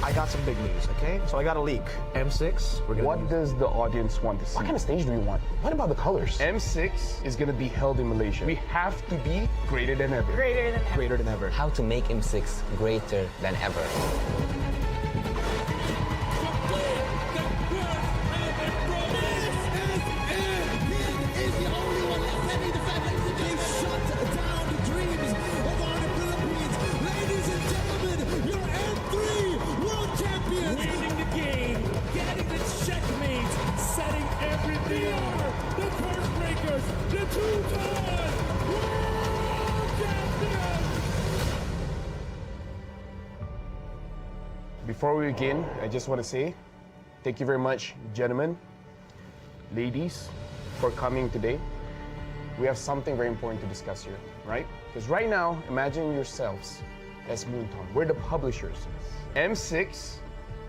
I got some big news, okay? So I got a leak. M6, we're gonna What does the audience want to see? What kind of stage do we want? What about the colors? M6 is gonna be held in Malaysia. We have to be greater than ever. Greater than ever. greater than ever. How to make M6 greater than ever. Before we begin, I just want to say thank you very much, gentlemen, ladies, for coming today. We have something very important to discuss here, right? Because right now, imagine yourselves as Moonton. We're the publishers. M6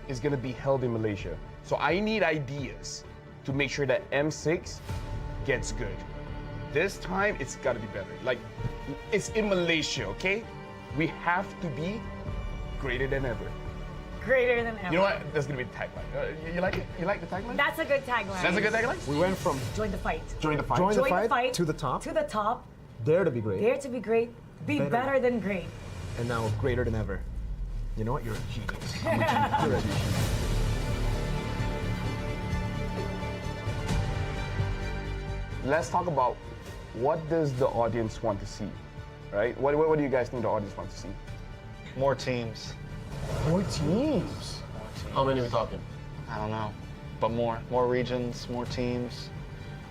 is going to be held in Malaysia. So I need ideas to make sure that M6 gets good. This time, it's got to be better. Like, it's in Malaysia, okay? We have to be greater than ever. Greater than ever. You know what? That's gonna be the tagline. You like it? You like the tagline? That's a good tagline. That's a good tagline? We went from Join the fight. Join the fight. join the Join the fight, fight to the top, To the top. dare to be great, Dare to be great. Be better than great. and now greater than ever. You know what? You're a genius. I'm a genius. You're a genius. Let's talk about what does the audience want to see, right? What do you guys think the audience wants to see? More teams. More teams. How many are we talking? I don't know. But more regions, more teams.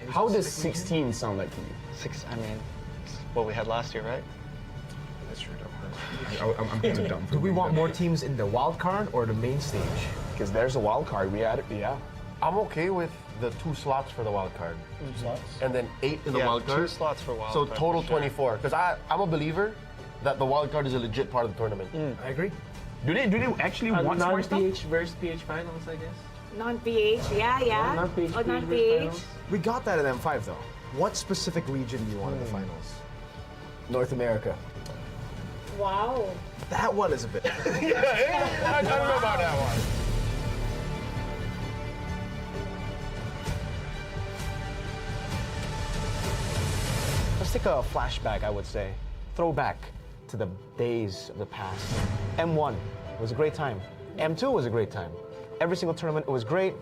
How does 16 sound like to you? I mean, it's what we had last year, right? That's true, though. I'm too dumb. Do we want more teams in the wild card or the main stage? Because there's a wild card. We had it, yeah. I'm okay with the 2 slots for the wild card. 2 slots? And then 8 in the Yeah, wild card. 2 slots for wild So card, total for sure. 24. Because I'm a believer that the wild card is a legit part of the tournament. I agree. Do they actually want more stuff? Non-PH versus PH finals, I guess. Non-PH, yeah. Non-PH, Oh, non-PH. We got that in M5 though. What specific region do you want in the finals? North America. Wow. That one is a bit. I don't know about that one. Let's take a flashback, I would say. Throwback to the days of the past. M1 was a great time. M2 was a great time. Every single tournament, it was great.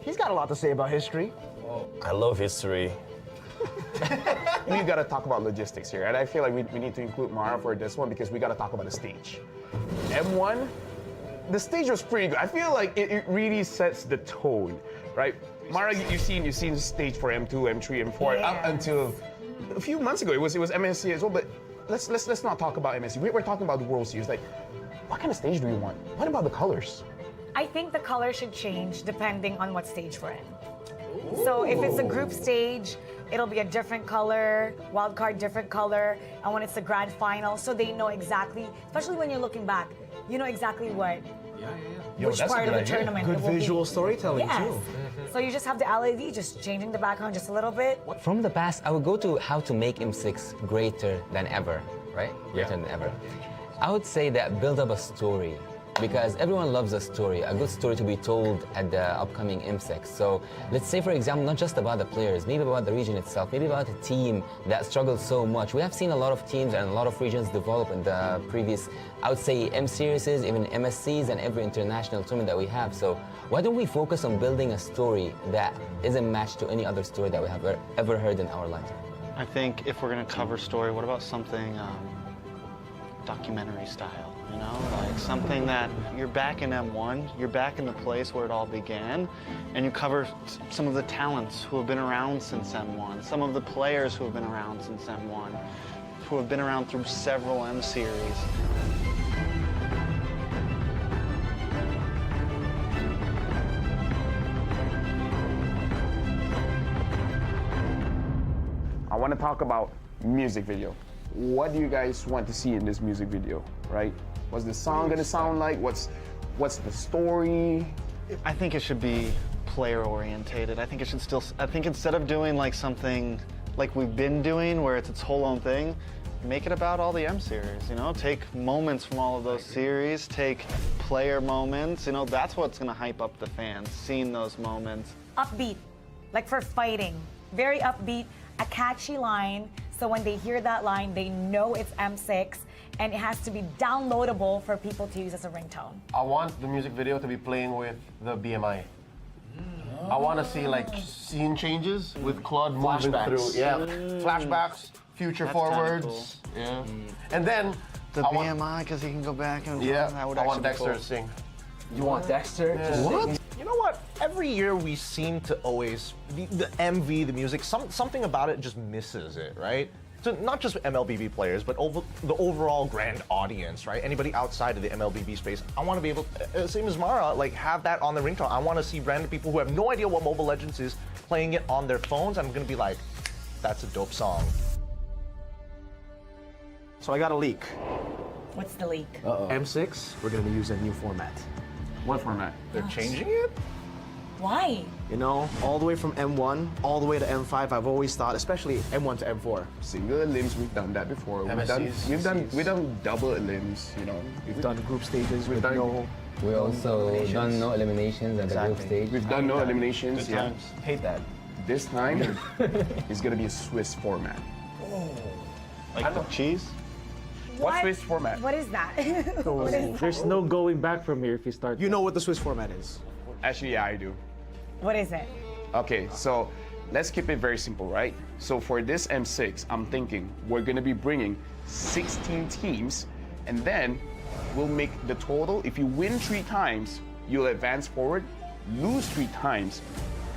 He's got a lot to say about history. I love history. We gotta talk about logistics here, and I feel like we need to include Mara for this one because we gotta talk about the stage. M1, the stage was pretty good. I feel like it really sets the tone, right? Mara, you've seen the stage for M2, M3, M4 up until a few months ago. It was MSC as well, but let's not talk about MSC. We're talking about the World Series. Like, what kind of stage do we want? What about the colors? I think the color should change depending on what stage we're in. So if it's a group stage, it'll be a different color, wild card different color, and when it's the grand final, so they know exactly, especially when you're looking back, you know exactly what which that's a part of good the idea. tournament Good it will be. visual storytelling Yes. too. So you just have the LED, just changing the background just a little bit. From the past, I would go to how to make M6 greater than ever, right? Greater than ever. I would say that build up a story, because everyone loves a story, a good story to be told at the upcoming M6. So let's say, for example, not just about the players, maybe about the region itself, maybe about a team that struggled so much. We have seen a lot of teams and a lot of regions develop in the previous, I would say, M series, even MSCs and every international tournament that we have. So why don't we focus on building a story that isn't matched to any other story that we have ever heard in our lives? I think if we're going to cover story, what about something documentary style? You know, like something that you're back in M1, you're back in the place where it all began, and you cover some of the talents who have been around since M1, some of the players who have been around since M1, who have been around through several M series. I want to talk about music video. What do you guys want to see in this music video, right? What's the song gonna sound like? What's the story? I think it should be player orientated. I think it should still, I think instead of doing like something like we've been doing where it's its whole own thing, make it about all the M series, you know? Take moments from all of those series, take player moments, you know, that's what's gonna hype up the fans, seeing those moments. Upbeat, like for fighting, very upbeat, a catchy line, so when they hear that line, they know it's M6, and it has to be downloadable for people to use as a ringtone. I want the music video to be playing with the BMI. I want to see like scene changes with Claude moving Flashbacks. through. Yeah, flashbacks, future That's kinda forwards. cool. Yeah, and then The I want- BMI, because he can go back and Yeah, that would I want actually be Dexter cool. to sing. You want Dexter? What? You know what? Every year we seem to always the MV, the music, something about it just misses it, right? So not just MLBB players, but the overall grand audience, right? Anybody outside of the MLBB space, I want to be able, same as Mara, like have that on the ringtone. I want to see random people who have no idea what Mobile Legends is playing it on their phones. I'm gonna be like, that's a dope song. So I got a leak. What's the leak? M6, we're gonna use a new format. What format? They're changing it? Why? You know, all the way from M1, all the way to M5, I've always thought, especially M1 to M4. Single limbs, we've done that before. We've done double limbs, you know. We've done group stages with done- no... We also done no eliminations at the group Exactly. stage. We've done no eliminations. Good Yeah. times. Hate that. This time, it's gonna be a Swiss format. Like the cheese? What's Swiss format? What is that? What is that? There's no going back from here if you start. You know what the Swiss format is. Actually, yeah, I do. What is it? Okay, so let's keep it very simple, right? So for this M6, I'm thinking we're gonna be bringing 16 teams, and then we'll make the total. If you win 3 times, you'll advance forward. Lose 3 times,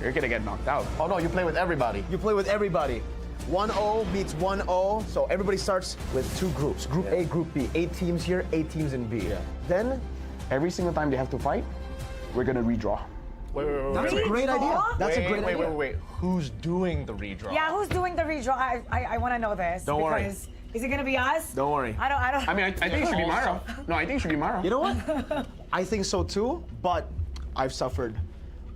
you're gonna get knocked out. Oh no, you play with everybody. You play with everybody. 1-0 meets 1-0, so everybody starts with 2 groups. Group A, Group B. 8 teams here, 8 teams in B. Then, Every single time they have to fight, we're gonna redraw. that's a great idea. That's a great idea. Wait. Who's doing the redraw? Yeah, who's doing the redraw? I want to know this. Don't worry. because is it gonna be us? Don't worry. I don't. I mean, I think it should be Mara. No, I think it should be Mara. You know what? I think so too, but I've suffered.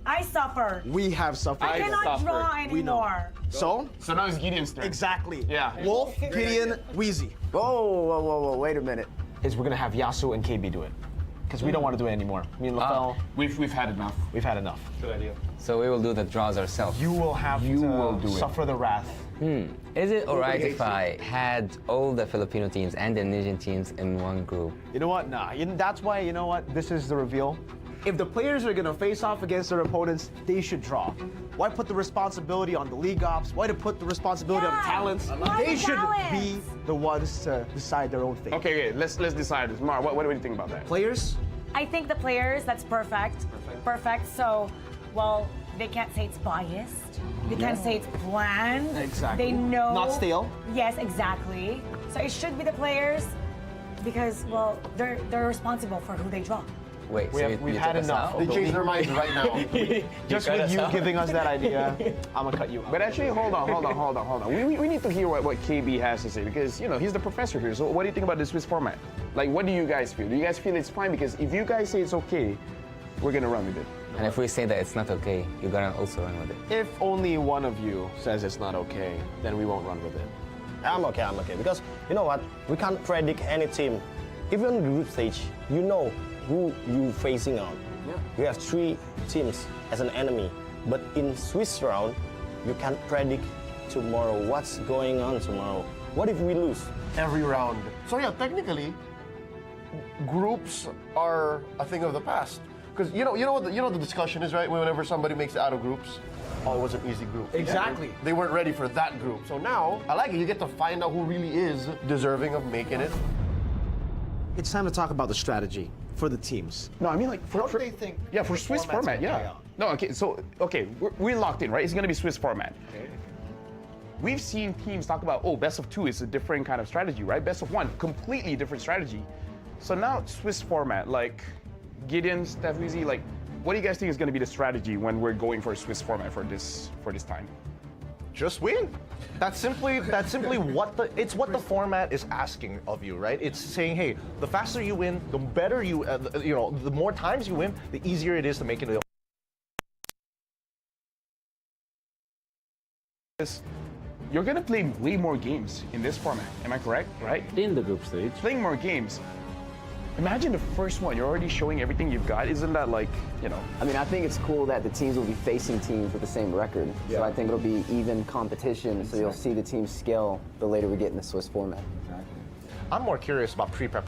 I suffer. We have suffered. I cannot draw We know. anymore. So, So now it's Gideon's turn. exactly. Yeah. Wolf, Gideon, Wheezy. Whoa, wait a minute. Is we're gonna have Yasu and KB do it. Because we don't want to do it anymore. Me and LaFell, We've had enough. we've had enough. Good idea. So we will do the draws ourselves. You will have You to will do it. suffer the wrath. Is it alright if I had all the Filipino teams and the Indonesian teams in one group? You know what? Nah. That's why, you know what? This is the reveal. If the players are gonna face off against their opponents, they should draw. Why put the responsibility on the league ops? Why to put the responsibility on the Yeah. talents? Why They the should talents? be the ones to decide their own fate. Okay, let's decide this. Mara, what do you think about that? Players, I think the players. That's perfect. Perfect. So, well, they can't say it's biased. They can't say it's planned. Exactly. They know. Not stale. Yes, exactly. So it should be the players, because well, they're responsible for who they draw. Wait, so We've you had took us enough. out? They changed their minds right now. Just cut with us you out? giving us that idea, I'm gonna cut you out. But actually, hold on. We need to hear what KB has to say because, you know, he's the professor here. So what do you think about the Swiss format? Like, what do you guys feel? Do you guys feel it's fine? Because if you guys say it's okay, we're going to run with it. And if we say that it's not okay, you're gonna also run with it. If only one of you says it's not okay, then we won't run with it. I'm okay. Because you know what? We can't predict any team. Even in the group stage, you know who you facing on. You have 3 teams as an enemy. But in Swiss round, you can't predict tomorrow what's going on tomorrow. What if we lose? Every round. So yeah, technically, groups are a thing of the past. Because you know what the discussion is, right? Whenever somebody makes it out of groups, oh, it was an easy group. Exactly. They weren't ready for that group. So now, I like it. You get to find out who really is deserving of making it. It's time to talk about the strategy for the teams. No, I mean, like, for do they think yeah, for the Swiss format's format, gonna play yeah. out? No, okay, so, we're locked in, right? It's going to be Swiss format. We've seen teams talk about, oh, best of 2 is a different kind of strategy, right? Best of 1, completely different strategy. So now Swiss format, like Gideon, Steffizi, like, what do you guys think is going to be the strategy when we're going for a Swiss format for this time? Just win. That's simply what the format is asking of you, right? It's saying, hey, the faster you win, the better you, the more times you win, the easier it is to make it. You're going to play way more games in this format, am I correct? Right? In the group stage. Playing more games. Imagine the first one, you're already showing everything you've got. Isn't that like, you know? I mean, I think it's cool that the teams will be facing teams with the same record. So I think it'll be even competition, so you'll see the teams scale the later we get in the Swiss format. I'm more curious about pre-prep.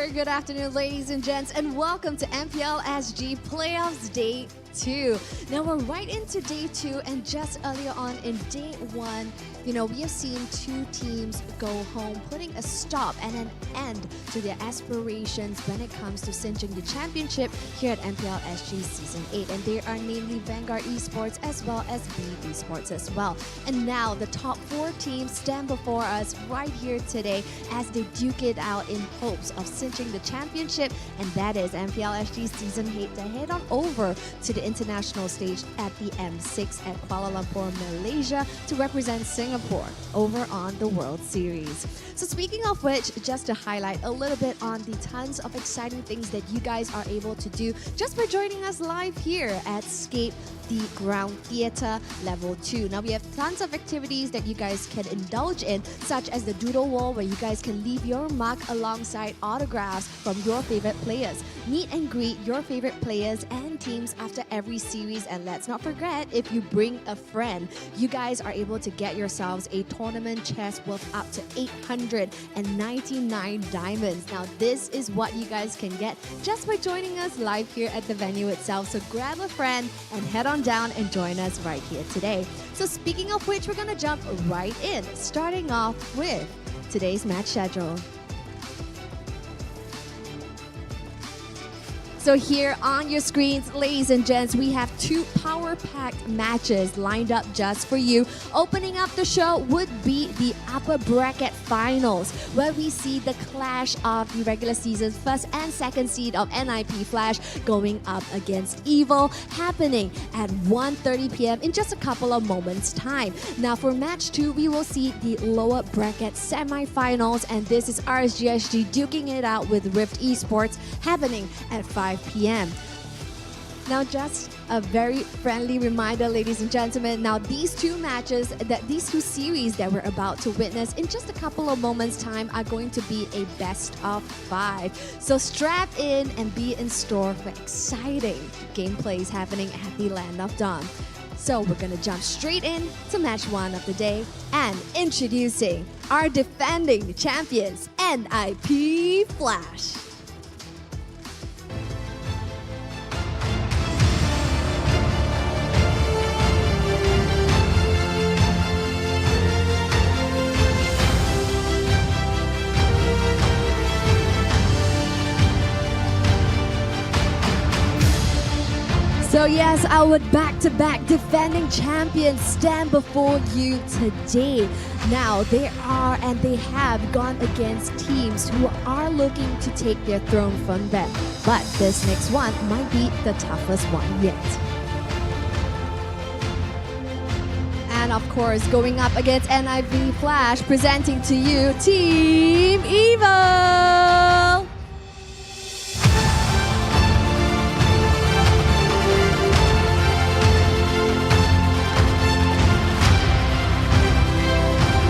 very good afternoon, ladies and gents, and welcome to MPL SG Playoffs Day 2. Now we're right into Day 2, and just earlier on in Day 1, we have seen two teams go home, putting a stop and an end to their aspirations when it comes to cinching the championship here at MPL SG Season 8. And they are namely Vanguard Esports as well as Beat Esports as well. And now the top 4 teams stand before us right here today as they duke it out in hopes of cinching the championship. And that is MPL SG Season 8 to head on over to the international stage at the M6 at Kuala Lumpur, Malaysia to represent Singapore over on the World Series. So speaking of which, just to highlight a little bit on the tons of exciting things that you guys are able to do just by joining us live here at Scape, the Ground Theatre Level 2. Now we have tons of activities that you guys can indulge in, such as the Doodle Wall, where you guys can leave your mark alongside autographs from your favorite players. Meet and greet your favorite players and teams after every series, and let's not forget, if you bring a friend, you guys are able to get yourselves a tournament chest worth up to 899 diamonds. Now this is what you guys can get just by joining us live here at the venue itself. So grab a friend and head on down and join us right here today. So speaking of which, we're gonna jump right in, starting off with today's match schedule. So here on your screens, ladies and gents, we have 2 power-packed matches lined up just for you. Opening up the show would be the upper bracket finals, where we see the clash of the regular season's first and second seed of NIP Flash going up against Evil, happening at 1:30 p.m. in just a couple of moments' time. Now for match 2, we will see the lower bracket semifinals, and this is RSGSG duking it out with Rift Esports, happening at 5 p.m. Now just a very friendly reminder, ladies and gentlemen, now these 2 matches, these 2 series that we're about to witness in just a couple of moments time are going to be a best of 5. So strap in and be in store for exciting gameplays happening at the Land of Dawn. So we're gonna jump straight in to match 1 of the day, and introducing our defending champions, NIP Flash. So yes, our back-to-back defending champions stand before you today. Now they are and they have gone against teams who are looking to take their throne from them. But this next one might be the toughest one yet. And of course, going up against NIP Flash, presenting to you Team Evil!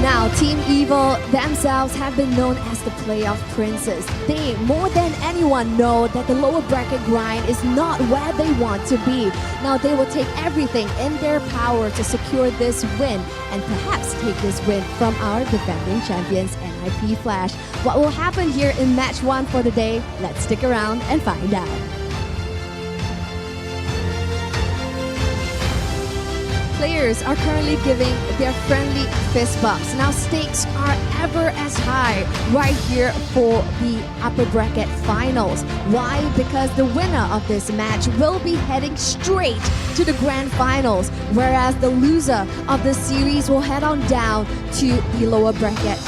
Now, Team Evil themselves have been known as the playoff princes. They, more than anyone, know that the lower bracket grind is not where they want to be. Now, they will take everything in their power to secure this win and perhaps take this win from our defending champions, NIP Flash. What will happen here in match 1 for the day? Let's stick around and find out. Players are currently giving their friendly fist bumps. Now stakes are ever as high right here for the upper bracket finals. Why? Because the winner of this match will be heading straight to the grand finals, whereas the loser of the series will head on down to the lower bracket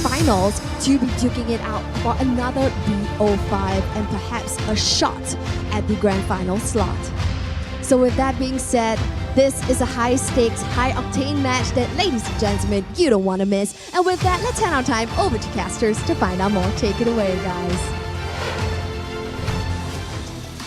finals to be duking it out for another BO5 and perhaps a shot at the grand final slot. So with that being said, this is a high-stakes, high-octane match that, ladies and gentlemen, you don't want to miss. And with that, let's hand our time over to casters to find out more. Take it away, guys.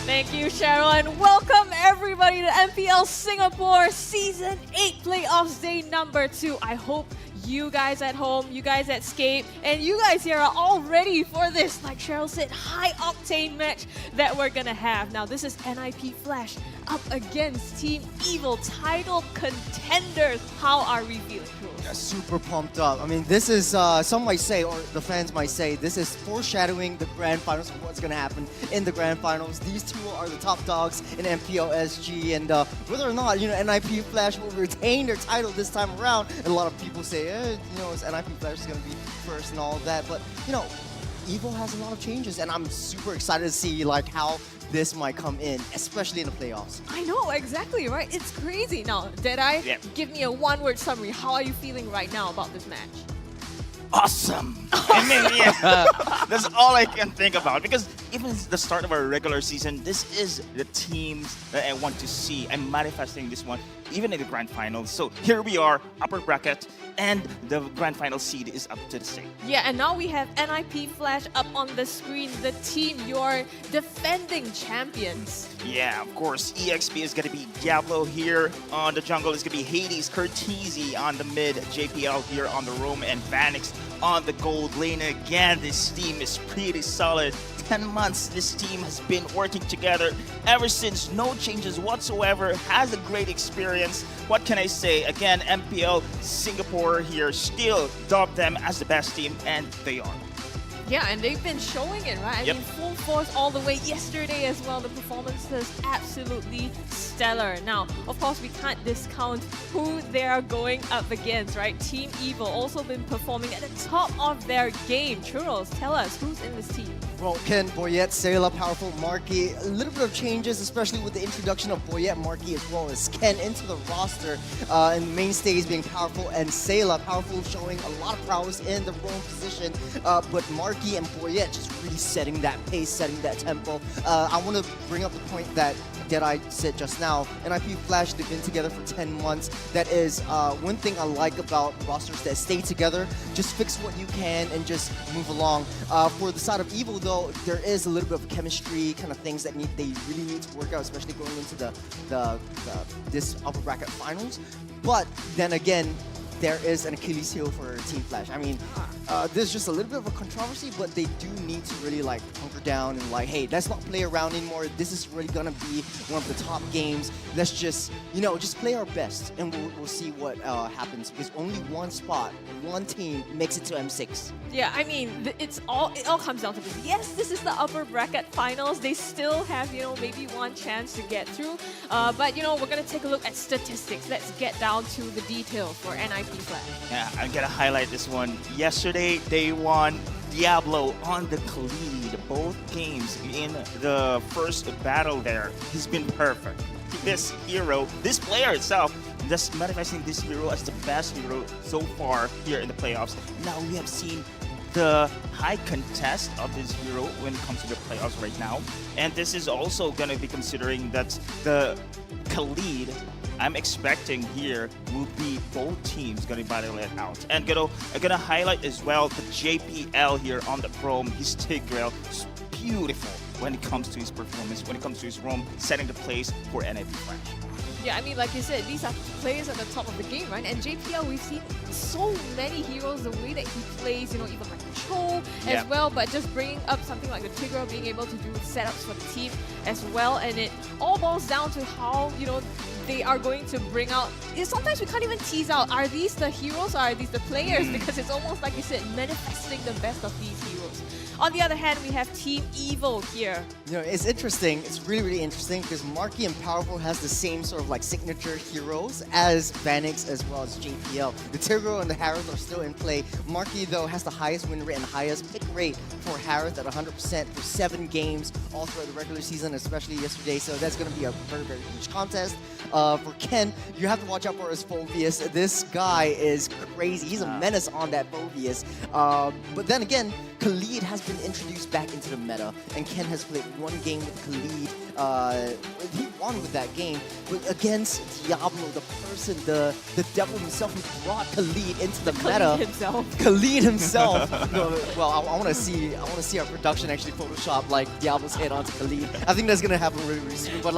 Thank you, Cheryl, and welcome everybody to MPL Singapore Season 8 Playoffs Day number 2. I hope you guys at home, you guys at Scape, and you guys here are all ready for this, like Cheryl said, high-octane match that we're gonna have. Now, this is NIP Flash up against Team Evil, title contenders. How are we feeling, Jules? Yeah, super pumped up. I mean, this is, some might say, or the fans might say, this is foreshadowing the grand finals of what's going to happen in the grand finals. These two are the top dogs in MPL SG, and whether or not, NIP Flash will retain their title this time around, and a lot of people say, is NIP Flash is going to be first and all of that, but, Evo has a lot of changes, and I'm super excited to see, how this might come in, especially in the playoffs. I know, exactly, right? It's crazy. Now, Deadeye, give me a one-word summary. How are you feeling right now about this match? Awesome! I mean, yeah, that's all I can think about, because even the start of our regular season, this is the teams that I want to see. I'm manifesting this one, even in the grand finals. So here we are, upper bracket, and the grand final seed is up to the state. Yeah, and now we have NIP Flash up on the screen, the team, your defending champions. Yeah, of course, EXP is going to be Diablo here on the jungle. It's going to be Hades, Curtizi on the mid, JPL here on the roam, and Vanix on the gold lane. Again, this team is pretty solid. 10 months this team has been working together ever since, no changes whatsoever, has a great experience. What can I say? Again, MPL Singapore here still dubbed them as the best team, and they are. Yeah, and they've been showing it, right? I mean, full force all the way yesterday as well. The performance is absolutely stellar. Now, of course, we can't discount who they are going up against, right? Team Evil also been performing at the top of their game. Churros, tell us, who's in this team? Well, Ken, Boyette, Sayla, Powerful, Marky. A little bit of changes, especially with the introduction of Boyette, Marky, as well as Ken into the roster. And mainstays being Powerful and Sayla. Powerful showing a lot of prowess in the roam position, but Marky and Boyette just really setting that pace, setting that tempo. I want to bring up the point that I said just now. NIP Flash, they've been together for 10 months. That is one thing I like about rosters that stay together. Just fix what you can and just move along. For the side of Evil, though, there is a little bit of chemistry kind of things that they really need to work out, especially going into this upper bracket finals. But then again, there is an Achilles heel for Team Flash. I mean, there's just a little bit of a controversy, but they do need to really hunker down and hey, let's not play around anymore. This is really gonna be one of the top games. Let's just, just play our best, and we'll see what happens. Because only one spot, one team makes it to M6. Yeah, I mean, it all comes down to this. Yes, this is the upper bracket finals. They still have, maybe one chance to get through. But, we're gonna take a look at statistics. Let's get down to the details for NIP Flash. Yeah, I'm gonna highlight this one. Yesterday, they won Diablo on the Khalid. Both games in the first battle there. He's been perfect. This hero, this player itself, just manifesting this hero as the best hero so far here in the playoffs. Now we have seen the high contest of this hero when it comes to the playoffs right now. And this is also going to be considering that the Khalid, I'm expecting here, will be both teams going to battle it out. And I'm gonna highlight as well the JPL here on the Chrome. His Tigreal is beautiful when it comes to his performance, when it comes to his roam, setting the place for NIP Flash. Yeah, I mean, like you said, these are players at the top of the game, right? And JPL, we've seen so many heroes, the way that he plays, even like Cho as well, but just bringing up something like the Tigreal, being able to do setups for the team as well. And it all boils down to how, they are going to bring out. Sometimes we can't even tease out, are these the heroes or are these the players? Because it's almost like you said, manifesting the best of these heroes. On the other hand, we have Team Evil here. It's interesting. It's really, really interesting because Marky and Powerful has the same sort of signature heroes as Vanix as well as JPL. The Tigreal and the Harith are still in play. Marky, though, has the highest win rate and highest pick rate for Harith at 100% for 7 games all throughout the regular season, especially yesterday. So that's going to be a very, very huge contest. For Ken, you have to watch out for his Phobius. This guy is crazy. He's a menace on that Phobius. But then again, Khalid has been introduced back into the meta, and Ken has played one game with Khalid. He won with that game, but against Diablo, the person, the devil himself, who brought Khalid into the meta. Khalid himself. Well, I want to see our production actually Photoshop Diablo's head onto Khalid. I think that's gonna happen really, really soon. But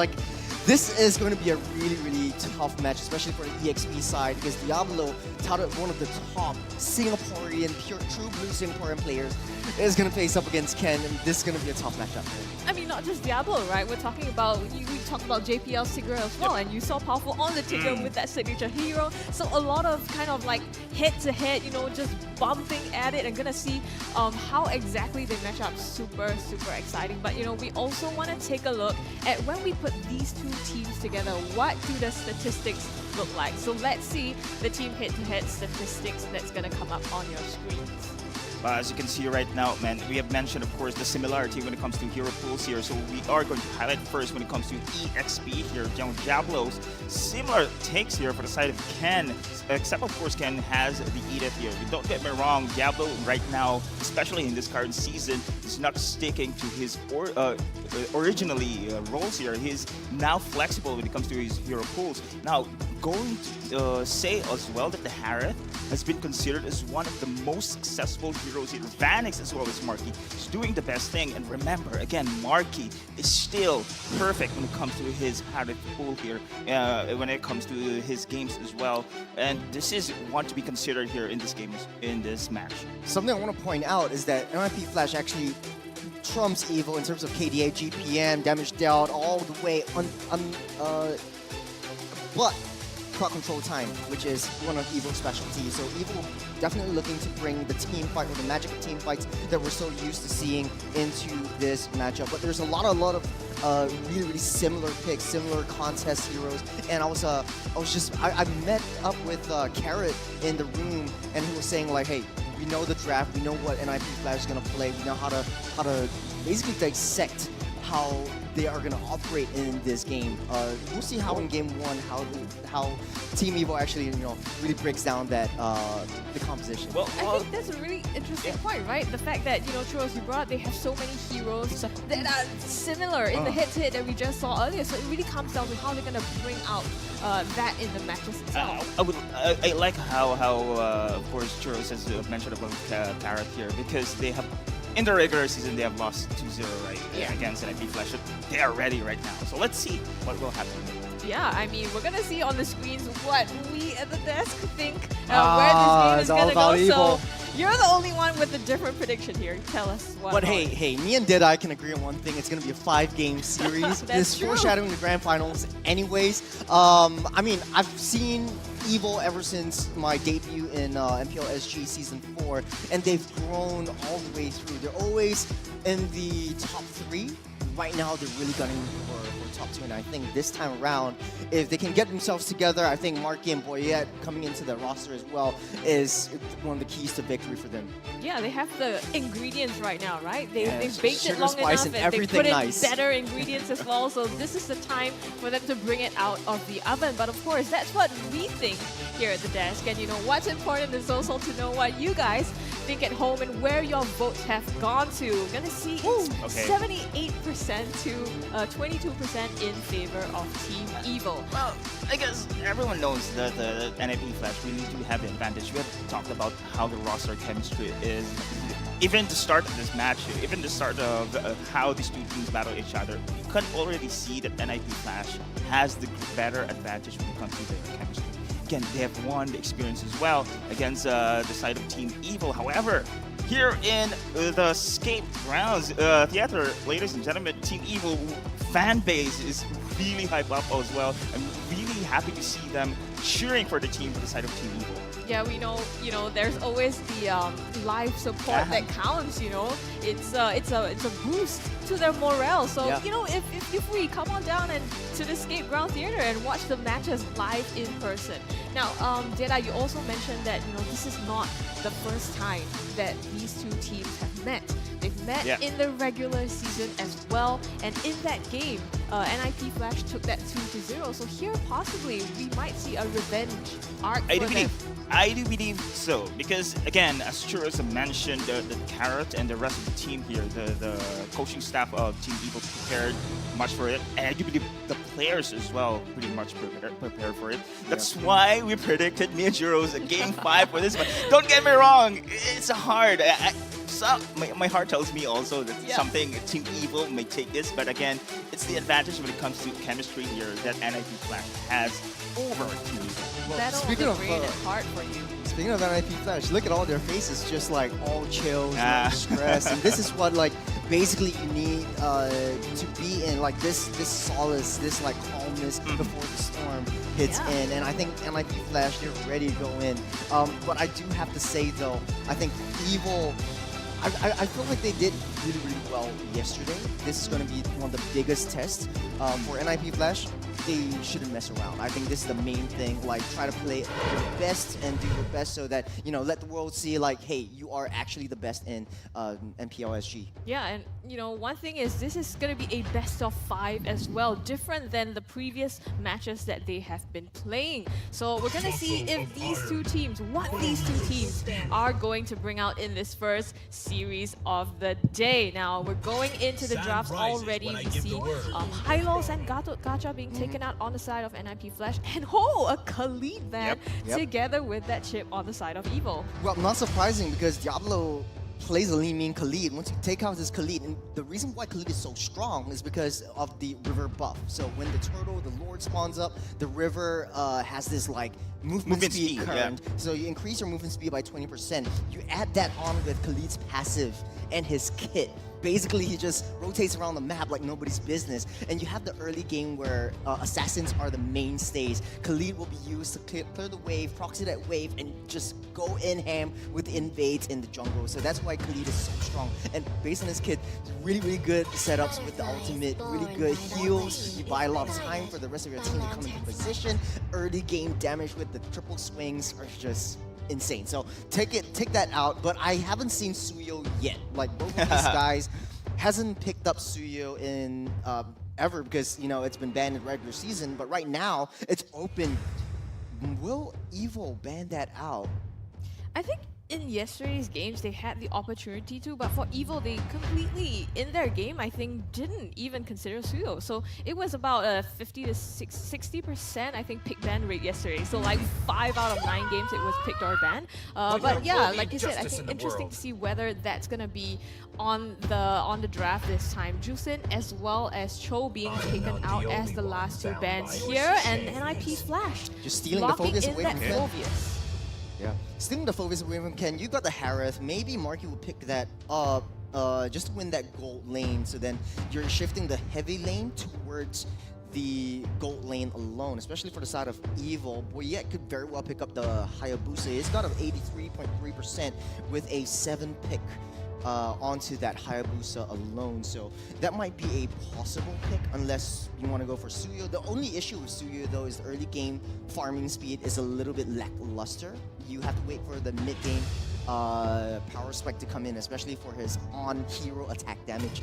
This is going to be a really, really tough match, especially for the EXP side, because Diablo, touted one of the top Singaporean, true blue Singaporean players, is going to face up against Ken, and this is going to be a tough matchup. I mean, not just Diablo, right? We're talking about, we talked about JPL Tigger as well, and you saw Powerful on the Tigger with that signature hero. So a lot of kind of like head-to-head, just bumping at it and gonna see how exactly they match up. Super, super exciting. But, we also want to take a look at when we put these two teams together, what do the statistics look like? So let's see the team head-to-head statistics that's gonna come up on your screens. As you can see right now, man, we have mentioned, of course, the similarity when it comes to hero pools here. So we are going to highlight first when it comes to EXP here. Diablo's similar takes here for the side of Ken, except, of course, Ken has the Edith here. Don't get me wrong, Diablo right now, especially in this current season, is not sticking to his originally roles here. He's now flexible when it comes to his hero pools. Now, going to say as well that the Harith has been considered as one of the most successful heroes here. Vanix as well as Marky is doing the best thing. And remember, again, Marky is still perfect when it comes to his Harith pool here, when it comes to his games as well. And this is one to be considered here in this game, in this match. Something I want to point out is that NIP Flash actually trumps Evil in terms of KDA, GPM, damage dealt, all the way but crowd control time, which is one of Evil's specialties. So Evil definitely looking to bring the team fight or the magic of team fights that we're so used to seeing into this matchup. But there's a lot of really, really similar picks, similar contest heroes. And I met up with Carrot in the room, and he was saying like, hey, we know the draft, we know what NIP Flash is gonna play, we know how to basically dissect how they are going to operate in this game. We'll see how in game one, how Team Evo actually, really breaks down that the composition. Well, I think that's a really interesting point, right? The fact that, Churros, you brought up, they have so many heroes that are similar in the head-to-head that we just saw earlier. So it really comes down to how they're going to bring out that in the matches itself. I like how of course, Churros has mentioned about Carrot here, because they have, in the regular season, they have lost 2-0, right? Yeah. Against NIP Flash. They are ready right now. So let's see what will happen. Yeah, I mean, we're gonna see on the screens what we at the desk think where this game is gonna go. Evil. So you're the only one with a different prediction here. Tell us what. But hey, me and Deadeye can agree on one thing. It's going to be a 5-game series. This foreshadowing the grand finals anyways. I mean, I've seen Evil ever since my debut in MPL SG Season 4, and they've grown all the way through. They're always in the top 3. Right now, they're really gunning for top 2, and I think this time around, if they can get themselves together, I think Marky and Boyette coming into the roster as well is one of the keys to victory for them. Yeah, they have the ingredients right now, right? They've baked it sugar, long spice, enough, and they put nice. in better ingredients as well. So this is the time for them to bring it out of the oven. But of course, that's what we think here at the desk. And what's important is also to know what you guys think at home and where your votes have gone to. We're gonna see it's 78% to 22% in favor of Team Evil. Well, I guess everyone knows that the NIP Flash really do have the advantage. We have talked about how the roster chemistry is. Even the start of this match, even the start of how these two teams battle each other, you can already see that NIP Flash has the better advantage when it comes to their chemistry. Again, they have won the experience as well against the side of Team Evil. However, here in the Scape Grounds Theater, ladies and gentlemen, Team Evil fan base is really hyped up as well. I'm really happy to see them cheering for the team for the side of Team Evil. Yeah, we know, there's always the live support that counts, It's a boost to their morale. So, if we come on down and to the Escape Ground Theater and watch the matches live in person. Now, Jedi, you also mentioned that, this is not the first time that these two teams have met. They've met in the regular season as well, and in that game, NIP Flash took that 2-0. So here, possibly, we might see a revenge arc for them. I do believe so, because again, as Churros mentioned, the Carrot and the rest of the team here, the coaching staff of Team Evil prepared much for it, and I do believe the players as well pretty much prepared for it. That's why we predicted me and Churros a Game 5 for this one. Don't get me wrong, it's hard. my heart tells me also that something Team Evil may take this, but again, it's the advantage when it comes to chemistry here that NIP Flash has over Team Evil. That'll speaking of, be great and hard for you. Speaking of NIP Flash, look at all their faces, just like all chills, no stress, and this is what like basically you need to be in like this solace, this like calmness before the storm hits in. And I think NIP Flash, they're ready to go in. But I do have to say though, I think Evil. I feel like they did really, really well yesterday. This is going to be one of the biggest tests for NIP Flash. They shouldn't mess around. I think this is the main thing. Like, try to play your best and do your best so that, you know, let the world see, like, hey, you are actually the best in MPL SG. Yeah, and, you know, one thing is this is going to be a best of 5 as well, different than the previous matches that they have been playing. So we're going to see if these two teams, what these two teams are going to bring out in this first series of the day. Now, we're going into the drafts already. We see Hylos and Gacha being taken out on the side of NIP Flash, and a Khalid ban together with that chip on the side of Evil. Well, not surprising because Diablo plays a lean mean Khalid. Once you take out this Khalid, and the reason why Khalid is so strong is because of the river buff. So when the turtle, the Lord spawns up, the river has this like movement speed current. So you increase your movement speed by 20%. You add that on with Khalid's passive and his kit. Basically, he just rotates around the map like nobody's business. And you have the early game where assassins are the mainstays. Khalid will be used to clear the wave, proxy that wave, and just go in ham with invades in the jungle. So that's why Khalid is so strong. And based on his kit, really, really good setups with the ultimate, really good heals. You buy a lot of time for the rest of your team to come into position. Early game damage with the triple swings are just insane. So take that out, but I haven't seen Suyo yet. Like both of these guys hasn't picked up Suyo in ever because, you know, it's been banned in regular season, but right now it's open. Will Evil ban that out? I think in yesterday's games they had the opportunity to, but for Evil they completely, in their game, I think didn't even consider Suyo. So it was about a 50 to 60% I think pick ban rate yesterday. So like 5 out of 9 games it was picked or banned. But yeah, like you said, I think interesting to see whether that's gonna be on the draft this time. Jusin as well as Cho being taken out as the last 2 bans here, and NIP Flash just stealing the focus away from Ken. Yeah. Stealing the focus away from Ken, you got the Harith. Maybe Marky will pick that up just to win that gold lane. So then you're shifting the heavy lane towards the gold lane alone, especially for the side of Evil. Boyette could very well pick up the Hayabusa. He's got an 83.3% with a 7 pick onto that Hayabusa alone. So that might be a possible pick unless you want to go for Suyo. The only issue with Suyo though is the early game farming speed is a little bit lackluster. You have to wait for the mid game power spike to come in, especially for his on-hero attack damage.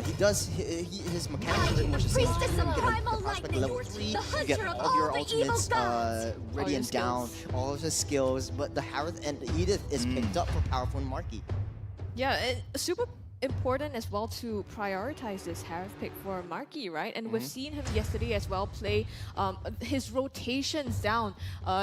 His mechanics are pretty much the same. You get the power spike level 3, you get all of your ultimates ready and down, all of his skills, but the Harith and the Edith is picked up for powerful Marky. Yeah, and super important as well to prioritize this Harith pick for Marky, right? And we've seen him yesterday as well play his rotations down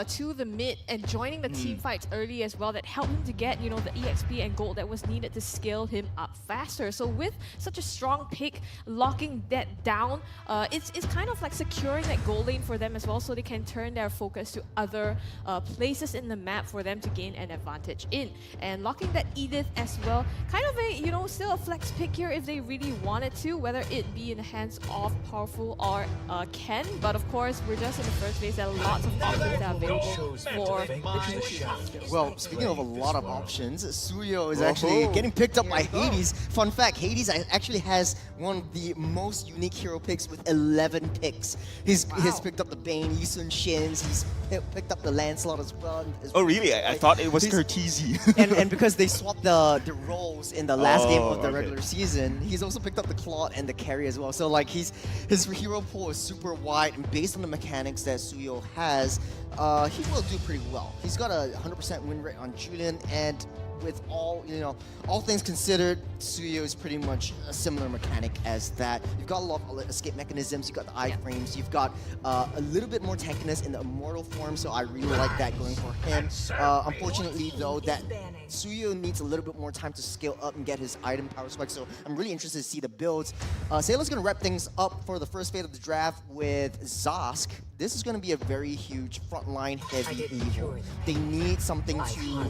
to the mid and joining the team fights early as well that helped him to get, you know, the EXP and gold that was needed to scale him up faster. So with such a strong pick, locking that down, it's kind of like securing that gold lane for them as well, so they can turn their focus to other places in the map for them to gain an advantage in. And locking that Edith as well, kind of a, you know, still a flex pick here if they really wanted to, whether it be in the hands of Powerful or Ken. But of course, we're just in the first phase. There are lots of options that are available for the two teams. Well, speaking of a lot of options, Suyo is actually getting picked up by Hades. Fun fact, Hades actually has one of the most unique hero picks with 11 picks. He's picked up the Bane, Yisun Shins, he's picked up the Lancelot as well. Oh really? I thought it was Curtizi. and because they swapped the roles in the last game of the regular season, he's also picked up the Claude and the carry as well. So like his hero pool is super wide, and based on the mechanics that Suyo has, he will do pretty well. He's got a 100% win rate on Julian, and with all things considered, Suyo is pretty much a similar mechanic as that. You've got a lot of escape mechanisms, you've got the iframes, you've got a little bit more tankiness in the immortal form, so I really like that going for him. Unfortunately though, that Suyo needs a little bit more time to scale up and get his item power spike, so I'm really interested to see the builds. Sailor's gonna wrap things up for the first phase of the draft with Zosk. This is gonna be a very huge frontline heavy Evo. They need something to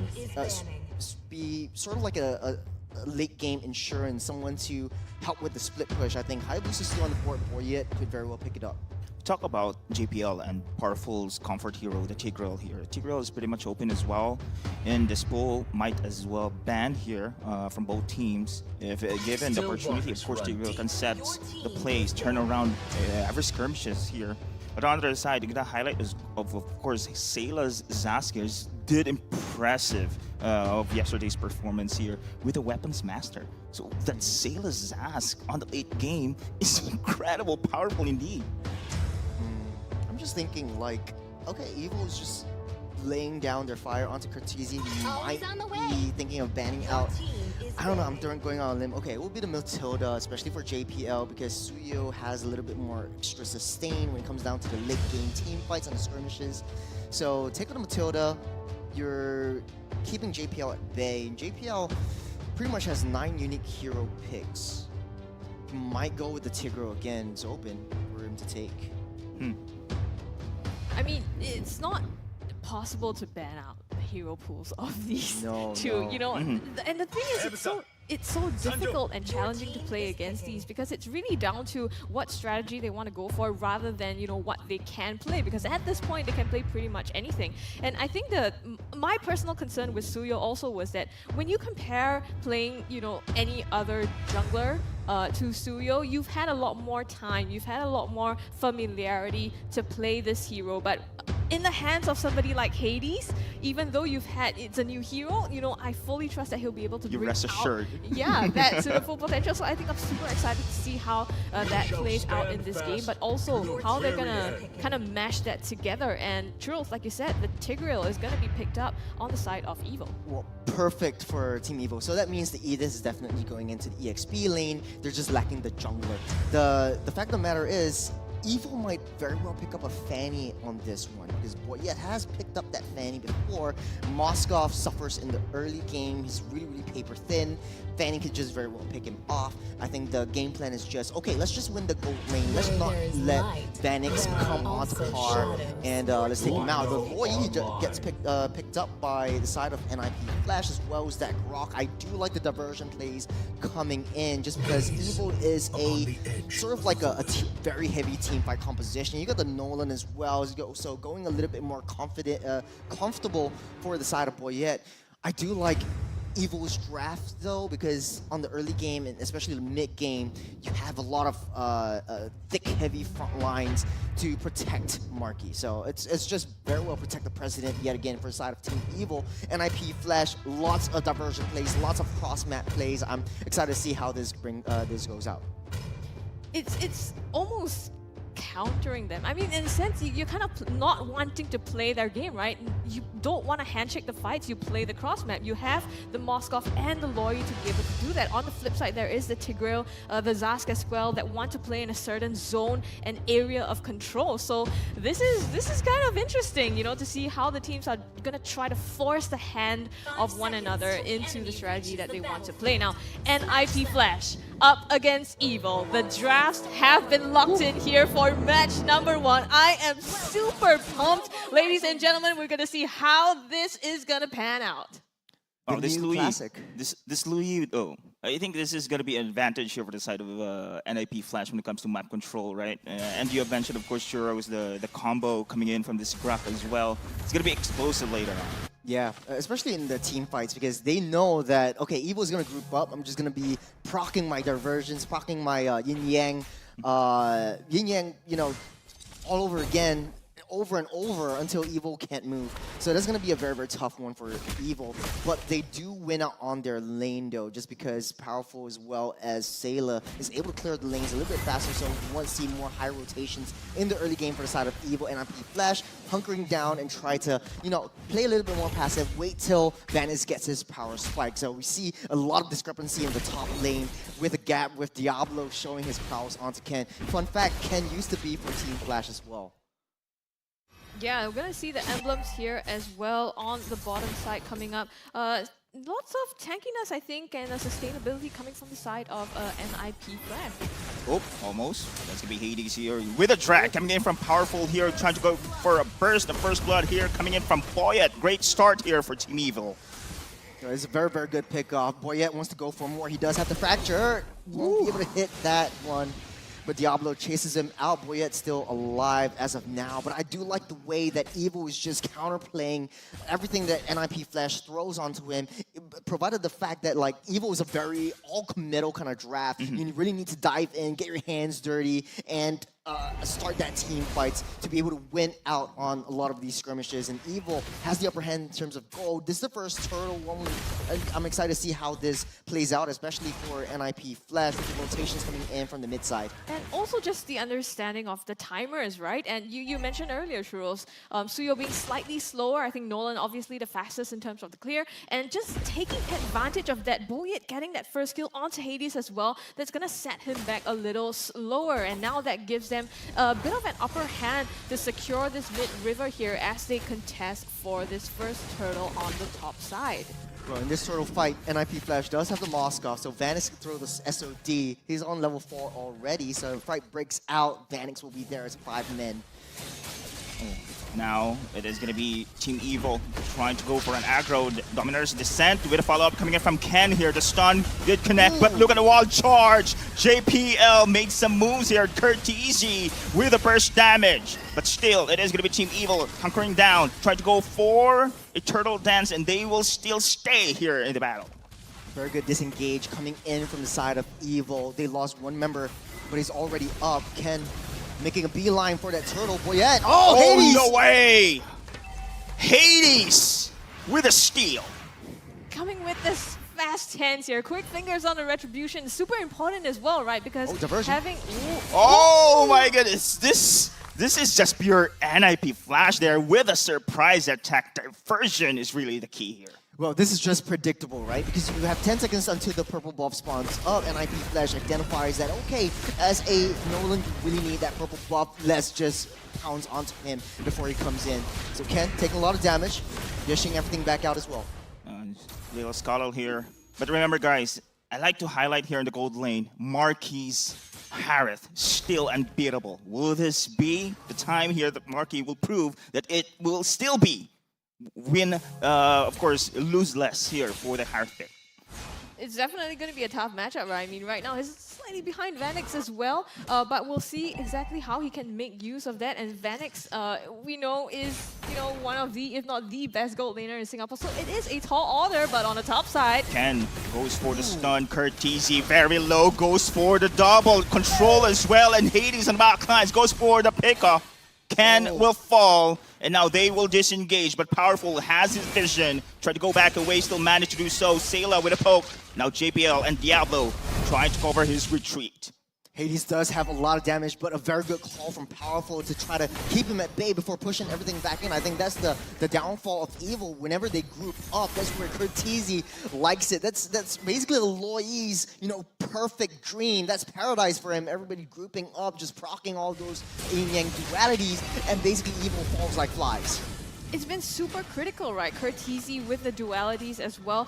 be sort of like a late game insurance, someone to help with the split push. I think Hayabusa is still on the board, Boyet could very well pick it up. Talk about JPL and Powerful's comfort hero, the Tigreal here. Tigreal is pretty much open as well, and this pool might as well ban here from both teams. If given the opportunity, of course, Tigreal can set the plays, turn around every skirmishes here. But on the other side, you gotta highlight is of course, Sayla's Zaskers did impressive of yesterday's performance here with a weapons master. So that Sayla's Zask on the late game is incredible, powerful indeed. I'm just thinking like, okay, Evo is just laying down their fire onto Cartesian. Might be thinking of banning out. I don't know, I'm going on a limb. Okay, it will be the Matilda, especially for JPL, because Suyo has a little bit more extra sustain when it comes down to the late game team fights and the skirmishes. So take the Matilda, you're keeping JPL at bay. JPL pretty much has 9 unique hero picks. You might go with the Tigreal again, it's open for him to take. I mean, it's not possible to ban out the hero pools of these two, you know. And the thing is, it's so difficult and challenging to play against these because it's really down to what strategy they want to go for rather than, you know, what they can play, because at this point they can play pretty much anything. And I think that my personal concern with Suyo also was that when you compare playing, you know, any other jungler to Suyo, you've had a lot more time, you've had a lot more familiarity to play this hero, but in the hands of somebody like Hades, even though it's a new hero, you know, I fully trust that he'll be able to bring rest assured. that to the full potential. So I think I'm super excited to see how that plays out in this game, but also how they're gonna kind of mash that together. And Truth, like you said, the Tigreal is gonna be picked up on the side of Evo. Well, perfect for Team Evo. So that means the Edith is definitely going into the EXP lane. They're just lacking the jungler. The fact of the matter is, Evo might very well pick up a Fanny on this one, because Boyet has picked up that Fanny before. Moskov suffers in the early game. He's really, really paper thin. Fanny could just very well pick him off. I think the game plan is just, okay, let's just win the gold lane. Let's not let Vanix come onto par and let's take him out. But boy, he gets picked up by the side of NIP Flash as well as that Grok. I do like the diversion plays coming in just because Evo is a sort of like a very heavy team fight composition. You got the Nolan as well, so going a little bit more comfortable for the side of Boyet. I do like Evo's draft though, because on the early game and especially the mid game, you have a lot of thick, heavy front lines to protect Marky. So it's just very well protect the president yet again for the side of Team Evo. NIP Flash, lots of diversion plays, lots of cross map plays. I'm excited to see how this goes out. It's almost countering them. I mean, in a sense, you're kind of not wanting to play their game, right? You don't want to handshake the fights, you play the cross map. You have the Moskov and the Lori to be able to do that. On the flip side, there is the Tigreal, the Zask as well, that want to play in a certain zone and area of control. So this is kind of interesting, you know, to see how the teams are gonna try to force the hand of one another into the strategy that they want to play. Now, NIP Flash up against Evo. The drafts have been locked in here for match number 1. I am super pumped. Ladies and gentlemen, we're gonna see how this is gonna pan out. Oh, this Louis, this Louis, I think this is going to be an advantage here for the side of NIP Flash when it comes to map control, right? And you have mentioned, of course, Churro is the combo coming in from this Grok as well. It's going to be explosive later on. Yeah, especially in the team fights, because they know that, okay, Evo's going to group up. I'm just going to be proccing my diversions, proccing my yin-yang, you know, all over again. over and over until Evil can't move. So that's going to be a very, very tough one for Evil. But they do win out on their lane, though, just because Powerful as well as Sayla is able to clear the lanes a little bit faster. So we want to see more high rotations in the early game for the side of Evil. And NIP Flash hunkering down and try to, you know, play a little bit more passive, wait till Vanis gets his power spike. So we see a lot of discrepancy in the top lane with a gap with Diablo showing his prowess onto Ken. Fun fact, Ken used to be for Team Flash as well. Yeah, we're gonna see the emblems here as well on the bottom side coming up. Lots of tankiness, I think, and sustainability coming from the side of NIP Flash. Oh, almost. That's gonna be Hades here with a drag coming in from Powerful here, trying to go for a burst of first blood here, coming in from Boyet. Great start here for Team Evil. It's a very, very good pickoff. Boyet wants to go for more. He does have the fracture. Won't be able to hit that one. But Diablo chases him out. Boyet's still alive as of now. But I do like the way that Evil is just counterplaying everything that NIP Flash throws onto him, provided the fact that like Evil is a very all-committal kind of draft. You really need to dive in, get your hands dirty, and start that team fights to be able to win out on a lot of these skirmishes. And Evil has the upper hand in terms of gold. This is the first turtle one. I'm excited to see how this plays out, especially for NIP Flash with the rotations coming in from the mid side. And also just the understanding of the timers, right? And you mentioned earlier, Churros, Suyo being slightly slower. I think Nolan obviously the fastest in terms of the clear. And just taking advantage of that, Boyet getting that first kill onto Hades as well, that's going to set him back a little slower. And now that gives them a bit of an upper hand to secure this mid-river here as they contest for this first turtle on the top side. Well, in this turtle fight, NIP Flash does have the Moskov, so Vanix can throw the SOD. He's on level 4 already, so if the fight breaks out, Vanix will be there as 5 men. Now it is going to be Team Evil trying to go for an aggro. Dominer's Descent with a follow-up coming in from Ken here. The stun did connect, but look at the wall charge. JPL made some moves here. Curtizi with a burst damage. But still, it is going to be Team Evil hunkering down, trying to go for a turtle dance, and they will still stay here in the battle. Very good disengage coming in from the side of Evil. They lost one member, but he's already up. Ken making a beeline for that turtle. Boyet. Oh, Hades! No way! Hades with a steal. Coming with this fast hands here. Quick fingers on the retribution. Super important as well, right? Because having... Oh my goodness. This is just pure NIP Flash there with a surprise attack. Diversion is really the key here. Well, this is just predictable, right? Because you have 10 seconds until the purple buff spawns up, and NIP Flash identifies that, okay, as a Nolan, you really need that purple buff. Let's just pounce onto him before he comes in. So Ken taking a lot of damage, dishing everything back out as well. Little Scuttle here. But remember, guys, I like to highlight here in the gold lane, Marquis Harith, still unbeatable. Will this be the time here that Marquis will prove that it will still be win, of course, lose less here for the Harith pick? It's definitely going to be a tough matchup, right? I mean, right now he's slightly behind Vanix as well, but we'll see exactly how he can make use of that. And Vanix, we know, is one of the, if not the best gold laner in Singapore. So it is a tall order, but on the top side, Ken goes for the stun. Curtizi very low, goes for the double control as well, and Hades and backlines goes for the pickoff. Ken will fall, and now they will disengage, but Powerful has his vision. Try to go back away, still managed to do so. Sayla with a poke. Now JPL and Diablo trying to cover his retreat. Hades does have a lot of damage, but a very good call from Powerful to try to keep him at bay before pushing everything back in. I think that's the downfall of Evil. Whenever they group up, that's where Curtizi likes it. That's basically Loi's, perfect dream. That's paradise for him. Everybody grouping up, just proccing all those yin-yang dualities, and basically Evil falls like flies. It's been super critical, right? Curtizi with the dualities as well,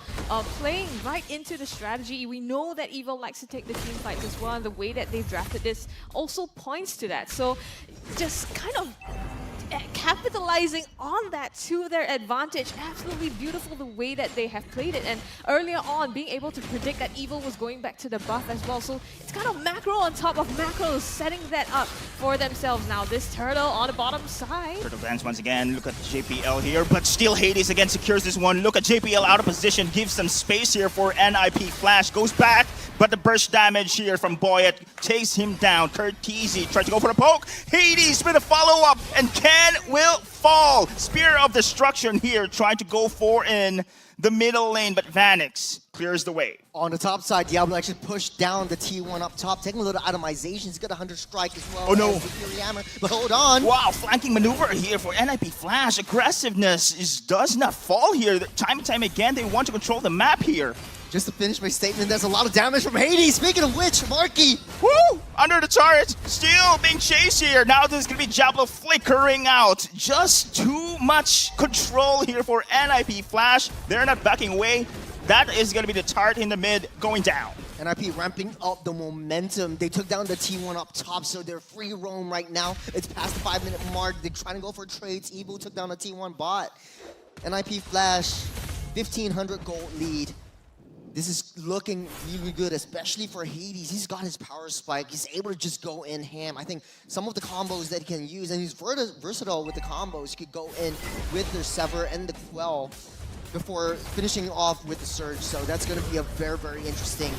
playing right into the strategy. We know that Evil likes to take the team fights as well, and the way that they've drafted this also points to that. So just kind of capitalizing on that to their advantage. Absolutely beautiful the way that they have played it. And earlier on, being able to predict that Evil was going back to the buff as well. So it's kind of macro on top of macro, setting that up for themselves. Now this turtle on the bottom side. Turtle dance once again. Look at JPL here, but still Hades again secures this one. Look at JPL out of position, gives some space here for NIP Flash. Goes back, But the burst damage here from Boyet takes him down. Curtizi tries to go for a poke. Hades with a follow-up, and Ken will fall. Spear of Destruction here, trying to go for in the middle lane, but Vanix clears the way. On the top side, Diablo actually pushed down the T1 up top, taking a little itemization. He's got a 100 strike as well. Oh no! As the Fury Hammer, but hold on. Wow, flanking maneuver here for NIP Flash. Aggressiveness does not fall here. Time and time again, they want to control the map here. Just to finish my statement, there's a lot of damage from Hades. Speaking of which, Marky. Woo! Under the turret, still being chased here. Now there's gonna be Diablo flickering out. Just too much control here for NIP Flash. They're not backing away. That is gonna be the turret in the mid going down. NIP ramping up the momentum. They took down the T1 up top, so they're free roam right now. It's past the 5-minute mark. They're trying to go for trades. Evo took down the T1 bot. NIP Flash, 1,500 gold lead. This is looking really good, especially for Hades. He's got his power spike. He's able to just go in ham. I think some of the combos that he can use, and he's versatile with the combos. He could go in with the Sever and the Quell before finishing off with the Surge. So that's going to be a very, very interesting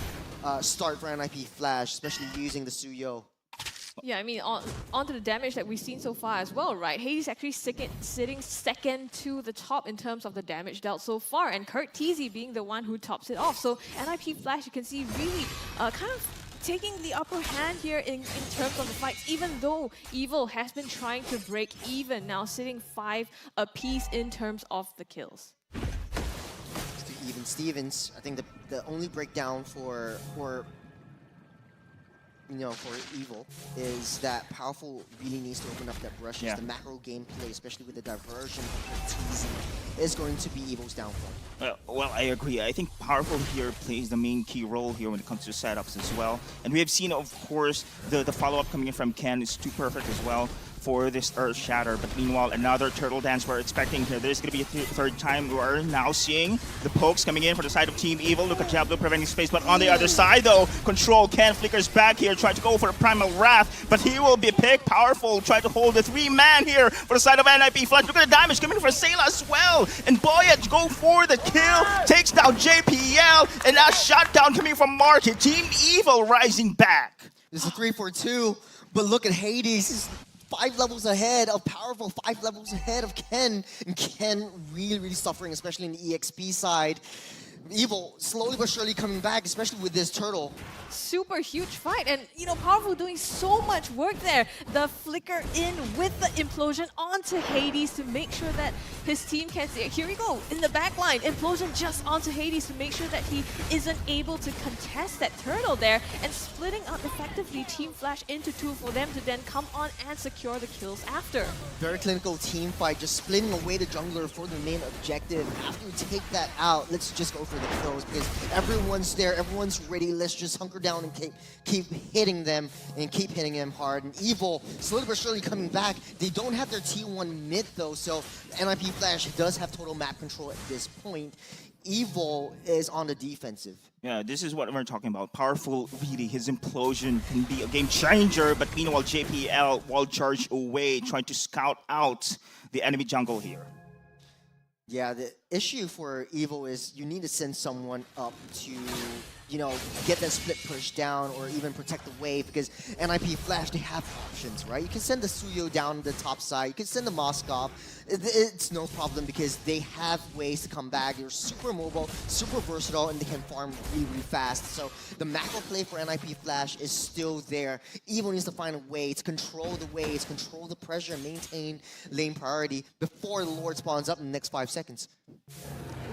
start for NIP Flash, especially using the Suyo. Yeah, I mean, onto the damage that we've seen so far as well, right? Hades actually sitting second to the top in terms of the damage dealt so far, and Curtizi being the one who tops it off. So NIP Flash, you can see really kind of taking the upper hand here in terms of the fights, even though Evil has been trying to break even, now sitting 5 apiece in terms of the kills. Even Stevens, I think the only breakdown for Evil is that Powerful really needs to open up that brush. The macro gameplay, especially with the diversion of Curtizi, is going to be Evil's downfall. Well, I agree. I think Powerful here plays the main key role here when it comes to setups as well. And we have seen, of course, the follow-up coming in from Ken is too perfect as well for this Earth Shatter. But meanwhile, another turtle dance we're expecting here. There's going to be a third time. We're now seeing the pokes coming in for the side of Team Evil. Look at Diablo preventing space. But on the other side, though, Control Ken flickers back here, trying to go for a Primal Wrath. But he will be picked. Powerful, trying to hold the 3-man here for the side of NIP Flash. Look at the damage coming for Sayla as well. And Boyet go for the kill. Takes down JPL. And a shutdown coming from Market. Team Evil rising back. This is a 3-4-2. But look at Hades. He's 5 levels ahead of Powerful, 5 levels ahead of Ken. And Ken really, really suffering, especially in the EXP side. Evil slowly but surely coming back, especially with this turtle. Super huge fight, and Powerful doing so much work there. The flicker in with the implosion onto Hades to make sure that his team can see it. Here we go, in the back line, implosion just onto Hades to make sure that he isn't able to contest that turtle there, and splitting up effectively Team Flash into 2 for them to then come on and secure the kills after. Very clinical team fight, just splitting away the jungler for the main objective. After we take that out, let's just go for the kills, because everyone's there, everyone's ready. Let's just hunker down and keep hitting them and keep hitting them hard. And Evil slowly but surely coming back. They don't have their T1 mid though, so NIP Flash does have total map control at this point. Evil is on the defensive. Yeah, this is what we're talking about. Powerful, really, his implosion can be a game changer, but meanwhile JPL wall charge away, trying to scout out the enemy jungle here. Yeah, the issue for Evil is you need to send someone up to, get that split push down or even protect the wave, because NIP Flash, they have options, right? You can send the Suyo down the top side, you can send the Moskov. It's no problem because they have ways to come back. They're super mobile, super versatile, and they can farm really, really fast. So the macro play for NIP Flash is still there. Evil needs to find a way to control the waves, control the pressure, maintain lane priority before the Lord spawns up in the next 5 seconds.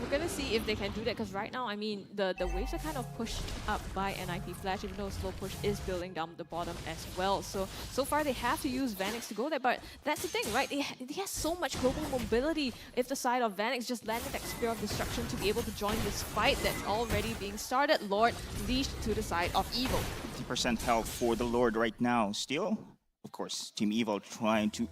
We're gonna see if they can do that, because right now, I mean, the waves are kind of pushed up by NIP Flash, even though slow push is building down the bottom as well. So far they have to use Vanix to go there, but that's the thing, right? They have so much global mobility if the side of Vanix just landed that Spear of Destruction to be able to join this fight that's already being started. Lord leashed to the side of Evil. 50% health for the Lord right now. Still, of course, Team Evil trying to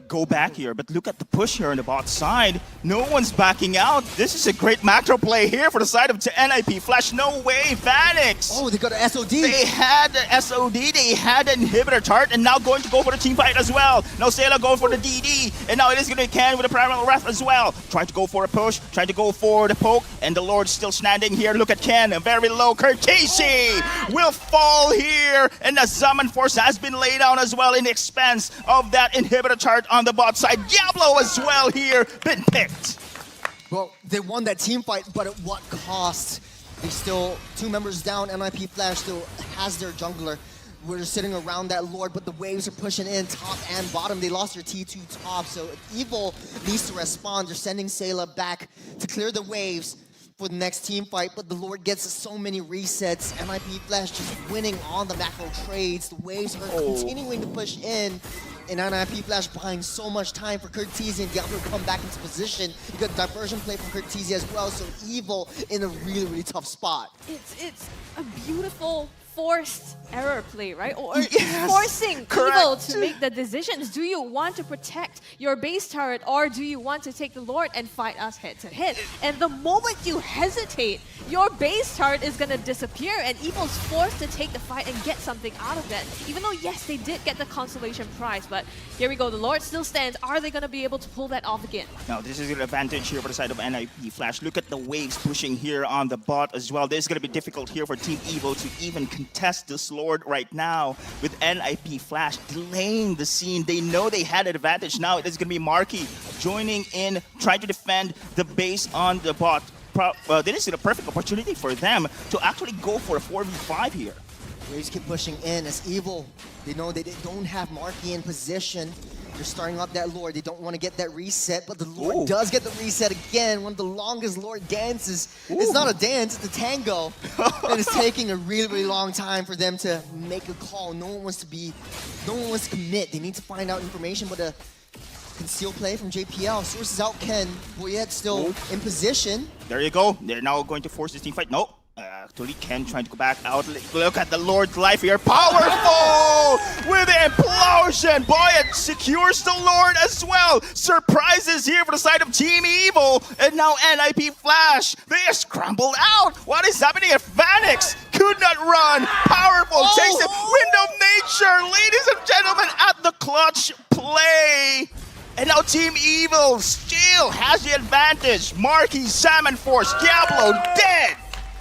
go back here, but look at the push here on the bot side. No one's backing out. This is a great macro play here for the side of NIP Flash. No way, Vanix. Oh, they got an SOD. They had the SOD, they had an inhibitor chart, and now going to go for the team fight as well. Now Sailor going for the DD, and now it is going to be Ken with the Primal Wrath as well. Trying to go for a push, trying to go for the poke, and the Lord still standing here. Look at Ken, very low. Courtesy will fall here, and the Summon Force has been laid down as well in the expense of that inhibitor chart on the bot side. Diablo as well here, been picked. Well, they won that team fight, but at what cost? They still, 2 members down, NIP Flash still has their jungler. We're just sitting around that Lord, but the waves are pushing in top and bottom. They lost their T2 top, so Evil needs to respond. They're sending Sayla back to clear the waves for the next team fight, but the Lord gets so many resets. NIP Flash just winning on the macro trades. The waves are continuing to push in, and NIP Flash buying so much time for Courtesy and Diablo to come back into position. You got diversion play from Courtesy as well, so Evil in a really, really tough spot. It's a beautiful forced error play, right? Or Yes, forcing correct. Evil to make the decisions. Do you want to protect your base turret, or do you want to take the Lord and fight us head to head? And the moment you hesitate, your base turret is gonna disappear, and Evil's forced to take the fight and get something out of that. Even though, yes, they did get the consolation prize, but here we go, the Lord still stands. Are they gonna be able to pull that off again? Now, this is an advantage here for the side of NIP Flash. Look at the waves pushing here on the bot as well. This is going to be difficult here for Team Evo to even contest this Lord right now with NIP Flash delaying the scene. They know they had an advantage. Now it is going to be Marky joining in, trying to defend the base on the bot. This is a perfect opportunity for them to actually go for a 4v5 here. Waves keep pushing in as Evil. They know they don't have Marky in position. They're starting up that Lord. They don't want to get that reset, but the Lord does get the reset again. One of the longest Lord dances. It's not a dance, it's a tango. And it's taking a really, really long time for them to make a call. No one wants to commit. They need to find out information, but a concealed play from JPL. Sources out Ken. Boyette still in position. There you go. They're now going to force this team fight. No. Actually, Ken trying to go back out. Look at the Lord's life here. Powerful with the implosion. Boy, it secures the Lord as well. Surprises here for the side of Team Evil. And now NIP Flash. They are scrambled out. What is happening at Vanix? Could not run. Powerful. Takes it. Wind of Nature. Ladies and gentlemen, at the clutch play. And now Team Evil still has the advantage. Marky, Salmon Force, Diablo dead.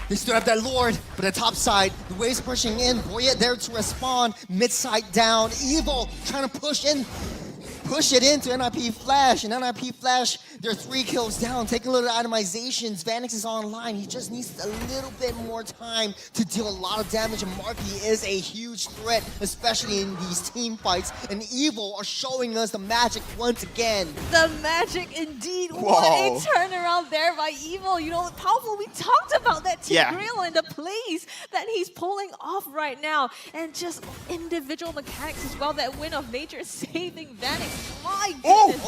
They still have that Lord, but at top side, the waves pushing in. Boyette there to respond. Mid side down. Evil trying to push it into NIP Flash, and NIP Flash, they're 3 kills down, taking a little itemizations. Vanix is online. He just needs a little bit more time to deal a lot of damage, and Marky is a huge threat, especially in these team fights. And Evil are showing us the magic once again. The magic indeed. Whoa. What a turnaround there by Evil. You know, powerful. We talked about that Tigreal and the plays that he's pulling off right now. And just individual mechanics as well. That win of nature saving Vanix. My goodness.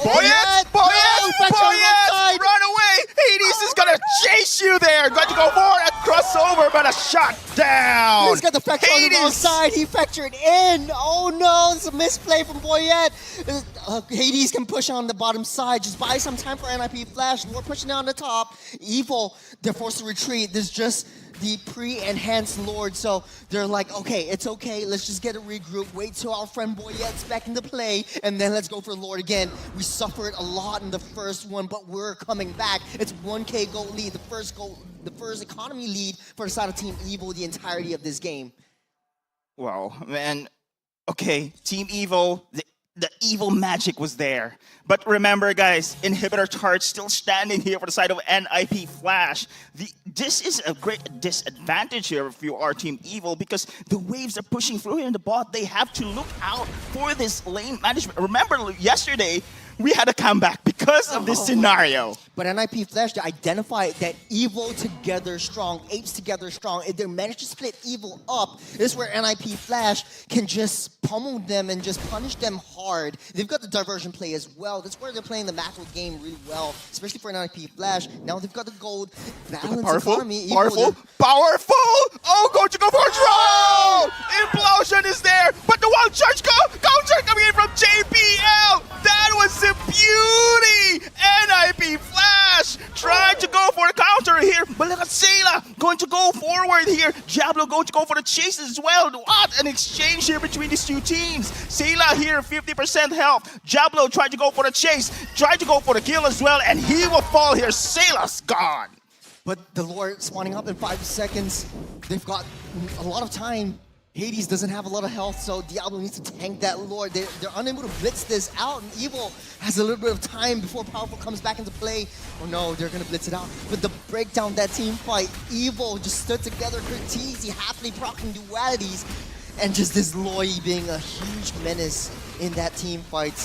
Boyette! Run away! Hades is gonna chase you there. Going to go for a crossover, but a shot down. He's got the factor on the wrong side. He factored in. Oh no, it's a misplay from Boyette. Hades can push on the bottom side. Just buy some time for NIP Flash. We're pushing down the top. Evil, they're forced to retreat. There's just the pre-enhanced Lord, so they're like, okay, it's okay, let's just get a regroup, wait till our friend Boyette's back into play, and then let's go for Lord again. We suffered a lot in the first one, but we're coming back. It's 1K gold lead, the first economy lead for the side of Team Evil the entirety of this game. Wow, man. Okay, Team Evil, the evil magic was there. But remember, guys, inhibitor charge still standing here for the side of NIP Flash. This is a great disadvantage here if you are Team Evil, because the waves are pushing through here in the bot. They have to look out for this lane management. Remember, yesterday, we had a comeback because of this scenario. But NIP Flash, they identify that evil together strong, apes together strong. If they manage to split evil up, this is where NIP Flash can just pummel them and just punish them hard. They've got the diversion play as well. That's where they're playing the macro game really well, especially for NIP Flash. Now they've got the gold balance economy. Powerful! Oh, going to go for a draw! Implosion is there, but the wild charge counter coming in from JPL. That was a beauty! NIP Flash trying to go for a counter here, but look at Sayla going to go forward here. Diablo going to go for the chase as well. What an exchange here between these two teams. Sayla here, 50% health. Diablo tried to go for the chase, tried to go for the kill as well, and he will fall here. Sayla's gone. But the Lord spawning up in 5 seconds. They've got a lot of time. Hades doesn't have a lot of health, so Diablo needs to tank that Lord. They're unable to blitz this out, and Evil has a little bit of time before Powerful comes back into play. Oh no, they're gonna blitz it out. But the breakdown, that team fight, Evil just stood together, Curtizi happily proccing dualities, and just this Loi being a huge menace in that team fight.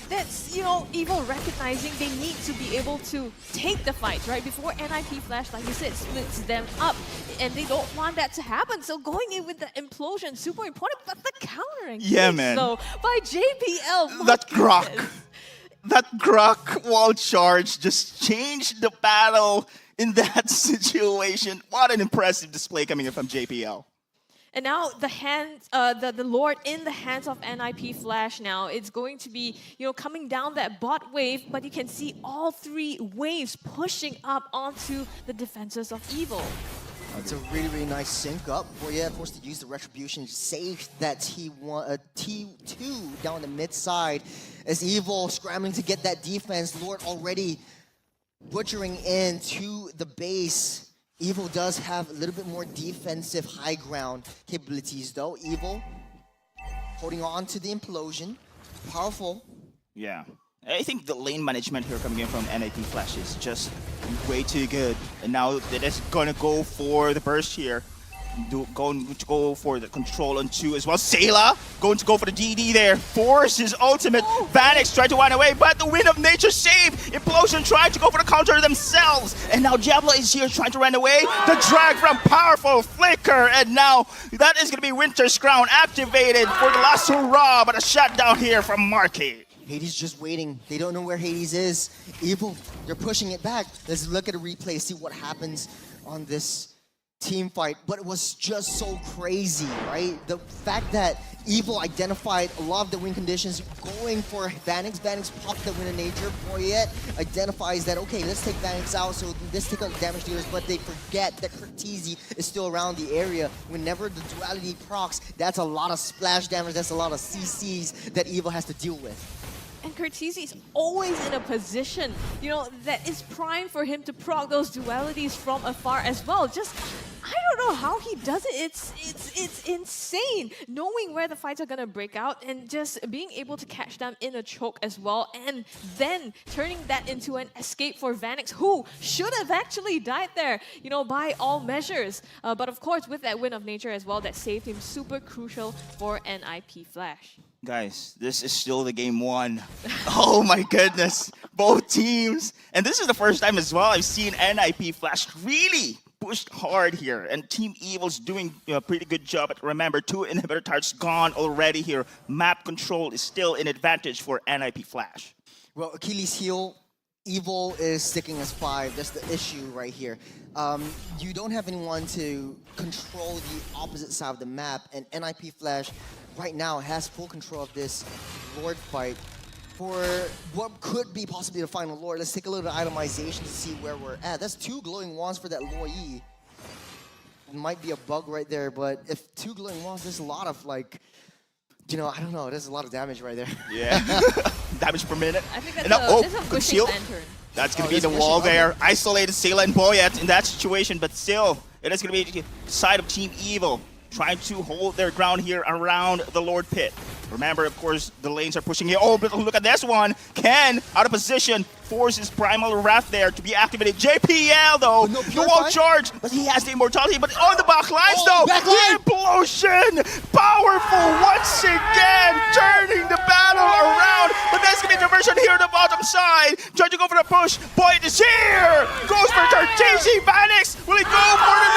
That's, you know, Evil recognizing they need to be able to take the fight, right? Before NIP Flash, like you said, splits them up. And they don't want that to happen. So going in with the implosion, super important, but the countering. Yeah, man. So by JPL. That Grok wall charge just changed the battle in that situation. What an impressive display coming in from JPL. And now the Lord in the hands of NIP Flash now, it's going to be, you know, coming down that bot wave, but you can see all three waves pushing up onto the defenses of Evil. It's a really, really nice sync up. Boyette forced to use the Retribution, save that T2 down the mid side. As Evil scrambling to get that defense, Lord already butchering into the base. Evil does have a little bit more defensive high ground capabilities though. Evil holding on to the implosion. Powerful. Yeah. I think the lane management here coming in from NIP Flash is just way too good. And now they're gonna go for the burst here. Going to go for the control on 2 as well. Sayla going to go for the DD there. Force his ultimate. Vanix tried to run away, but the Wind of Nature saved. Implosion tried to go for the counter themselves. And now Diablo is here trying to run away. The drag from Powerful Flicker. And now that is going to be Winter's Crown activated for the last hurrah. But a shutdown here from Marky. Hades just waiting. They don't know where Hades is. Evil, they're pushing it back. Let's look at a replay, see what happens on this team fight, but it was just so crazy, right? The fact that Evil identified a lot of the win conditions, going for Vanix. Vanix popped the Wind of Nature. Boyette identifies that, okay, let's take Vanix out, so let's take out the damage dealers, but they forget that Curtizi is still around the area. Whenever the duality procs, that's a lot of splash damage, that's a lot of CCs that Evil has to deal with. And Curtizi is always in a position, you know, that is prime for him to proc those dualities from afar as well. Just, I don't know how he does it. It's insane. Knowing where the fights are going to break out and just being able to catch them in a choke as well. And then turning that into an escape for Vanix, who should have actually died there, you know, by all measures. But of course, with that Wind of Nature as well, that saved him, super crucial for NIP Flash. Guys, this is still the game 1. Oh my goodness, both teams. And this is the first time as well I've seen NIP Flash really pushed hard here. And Team Evil's doing a pretty good job. But remember, 2 inhibitor targets gone already here. Map control is still an advantage for NIP Flash. Well, Achilles heel, Evil is sticking as 5. That's the issue right here. You don't have anyone to control the opposite side of the map, and NIP Flash right now has full control of this Lord fight for what could be possibly the final Lord. Let's take a little itemization to see where we're at. That's 2 glowing wands for that Loi. It might be a bug right there, but if 2 glowing wands, there's a lot of, like, you know, I don't know, there's a lot of damage right there. Yeah, damage per minute. I think that's a good shield lantern. That's going to be the wall there. Isolated Sayla and Boyette in that situation, but still, it is going to be the side of Team Evil trying to hold their ground here around the Lord Pit. Remember, of course, the lanes are pushing it. Oh, but look at this one. Ken, out of position, forces Primal Wrath there to be activated. JPL, though, the wall charge, but he has the immortality. But on the back lines, though, the implosion! Powerful once again, turning the battle around. But there's going to be diversion here on the bottom side. Trying to go for the push. Boyd is here! Goes for Tartesi. Vanix, will he go for the...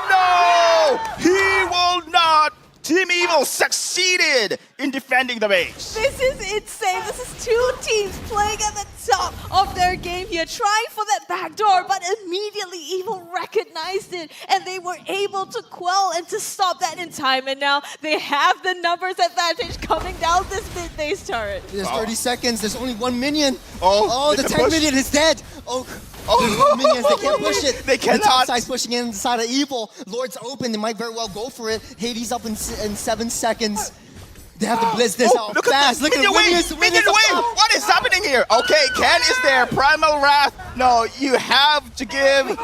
No! He will not. Team Evil succeeded in defending the base. This is insane. This is two teams playing at the top of their game here, trying for that back door, but immediately Evil recognized it, and they were able to quell and to stop that in time, and now they have the numbers advantage coming down this mid-base turret. There's 30 seconds. There's only one minion. Oh, the 10 minion is dead. There's no minions. They can't push it. They cannot. The top side's pushing inside of Evil. Lord's open. They might very well go for it. Hades up in 7 seconds. They have to blitz this out fast. Look at the minions. Minion wave! What is happening here? Okay, Ken is there. Primal Wrath. No, you have to give... Okay.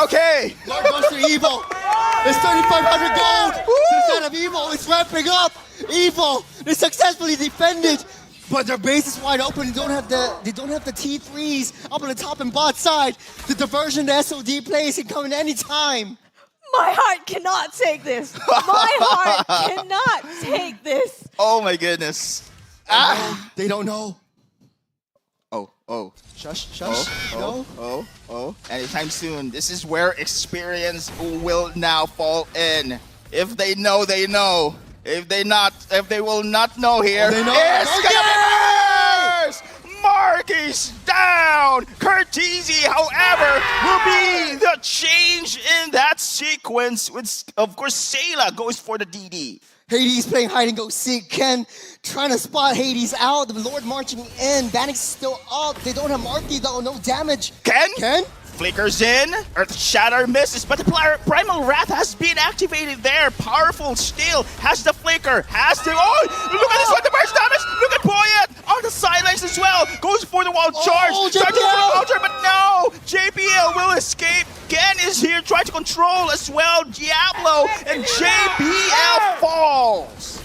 Okay. Lord goes to Evil. There's 3,500 gold to the side of Evil. It's ramping up. Evil, they successfully defended, but their base is wide open. They don't have the T3s up on the top and bot side. The diversion, the SOD plays can come in any time. My heart cannot take this. My heart cannot take this. Oh my goodness. They don't know. Oh. Shush. Oh. Anytime soon. This is where experience will now fall in. If they know, they know. If they will not know here, it's gonna be worse! Mark is down! Curtisi, however, will be the change in that sequence. With, of course, Sayla goes for the DD. Hades playing hide and go seek. Ken trying to spot Hades out. The Lord marching in. Vanix still up. They don't have Marky though. No damage. Ken? Flickers in, Earth Shatter misses, but the Primal Wrath has been activated there. Powerful still, has the flicker, has the... Oh, look at this one, the burst damage! Look at Boyet on the sidelines as well. Goes for the wall charge, trying to go for the counter, but no! JPL will escape. Ken is here trying to control as well. Diablo and JPL falls.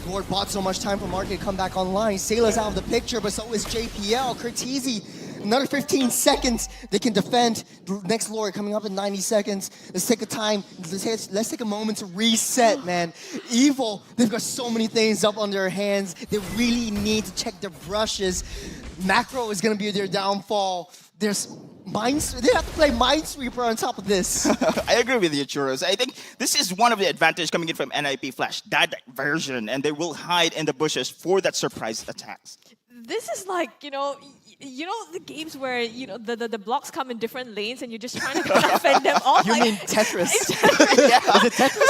Lord bought so much time for Market to come back online. Sayla's out of the picture, but so is JPL. Curtisi, another 15 seconds. They can defend. Next Lord coming up in 90 seconds. Let's take a time. Let's take a moment to reset, man. Evil, they've got so many things up on their hands. They really need to check their brushes. Macro is going to be their downfall. There's they have to play Minesweeper on top of this. I agree with you, Churros. I think this is one of the advantages coming in from NIP Flash, that version, and they will hide in the bushes for that surprise attacks. This is like, you know the games where, the blocks come in different lanes and you're just trying to defend them all. You mean Tetris? Yeah. Is it Tetris?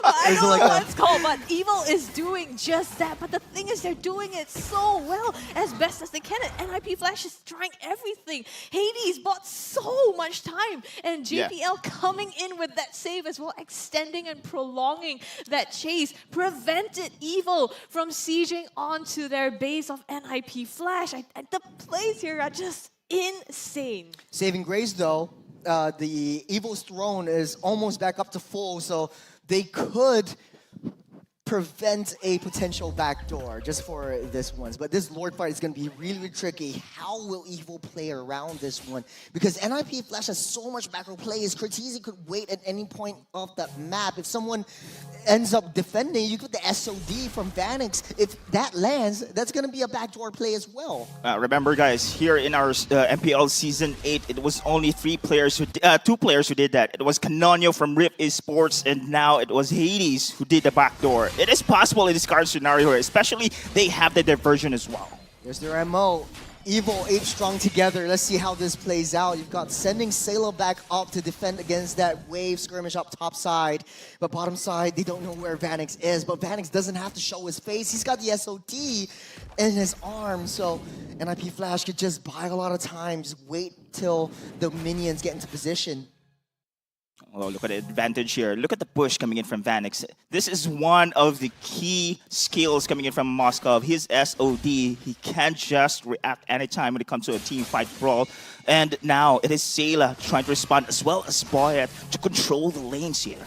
I don't know what it's called, but Evil is doing just that. But the thing is, they're doing it so well, as best as they can. And NIP Flash is trying everything. Hades bought so much time, and JPL coming in with that save as well, extending and prolonging that chase, prevented Evil from sieging onto their base of NIP Flash. The plays here are just insane. Saving grace, though, the Evil's throne is almost back up to full, so they could prevent a potential backdoor just for this one. But this Lord fight is going to be really, really tricky. How will Evil play around this one? Because NIP Flash has so much macro plays. Curtisi could wait at any point off that map. If someone ends up defending, you get the SOD from Vanix. If that lands, that's going to be a backdoor play as well. Remember, guys, here in our MPL Season 8, it was only two players who did that. It was Canonio from Rip Esports, and now it was Hades who did the backdoor. It is possible in this current scenario here, especially they have the diversion as well. There's their MO. Evil, 8 strong together. Let's see how this plays out. You've got sending Sayla back up to defend against that wave skirmish up top side. But bottom side, they don't know where Vanix is. But Vanix doesn't have to show his face. He's got the SOD in his arm. So NIP Flash could just buy a lot of time. Just wait till the minions get into position. Oh, look at the advantage here. Look at the push coming in from Vanix. This is one of the key skills coming in from Moskov. His SOD, he can't just react anytime when it comes to a team fight brawl. And now it is Sayla trying to respond as well as Boyet to control the lanes here.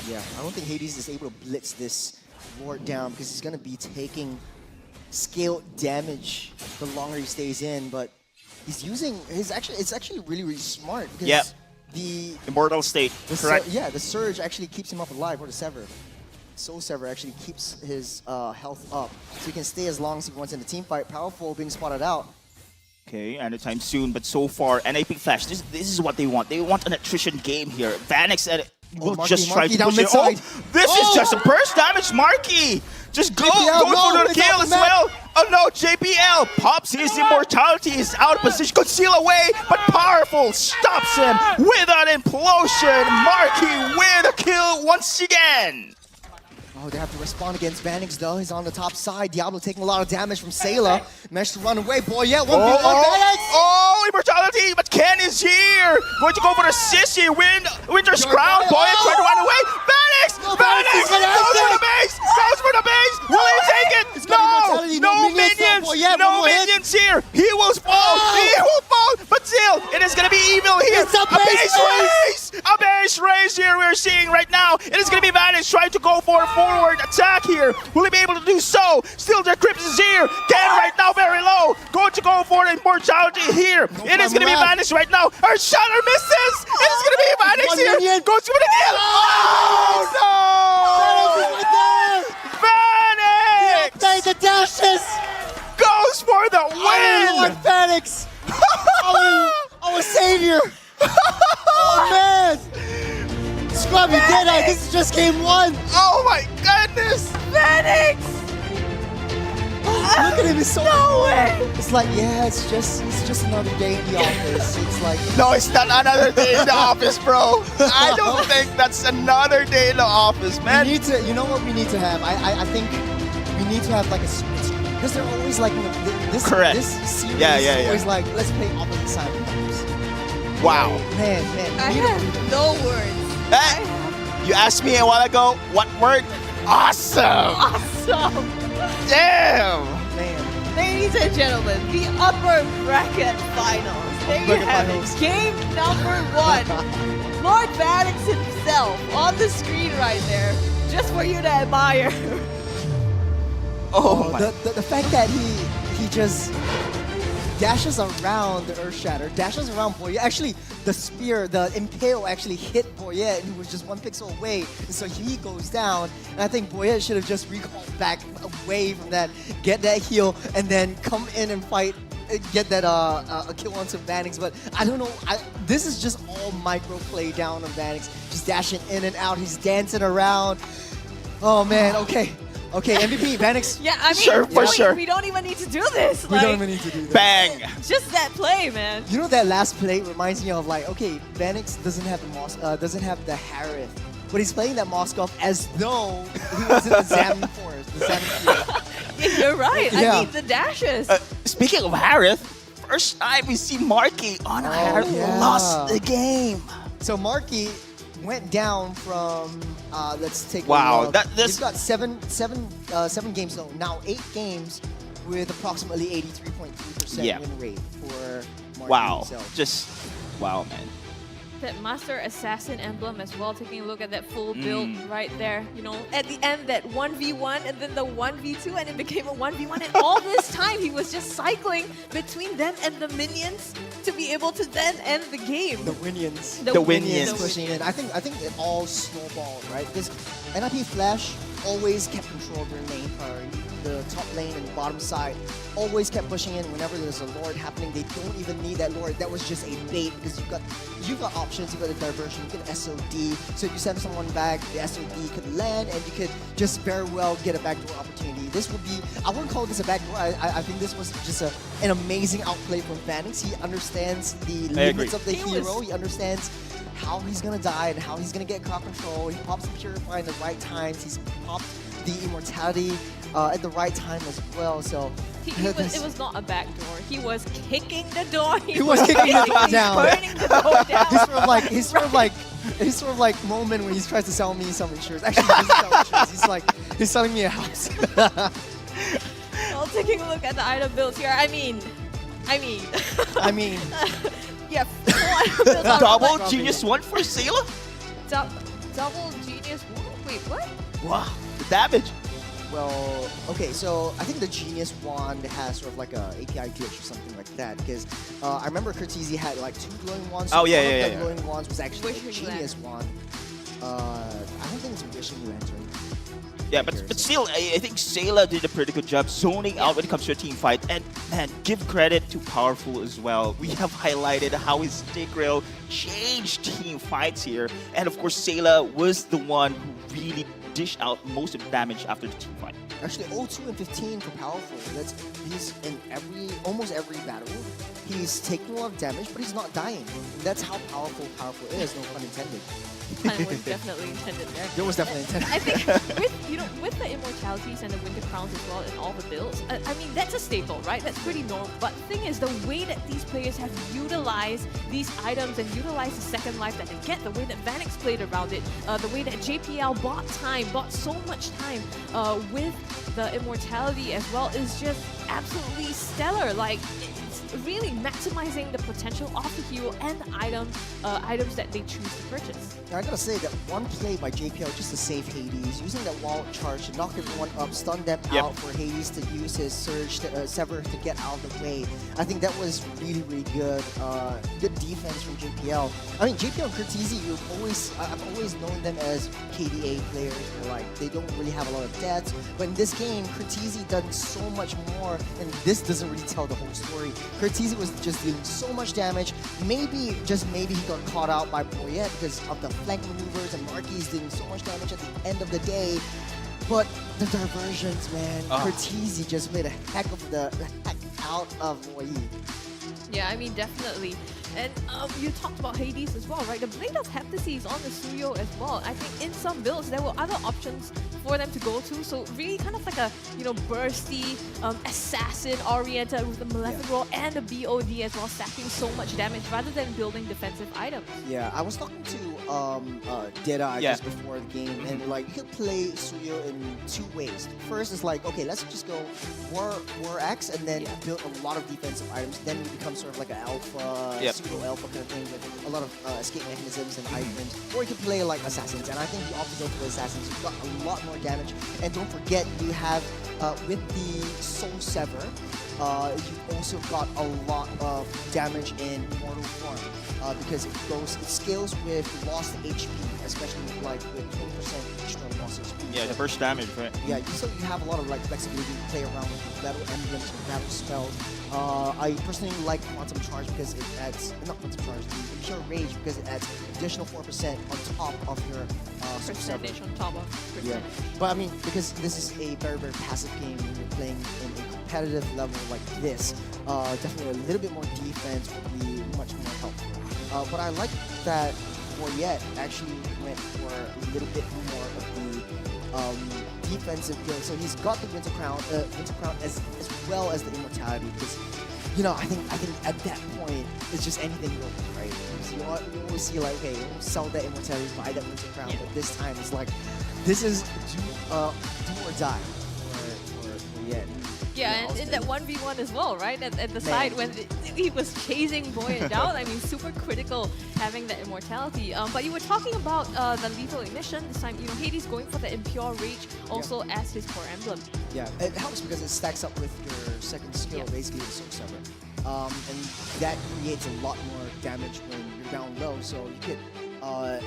Yeah, I don't think Hades is able to blitz this Lord down because he's going to be taking scale damage the longer he stays in, but he's using his it's actually really smart because the Immortal State, correct? Yeah, the Surge actually keeps him up alive, or the Sever. Soul Sever actually keeps his health up, so he can stay as long as he wants in the team fight. Powerful being spotted out. Okay, anytime soon, but so far, NAP Flash, this is what they want. They want an attrition game here. Vanix will just try to push it. Oh, this is just a burst damage, Marky! Just go for the kill as well! Oh no, JPL pops his immortality, is out of position, could seal away, but powerful stops him with an implosion. Marky with a kill once again. Oh, they have to respond against Vanix though. He's on the top side. Diablo taking a lot of damage from Sayla. Managed to run away. Boy, yeah, 1v1 Vanix! Oh, immortality, but Ken is here! Going to go for the sissy, Winter's Crown. Boy, trying to run away. Vanix! Vanix! Goes for the base! Goes for the base! Will he take it? No minions! No minions here! He will fall! He will fall! But still, it is going to be evil here! It's a base race! A base race here we're seeing right now! It is going to be Vanix trying to go for a forward attack here. Will he be able to do so? Still, the Crypt is here. Ken right now very low. Going to go for immortality here. It is going to be Vanix right now. Our Shatter misses. It is going to be Vanix here. Goes for the kill. Oh no! Vanix! The dashes! Goes for the win! Lord Vanix! our savior! Oh man! Scrub, you did it! This is just game one! Oh my goodness! Vanix! Look at him, he's so No way! It's like, yeah, it's just another day in the office. It's like... No, it's not another day in the office, bro. I don't think that's another day in the office, man. We need to, you know what we need to have? I think we need to have like a... Because they're always like, this series is always like, let's play opposite side of the Wow. Man. I have no words. Hey, you asked me a while ago, what word? Awesome! Awesome! Damn! Man. Ladies and gentlemen, the upper bracket finals. There you have it. Game number 1. Lord Vanix himself on the screen right there, just for you to admire. Oh my. The fact that he just dashes around the Earth Shatter, dashes around Boyet. Actually, the spear, the Impale actually hit Boyet, and he was just 1 pixel away, and so he goes down. And I think Boyet should have just recalled back away from that, get that heal, and then come in and fight, get that a kill onto Vanix. But I don't know, this is just all micro play down on Vanix, just dashing in and out. He's dancing around. Oh man, okay. Okay, MVP, Vanix. Yeah, I mean, sure. We don't even need to do this. We don't even need to do that. Bang! Just that play, man. You know that last play reminds me of like, okay, Vanix doesn't have the Harith, but he's playing that Moskov as though he was in the Zam forest, the Zam field. Yeah, you're right. Yeah. I mean, the dashes. Speaking of Harith, first time we see Marky on Harith lost the game. So Marky went down from let's take a look. He's got seven games though. Now 8 games with approximately 83.3% win rate for Marky himself. Just wow, man. That Master Assassin emblem as well, taking a look at that full build right there. You know, at the end, that 1v1 and then the 1v2, and it became a 1v1. And all this time, he was just cycling between them and the minions to be able to then end the game. The Winions. The Winions pushing in. I think it all snowballed, right? Because NIP Flash always kept control of their main priority. The top lane and the bottom side always kept pushing in whenever there's a Lord happening. They don't even need that Lord. That was just a bait because you've got options. You've got a diversion. You can SOD. So if you send someone back, the SOD could land and you could just very well get a backdoor opportunity. This would be, I wouldn't call this a backdoor. I think this was just an amazing outplay from Vanix. He understands the limits of the hero. He understands how he's gonna die and how he's gonna get crowd control. He pops the Purify in the right times. He's popped the immortality at the right time as well. So it was not a back door. He was kicking the door. He was kicking the door down. Burning the door down. He's sort of like moment when he tries to sell me some insurance. Actually, he doesn't sell insurance. He's selling me a house. Well, taking a look at the item builds here, I mean, yeah, 4 item builds are Double like- Genius 1 for Sailor? Double Genius 1? Wait, what? Wow, the damage. Well, okay, so I think the Genius Wand has sort of like a API glitch or something like that, because I remember Cortese had like 2 glowing wands. Oh, so yeah, one yeah, of the yeah. glowing wands was actually Wishing a You Genius Wand. I don't think it's a Wishing You Lantern. Yeah, but still, I think Sailor did a pretty good job zoning out when it comes to a team fight. And man, give credit to Powerful as well. We have highlighted how his stick rail changed team fights here. And of course, Sailor was the one who really dished out most of the damage after the team fight. Actually, 0-2 and 15 for Powerful. He's in almost every battle. He's taking a lot of damage, but he's not dying. And that's how powerful is. No pun intended. Pun was definitely intended there. It was definitely intended. I think with the immortalities and the winter crowns as well and all the builds, I mean that's a staple, right? That's pretty normal. But the thing is, the way that these players have utilized these items and utilized the second life that they get, the way that Vanix played around it, the way that JPL bought so much time with the immortality as well is just absolutely stellar. Like, it's really maximizing the potential of the hero and the items that they choose to purchase. Now, I gotta say that one play by JPL just to save Hades, using that wall charge to knock everyone up, stun them out for Hades to use his surge to Sever to get out of the way. I think that was really, really good. Good defense from JPL. I mean, JPL and Cortese, I've always known them as KDA players, where like they don't really have a lot of deaths. But in this game, Cortese done so much more, and this doesn't really tell the whole story. Cortese was just dealing so much damage. Maybe, just maybe, he got caught out by Boyette because of the flank maneuvers, and Marquis doing so much damage at the end of the day. But the diversions, man, Cortese just made a heck out of Boyette. Yeah, I mean, definitely. And you talked about Hades as well, right? The Blade of Heptasy is on the Suyo as well. I think in some builds, there were other options for them to go to. So really kind of like a, bursty, assassin-oriented with the Malefic Roll and the BOD as well, stacking so much damage rather than building defensive items. Yeah, I was talking to Deadeye just before the game, and like you could play Suyo in 2 ways. First is like, okay, let's just go War X and then build a lot of defensive items. Then you become sort of like an alpha, pseudo alpha kind of thing with a lot of escape mechanisms and items. Or you could play like Assassins, and I think you opted to go for Assassins. You've got a lot more damage, and don't forget you have with the Soul Sever, you've also got a lot of damage in Mortal Form because it scales with lost HP, especially with 20% extra lost HP. Yeah, the burst damage, right? Yeah, so you have a lot of like flexibility to play around with battle emblems and battle spells. I personally like Quantum Charge because it adds, not Quantum Charge, the Pure Rage because it adds additional 4% on top of your percentage on top of percentage. Yeah, but I mean, because this is a very, very passive game when you're playing in a competitive level like this, definitely a little bit more defense would be much more helpful. But I like that Boyette actually went for a little bit more of the defensive build. So he's got the Winter Crown as well as the Immortality. Because I think at that point it's just anything goes, right? So you always see like, okay, we'll sell that Immortality, buy that Winter Crown, but this time it's like, this is do or die for Boyette. Yeah, and in that 1v1 as well, right? At the side when he was chasing Boyette down, I mean, super critical having that immortality. But you were talking about the lethal emission this time. Hades going for the Impure Rage also as his core emblem. Yeah, it helps because it stacks up with your second skill, basically the Soul Sever. And that creates a lot more damage when you're down low, so you could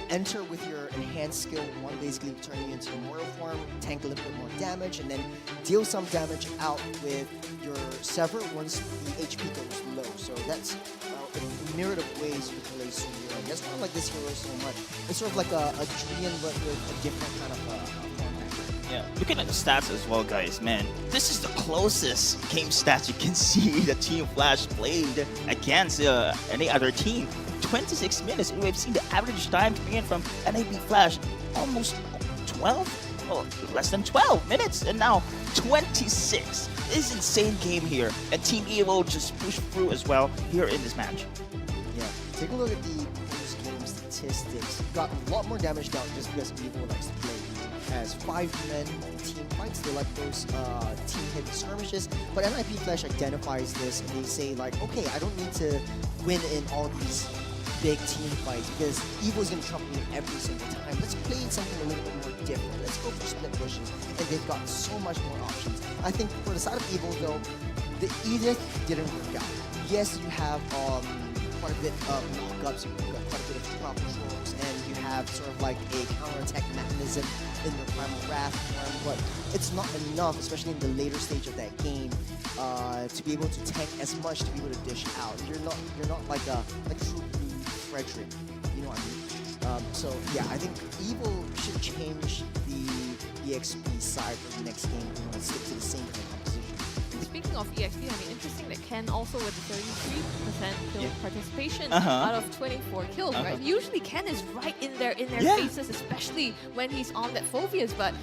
enter with your enhanced skill 1, basically turning you into Immortal Form, tank a little bit more damage, and then deal some damage out with your Sever once the HP goes low. So that's a myriad of ways you can play Suyo. And that's why I like this hero so much. It's sort of like a Julian, but with a different kind of form factor. Yeah, looking at the stats as well, guys, man, this is the closest game stats you can see the Team Flash played against any other team. 26 minutes, and we've seen the average time coming in from NAB Flash almost 12 less than 12 minutes, and now 26. This is insane game here, and Team Evil just pushed through as well here in this match. Yeah, take a look at the post-game statistics. Got a lot more damage down just because Evil likes to play as 5-man team fights. They like those team-heavy skirmishes, but NIP Flash identifies this and they say like, okay, I don't need to win in all these big team fights because Evil's gonna trump me every single time. Let's play something a little bit more different. Let's go for split pushes, and they've got so much more options. I think for the side of Evil though, the Edith didn't work out. Yes, you have quite a bit of knockups, you've got quite a bit of crowd controls, and you have sort of like a counterattack mechanism in the Primal Wrath form, but it's not enough, especially in the later stage of that game, to be able to tank as much to be able to dish out. You're not like a true Frederick, you know what I mean? So yeah, I think Evil should change the EXP side for the next game, stick to the same kind of composition. Speaking of EXP, I mean, interesting that Ken also with 33% kill participation Uh-huh. out of 24 kills, right? Usually Ken is right in their faces, especially when he's on that Phobias, but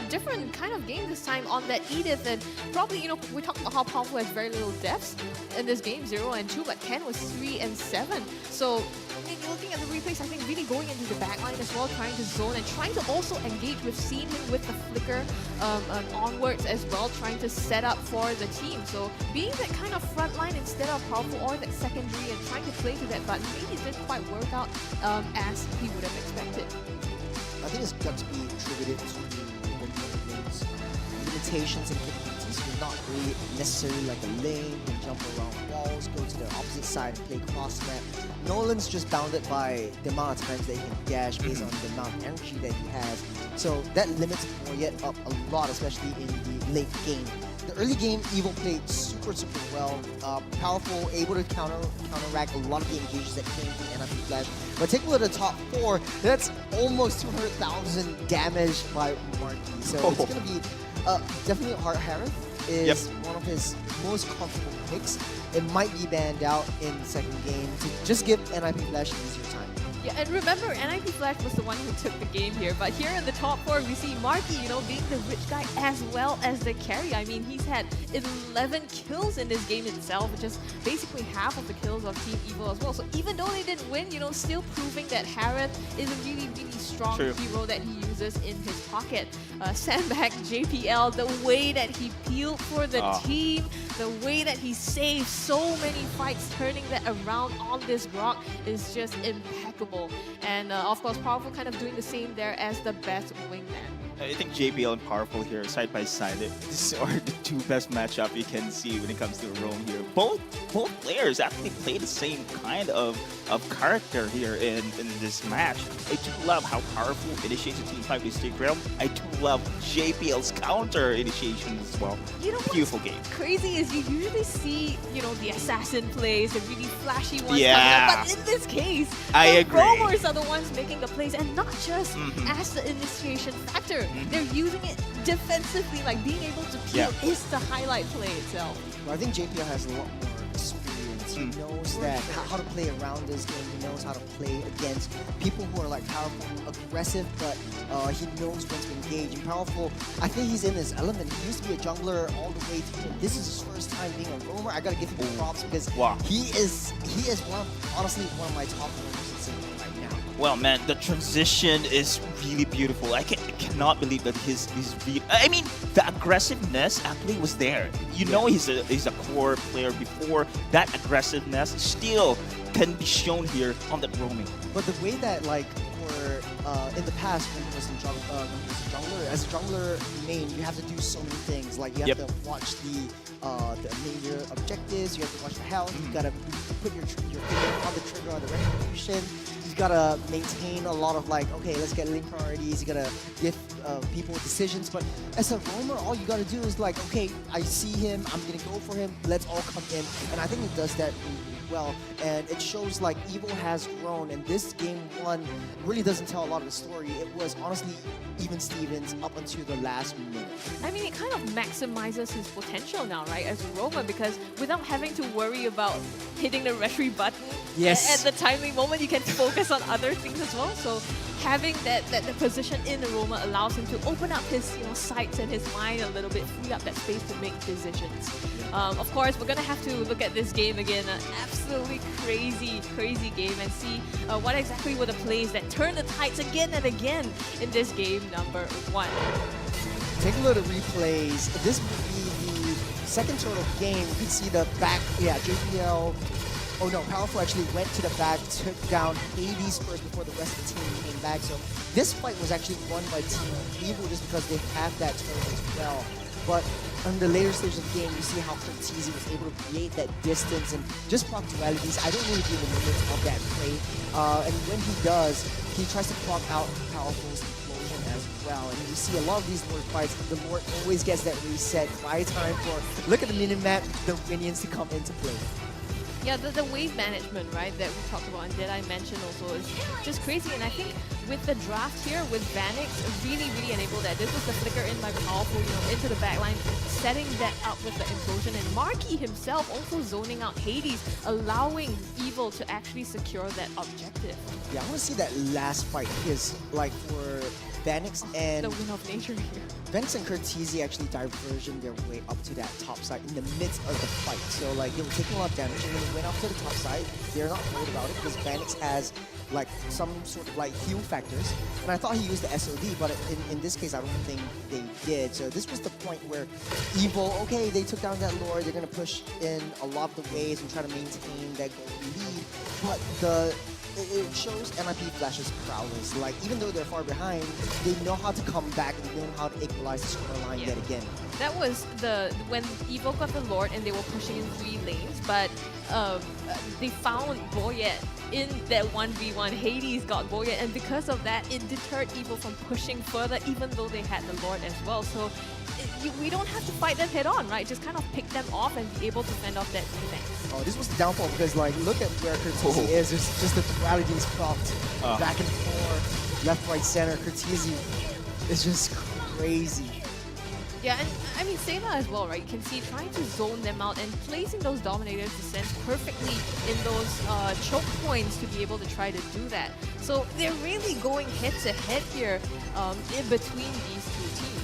different kind of game this time on that Edith, and probably, you know, we talked about how Powerful has very little depths in this game, 0 and 2, but Ken was 3 and 7. So I mean, looking at the replays, I think really going into the backline as well, trying to zone and trying to also engage. We've seen him with the flicker onwards as well, trying to set up for the team. So being that kind of front line instead of Powerful or that secondary and trying to play to that button maybe didn't quite work out as he would have expected. I think it's got to be attributed to the limitations and capabilities. You're not really necessarily like a lane, you can jump around walls, go to the opposite side and play cross map. Nolan's just bounded by the amount of times that he can dash based on the amount of energy that he has. So that limits Boyet up a lot, especially in the late game. The early game, Evil played super well. Powerful, able to counteract a lot of the engages that came from NIP Flash. But take a look at the top 4, that's almost 200,000 damage by Marky. So it's going to be definitely Heart Harith is one of his most comfortable picks. It might be banned out in the second game to just give NIP Flash an easier time. Yeah, and remember, NIP Flash was the one who took the game here, but here in the top 4, we see Marky, you know, being the rich guy as well as the carry. I mean, he's had 11 kills in this game itself, which is basically half of the kills of Team Evil as well. So even though they didn't win, you know, still proving that Harith is a really strong hero that he uses in his pocket. Sandbag JPL, the way that he peeled for the team, the way that he saved so many fights, turning that around on this Grok is just impeccable. And of course, Powerful kind of doing the same there as the best wingman. I think JBL and Powerful here, side by side, these are the two best matchup you can see when it comes to Rome here. Both players actually play the same kind of character here in this match. I do love how Powerful initiates the team fight with Stick Realm. I do love JPL's counter initiation as well. You know, beautiful game. Crazy is you usually see, you know, the assassin plays, the really flashy ones coming up, but in this case, the roamers are the ones making the plays, and not just as the initiation factor. They're using it defensively, like being able to peel is the highlight play itself. Well, I think JPL has a lot more experience. He knows that how to play around this game. He knows how to play against people who are like powerful, aggressive, but he knows when to engage. And Powerful, I think he's in his element. He used to be a jungler all the way through. This is his first time being a roamer. I gotta give him props because he is honestly one of my top roamers right now. Well, man, the transition is really beautiful. I cannot believe that his I mean, the aggressiveness actually was there. You know, he's a core player before. That aggressiveness still can be shown here on that roaming. But the way that, like, for in the past when he was in jungler, as a jungler main, you have to do so many things. Like you have to watch the major objectives. You have to watch the health. You gotta put your finger on the trigger on the retribution. You gotta maintain a lot of like, okay, let's get link priorities. You gotta give people decisions. But as a roamer, all you gotta do is like, okay, I see him, I'm gonna go for him. Let's all come in, and I think it does that really well. And it shows like Evil has grown, and this game 1 really doesn't tell a lot of the story. It was honestly even Stevens up until the last minute. I mean, it kind of maximizes his potential now, right, as a roamer, because without having to worry about hitting the retry button at the timely moment, you can focus on other things as well. So having that position in Aroma allows him to open up his sights and his mind a little bit, free up that space to make decisions. Of course, we're gonna have to look at this game again, an absolutely crazy game, and see what exactly were the plays that turned the tides again and again in this game number 1. Take a look at replays. This would be the second turn of game. You can see the back, JPL. Oh no, Powerful actually went to the back, took down Hades first before the rest of the team came back. So this fight was actually won by Team Evil just because they have that turn as well. But on the later stage of the game, you see how Cortese was able to create that distance and just proc dualities. I don't really do the limits of that play. And when he does, he tries to proc out Powerful's explosion as well. And you see a lot of these Lord fights, the Lord always gets that reset by time for, look at the minimap, the minions to come into play. Yeah, the wave management, right, that we talked about and that I mentioned also is just crazy. And I think with the draft here, with Vanix, really enabled that. This was the flicker in by Powerful, into the backline, setting that up with the implosion. And Marky himself also zoning out Hades, allowing Evil to actually secure that objective. Yeah, I want to see that last fight because, like, for Vanix and... The win of nature here. Vanix and Cortese actually diversion their way up to that top side in the midst of the fight. So, like, they were taking a lot of damage, and when they went up to the top side, they're not worried about it because Vanix has, like, some sort of, like, heal factors. And I thought he used the SOD, but in this case, I don't think they did. So this was the point where Evil, okay, they took down that Lord, they're going to push in a lot of the waves and try to maintain that goal lead. But it shows MIP Flash's prowess. Like, even though they're far behind, they know how to come back and they know how to equalize the scoreline yet again. That was when Evo got the Lord and they were pushing in 3 lanes, but they found Boyet in that 1v1. Hades got Boyet, and because of that, it deterred Evo from pushing further, even though they had the Lord as well. So we don't have to fight them head on, right? Just kind of pick them off and be able to fend off that defense. Oh, this was the downfall because, like, look at where Cortese is. It's just the dualities propped back and forth, left, right, center. Cortese is just crazy. Yeah, and I mean, Seva as well, right? You can see trying to zone them out and placing those Dominator's Descents perfectly in those choke points to be able to try to do that. So they're really going head-to-head here in between these 2 teams.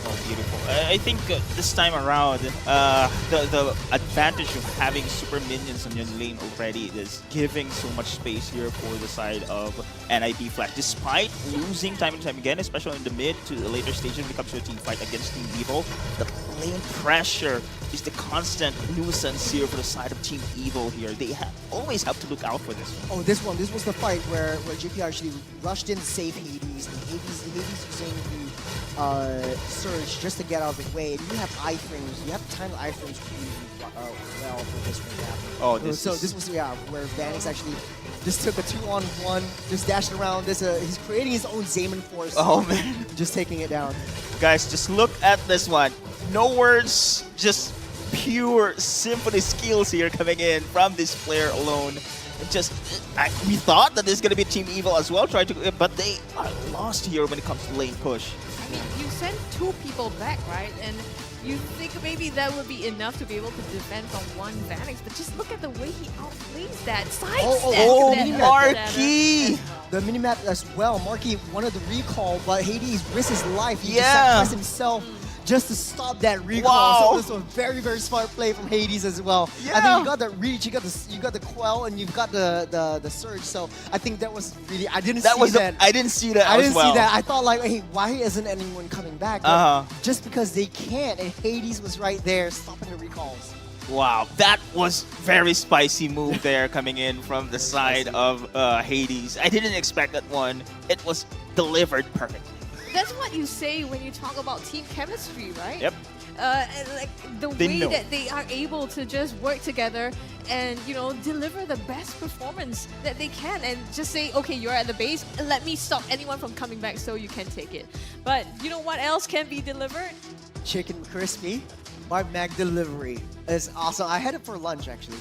Oh, beautiful. I think this time around, the advantage of having super minions on your lane already is giving so much space here for the side of NIP Flash. Despite losing time and time again, especially in the mid to the later stage when it comes to a team fight against Team Evil, the lane pressure is the constant nuisance here for the side of Team Evil here. They always have to look out for this. Oh, this was the fight where JP actually rushed in to save Hades, and Hades using the surge just to get out of the way. And you have iframes. You have to time the iframes really well for this one to happen. Oh, this was where Vanix actually just took a 2-on-1, just dashed around. He's creating his own Zaman Force. Oh man, just taking it down. Guys, just look at this one. No words, just pure symphony skills here coming in from this player alone. We thought that there's gonna be Team Evil as well, but they are lost here when it comes to lane push. I mean, you send 2 people back, right? And you think maybe that would be enough to be able to defend from one Vanix, but just look at the way he outplays that sidestep. Marky! The minimap as well. Marky wanted the recall, but Hades risked his life. He just sacrificed himself just to stop that recall. Wow. So this was a very smart play from Hades as well. Yeah. I think you got the reach, you got the quell, and you've got the surge. So I think that was really I didn't see that. I didn't see that. I thought, like, hey, why isn't anyone coming back? Just because they can't, and Hades was right there stopping the recalls. Wow, that was very spicy move there coming in from the side of Hades. I didn't expect that one. It was delivered perfectly. That's what you say when you talk about team chemistry, right? Yep. And like the way that they are able to just work together and, you know, deliver the best performance that they can and just say, okay, you're at the base, let me stop anyone from coming back so you can take it. But you know what else can be delivered? Chicken crispy. My Mag delivery is awesome. I had it for lunch, actually.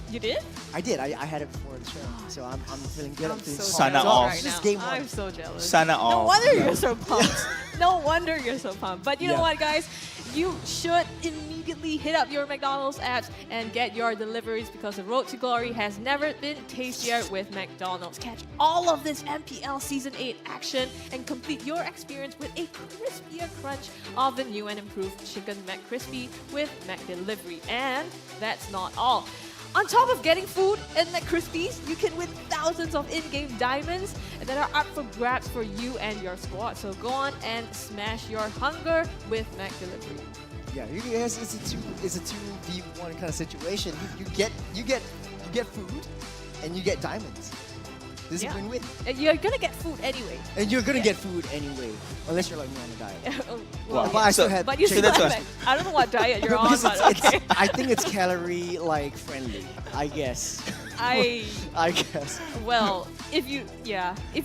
You did? I did. I had it before the show, so I'm feeling good. I'm so Sana jealous all. right now. Game 1. I'm so jealous. Sana all. No wonder you're so pumped. No wonder you're so pumped. But you know Yeah. what, guys? You should immediately hit up your McDonald's apps and get your deliveries because the road to glory has never been tastier with McDonald's. Catch all of this MPL Season 8 action and complete your experience with a crispier crunch of the new and improved Chicken McCrispy with McDelivery. And that's not all. On top of getting food and McCrispies, you can win thousands of in-game diamonds that are up for grabs for you and your squad. So go on and smash your hunger with McDelivery. Yeah, it's a 2v1 kind of situation. You get food and you get diamonds. This is win-win. And you're gonna get food anyway. And you're gonna get food anyway, unless you're like me on a diet. Well, but I still had but you still chicken. have I don't know what diet you're on, Because but okay. I think it's calorie like friendly. I guess. I guess. Well, if you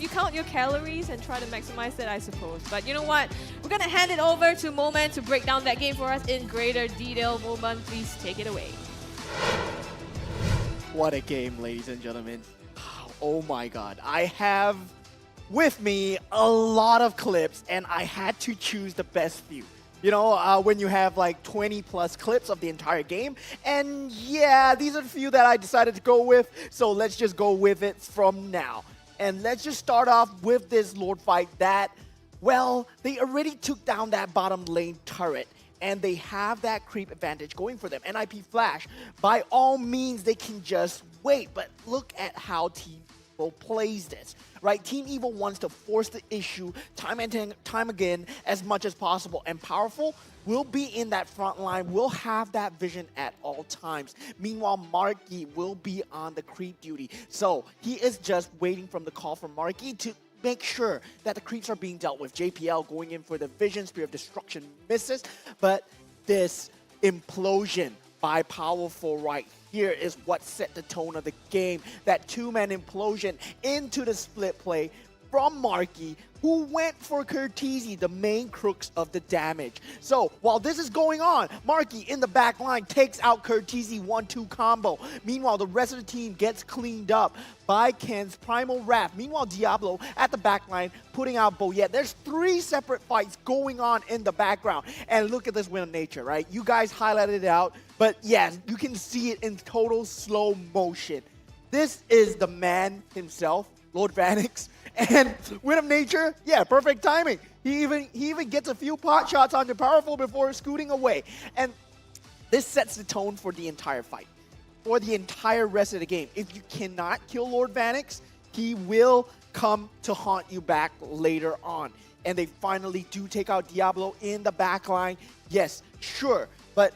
count your calories and try to maximize it, I suppose. But you know what? We're gonna hand it over to Moment to break down that game for us in greater detail. Moment, please take it away. What a game, ladies and gentlemen. Oh my god. I have with me a lot of clips and I had to choose the best few. You know, when you have like 20 plus clips of the entire game. And yeah, these are the few that I decided to go with. So let's just go with it from now. And let's just start off with this Lord fight that, well, they already took down that bottom lane turret. And they have that creep advantage going for them. NIP Flash, by all means, they can just wait. But look at how Team Evil plays this, right? Team Evil wants to force the issue time and time again as much as possible. And Powerful will be in that front line, will have that vision at all times. Meanwhile, Marky will be on the creep duty. So he is just waiting from the call from Marky to make sure that the creeps are being dealt with. JPL going in for the vision, Spear of Destruction misses, but this implosion by Powerful right here is what set the tone of the game. That two-man implosion into the split play from Marky, who went for Curtizi, the main crux of the damage. So while this is going on, Marky in the back line takes out Curtizi 1-2 combo. Meanwhile, the rest of the team gets cleaned up by Ken's Primal Wrath. Meanwhile, Diablo at the back line putting out Boyette. There's 3 separate fights going on in the background. And look at this Win of Nature, right? You guys highlighted it out, but yeah, you can see it in total slow motion. This is the man himself, Lord Vanix. And Win of Nature, yeah, perfect timing. He even gets a few pot shots onto Powerful before scooting away. And this sets the tone for the entire fight, for the entire rest of the game. If you cannot kill Lord Vanix, he will come to haunt you back later on. And they finally do take out Diablo in the backline. Yes, sure, but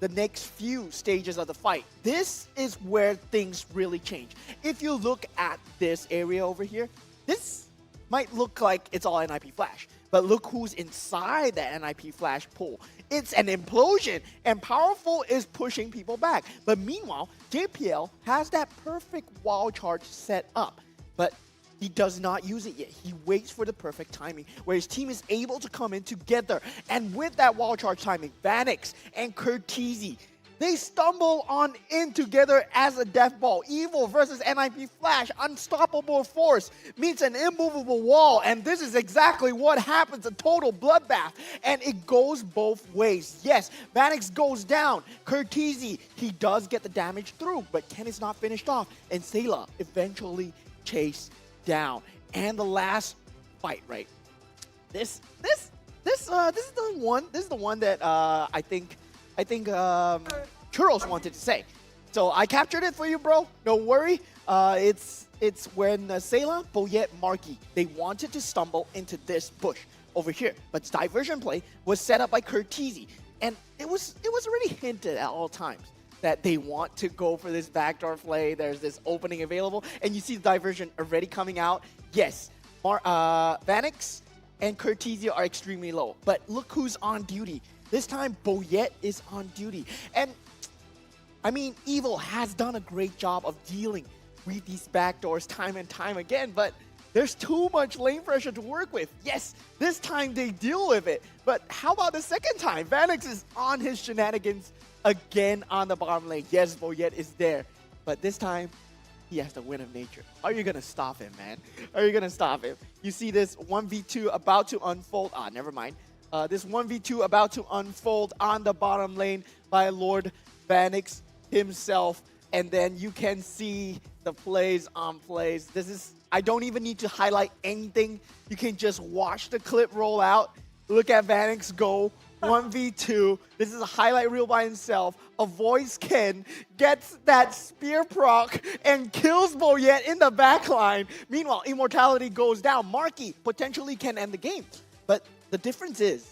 the next few stages of the fight, this is where things really change. If you look at this area over here, this might look like it's all NIP Flash, but look who's inside that NIP Flash pool. It's an implosion, and Powerful is pushing people back. But meanwhile, JPL has that perfect wall charge set up, but he does not use it yet. He waits for the perfect timing where his team is able to come in together. And with that wall charge timing, Vanix and Curtizi, they stumble on in together as a death ball. Evil versus NIP Flash, unstoppable force meets an immovable wall. And this is exactly what happens, a total bloodbath. And it goes both ways. Yes, Vanix goes down. Curtizi, he does get the damage through, but Ken is not finished off. And Sayla eventually chased down. And the last fight, right? This is the one that I think Churros wanted to say. So I captured it for you, bro. Don't worry. It's when Sayla, Boyette, Marky, they wanted to stumble into this bush over here, but this diversion play was set up by Curtizi, and it was already hinted at all times that they want to go for this backdoor play. There's this opening available, and you see the diversion already coming out. Yes, Vanix and Curtizi are extremely low, but look who's on duty. This time, Boyette is on duty. And, I mean, Evil has done a great job of dealing with these backdoors time and time again, but there's too much lane pressure to work with. Yes, this time they deal with it, but how about the second time? Vanix is on his shenanigans again on the bottom lane. Yes, Boyette is there, but this time, he has the wind of nature. Are you gonna stop him, man? Are you gonna stop him? You see this 1v2 about to unfold. Never mind. This 1v2 about to unfold on the bottom lane by Lord Vanix himself. And then you can see the plays on plays. This is, I don't even need to highlight anything. You can just watch the clip roll out. Look at Vanix go 1v2. This is a highlight reel by himself. Avoids Ken, gets that spear proc, and kills Boyette in the backline. Meanwhile, Immortality goes down. Marky potentially can end the game. But the difference is,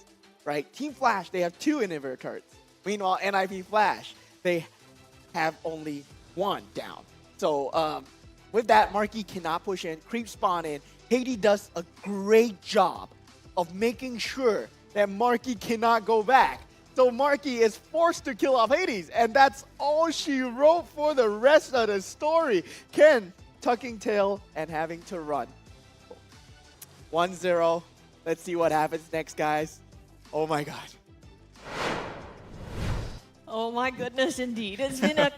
right, Team Flash, they have 2 inhibitor turrets. Meanwhile, NIP Flash, they have only 1 down. So with that, Marky cannot push in, creep spawn in. Haiti does a great job of making sure that Marky cannot go back. So Marky is forced to kill off Hades, and that's all she wrote for the rest of the story. Ken tucking tail and having to run. 1-0. Let's see what happens next, guys. Oh my god. Oh my goodness, indeed. It's been a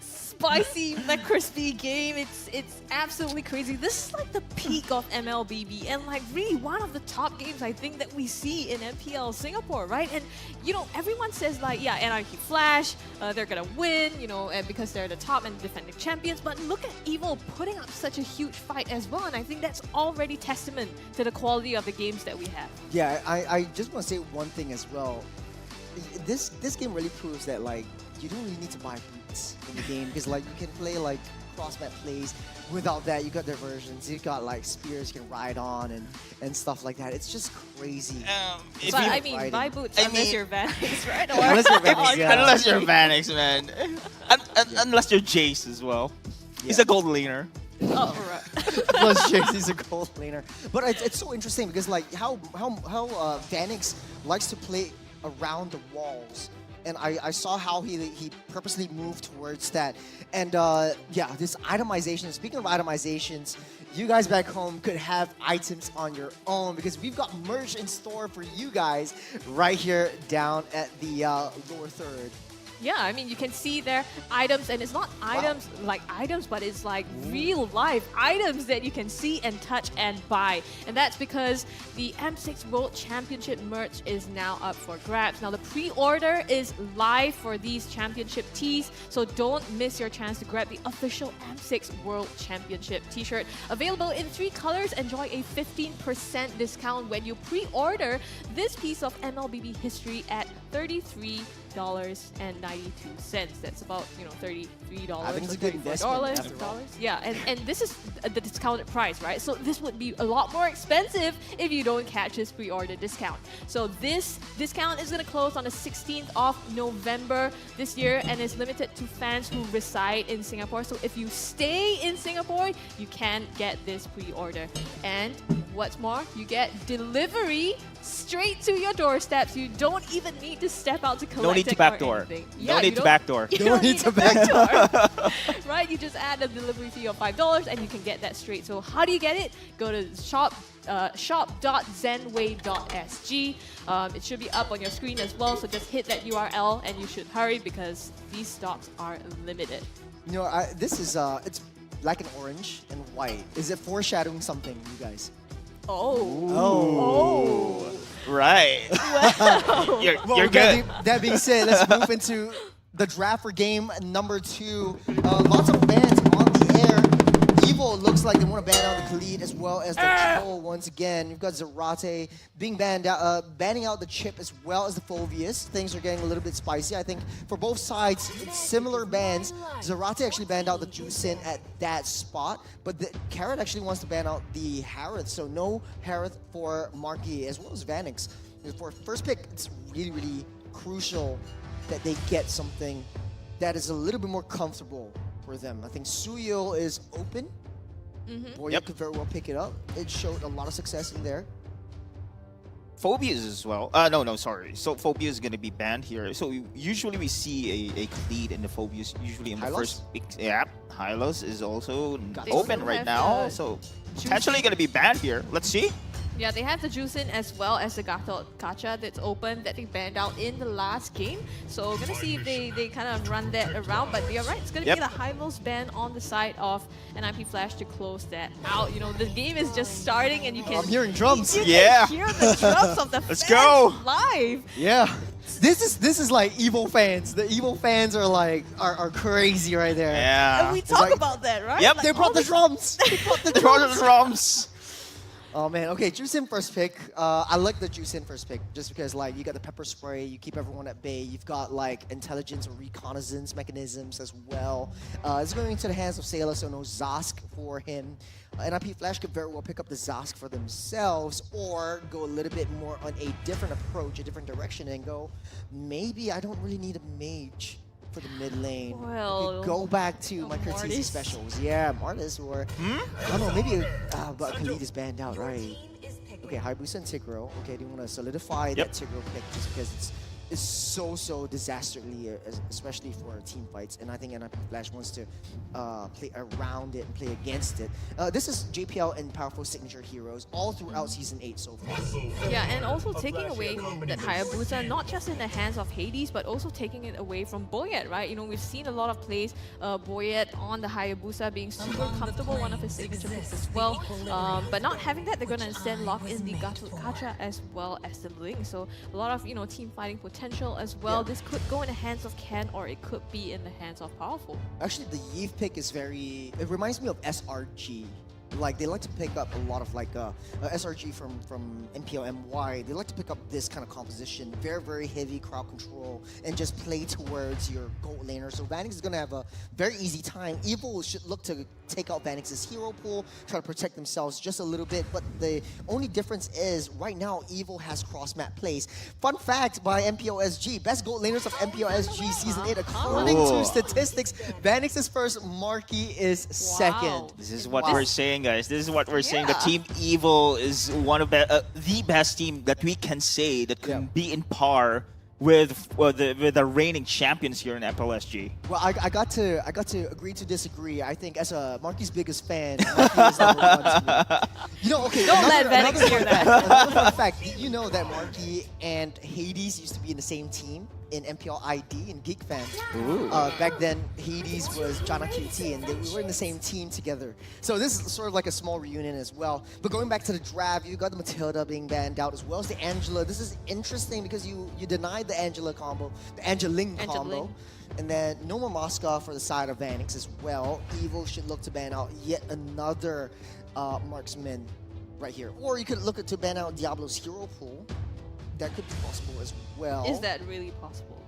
spicy McCrispy game. It's absolutely crazy. This is like the peak of MLBB and like really one of the top games I think that we see in MPL Singapore, right? And you know, everyone says like, yeah, NRQ Flash, they're gonna win, you know, and because they're the top and defending champions. But look at Evo putting up such a huge fight as well, and I think that's already testament to the quality of the games that we have. Yeah, I just want to say one thing as well. This game really proves that like you don't really need to buy boots in the game because like you can play like cross-map plays without that. You got diversions, you got like spears you can ride on and stuff like that. It's just crazy. But I mean, buy boots unless you're Vanix, right? Or unless you're Vanix, yeah. Unless you're Vanix, man. Unless you're Jace as well. Yeah. He's a gold laner. Oh, right. Plus Jace, he's a gold laner. But it's so interesting because like how Vanix likes to play around the walls. And I saw how he purposely moved towards that. And yeah, this itemization, speaking of itemizations, you guys back home could have items on your own because we've got merch in store for you guys right here down at the lower third. Yeah, I mean, you can see their items, and it's not items like items, but it's like real life items that you can see and touch and buy. And that's because the M6 World Championship merch is now up for grabs. Now, the pre-order is live for these championship tees, so don't miss your chance to grab the official M6 World Championship t-shirt. Available in 3 colors. Enjoy a 15% discount when you pre-order this piece of MLBB history at $33.92. That's about, you know, $33. I think it's a good investment. Yeah, and this is the discounted price, right? So this would be a lot more expensive if you don't catch this pre-order discount. So this discount is going to close on the 16th of November this year and is limited to fans who reside in Singapore. So if you stay in Singapore, you can get this pre-order. And what's more, you get delivery straight to your doorsteps. You don't even need to step out to collect it. No need to backdoor. Yeah, no need to backdoor. You don't need to backdoor. Right? You just add a delivery fee of $5 and you can get that straight. So how do you get it? Go to shop.zenway.sg. It should be up on your screen as well. So just hit that URL and you should hurry because these stocks are limited. You know, this is it's black and orange and white. Is it foreshadowing something, you guys? Oh. Right. Wow. You're good. That being said, let's move into the draft for game number 2. Lots of bans on the air. Evo looks like they want to ban out the Khalid as well as the Troll once again. You've got Zarate being banned out, banning out the Chip as well as the Phobius. Things are getting a little bit spicy. I think for both sides, it's similar bans. Zarate actually banned out the Juicin at that spot, but the Carrot actually wants to ban out the Harith, so no Harith for Marky as well as Vanix. For first pick, it's really, really crucial that they get something that is a little bit more comfortable for them. I think Suyo is open. Or you could very well pick it up. It showed a lot of success in there. Phobias as well. No, sorry. So Phobia is going to be banned here. So usually we see a lead in the Phobias usually in the first pick. Yeah, Hylos is also open right now. So potentially going to be banned here. Let's see. Yeah, they have the Juicin as well as the Gacha that's open that they banned out in the last game. So we're gonna see if they kind of run that around. But you're right, it's gonna be the high-most ban on the side of an IP Flash to close that out. You know, the game is just starting and you can... I'm hearing drums. You can hear the drums of the Let's fans go. live. Yeah. This is like Evo fans. The Evo fans are like are crazy right there. Yeah. And we talk about that, right? Yep. Like, They brought the drums. They brought the They brought the drums. Oh man, okay, Juicin first pick. I like the Juicin first pick just because like you got the pepper spray, you keep everyone at bay. You've got like intelligence or reconnaissance mechanisms as well. It's going into the hands of Sailor, so no Zask for him. NIP Flash could very well pick up the Zask for themselves or go a little bit more on a different approach, a different direction and go, maybe I don't really need a mage for the mid lane. Well, go back to my Curtisi specials. Yeah, Martis or I don't know, maybe but Khalid is banned out, right? Okay, Hayabusa and Tigreal. Okay, they want to solidify that Tigreal pick just because it's so disastrously, especially for team fights. And I think NIP Flash wants to play around it and play against it. This is JPL and powerful signature heroes all throughout Season 8 so far. Yeah, and also taking away that Hayabusa, not just in the hands of Hades, but also taking it away from Boyet, right? You know, we've seen a lot of plays, Boyet on the Hayabusa being super comfortable, one of his signature picks as well. But not having that, they're going to instead lock in the Gacha as well as the Ling. So a lot of, you know, team fighting potential as well. This could go in the hands of Ken or it could be in the hands of Powerful. Actually, the Yves pick is very... It reminds me of SRG. Like, they like to pick up a lot of, like, SRG from MPL MY. They like to pick up this kind of composition. Very heavy crowd control and just play towards your gold laner. So Vanix is going to have a very easy time. Evil should look to take out Vanix's hero pool, try to protect themselves just a little bit. But the only difference is, right now, Evil has cross-map plays. Fun fact by MPL SG, best gold laners of MPL SG Season 8 according to statistics. Vanix's first, Marky is second. This is what we're saying, guys. This is what we're saying. The Team Evil is one of the best team that we can say that can be in par with the reigning champions here in MPL SG. Well, I got to agree to disagree. I think as a Marky's biggest fan, Marky is number one to me. You know, okay. Don't let Vanix hear that. Another fun fact: did you know that Marky and Hades used to be in the same team in MPL ID and Geek Fan? Back then, Hades was Jana QT, and we were in the same team together. So this is sort of like a small reunion as well. But going back to the draft, you got the Matilda being banned out as well as the Angela. This is interesting because you denied the Angela combo, the Angeling combo. And then no more Moskov for the side of Vanix as well. Evil should look to ban out yet another marksman right here. Or you could look to ban out Diablo's hero pool. That could be possible as well. Is that really possible?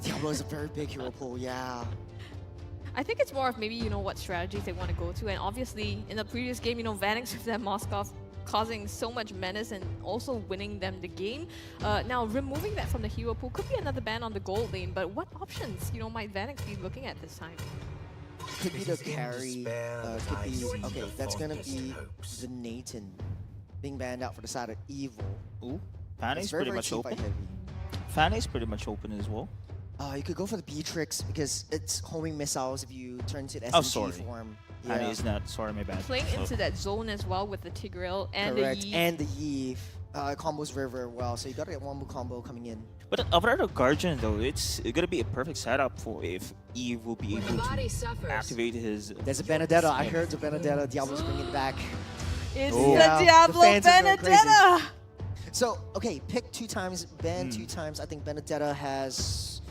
Diablo is a very big hero pool, yeah. I think it's more of maybe, you know, what strategies they want to go to. And obviously, in the previous game, you know, Vanix with that Moskov causing so much menace and also winning them the game. Now, removing that from the hero pool could be another ban on the gold lane, but what options, you know, might Vanix be looking at this time? Could be the carry, could be, okay, that's gonna be the Nathan being banned out for the side of Evil. Ooh, Fanny's very, pretty very much team open. fight heavy. Fanny's pretty much open as well. You could go for the Beatrix because it's homing missiles if you turn to the Oh, SMG sorry. form. Fanny is not. Sorry, my bad. Playing into that zone as well with the Tigreal and Correct, the Yi. and the Yves. Combos very well, so you gotta get one more combo coming in. But over the Guardian though, it's gonna be a perfect setup for if Eve will be able to activate his. There's a Benedetta. I heard the Benedetta. Diablo's bringing it back. It's the Diablo fans are going crazy. Benedetta! So, okay, pick 2 times, ban 2 times. I think Benedetta has...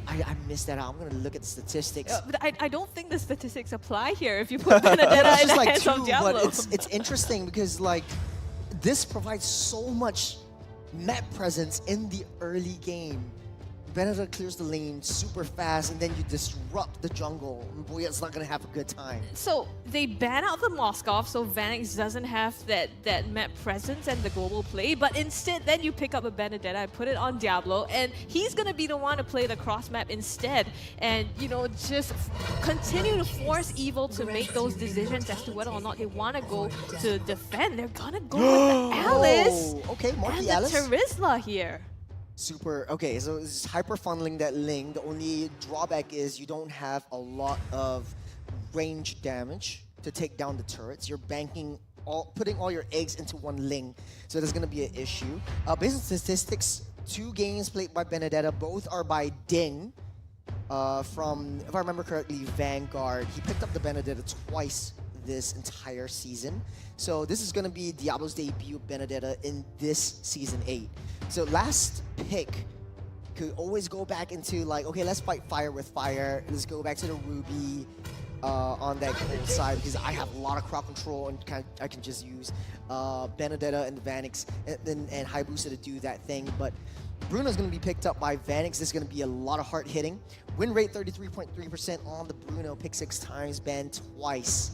I missed that out. I'm going to look at the statistics. But I don't think the statistics apply here if you put Benedetta in the like hands 2, of Diablo. but it's interesting because, like, this provides so much map presence in the early game. Benedetta clears the lane super fast, and then you disrupt the jungle. Boy, it's not gonna have a good time. So they ban out the Moskov, so Vanix doesn't have that map presence and the global play, but instead then you pick up a Benedetta and put it on Diablo, and he's gonna be the one to play the cross map instead, and you know, just continue to force Evil to make those decisions as to whether or not they want to go to defend. They're gonna go with the Alice okay, Marky and Alice. the Terizla here. Super, okay, so it's hyper funneling that Ling. The only drawback is you don't have a lot of range damage to take down the turrets. You're banking putting all your eggs into one Ling. So there's going to be an issue. Based on statistics, 2 games played by Benedetta, both are by Ding. From, if I remember correctly, Vanguard. He picked up the Benedetta twice this entire season. So this is going to be Diablo's debut Benedetta in this Season 8. So last pick could always go back into like, okay, let's fight fire with fire. Let's go back to the Ruby on that cold side because I have a lot of crowd control and I can just use Benedetta and Vanix and Hayabusa to do that thing. But Bruno's going to be picked up by Vanix. There's going to be a lot of hard hitting. Win rate 33.3% on the Bruno. Pick 6 times, ban twice.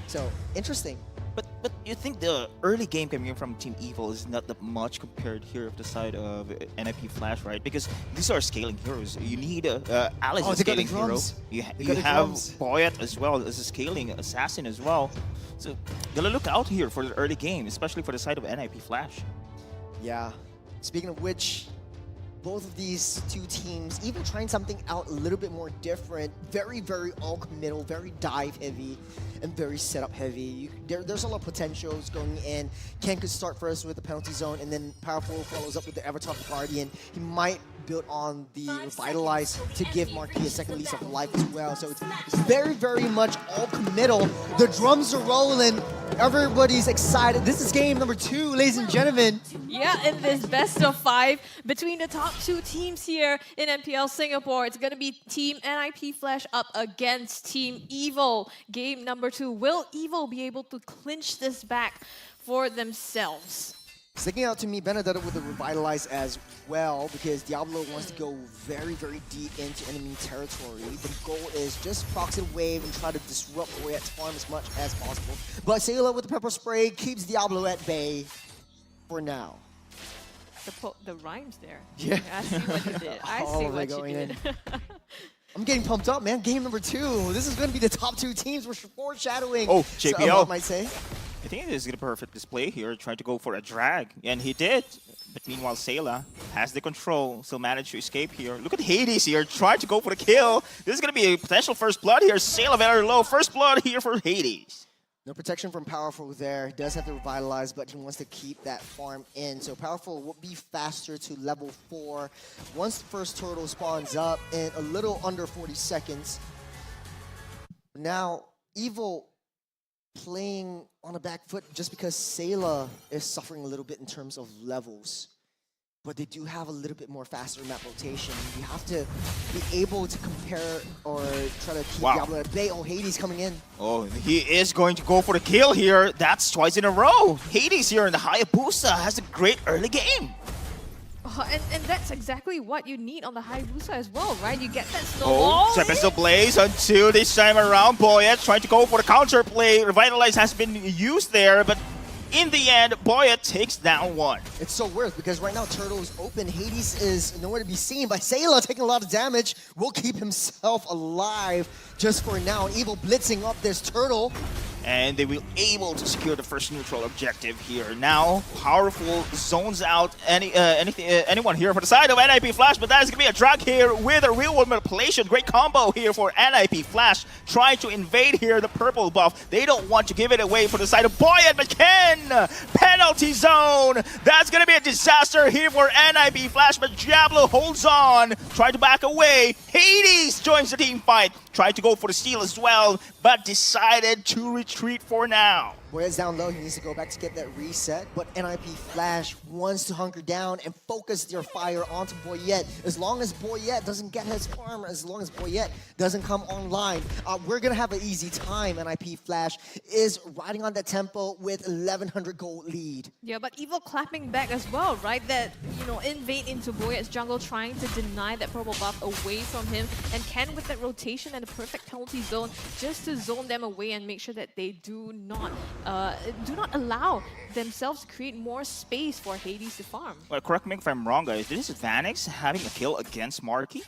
So, interesting. But you think the early game coming from Team Evil is not that much compared here of the side of NIP Flash, right? Because these are scaling heroes. You need Alice is a scaling hero. You have Boyet as well as a scaling assassin as well. So gotta look out here for the early game, especially for the side of NIP Flash. Yeah. Speaking of which, both of these 2 teams, even trying something out a little bit more different, very, very all-committal, very dive-heavy, and very setup-heavy. There's a lot of potentials going in. Ken could start first with the penalty zone, and then Powerful follows up with the Avatar Guardian. He might build on the Revitalize to give Marquis a second lease of life as well. So it's very, very much all-committal. The drums are rolling. Everybody's excited. This is game number 2, ladies and gentlemen. Yeah, in this best of 5 between the top 2 teams here in MPL Singapore. It's going to be Team NIP Flash up against Team Evil. Game number 2. Will Evil be able to clinch this back for themselves? Sticking out to me, Benedetta with the Revitalize as well, because Diablo wants to go very, very deep into enemy territory. The goal is just proxy wave and try to disrupt Boyet's farm as much as possible. But Sayla with the Pepper Spray keeps Diablo at bay for now. The rhymes there. Yeah. I see what you did. I see what you did. I'm getting pumped up, man. Game number 2. This is going to be the top 2 teams we're foreshadowing. Oh, JPL. So, might say. I think this is a perfect display here, trying to go for a drag, and he did. But meanwhile, Sayla has the control, so managed to escape here. Look at Hades here, trying to go for the kill. This is going to be a potential first blood here. Sayla very low, first blood here for Hades. No protection from Powerful there. Does have to Revitalize, but he wants to keep that farm in. So Powerful will be faster to level 4 once the first turtle spawns up in a little under 40 seconds. Now, Evil playing on a back foot just because Sayla is suffering a little bit in terms of levels. But they do have a little bit more faster map rotation. You have to be able to compare or try to keep Diablo at bay. Oh, Hades coming in. Oh, he is going to go for the kill here. That's twice in a row. Hades here in the Hayabusa has a great early game. Oh, and that's exactly what you need on the Hayabusa as well, right? You get that snowball. Oh, Tempest Blaze until this time around. Boyet trying to go for the counter play. Revitalize has been used there, but in the end, Boyet takes down 1. It's so weird because right now Turtle is open. Hades is nowhere to be seen, but Sayla taking a lot of damage will keep himself alive just for now. Evil blitzing up this Turtle. And they will able to secure the first neutral objective here. Now, Powerful zones out anyone here for the side of NIP Flash, but that is going to be a drag here with a real-world manipulation. Great combo here for NIP Flash, trying to invade here the purple buff. They don't want to give it away for the side of Boyet, but Ken! Penalty zone! That's going to be a disaster here for NIP Flash, but Diablo holds on, try to back away. Hades joins the team fight, tried to go for the steal as well, but decided to retreat for now. Boyet's down low, he needs to go back to get that reset, but NIP Flash wants to hunker down and focus their fire onto Boyet. As long as Boyet doesn't get his farm, as long as Boyet doesn't come online, we're gonna have an easy time. NIP Flash is riding on that tempo with 1100 gold lead. Yeah, but Evil clapping back as well, right? That, invade into Boyet's jungle, trying to deny that purple buff away from him, and Ken with that rotation and the perfect penalty zone just to zone them away and make sure that they do not allow themselves to create more space for Hades to farm. Well, correct me if I'm wrong, guys. This is Vanix having a kill against Marky?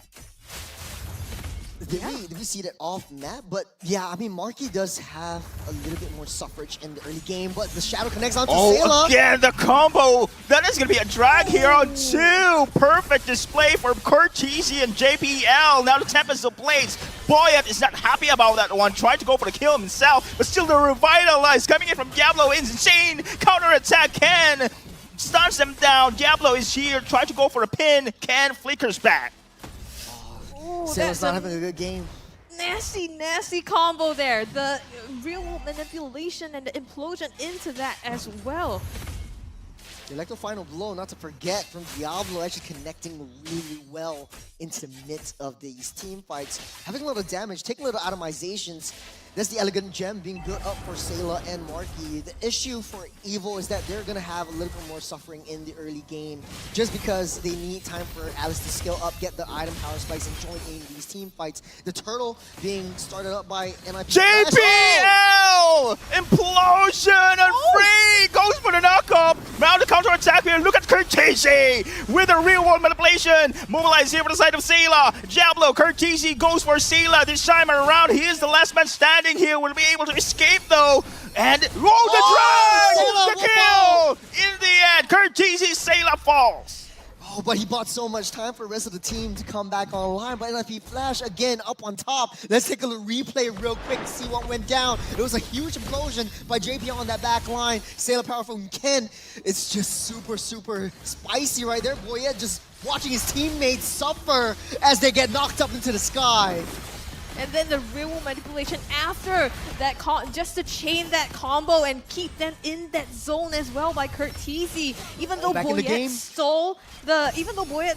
Did we see that off map? But yeah, I mean, Marky does have a little bit more suffrage in the early game, but the Shadow connects onto Sayla. Again, the combo! That is going to be a drag here on 2! Perfect display for Cortese and JPL. Now the Tempest of Blades Boyet is not happy about that one, trying to go for the kill himself, but still the revitalize coming in from Diablo. Insane counter attack. Ken stuns them down. Diablo is here, trying to go for a pin. Ken flickers back. Sailor's not having a good game. Nasty combo there. The real manipulation and the implosion into that as well. The electro final blow, not to forget, from Diablo, actually connecting really well into the midst of these team fights. Having a little damage, taking a little atomizations. That's the elegant gem being built up for Sayla and Marky. The issue for Evil is that they're going to have a little bit more suffering in the early game just because they need time for Alice to skill up, get the item power spikes, and join in these team fights. The turtle being started up by NIP. JPL! Implosion and free! Goes for the knockup! Round the counter attack here. Look at Curtese with a real world manipulation. Mobilize here for the side of Sayla. Diablo, Curtese goes for Sayla this time around. He is the last man standing here. Will be able to escape though. And the drag! The kill! In the end, Curtese, Sayla falls. Oh, but he bought so much time for the rest of the team to come back online. But NIP Flash again up on top. Let's take a little replay real quick to see what went down. It was a huge implosion by JP on that back line. Sailor powerful and Ken. It's just super spicy right there. Boyet just watching his teammates suffer as they get knocked up into the sky. And then the real manipulation after that, just to chain that combo and keep them in that zone as well by Curtese. Even though Boyet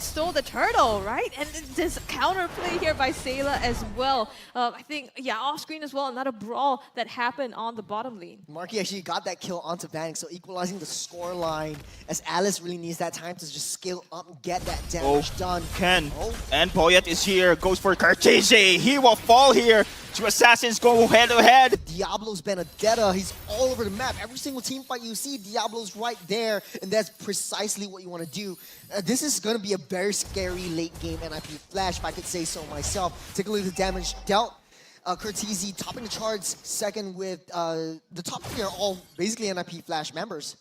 stole the turtle, right? And this counterplay here by Sayla as well. I think, yeah, off screen as well, another brawl that happened on the bottom lane. Marky actually got that kill onto Vanix, so equalizing the score line as Alice really needs that time to just scale up and get that damage done. Ken and Boyet is here, goes for Curtese. He will fall here. Two assassins go head to head. Diablo's Benedetta, he's all over the map. Every single team fight you see, Diablo's right there, and that's precisely what you want to do. This is going to be a very scary late game NIP Flash, if I could say so myself. Take a look at the damage dealt. Curtese topping the charts, second with the top three are all basically NIP Flash members.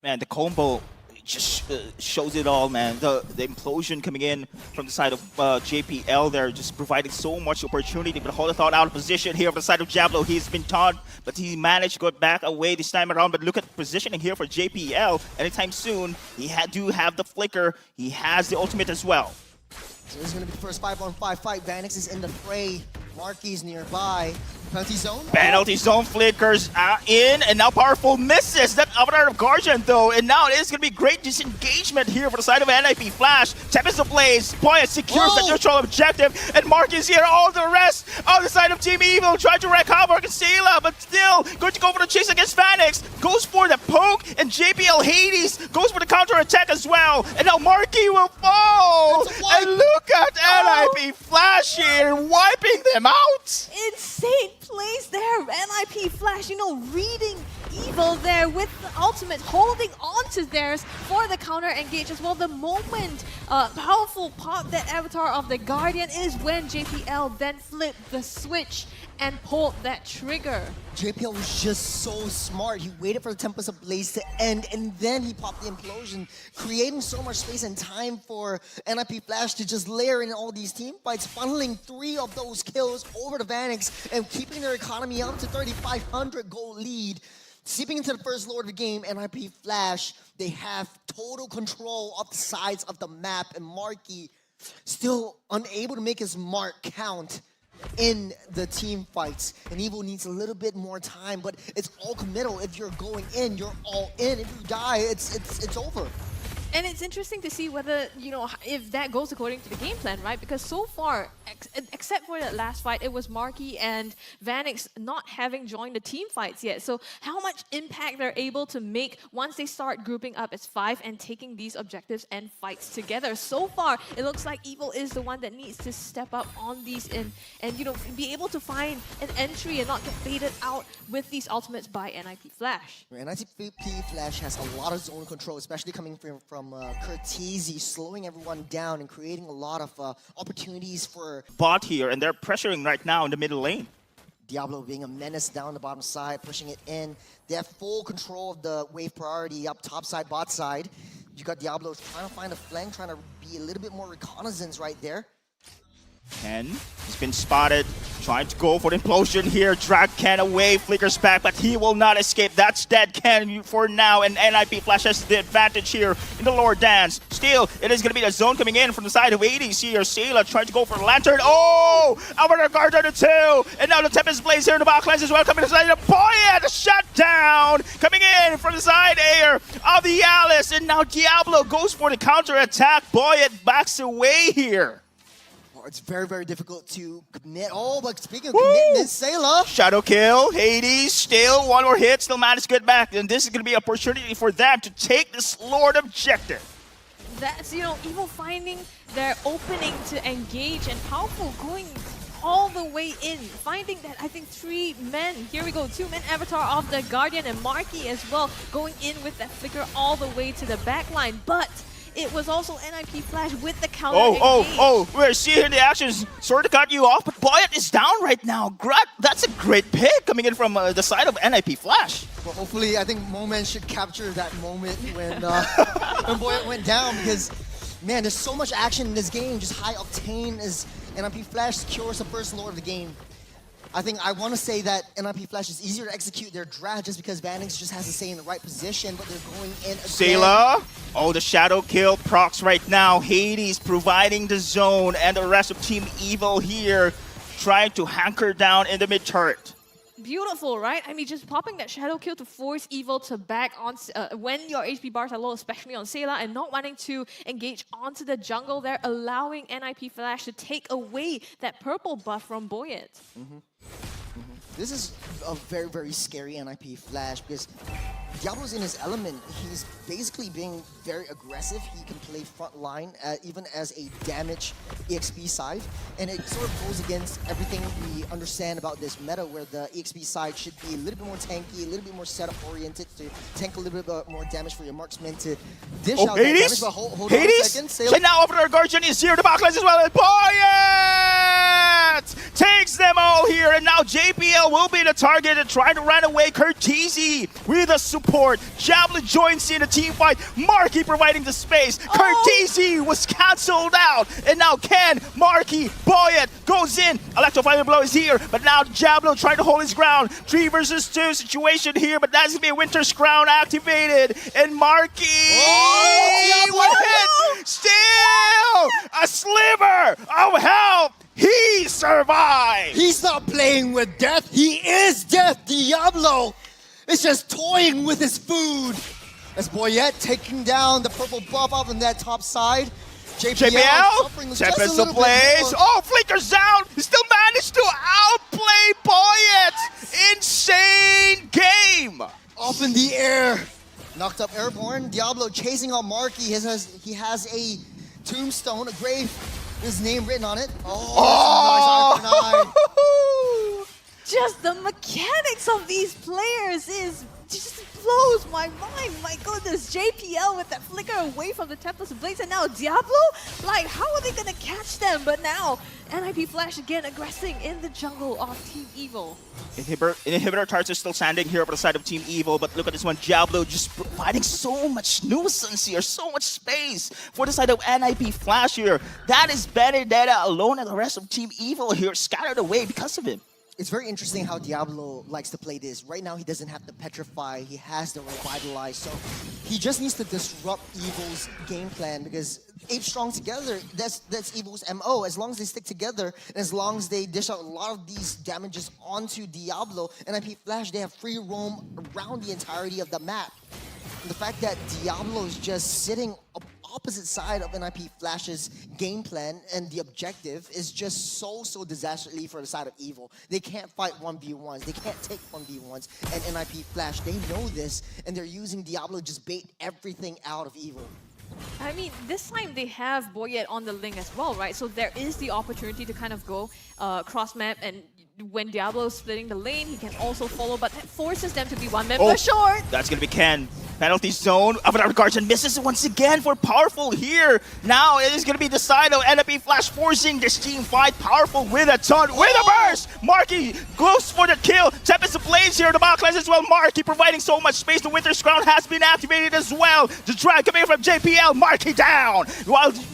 Man, the combo just shows it all, man. The implosion coming in from the side of JPL there, just providing so much opportunity, but hold the thought out of position here on the side of Diablo. He's been taunted, but he managed to go back away this time around. But look at the positioning here for JPL. Anytime soon, he do have the flicker. He has the ultimate as well. So this is going to be the first 5-on-5 fight. Vanix is in the fray. Marky's nearby. Penalty zone? Penalty zone flickers in, and now Powerful misses that Avatar of Guardian though, and now it is going to be great disengagement here for the side of NIP Flash. Tempest ablaze, Boyet secures the neutral objective, and Mark is here. All the rest on the side of Team Evil trying to wreck havoc and Sayla, but still going to go for the chase against Vanix. Goes for the poke, and JPL Hades goes for the counter attack as well, and now Marky will fall. And look at NIP Flash here wiping them out. Insane plays there. NIP Flash, you know, reading Evil there with the ultimate, holding on to theirs for the counter engage as well. The moment Powerful popped that Avatar of the Guardian is when JPL then flipped the switch and pulled that trigger. JPL was just so smart. He waited for the Tempest Ablaze to end, and then he popped the implosion, creating so much space and time for NIP Flash to just layer in all these team fights, funneling 3 of those kills over to Vanix and keeping their economy up to 3,500 gold lead. Seeping into the first lord of the game, NIP Flash, they have total control of the sides of the map, and Marky still unable to make his mark count in the team fights. And Evil needs a little bit more time, but it's all committal. If you're going in, you're all in. If you die, it's over. And it's interesting to see whether, you know, if that goes according to the game plan, right? Because so far, except for that last fight, it was Marky and Vanix not having joined the team fights yet. So how much impact they're able to make once they start grouping up as 5 and taking these objectives and fights together. So far, it looks like Evil is the one that needs to step up on these and you know, be able to find an entry and not get baited out with these ultimates by NIP Flash. NIP Flash has a lot of zone control, especially coming from Curtese, slowing everyone down and creating a lot of opportunities for bot here, and they're pressuring right now in the middle lane. Diablo being a menace down the bottom side, pushing it in. They have full control of the wave priority up top side, bot side. You got Diablo trying to find a flank, trying to be a little bit more reconnaissance right there. Ken has been spotted, trying to go for the implosion here. Drag Ken away, flickers back, but he will not escape. That's dead Ken for now, and NIP Flash has the advantage here in the lower dance. Still, it is going to be the zone coming in from the side of 80s here. Sayla trying to go for the lantern. Oh! Over the guard on the 2, and now the Tempest Blaze here in the back lines as well. Coming inside the Boyet, shut down! Coming in from the side air of the Alice, and now Diablo goes for the counter attack. Boyet backs away here. It's very, very difficult to commit. Oh, but speaking of commitment, Sayla. Shadow kill, Hades, still one more hit, still managed to get back. And this is going to be an opportunity for them to take this Lord objective. That's, Evil finding their opening to engage, and Powerful going all the way in, finding that, I think, 3 men. Here we go, 2-man avatar of the Guardian and Marky as well, going in with that flicker all the way to the back line. But it was also NIP Flash with the counter engage. We're seeing the actions sort of cut you off, but Boyet is down right now. That's a great pick coming in from the side of NIP Flash. Well, hopefully, I think Moment should capture that moment when Boyet went down, because, man, there's so much action in this game, just high octane as NIP Flash secures the first lore of the game. I think I want to say that NIP Flash is easier to execute their draft just because Vanix just has to stay in the right position, but they're going in again. Sayla, the shadow kill procs right now. Hades providing the zone, and the rest of Team Evil here trying to hanker down in the mid turret. Beautiful, right? I mean, just popping that shadow kill to force Evil to back on when your HP bars are low, especially on Sayla, and not wanting to engage onto the jungle there, allowing NIP Flash to take away that purple buff from Boyet. This is a very, very scary NIP Flash because Diablo's in his element. He's basically being very aggressive. He can play front line even as a damage EXP side. And it sort of goes against everything we understand about this meta where the EXP side should be a little bit more tanky, a little bit more setup oriented to tank a little bit more damage for your marksman to dish out that damage. But hold on a second. And now over to our Guardian is here, the backlines as well. And Boyet takes them all here. And now JPL will be the target and trying to run away. Curtizi with the support. Javelin joins in the team fight. Marky providing the space. Curtizi was cancelled out. And now Ken, Marky, Boyet goes in. Electrofire Blow is here. But now Javelin trying to hold his ground. 3 versus 2 situation here. But that's going to be a Winter's Crown activated. And Marky one hit. Still a sliver of health. He survived! He's not playing with death, he is death! Diablo is just toying with his food! As Boyet taking down the purple buff off on that top side. JPL suffering just a little bit more. Flickers out! He still managed to outplay Boyet! Insane game! Off in the air. Knocked up airborne. Diablo chasing out Marky. He has a tombstone, a grave. His name written on it. Nice eye. Just the mechanics of these players just blows my mind. My goodness, JPL with that flicker away from the Tempest Blaze, and now Diablo? Like, how are they gonna catch them? But now, NIP Flash again aggressing in the jungle of Team Evil. Inhibitor Tarts is still standing here on the side of Team Evil, but look at this one, Diablo just providing so much nuisance here, so much space for the side of NIP Flash here. That is Benedetta alone, and the rest of Team Evil here scattered away because of him. It's very interesting how Diablo likes to play this. Right now, he doesn't have the Petrify, he has the Revitalize, so he just needs to disrupt Evil's game plan because 8 strong together, that's Evil's MO. As long as they stick together, and as long as they dish out a lot of these damages onto Diablo, and NIP Flash, they have free roam around the entirety of the map. And the fact that Diablo is just sitting opposite side of NIP Flash's game plan and the objective is just so disastrously for the side of Evil. They can't fight 1v1s, they can't take 1v1s, and NIP Flash, they know this, and they're using Diablo to just bait everything out of Evil. I mean, this time they have Boyet on the link as well, right? So there is the opportunity to kind of go cross-map and when Diablo is splitting the lane, he can also follow, but that forces them to be one member short. That's gonna be Ken. Penalty zone. Avatar Guardian misses once again for Powerful here. Now it is gonna be the side of NFP Flash forcing this team fight. Powerful with a ton, with a burst. Marky goes for the kill. Tempest Blaze here. The backlash as well. Marky providing so much space. The Winter's Crown has been activated as well. The drag coming from JPL. Marky down.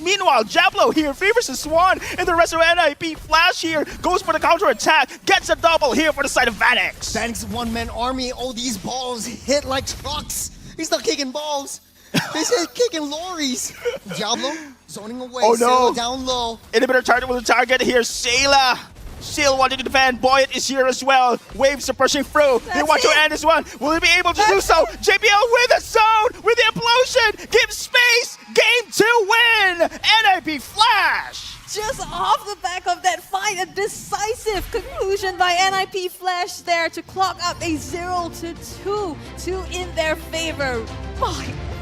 Meanwhile, Diablo here, 3 versus 1, and the rest of NIP Flash here goes for the counter attack. Gets a double here for the side of Vanix. Vanix one-man army. All these balls hit like trucks. He's not kicking balls. He's kicking lorries. Diablo zoning away. Oh no! Sayla down low. Inhibitor target with the target here. Sayla still wanting to defend. Boyet is here as well. Waves are pushing through. They want to end this one. Will they be able to do so? JPL with a zone, with the implosion. Give space. Game 2 win. NIP Flash. Just off the back of that fight, a decisive conclusion by NIP Flash there to clock up a 0-2 in their favor.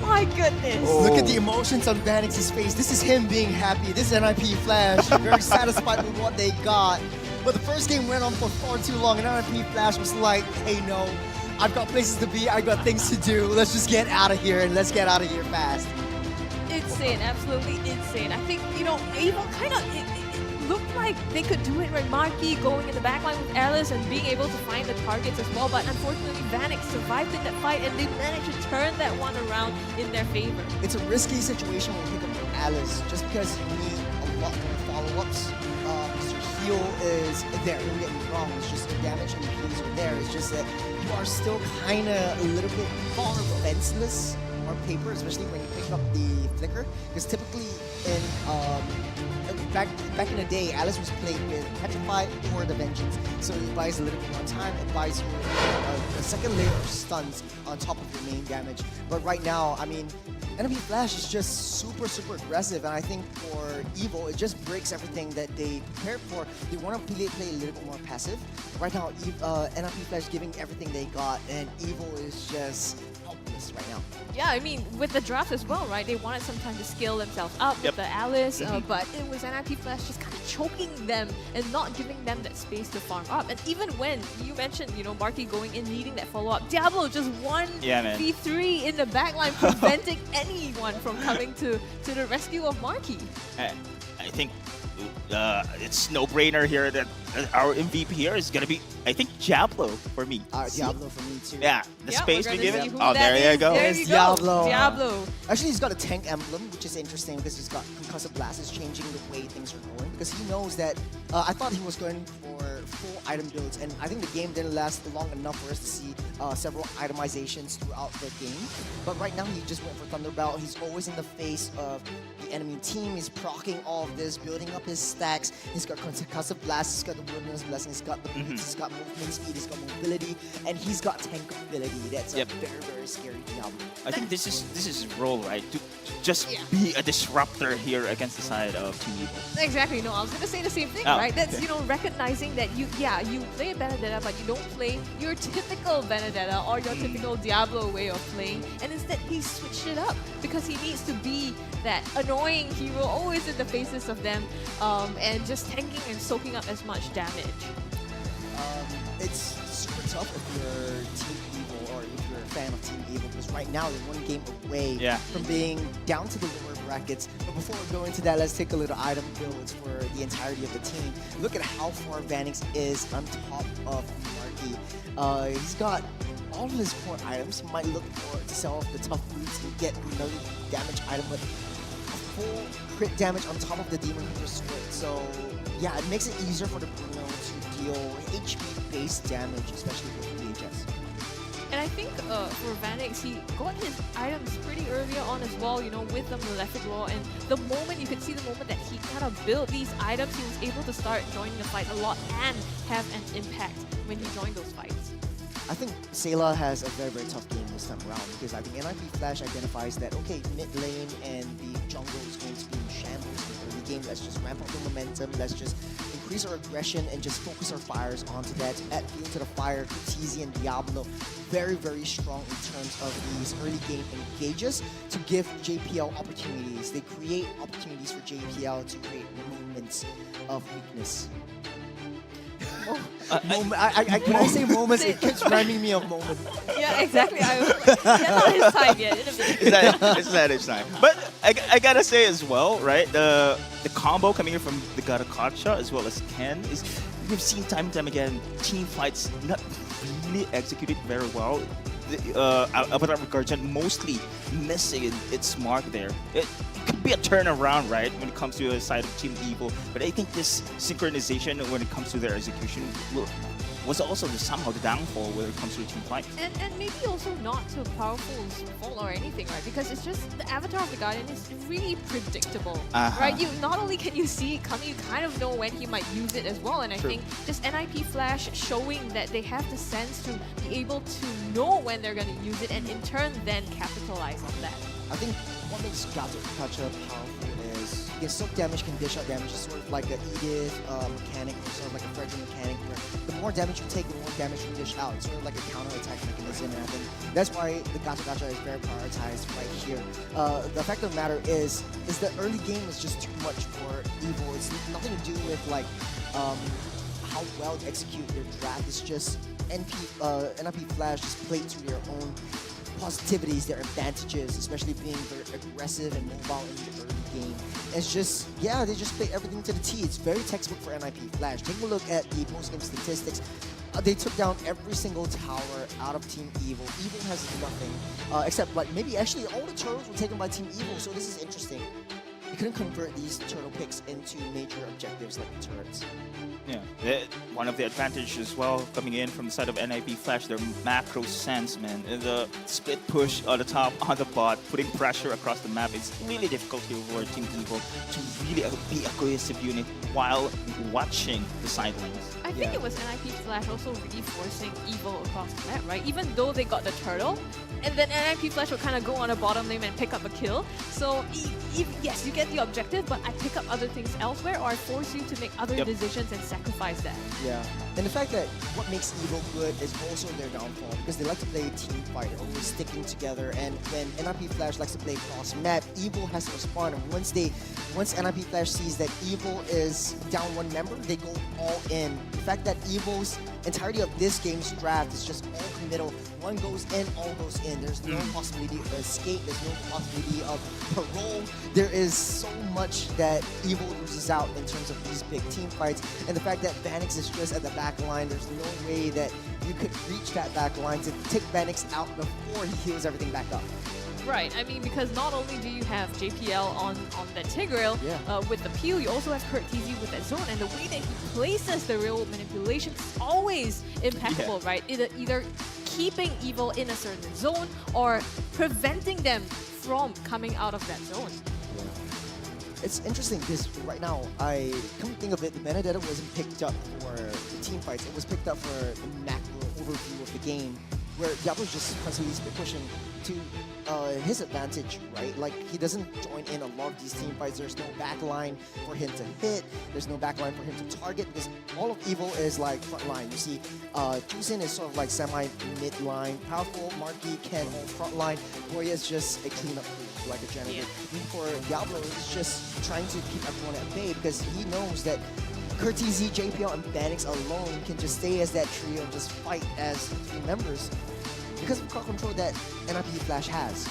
My goodness. Look at the emotions on Vanix's face. This is him being happy. This is NIP Flash, very satisfied with what they got. But the first game went on for far too long, and NIP Flash was like, hey, no, I've got places to be, I've got things to do. Let's just get out of here, and let's get out of here fast. Insane, absolutely insane. I think, you know, even kind of, it looked like they could do it right. Marky going in the backline with Alice and being able to find the targets as well, but unfortunately Vanix survived in that fight and they managed to turn that one around in their favor. It's a risky situation when you pick up Alice, just because you need a lot more follow-ups. Mr. Heal is there, don't get me wrong, it's just the damage and the heals are there. It's just that you are still kind of a little bit more defenseless on paper, especially when you pick up the Flicker, because typically in back in the day, Alice was played with Petrify or the Vengeance, so it buys a little bit more time, it buys you a second layer of stuns on top of your main damage. But right now, I mean, NFP Flash is just super aggressive, and I think for Evo, it just breaks everything that they prepared for. They want to play a little bit more passive. Right now, NFP Flash giving everything they got, and Evo is just helpless right now. Yeah, I mean, with the draft as well, right? They wanted some time to scale themselves up with the Alice, but it was NIP Flash just kind of choking them and not giving them that space to farm up. And even when you mentioned, you know, Marky going in, needing that follow-up, Diablo just 1v3 in the backline, preventing anyone from coming to the rescue of Marky. I think it's no-brainer here that our MVP here is gonna be, I think, Diablo for me. Diablo for me too. Yeah, the space we give it. Oh, there you go. There Diablo. Diablo. Actually, he's got a tank emblem, which is interesting because he's got Concussive Blast is changing the way things are going. Because he knows that I thought he was going for full item builds, and I think the game didn't last long enough for us to see several itemizations throughout the game. But right now, he just went for Thunderbolt. He's always in the face of the enemy team. He's proccing all of this, building up his stacks. He's got Concussive Blast. He's got the Wilderness Blessing. He's got the boots. He's got movement speed. He's got mobility, and he's got tank ability. That's a very scary Diablo. I think this is his role, right? To just be a disruptor here against the side of Team Evo. Exactly. No, I was gonna say the same thing, right? That's you know, recognizing that you play Benedetta, but you don't play your typical Benedetta or your typical Diablo way of playing, and instead he switched it up because he needs to be that annoying hero, always in the faces of them, and just tanking and soaking up as much damage. It's super tough if you're Team Evo or if you're a fan of Team Evo, because right now they're one game away from being down to the lower brackets. But before we go into that, let's take a little item builds for the entirety of the team. Look at how far Vanix is on top of Marky. He's got all of his core items. He might look for to sell off the tough boots and get another damage item, but a full crit damage on top of the Demon Hunter Sword. So yeah, it makes it easier for the Bruno to deal HP-based damage, especially with VHS. And I think for Vanix, he got his items pretty earlier on as well, you know, with the Malefic Law. And the moment, you can see the moment that he kind of built these items, he was able to start joining the fight a lot and have an impact when he joined those fights. I think Sayla has a very tough game this time around, because I think NIP Flash identifies that, okay, mid lane and the jungle is going to be in shambles in the early game. Let's just ramp up the momentum. Let's just increase our aggression and just focus our fires onto that. Add fuel to the fire. TZ and Diablo very strong in terms of these early game engages to give JPL opportunities. They create opportunities for JPL to create moments of weakness. When I say moments, it keeps reminding me of moments. Yeah, exactly. It's not his time yet. It's not his time. But I gotta say as well, right? The combo coming in from the Garakacha as well as Ken is, we've seen time and time again, team fights not really executed very well. Avatar Guardian mostly missing its mark there. It could be a turnaround, right, when it comes to the side of Team Evil, but I think this synchronization when it comes to their execution was also somehow the downfall when it comes to the team fight. And maybe also not to Powerful's fault or anything, right? Because it's just the Avatar of the Guardian is really predictable, right? You not only can you see it coming, you kind of know when he might use it as well. And I think just NIP Flash showing that they have the sense to be able to know when they're going to use it, and in turn then capitalize on that. I think what makes Gacha powerful is soak damage can dish out damage. It's sort of like an Edith mechanic, or sort of like a Frederick mechanic, where the more damage you take, the more damage you dish out. It's sort of like a counter-attack mechanism, and I think that's why the Gacha is very prioritized right here. The fact of the matter is the early game is just too much for Evil. It's nothing to do with like how well to execute your draft. It's just NIP Flash just play to their own positivities, their advantages, especially being very aggressive and mobile in the early game. It's just, yeah, they just play everything to the T. It's very textbook for NIP Flash. Take a look at the post-game statistics. They took down every single tower out of Team Evil. Evil has nothing, except like maybe actually all the turtles were taken by Team Evil, so this is interesting. You couldn't convert these turtle picks into major objectives like the turrets. Yeah, one of the advantages as well coming in from the side of NIP Flash, their macro sense, man. The split push on the top, on the bot, putting pressure across the map. It's really difficult here for Team Evil to really be a cohesive unit while watching the sidelines. I think it was NIP Flash also really forcing Evil across the map, right? Even though they got the turtle, and then NIP Flash will kind of go on a bottom lane and pick up a kill. So yes, you get the objective, but I pick up other things elsewhere, or I force you to make other decisions and sacrifice that. Yeah, and the fact that what makes Evil good is also their downfall, because they like to play team fight, always sticking together, and when NIP Flash likes to play cross map, Evil has to respond, and once NIP Flash sees that Evil is down one member, they go all in. The fact that Evil's entirety of this game's draft is just all committal. One goes in, all goes in. There's no possibility of escape. There's no possibility of parole. There is so much that Evil loses out in terms of these big team fights. And the fact that Vanix is just at the back line, there's no way that you could reach that back line to take Vanix out before he heals everything back up. Right, I mean, because not only do you have JPL on that Tigreal with the peel, you also have Kurt TZ with that zone, and the way that he places the real manipulation is always impeccable, right? Either keeping Evil in a certain zone or preventing them from coming out of that zone. It's interesting because right now, I come to think of it, the Benedetta wasn't picked up for the team fights. It was picked up for the macro overview of the game, where Diablo's just constantly pushing to his advantage, right? Like, he doesn't join in a lot of these team fights. There's no backline for him to hit. There's no backline for him to target, because all of Evil is like front line. You see, Jusin is sort of like semi-mid line. Powerful, Marky, Ken, all front line. Boya is just a cleanup crew, like a janitor. And for Diablo, he's just trying to keep everyone at bay, because he knows that Kurt TZ, JPL, and Vanix alone can just stay as that trio and just fight as three members because of crowd control that NIP Flash has.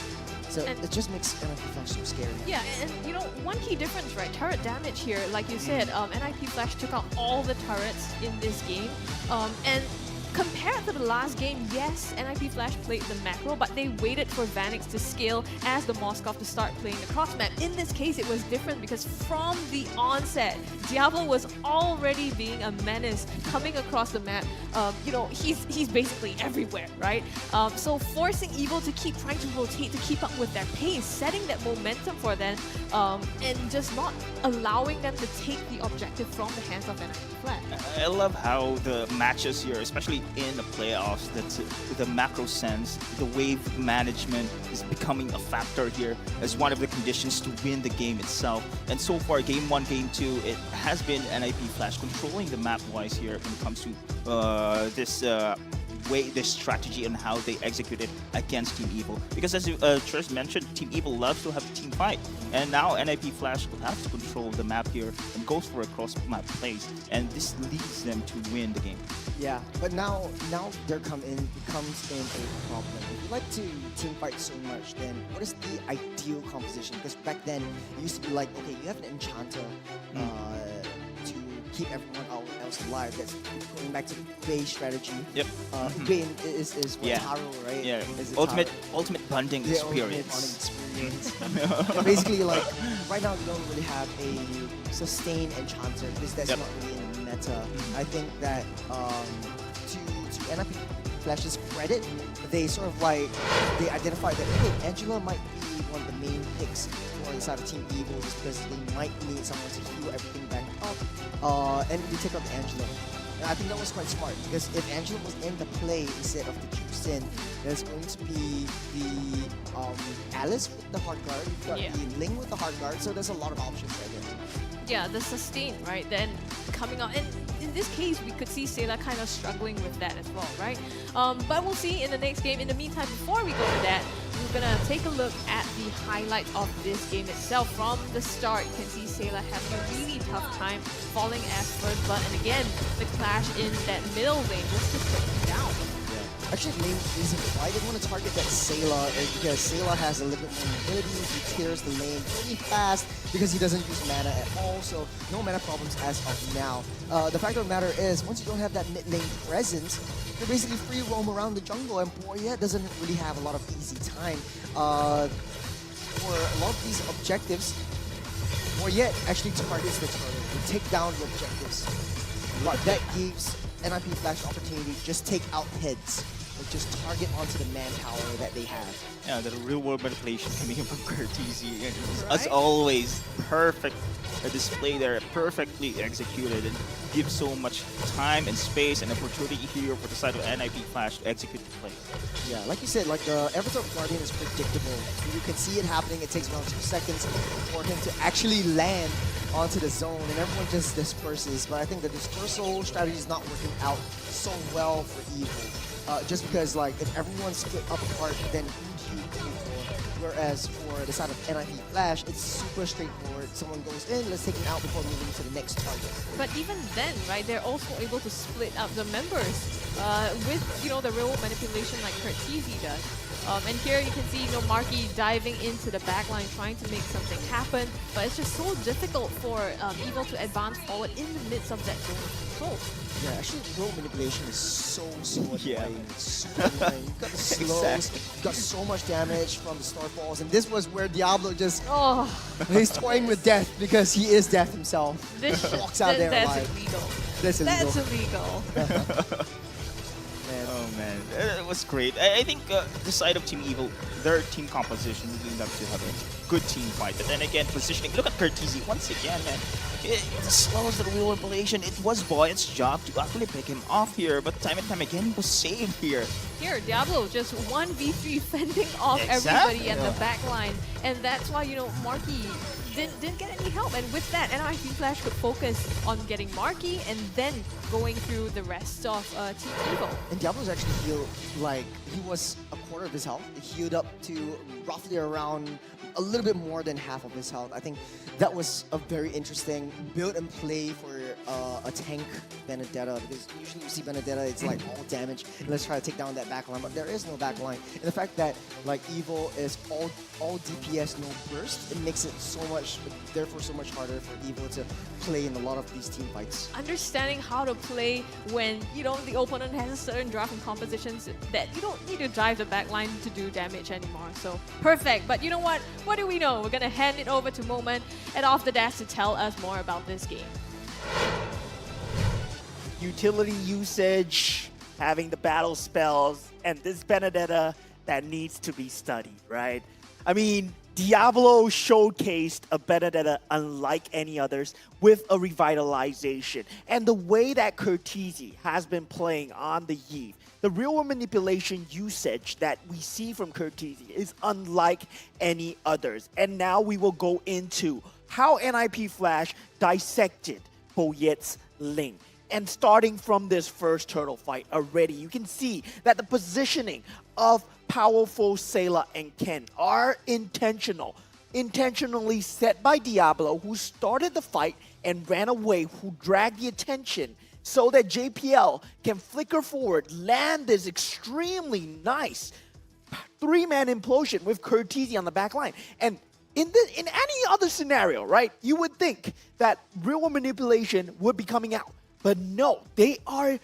So it just makes NIP Flash so scary. Yeah, and you know, one key difference, right? Turret damage here, like you said, NIP Flash took out all the turrets in this game. And compared to the last game, yes, NIP Flash played the macro, but they waited for Vanix to scale as the Moskov to start playing the cross map. In this case, it was different because from the onset, Diablo was already being a menace coming across the map. You know, he's basically everywhere, right? So forcing Evil to keep trying to rotate to keep up with their pace, setting that momentum for them, and just not allowing them to take the objective from the hands of NIP Flash. I love how the matches here, especially in the playoffs, that the macro sense, the wave management is becoming a factor here as one of the conditions to win the game itself. And so far, game 1, game 2, it has been NIP Flash controlling the map-wise here when it comes to this way this strategy and how they execute it against Team Evil. Because as you just mentioned, Team Evil loves to have a team fight. And now NIP Flash will have to control the map here and goes for a cross-map plays. And this leads them to win the game. Yeah, but now there comes in a problem. If you like to team fight so much, then what is the ideal composition? Because back then it used to be like, okay, you have an enchanter to keep everyone else alive. That's going back to the base strategy. Yep. Bane is what, Taro, right? Yeah. Is it Ultimate Taro? bonding Yeah, experience. ultimate bonding experience. And basically, like right now, we don't really have a sustained enchanter because that's not really in the meta. I think that to NIP Flash's credit, they sort of like they identified that hey, Angela might be one of the main picks for the side of Team Evil just because they might need someone to heal everything back up, and they take out Angela. And I think that was quite smart because if Angela was in the play instead of the Q-Sin, there's going to be the Alice with the hard guard, you've got the Ling with the hard guard, so there's a lot of options right there. Yeah, the sustain, right? Then coming out, and in this case, we could see Sayla kind of struggling with that as well, right? But we'll see in the next game. In the meantime, before we go to that, we're gonna take a look at the highlight of this game itself. From the start, you can see Sayla having a really tough time falling as first blood, and again, the clash in that middle lane just to put him down. Actually, the main reason why they want to target that Sayla is because Sayla has a little bit more mobility. He clears the lane pretty fast because he doesn't use mana at all, so no mana problems as of now. The fact of the matter is, once you don't have that mid lane presence, you're basically free roam around the jungle, and Boyet doesn't really have a lot of easy time. For a lot of these objectives, Boyet actually targets the turret to take down the objectives. But that gives NIP Flash opportunity to just take out heads or just target onto the manpower that they have. Yeah, the real world manipulation coming in from Curtisi. As always, perfect display there, perfectly executed, and gives so much time and space and opportunity here for the side of NIP Flash to execute the play. Yeah, like you said, like the Avatar Guardian is predictable. You can see it happening. It takes around 2 seconds for him to actually land onto the zone, and everyone just disperses. But I think the dispersal strategy is not working out so well for Evil. Just because, like, if everyone's split up apart, then who do you go for? Whereas for the side of NIP Flash, it's super straightforward. Someone goes in, let's take him out before moving to the next target. But even then, right, they're also able to split up the members with, you know, the real manipulation like Curtisi does. And here you can see, you know, Marky diving into the backline, trying to make something happen. But it's just so difficult for Evil to advance forward in the midst of that zone of control. Yeah, actually, role manipulation is so annoying. It's super annoying. You've got the slows, you've got so much damage from the Starfalls, and this was where Diablo just he's toying with death because he is death himself. This walks out there that's alive. illegal. That's illegal. Oh man, it was great. I think the side of Team Evil, their team composition leading up to have a good team fight. But then again, positioning. Look at Curtisi once again, man. It slows the real manipulation. It was Boyet's job to actually pick him off here, but time and time again, he was saved here. Here, Diablo just 1v3 fending off everybody at the back line, and that's why, you know, Marky didn't get any help, and with that, NIP Flash could focus on getting Marky and then going through the rest of Team Evil. And Diablo's actually healed, like, he was a quarter of his health. He healed up to roughly around a little bit more than half of his health. I think that was a very interesting build and play for a tank Benedetta, because usually you see Benedetta, it's like all damage, and let's try to take down that backline, but there is no backline. And the fact that, like, Evil is all DPS, no burst, it makes it therefore so much harder for Evil to play in a lot of these team fights. Understanding how to play when, you know, the opponent has a certain draft and compositions that you don't need to drive the backline to do damage anymore. So perfect. But you know what? What do we know? We're gonna hand it over to Moment and Off the Dash to tell us more about this game. Utility usage, having the battle spells, and this Benedetta that needs to be studied, right? I mean, Diablo showcased a Benedetta unlike any others with a revitalization. And the way that Curtisi has been playing on the Eve, the real world manipulation usage that we see from Curtisi is unlike any others. And now we will go into how NIP Flash dissected Boyet's lane. And starting from this first turtle fight already, you can see that the positioning of powerful Sayla and Ken are intentionally set by Diablo, who started the fight and ran away, who dragged the attention so that JPL can flicker forward, land this extremely nice three-man implosion with Curtizi on the back line. And in any other scenario, right, you would think that real manipulation would be coming out. But no, they are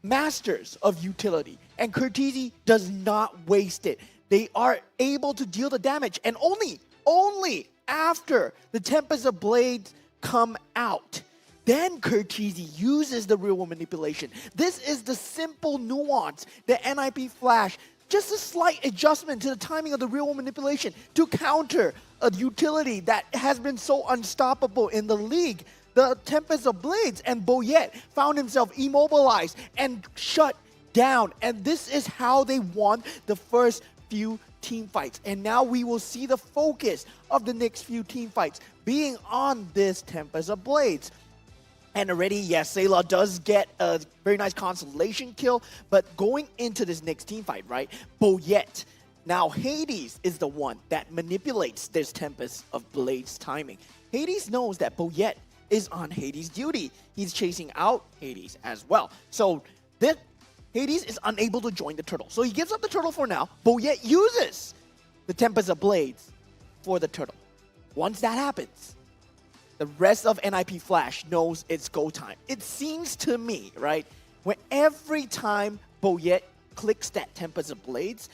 masters of utility, and Curtizi does not waste it. They are able to deal the damage, and only after the Tempest of Blades come out, then Curtizi uses the real manipulation. This is the simple nuance that NIP Flash, just a slight adjustment to the timing of the real manipulation to counter a utility that has been so unstoppable in the league. The Tempest of Blades, and Boyette found himself immobilized and shut down. And this is how they won the first few team fights. And now we will see the focus of the next few team fights being on this Tempest of Blades. And already, yes, Sayla does get a very nice consolation kill, but going into this next team fight, right, Boyette, now Hades is the one that manipulates this Tempest of Blades timing. Hades knows that Boyette is on Hades' duty. He's chasing out Hades as well. So this Hades is unable to join the turtle. So he gives up the turtle for now. Boyette uses the Tempest of Blades for the turtle. Once that happens, the rest of NIP Flash knows it's go time. It seems to me, right, when every time Boyette clicks that Tempest of Blades,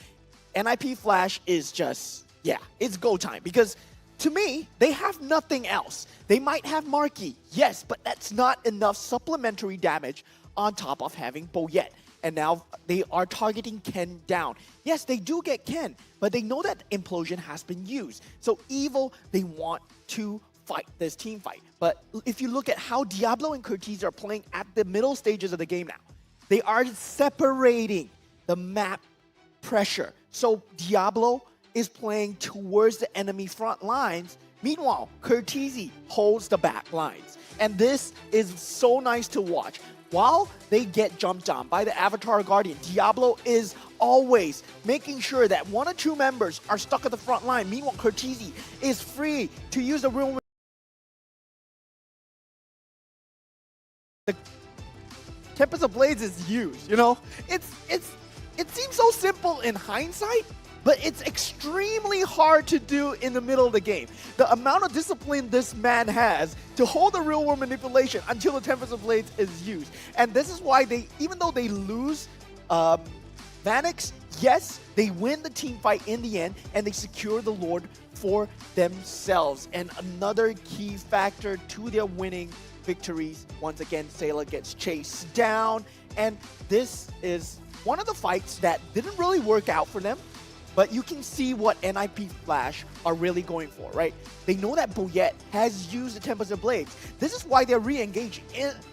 NIP Flash is just, yeah, it's go time. Because to me, they have nothing else. They might have Marky, yes, but that's not enough supplementary damage on top of having Boyette. And now they are targeting Ken down. Yes, they do get Ken, but they know that Implosion has been used. So Evil, they want to fight this team fight. But if you look at how Diablo and Curtiz are playing at the middle stages of the game now, they are separating the map pressure. So Diablo is playing towards the enemy front lines. Meanwhile, Curtizi holds the back lines. And this is so nice to watch. While they get jumped on by the Avatar Guardian, Diablo is always making sure that one or two members are stuck at the front line. Meanwhile, Curtizi is free to use the real. The Tempest of Blades is used, you know? It seems so simple in hindsight, but it's extremely hard to do in the middle of the game. The amount of discipline this man has to hold the real world manipulation until the Tempest of Blades is used. And this is why they, even though they lose Vanix, yes, they win the team fight in the end and they secure the Lord for themselves. And another key factor to their winning victories, once again, Sayla gets chased down. And this is one of the fights that didn't really work out for them. But you can see what NIP Flash are really going for, right? They know that Boyette has used the Tempest of Blades. This is why they're re-engaging.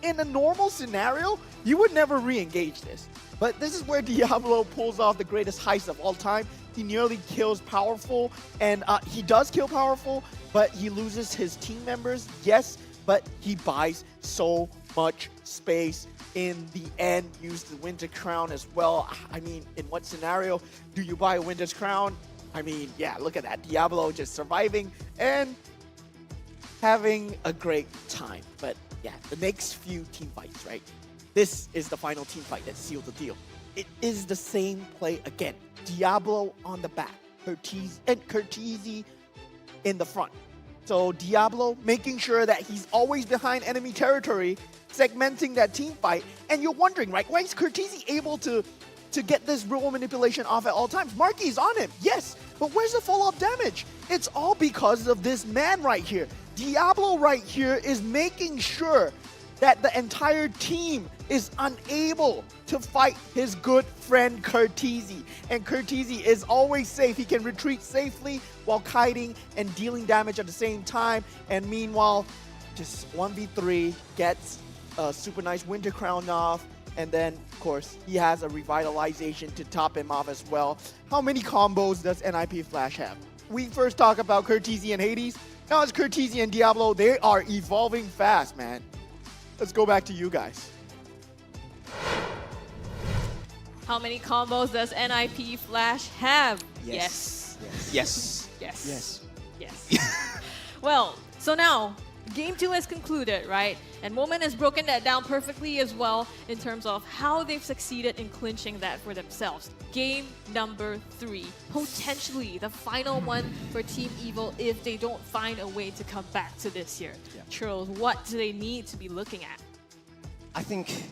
In a normal scenario, you would never re-engage this. But this is where Diablo pulls off the greatest heist of all time. He nearly kills Powerful, and he does kill Powerful, but he loses his team members, yes, but he buys so much space in the end. Use the Winter Crown as well. I mean, in what scenario do you buy a Winter's Crown? I mean, yeah, look at that. Diablo just surviving and having a great time. But yeah, the next few team fights, right? This is the final team fight that sealed the deal. It is the same play again. Diablo on the back, Curtizi in the front. So Diablo making sure that he's always behind enemy territory, segmenting that team fight. And you're wondering, right, why is Curtizi able to get this real manipulation off at all times? Marky's on him, yes, but where's the follow-up damage? It's all because of this man right here. Diablo right here is making sure that the entire team is unable to fight his good friend Curtizi. And Curtizi is always safe. He can retreat safely while kiting and dealing damage at the same time. And meanwhile, just 1v3, gets a super nice Winter Crown off. And then, of course, he has a revitalization to top him off as well. How many combos does NIP Flash have? We first talk about Curtizi and Hades. Now it's Curtizi and Diablo. They are evolving fast, man. let's go back to you guys. How many combos does NIP Flash have? Yes. Yes. Yes. Yes. Yes. Well, so now, Game 2 has concluded, right? And Moment has broken that down perfectly as well in terms of how they've succeeded in clinching that for themselves. Game number 3, potentially the final one for Team Evil if they don't find a way to come back to this year. Churls, what do they need to be looking at? I think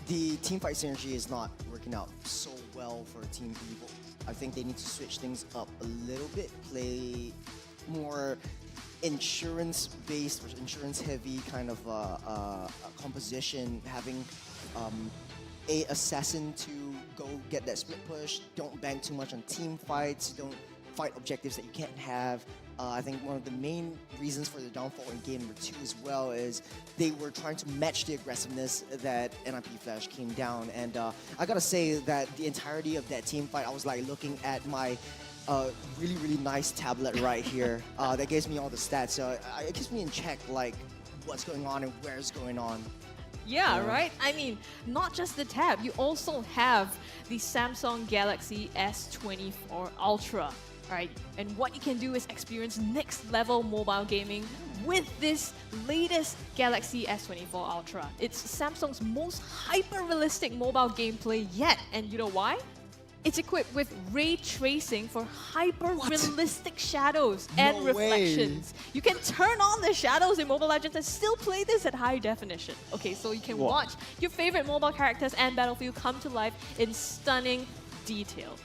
the teamfight synergy is not working out so well for Team Evil. I think they need to switch things up a little bit, play more insurance-based or insurance-heavy kind of composition, having a assassin to go get that split push. Don't bank too much on team fights. Don't fight objectives that you can't have. I think one of the main reasons for the downfall in game number 2 as well is they were trying to match the aggressiveness that NIP Flash came down. And I gotta say that the entirety of that team fight, I was like looking at my really, really nice tablet right here that gives me all the stats. So it keeps me in check, like what's going on and where it's going on. Yeah, right? I mean, not just the tab, you also have the Samsung Galaxy S24 Ultra, right? And what you can do is experience next level mobile gaming with this latest Galaxy S24 Ultra. It's Samsung's most hyper-realistic mobile gameplay yet. And you know why? It's equipped with ray tracing for hyper-realistic shadows and reflections. You can turn on the shadows in Mobile Legends and still play this at high definition. Okay, so you can watch your favorite mobile characters and Battlefield come to life in stunning detail.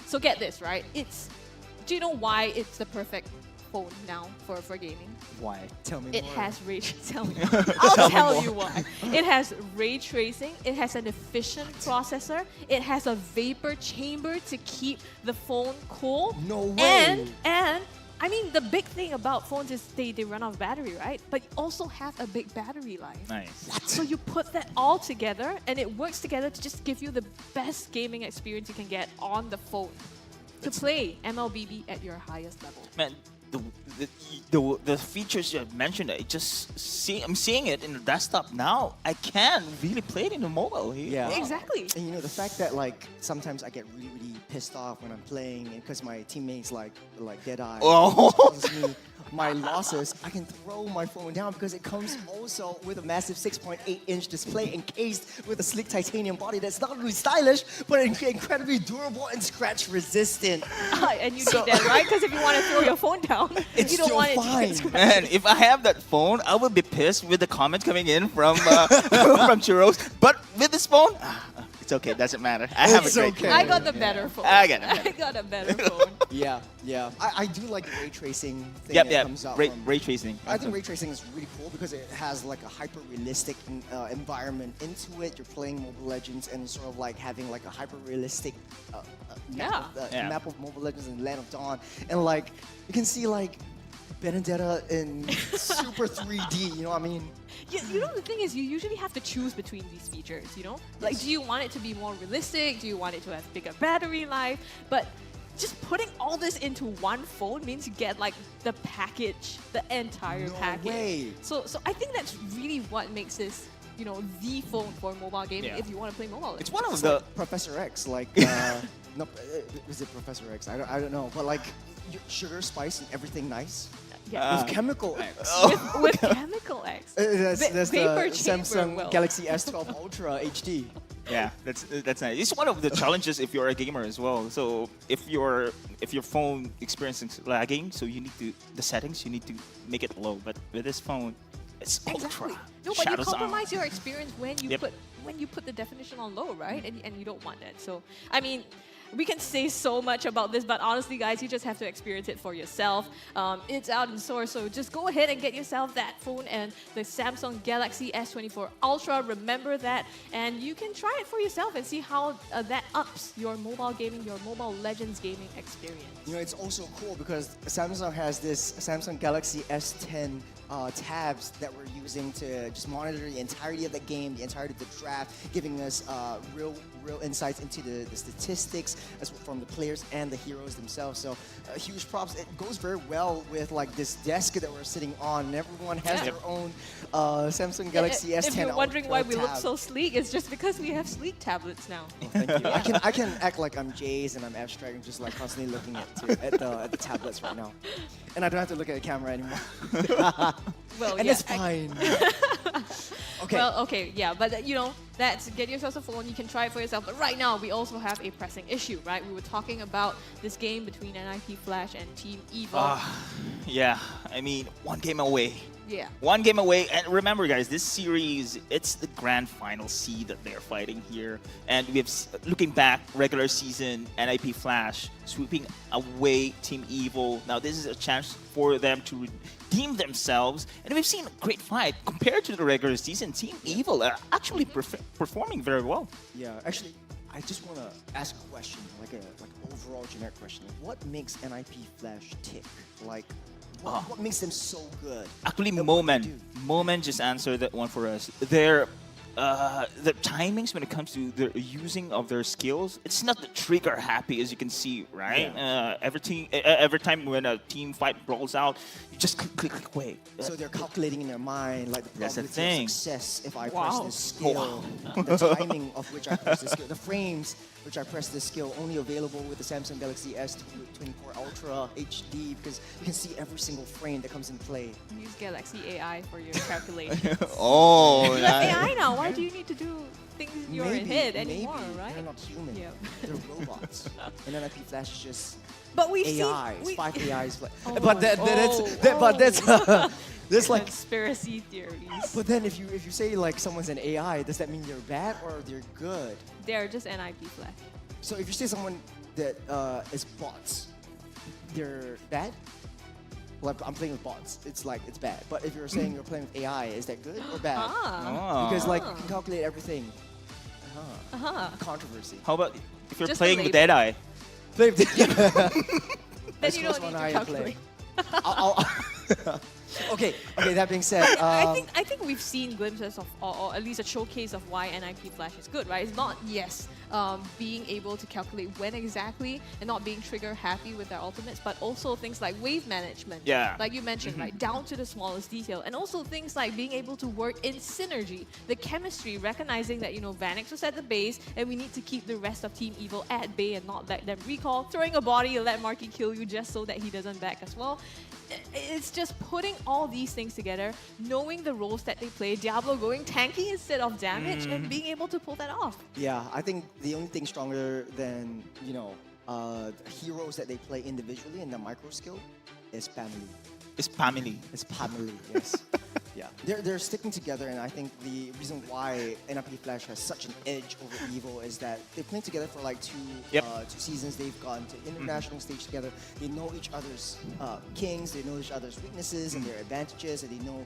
So get this, right? Do you know why it's the perfect phone now for gaming? Why? Tell me It more. has ray tracing. I'll tell you why. It has ray tracing. It has an efficient processor. It has a vapor chamber to keep the phone cool. No way. And I mean, the big thing about phones is they run out of battery, right? But you also have a big battery life. Nice. So you put that all together, and it works together to just give you the best gaming experience you can get on the phone to play MLBB at your highest level. Man, the features you have mentioned, I'm seeing it in the desktop now. I can really play it in the mobile. Yeah. Exactly. And you know, the fact that like sometimes I get really, really pissed off when I'm playing and because my teammates like Deadeye causes me my losses, I can throw my phone down because it comes also with a massive 6.8-inch display encased with a sleek titanium body that's not really stylish, but incredibly durable and scratch resistant. And you need that, right? Because if you want to throw your phone down, It's you don't still want it to fine. get scratched. Man, if I have that phone, I would be pissed with the comments coming in from from Churros. But with this phone, it's okay. Doesn't matter. I have a great phone. I got the better phone. I got it. I got a better phone. Yeah. I do like the ray tracing thing Yep, that comes out from ray tracing. I think ray tracing is really cool because it has like a hyper-realistic environment into it. You're playing Mobile Legends and it's sort of like having like a hyper-realistic map of Mobile Legends in Land of Dawn. And like, you can see like Benedetta in super 3D, you know what I mean? You know, the thing is, you usually have to choose between these features, you know? Like, do you want it to be more realistic? Do you want it to have bigger battery life? But just putting all this into one phone means you get like the package, the entire package. way. So I think that's really what makes this, you know, the phone for mobile gaming if you want to play mobile. It's one of It's the like Professor X, like, no, is it Professor X? I don't know, but like sugar, spice, and everything nice. Yeah. With chemical X. with chemical X. That's the Vapor chamber, Samsung Galaxy S12 Ultra HD. Yeah, that's nice. It's one of the challenges if you're a gamer as well. So if your phone experiencing lagging, so you need to the settings you need to make it low. But with this phone, it's ultra. No, but you Shadows compromise on. your experience when you put the definition on low, right? And you don't want that. So I mean, we can say so much about this, but honestly, guys, you just have to experience it for yourself. It's out in store, so just go ahead and get yourself that phone and the Samsung Galaxy S24 Ultra. Remember that, and you can try it for yourself and see how that ups your mobile gaming, your Mobile Legends gaming experience. You know, it's also cool because Samsung has this Samsung Galaxy S10 tabs that we're using to just monitor the entirety of the game, the entirety of the draft, giving us real insights into the statistics as from the players and the heroes themselves. So huge props. It goes very well with like this desk that we're sitting on, and everyone has their own Samsung Galaxy S10 If you're wondering why we look tab. so sleek, it's just because we have sleek tablets now. Thank you. I can act like I'm Jace and I'm abstract and just like constantly looking at the tablets right now, and I don't have to look at the camera anymore. Well, and yeah, it's fine. Okay. Well, okay, yeah, but you know, that's get yourself a phone. You can try it for yourself. But right now, we also have a pressing issue, right? We were talking about this game between NIP Flash and Team Evil. Yeah, I mean, one game away. Yeah. One game away. And remember, guys, this series, it's the grand final seed that they're fighting here. And we have, looking back, regular season, NIP Flash sweeping away Team Evil. Now, this is a chance for them to redeem themselves. And we've seen a great fight. Compared to the regular season, Team Evil are actually performing very well. Yeah, actually, I just want to ask a question, like an overall generic question. What makes NIP Flash tick? Like, what makes them so good? Actually, Moment just answered that one for us. The timings when it comes to the using of their skills, it's not the trigger happy as you can see, right? Yeah. Every time when a team fight rolls out, you just click away. So they're calculating in their mind like the That's the probability thing. of success if I Wow. press this skill, the timing of which I press this skill, the frames which I press this skill, only available with the Samsung Galaxy S24 Ultra HD because you can see every single frame that comes in play. Use Galaxy AI for your calculations. Oh, You have AI now. Why do you need to do things in your head anymore, maybe. right? They're not human. Yeah. They're robots. And NIP Flash is just But we've AIs, seen... 5 AIs. Oh, but that's like conspiracy theories. But then if you say like someone's an AI, does that mean they're bad or they're good? They're just NIP Flash. So if you say someone that is bots, they're bad? Well, I'm playing with bots. It's like, it's bad. But if you're saying you're playing with AI, is that good or bad? Because like, you can calculate everything. Controversy. How about if you're Just playing a with label. Deadeye? Play with Then you don't need to calculate. Okay, that being said, I think we've seen glimpses of, or at least a showcase of why NIP Flash is good, right? It's not, being able to calculate when exactly and not being trigger happy with their ultimates, but also things like wave management. Yeah. Like you mentioned, right? Down to the smallest detail. And also things like being able to work in synergy. The chemistry, recognizing that, Vanix was at the base and we need to keep the rest of Team Evil at bay and not let them recall. Throwing a body, let Marky kill you just so that he doesn't back as well. It's just putting all these things together, knowing the roles that they play, Diablo going tanky instead of damage, and being able to pull that off. yeah, I think the only thing stronger than, heroes that they play individually in the micro skill is family. It's family. It's family, yes. Yeah, they're sticking together, and I think the reason why NIP Flash has such an edge over Evil is that they've played together for like two seasons. They've gone to international stage together. They know each other's kings. They know each other's weaknesses and their advantages, and they know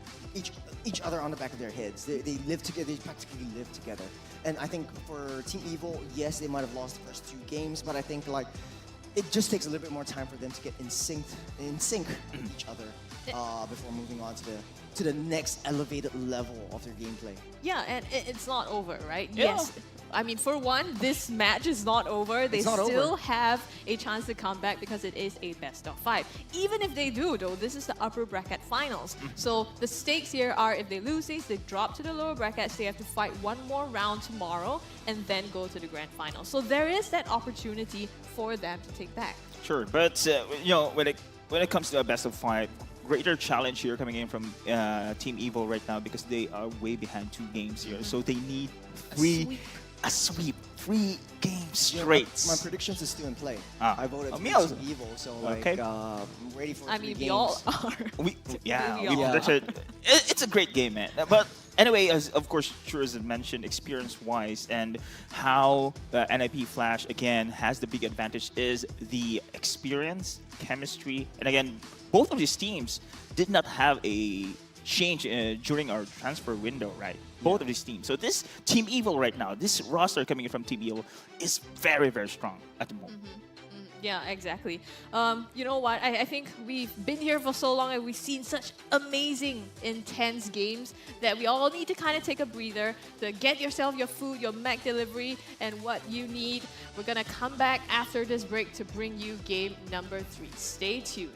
each other on the back of their heads. They live together. They practically live together. And I think for Team Evil, yes, they might have lost the first 2 games, but I think like it just takes a little bit more time for them to get in sync with each other before moving on to the next elevated level of their gameplay. Yeah, and it's not over, right? Yeah. Yes. I mean, for one, this match is not over. They It's not still over. have a chance to come back because it is a best of 5. Even if they do, though, this is the upper bracket finals. So the stakes here are if they lose these, they drop to the lower brackets, they have to fight one more round tomorrow and then go to the grand final. So there is that opportunity for them to take back. Sure, but when it comes to a best of 5, greater challenge here coming in from Team Evil right now because they are way behind 2 games here. So they need a sweep, 3 games straight. My predictions is still in play. I voted for me Team also. Evil, so like I'm ready for 3 I mean, games. we all are. We Yeah. predicted. It's a great game, man. But anyway, as of course, Churz had mentioned, experience-wise, and how NIP Flash again has the big advantage is the experience, chemistry, and again, both of these teams did not have a change during our transfer window, right? Both of these teams. So this Team Evil right now, this roster coming in from Team Evil is very, very strong at the moment. Yeah, exactly. You know what? I think we've been here for so long and we've seen such amazing, intense games that we all need to kind of take a breather to get yourself your food, your Mac delivery, and what you need. We're going to come back after this break to bring you game number 3. Stay tuned.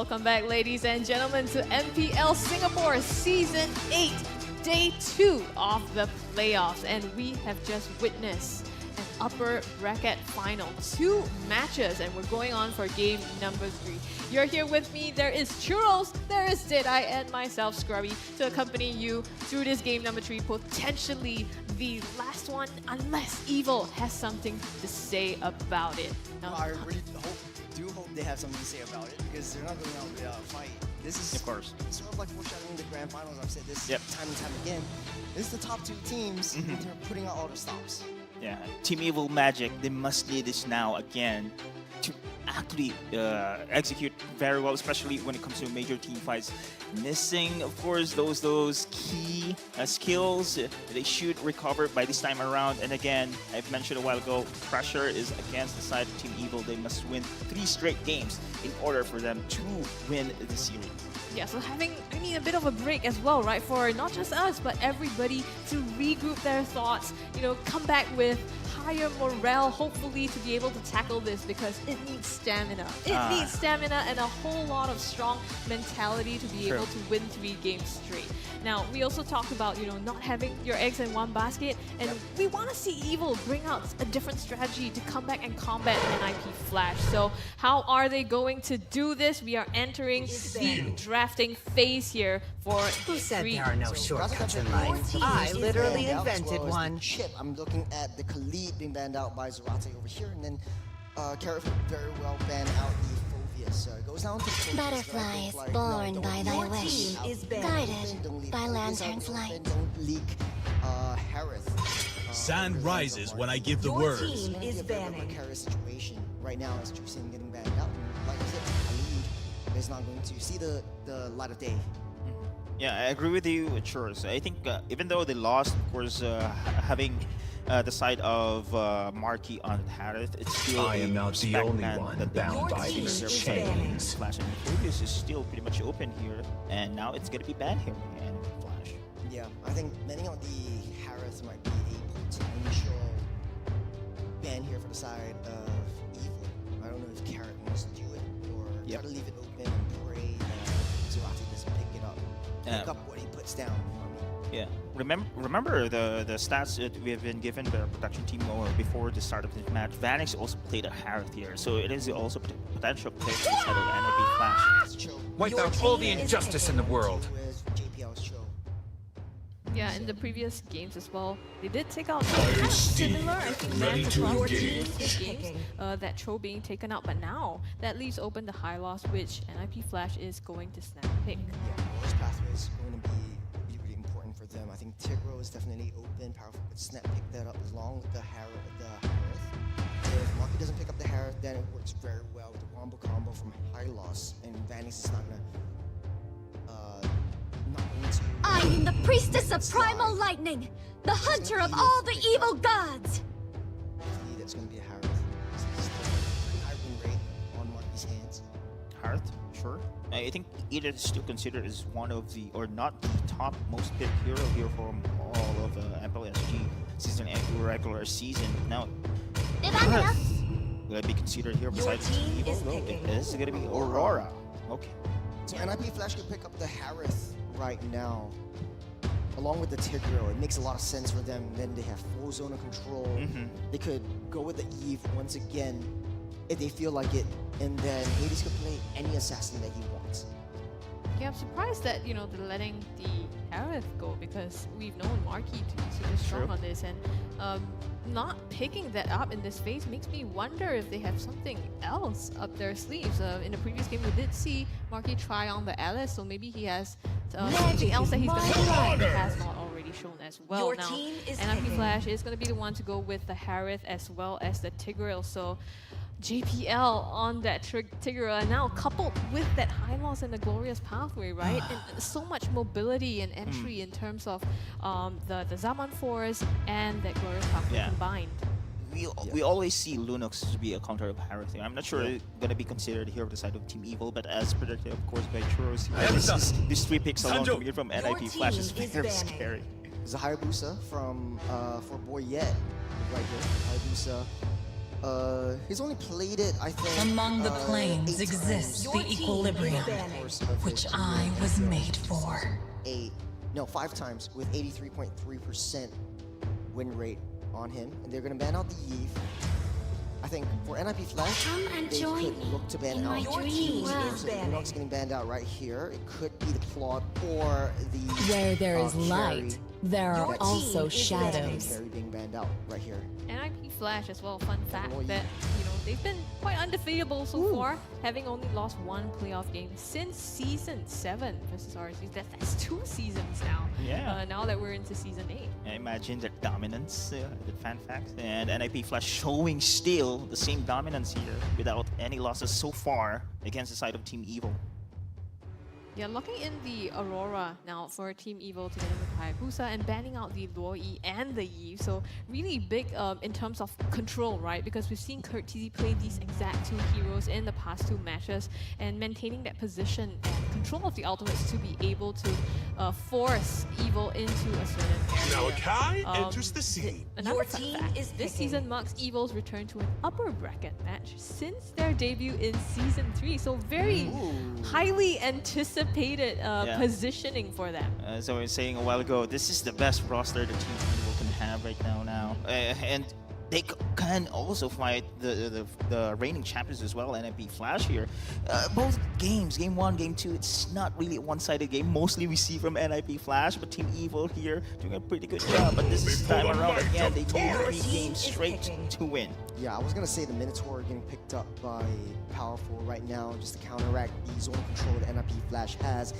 Welcome back, ladies and gentlemen, to MPL Singapore Season 8, Day 2 of the playoffs. And we have just witnessed an upper bracket final. 2 matches, and we're going on for game number 3. You're here with me. There is Churros, there is Deadeye, and myself, Scrubby, to accompany you through this game number 3, potentially the last one, unless Evil has something to say about it. Now, I really hope they have something to say about it, because they're not going out without a fight. This is Of course. sort of like foreshadowing the grand finals. I've said this Yep. time and time again. This is the top 2 teams, and they're putting out all the stops. Yeah, Team Evil Magic, they must need this now again to actually execute very well, especially when it comes to major team fights. Missing, of course, those key skills they should recover by this time around. And again, I've mentioned a while ago, pressure is against the side of Team Evil. They must win 3 straight games in order for them to win the series. yeah, so having, a bit of a break as well, right? For not just us, but everybody to regroup their thoughts, come back with higher morale, hopefully, to be able to tackle this, because it needs stamina. It needs stamina and a whole lot of strong mentality to be able to win 3 games straight. Now, we also talked about, not having your eggs in one basket, and we want to see Evil bring out a different strategy to come back and combat NIP Flash. So how are they going to do this? We are entering the drafting phase here for Who said three. there are no shortcuts in life? I literally invented one. Chip, I'm looking at the Khalid being banned out by Zarate over here, and then Carrot very well banned out the Phobius. It goes down to Phobius, Butterflies but I think, born no, by don't thy leak wish, out the guided open, don't leak by Phobius out lantern's the open, light. Don't leak Harith. Sand rises when I give the word. team is banning. Precarious situation right now as Juicing getting banned out. And like I said, Khalid is not going to see the light of day. Yeah, I agree with you, Churros. I think even though they lost, of course, having the side of Marky on Harith, it's still I am not the only one bound by team these is chains. Flash and Phobius is still pretty much open here, and now it's gonna be banned here and Flash. Yeah, I think banning on the Harith might be a potential ban here for the side of Evil. I don't know if Carrot wants to do it or try to leave it open and pray that Zarate doesn't pick it up. Pick up what he puts down. Yeah, remember the stats that we have been given by our production team before the start of this match. Vanix also played a Harith here, so it is also potential play for the side of NIP Flash. Wipe out all the injustice in the world. Yeah, in the previous games as well, they did take out kind of similar, I think, match across the games, that Cho being taken out, but now that leaves open the high loss, which NIP Flash is going to snap pick. Yeah, Loris pathway is going to be really important for them. I think Tigro is definitely open, powerful, could snap pick that up as long with the Harith. If Marky doesn't pick up the Harith, then it works very well with the Wombo combo from high loss, and Vanix is not going to I am the priestess of primal lightning, the hunter of all the evil gods. That's going to be a Harith. High win rate on Marky's hands. Harith, sure. I think it is still considered as one of the, or not the top most picked hero here from all of MPL SG season and regular season. Now, will it be considered here besides Evil? No, it is going to be Aurora. Okay. So NIP Flash could pick up the Harith right now, along with the Tigro. It makes a lot of sense for them. Then they have full zone of control. They could go with the Eve once again if they feel like it, and then Hades could play any assassin that he wants. Yeah, I'm surprised that, they're letting the Harith go, because we've known Marky to be super strong on this, and not picking that up in this phase makes me wonder if they have something else up their sleeves. In the previous game, we did see Marky try on the Alice, so maybe he has something else that he's going to try that has not already shown as well. Your now, team is NIP picking. Flash is going to be the one to go with the Harith as well as the Tigreal, so JPL on that Tigreal, and now coupled with that high loss and the glorious pathway, right? And so much mobility and entry in terms of the Zaman Force and that glorious pathway combined. We always see Lunox to be a counter of Harith. I'm not sure it's going to be considered here on the side of Team Evil, but as predicted, of course, by Churros, these 3 picks alone coming in from NIP Flash is very scary. There's a Hayabusa from for Boyette right here. Hayabusa He's only played it, I think. Among the planes 8 exists times. the equilibrium, which I was made for. 5 times with 83.3% win rate on him, and they're gonna ban out the Eve. I think for NIP Flash, they could look to ban out Unox getting banned out right here. It could be the plot or the Where there is Carry. light, there are also shadows. Carry being banned out right here. NIP Flash as well, fun fact that, they've been quite undefeatable so far, having only lost 1 playoff game since Season 7 versus RSG. That's 2 seasons now. Yeah. Now that we're into Season 8. Imagine their dominance, the fan facts, and NIP Flash showing still the same dominance here without any losses so far against the side of Team Evil. Yeah, locking in the Aurora now for Team Evil together with Hayabusa and banning out the Luo-Yi and the Yi. So really big in terms of control, right? Because we've seen Kurt TZ play these exact 2 heroes in the past 2 matches and maintaining that position and control of the ultimates to be able to force Evil into a certain area. Now Kai enters the scene. Another fun fact, this season marks Evil's return to an upper bracket match since their debut in Season 3. So very highly anticipated positioning for them. As I was saying a while ago, this is the best roster the Team Evil can have right now. And they can also fight the reigning champions as well, NIP Flash here. Both games, Game 1, Game 2, it's not really a one-sided game. Mostly we see from NIP Flash, but Team Evil here doing a pretty good job. But this time around, again, they need 3 games straight to win. Yeah, I was gonna say the Minotaur getting picked up by Powerful right now, just to counteract the zone control that NIP Flash has.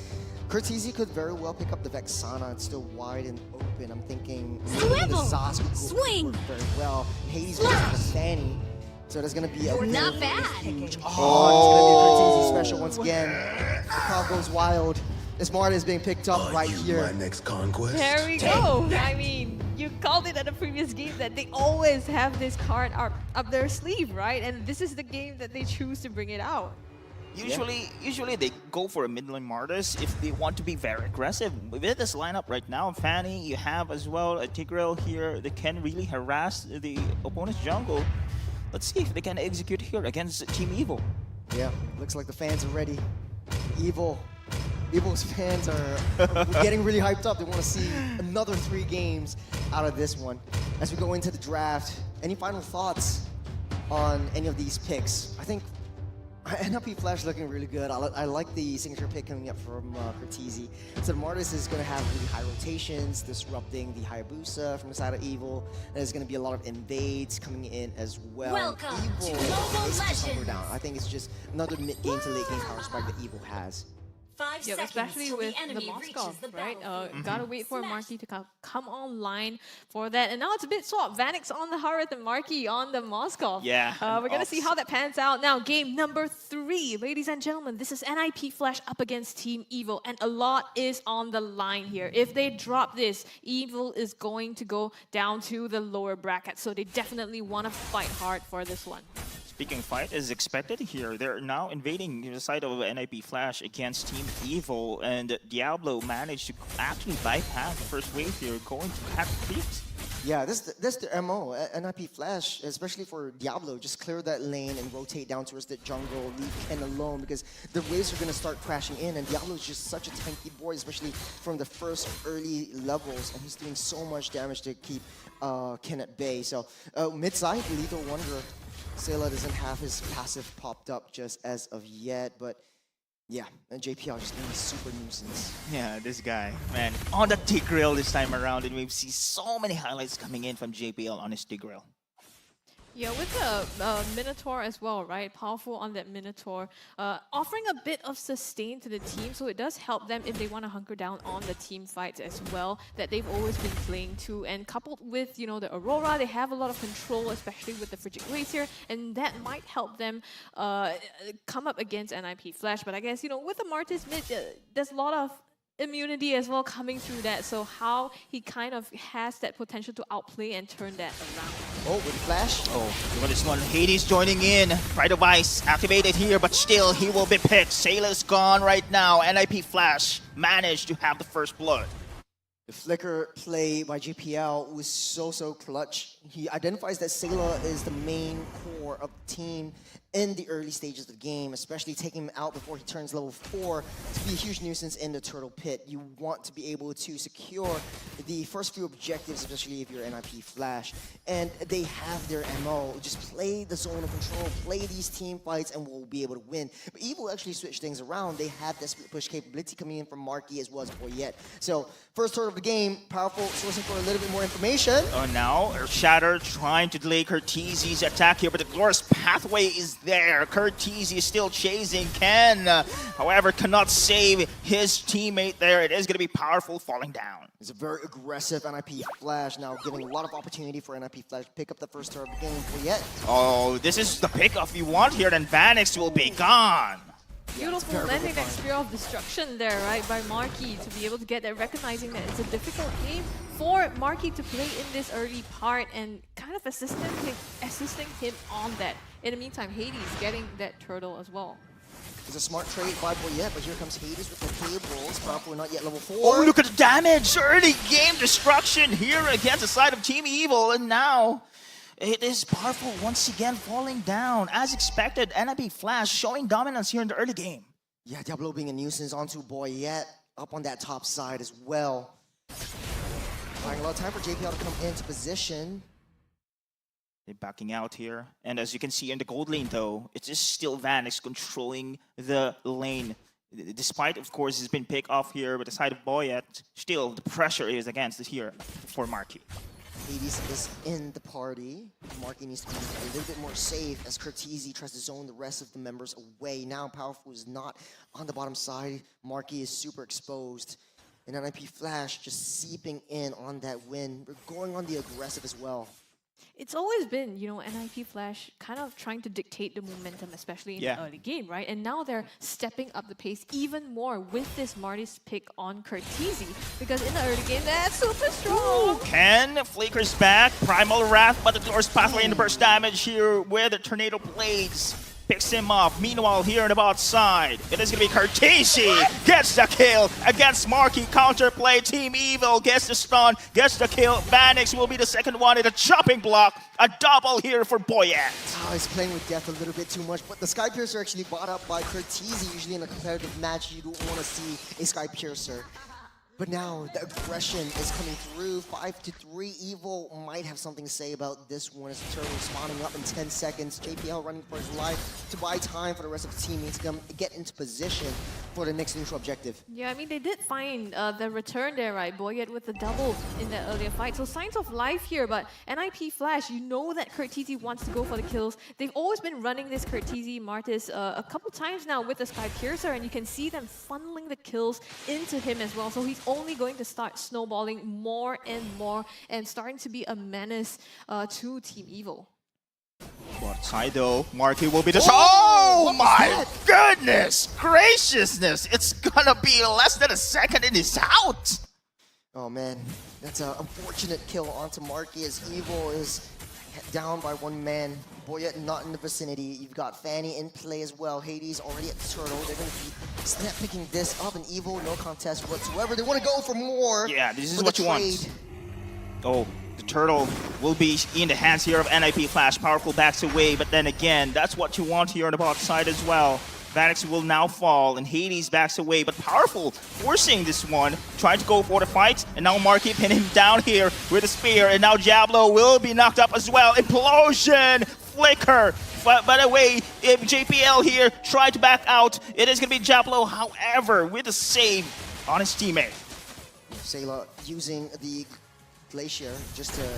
Curtizi could very well pick up the Vexana. It's still wide and open. I'm thinking maybe the Zas could work very well. Hades goes to the Fanny. So there's gonna be a Not bad. huge. It's gonna be a Curtizi special once again. The crowd goes wild. This Marta is being picked up right here. My next conquest. There we go. I mean, you called it at the previous game that they always have this card up their sleeve, right? And this is the game that they choose to bring it out. Usually they go for a mid-lane Martyrs if they want to be very aggressive. With this lineup right now, Fanny, you have as well a Tigreal here that can really harass the opponent's jungle. Let's see if they can execute here against Team Evil. Yeah, looks like the fans are ready. Evil's fans are getting really hyped up. They want to see another 3 games out of this one. As we go into the draft, any final thoughts on any of these picks? I think NLP Flash looking really good. I like the signature pick coming up from Curtizi. So Martis is going to have really high rotations, disrupting the Hayabusa from the side of Evil. And there's going to be a lot of invades coming in as well. Welcome Evil to Global is just somewhere Legends. down. I think it's just another mid-game to late-game power spike that Evil has. 5 Yeah, seconds especially till with the enemy the Moscow, reaches the right? battlefield. Gotta wait for Marquis to come online for that. And now it's a bit swapped. Vanix on the Harith and Marquis on the Moscow. Yeah. We're gonna see how that pans out. Now, game number 3. Ladies and gentlemen, this is NIP Flash up against Team Evil. And a lot is on the line here. If they drop this, Evil is going to go down to the lower bracket. So they definitely want to fight hard for this one. Speaking fight is expected here. They're now invading the side of NIP Flash against Team Evil, and Diablo managed to actually bypass the first wave here, going to have creeps. Yeah, that's the MO. NIP Flash, especially for Diablo, just clear that lane and rotate down towards the jungle, leave Ken alone, because the waves are going to start crashing in, and Diablo is just such a tanky boy, especially from the first early levels, and he's doing so much damage to keep Ken at bay. So mid-side, Lethal Wonder. Sayla doesn't have his passive popped up just as of yet, but yeah, and JPL just being a super nuisance. Yeah, this guy, man, on the Tigreal this time around, and we've seen so many highlights coming in from JPL on his Tigreal. Yeah, with the Minotaur as well, right? Powerful on that Minotaur, offering a bit of sustain to the team, so it does help them if they want to hunker down on the team fights as well that they've always been playing to. And coupled with, you know, the Aurora, they have a lot of control, especially with the Frigid Glacier, and that might help them come up against NIP Flash. But I guess, you know, with the Martis mid, there's a lot of immunity as well coming through that, so how he kind of has that potential to outplay and turn that around. Oh, with Flash. Oh, look at this one. Hades joining in. Pride of Ice activated here, but still he will be picked. Sailor's gone right now. NIP Flash managed to have the first blood. The flicker play by JPL was so clutch. He identifies that Sayla is the main core of the team in the early stages of the game, especially taking him out before he turns level 4 to be a huge nuisance in the turtle pit. You want to be able to secure the first few objectives, especially if you're NIP Flash. And they have their MO. Just play the zone of control, play these team fights, and we'll be able to win. But Evil actually switched things around. They have that split push capability coming in from Marky as well as Boyette. So first turtle of the game, Powerful sourcing for a little bit more information. Now, Shatter trying to delay Curtizi's attack here, but the glorious pathway is there. Curtizi is still chasing Ken. However, cannot save his teammate there. It is going to be Powerful falling down. It's a very aggressive NIP Flash now, giving a lot of opportunity for NIP Flash to pick up the first turtle of the game. Boyette. Oh, this is the pickoff you want here, then Vanix will be gone. Beautiful landing that Spear of Destruction there, right, by Marky to be able to get that, recognizing that it's a difficult game for Marky to play in this early part and kind of assisting him on that. In the meantime, Hades getting that turtle as well. It's a smart trade by Boyette, but here comes Hades with the cables. Powerful not yet level 4. Oh, look at the damage! Early game destruction here against the side of Team Evil, and now it is Powerful once again falling down. As expected, NIP Flash showing dominance here in the early game. Yeah, Diablo being a nuisance onto Boyette up on that top side as well. Buying a lot of time for JPL to come into position. They're backing out here. And as you can see in the gold lane though, it is still Vanix controlling the lane. Despite, of course, it's been picked off here with the side of Boyette, still the pressure is against it here for Marky. Hades is in the party. Marky needs to be a little bit more safe as Curtizi tries to zone the rest of the members away. Now Powerful is not on the bottom side. Marky is super exposed. And NIP Flash just seeping in on that win. We're going on the aggressive as well. It's always been, you know, NIP Flash kind of trying to dictate the momentum, especially in the early game, right? And now they're stepping up the pace even more with this Marty's pick on Curtizi, because in the early game, that's super strong. Ken flickers back, Primal Wrath, but the glorious pathway in the burst damage here where the Tornado Blades picks him off. Meanwhile, here on the bot side, it is going to be Curtizi. Gets the kill against Marky. Counterplay. Team Evil gets the stun, gets the kill. Vanix will be the second one in a chopping block. A double here for Boyette. Oh, he's playing with death a little bit too much, but the Sky Piercer actually bought up by Curtizi. Usually in a competitive match, you don't want to see a Sky Piercer. But now the aggression is coming through. 5-3. Evil might have something to say about this one as the turtle spawning up in 10 seconds. JPL running for his life to buy time for the rest of the teammates to come get into position for the next neutral objective. Yeah, I mean, they did find the return there, right? Boyette with the double in that earlier fight. So signs of life here, but NIP Flash, you know that Curtizi wants to go for the kills. They've always been running this Curtizi Martis a couple times now with the Sky Piercer, and you can see them funneling the kills into him as well. So he's only going to start snowballing more and more and starting to be a menace to Team Evil. Bot side though, Marky will be the Oh my goodness graciousness! It's gonna be less than a second and he's out! Oh man, that's an unfortunate kill onto Marky as Evil is down by one man. Boyette not in the vicinity. You've got Fanny in play as well. Hades already at the turtle. They're going to be snap picking this up, and Evil, no contest whatsoever. They want to go for more. Yeah, this is what you want. Oh, the turtle will be in the hands here of NIP Flash. Powerful backs away, but then again, that's what you want here on the bot side as well. Vanix will now fall, and Hades backs away, but Powerful forcing this one, trying to go for the fight, and now Marky pin him down here with a spear, and now Diablo will be knocked up as well. Implosion! Flicker! But by the way, if JPL here tried to back out, it is going to be Diablo, however, with a save on his teammate. Sayla using the Glacier just to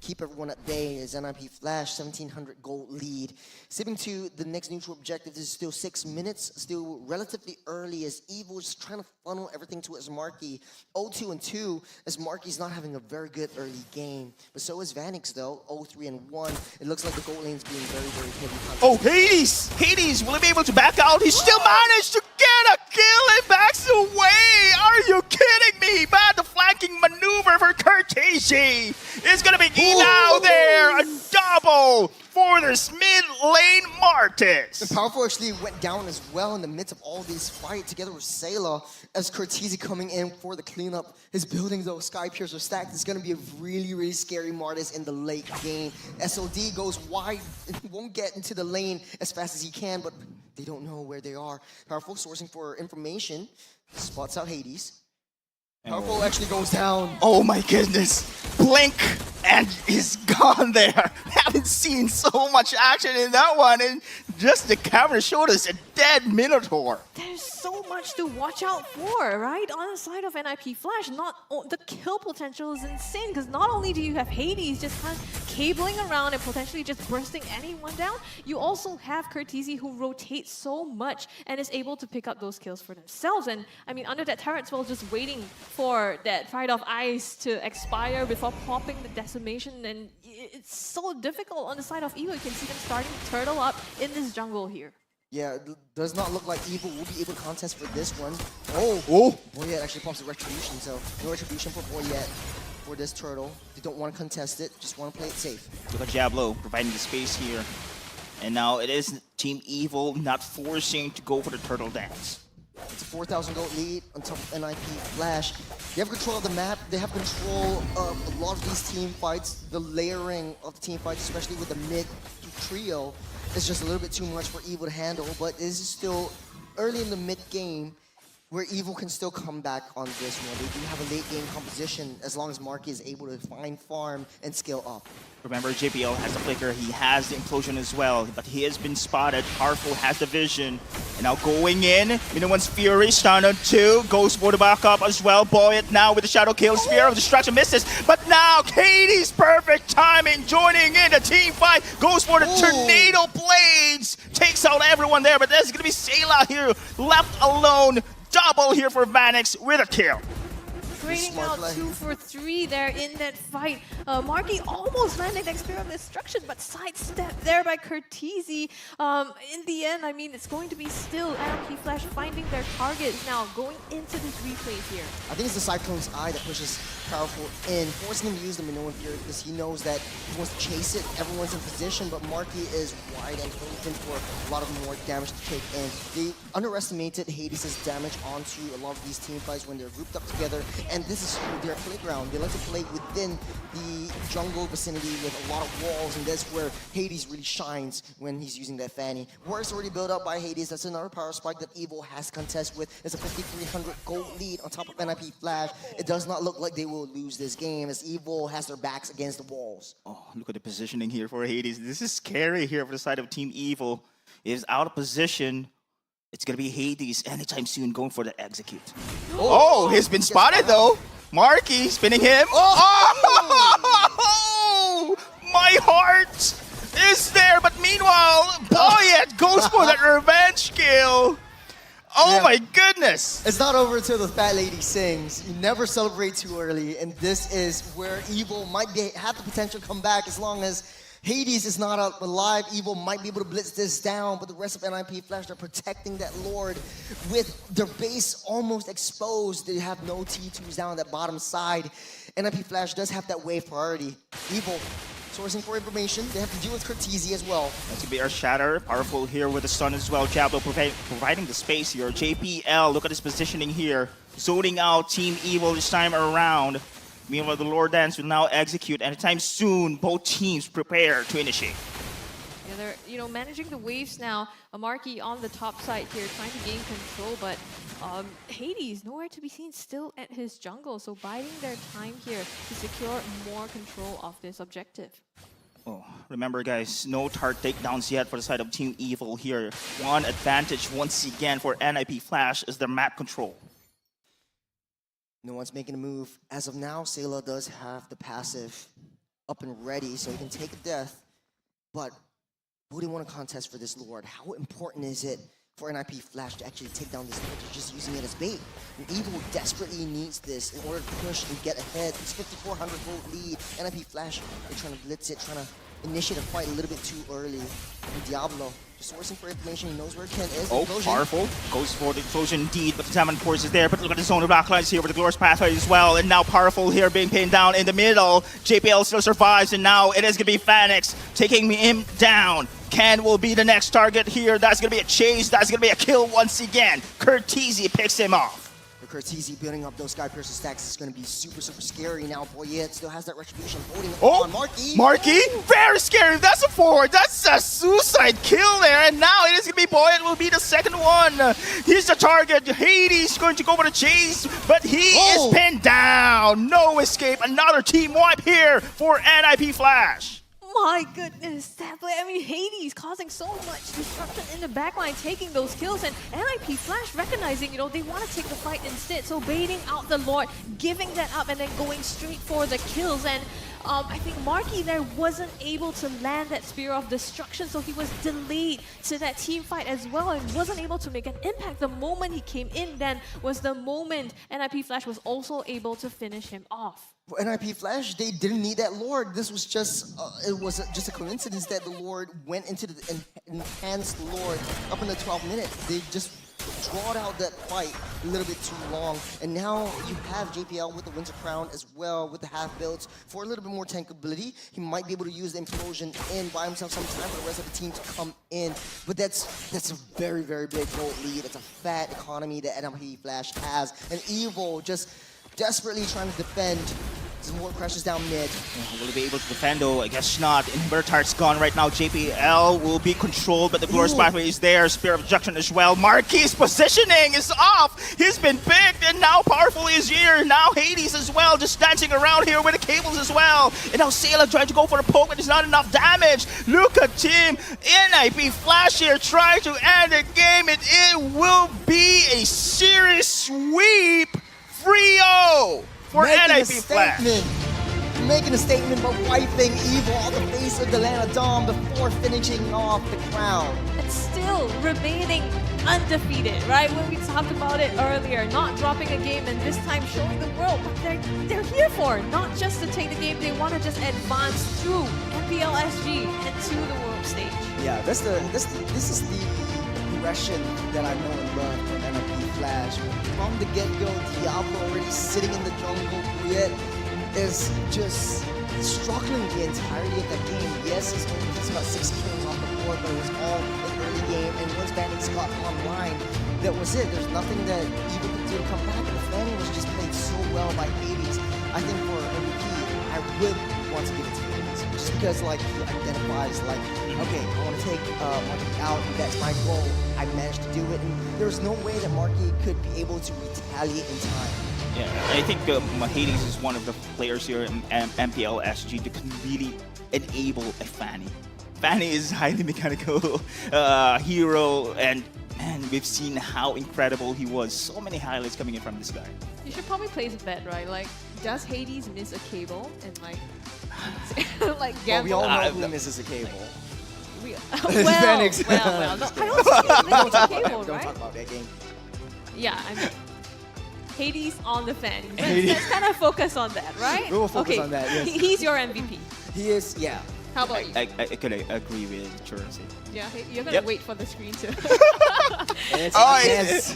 keep everyone at bay as NIP Flash, 1700 gold lead. Sipping to the next neutral objective. This is still 6 minutes, still relatively early as Evil is trying to funnel everything towards Marky. 0-2-2 as Marky's not having a very good early game. But so is Vanix though, 0-3-1. It looks like the gold lane's being very, very heavy. Oh, Hades! Hades, will he be able to back out? He still managed to get a kill and backs away! Are you kidding me? Bad the flanking maneuver for Curtizi! It's gonna be Ginao there! A double for this mid lane mark! practice. And Powerful actually went down as well in the midst of all these fights together with Sayla as Cortese coming in for the cleanup. His building, though, Sky Piercer stacked. It's going to be a really, really scary Martis in the late game. SOD goes wide and won't get into the lane as fast as he can, but they don't know where they are. Powerful sourcing for information, spots out Hades. Powerful actually goes down. Oh my goodness. Blink and he's gone there. Haven't seen so much action in that one. And just the camera showed us a dead Minotaur. There's so much to watch out for, right? On the side of NIP Flash, the kill potential is insane because not only do you have Hades just kind of cabling around and potentially just bursting anyone down, you also have Cortese who rotates so much and is able to pick up those kills for themselves. And I mean, under that turret spell, just waiting for that Fight of Ice to expire before popping the decimation, and it's so difficult on the side of Evo. You can see them starting to turtle up in this jungle here. Yeah, does not look like Evil will be able to contest for this one. Oh! Boyet actually pops the Retribution, so no Retribution for Boyet for this turtle. They don't want to contest it, just want to play it safe. Look at Diablo providing the space here. And now it is Team Evil not forcing to go for the turtle dance. It's a 4,000 gold lead on top of NIP Flash. They have control of the map. They have control of a lot of these team fights. The layering of the team fights, especially with the mid trio, is just a little bit too much for Evil to handle. But this is still early in the mid game where Evil can still come back on this one. They do have a late game composition as long as Marky is able to find farm and scale up. Remember, JPL has the flicker, he has the implosion as well, but he has been spotted. Powerful has the vision. And now going in, Minowan's Fury, stun on 2, goes for the backup as well. Boyet now with the shadow kill, Spear of Distraction misses, but now Katie's perfect timing, joining in the team fight, goes for the Tornado Blades, takes out everyone there, but there's gonna be Sayla here, left alone. Double here for Vanix with a kill. Trading out 2 for 3 there in that fight. Marky almost landed Experience of Destruction, but sidestepped there by Cortese. In the end, I mean, it's going to be still NIP Flash finding their targets now, going into this replay here. I think it's the Cyclone's Eye that pushes Powerful in, forcing him to use the Minoan Fury because he knows that he wants to chase it. Everyone's in position, but Marky is wide and open for a lot of more damage to take in. They underestimated Hades' damage onto a lot of these team fights when they're grouped up together. And this is their playground. They like to play within the jungle vicinity with a lot of walls, and that's where Hades really shines when he's using that Fanny. War's already built up by Hades. That's another power spike that Evil has to contest with. It's a 5,300 gold lead on top of NIP Flash. It does not look like they will lose this game as Evil has their backs against the walls. Oh, look at the positioning here for Hades. This is scary here for the side of Team Evil. It is out of position. It's gonna be Hades anytime soon going for the execute. Oh, he's been spotted though. Marky spinning him. Oh, my heart is there, but meanwhile, Boyet goes for that revenge kill. Oh my goodness. It's not over until the fat lady sings. You never celebrate too early, and this is where Evil might have the potential to come back as long as Hades is not alive. Evil might be able to blitz this down, but the rest of NIP Flash, they're protecting that Lord with their base almost exposed. They have no T2s down on that bottom side. NIP Flash does have that wave priority. Evil sourcing for information. They have to deal with Cortese as well. That's gonna be our Shatter. Powerful here with the stun as well. Diablo providing the space here. JPL, look at his positioning here. Zoning out Team Evil this time around. Meanwhile, the Lord Dance will now execute. Anytime soon, both teams prepare to initiate. Yeah, they're managing the waves now. Marky on the top side here, trying to gain control, but Hades nowhere to be seen, still at his jungle. So biding their time here to secure more control of this objective. Oh, remember guys, no tart takedowns yet for the side of Team Evil here. One advantage once again for NIP Flash is their map control. No one's making a move. As of now, Sayla does have the passive up and ready, so he can take a death. But who do you want to contest for this Lord? How important is it for NIP Flash to actually take down this Lord? They're just using it as bait. And Evil desperately needs this in order to push and get ahead. It's 5,400 gold lead. NIP Flash, they're trying to blitz it, trying to initiate a fight a little bit too early. And Diablo just sourcing for information. He knows where Ken is. Oh, Explosion. powerful. Goes for the explosion indeed, but the Diamond Force is there. But look at the zone of backlines here with the Glorious Pathway as well. And now powerful here being pinned down in the middle. JPL still survives, and now it is going to be Phoenix taking him down. Ken will be the next target here. That's going to be a chase. That's going to be a kill once again. Curtese picks him off. Curtese building up those Sky Piercer stacks is going to be super, super scary. Now, Boyette still has that retribution holding on Marky. Marky, very scary. That's a forward. That's a suicide kill there. And now it is going to be Boyette will be the second one. He's the target. Hades going to go for the chase, but he is pinned down. No escape. Another team wipe here for NIP Flash. My goodness, that play. I mean, Hades causing so much disruption in the backline, taking those kills, and NIP Flash recognizing, you know, they want to take the fight instead. So baiting out the Lord, giving that up, and then going straight for the kills. And I think Marky there wasn't able to land that Spear of Destruction, so he was delayed to that team fight as well and wasn't able to make an impact. The moment he came in then was the moment NIP Flash was also able to finish him off. For NIP Flash, they didn't need that Lord. This was just just a coincidence that the Lord went into the enhanced Lord up in the 12th minute. They just drawed out that fight a little bit too long. And now you have JPL with the Winter Crown as well, with the half builds for a little bit more tankability. He might be able to use the Implosion in, buy himself some time for the rest of the team to come in. But that's a very, very big gold lead. It's a fat economy that NIP Flash has. And Evil just desperately trying to defend. Some more crashes down mid. Will he be able to defend though? I guess not. Invertar's gone right now. JPL will be controlled, but the Glorious Pathway is there. Spear of Destruction as well. Marquis' positioning is off. He's been picked, and now Powerful is here. Now Hades as well, just dancing around here with the cables as well. And now Sailor trying to go for the poke, but it's not enough damage. Look at Team NIP Flash here trying to end the game, and it will be a series sweep. 3-0 for NIP Flash. Making a statement, but wiping Evil on the face of the Lana Dom before finishing off the crown. And still remaining undefeated, right? When we talked about it earlier, not dropping a game and this time showing the world what they're here for. Not just to take the game, they want to just advance through MPL SG and to the world stage. Yeah, this is the progression that I know and love from NIP Flash. From the get-go, Diablo already sitting in the jungle. Briette is just struggling the entirety of that game. Yes, he's got 6 kills off the board, but it was all in early game. And once Bandits got online, that was it. There's nothing that Evil could do to come back. And the Fanny was just played so well by Hades. I think for MVP, I would want to give it to Hades. Just because like he identifies like, okay, I want to take Marky out. That's my goal. I managed to do it. And there's no way that Marky could be able to retaliate in time. Yeah, I think Hades is one of the players here in MPL SG that can really enable a Fanny. Fanny is a highly mechanical hero, and man, we've seen how incredible he was. So many highlights coming in from this guy. You should probably place a bet, right? Like, does Hades miss a cable and like, like gamble? Well, we all know who misses a cable. well, no, I don't think he misses a cable, Don't right? talk about that game. Yeah, I mean, Hades on the Fanny. Let's kind of focus on that, right? We will focus on that, yes. He's your MVP. He is, yeah. How about you? I could agree with Churnsy. Yeah, you're gonna wait for the screen to. Yes.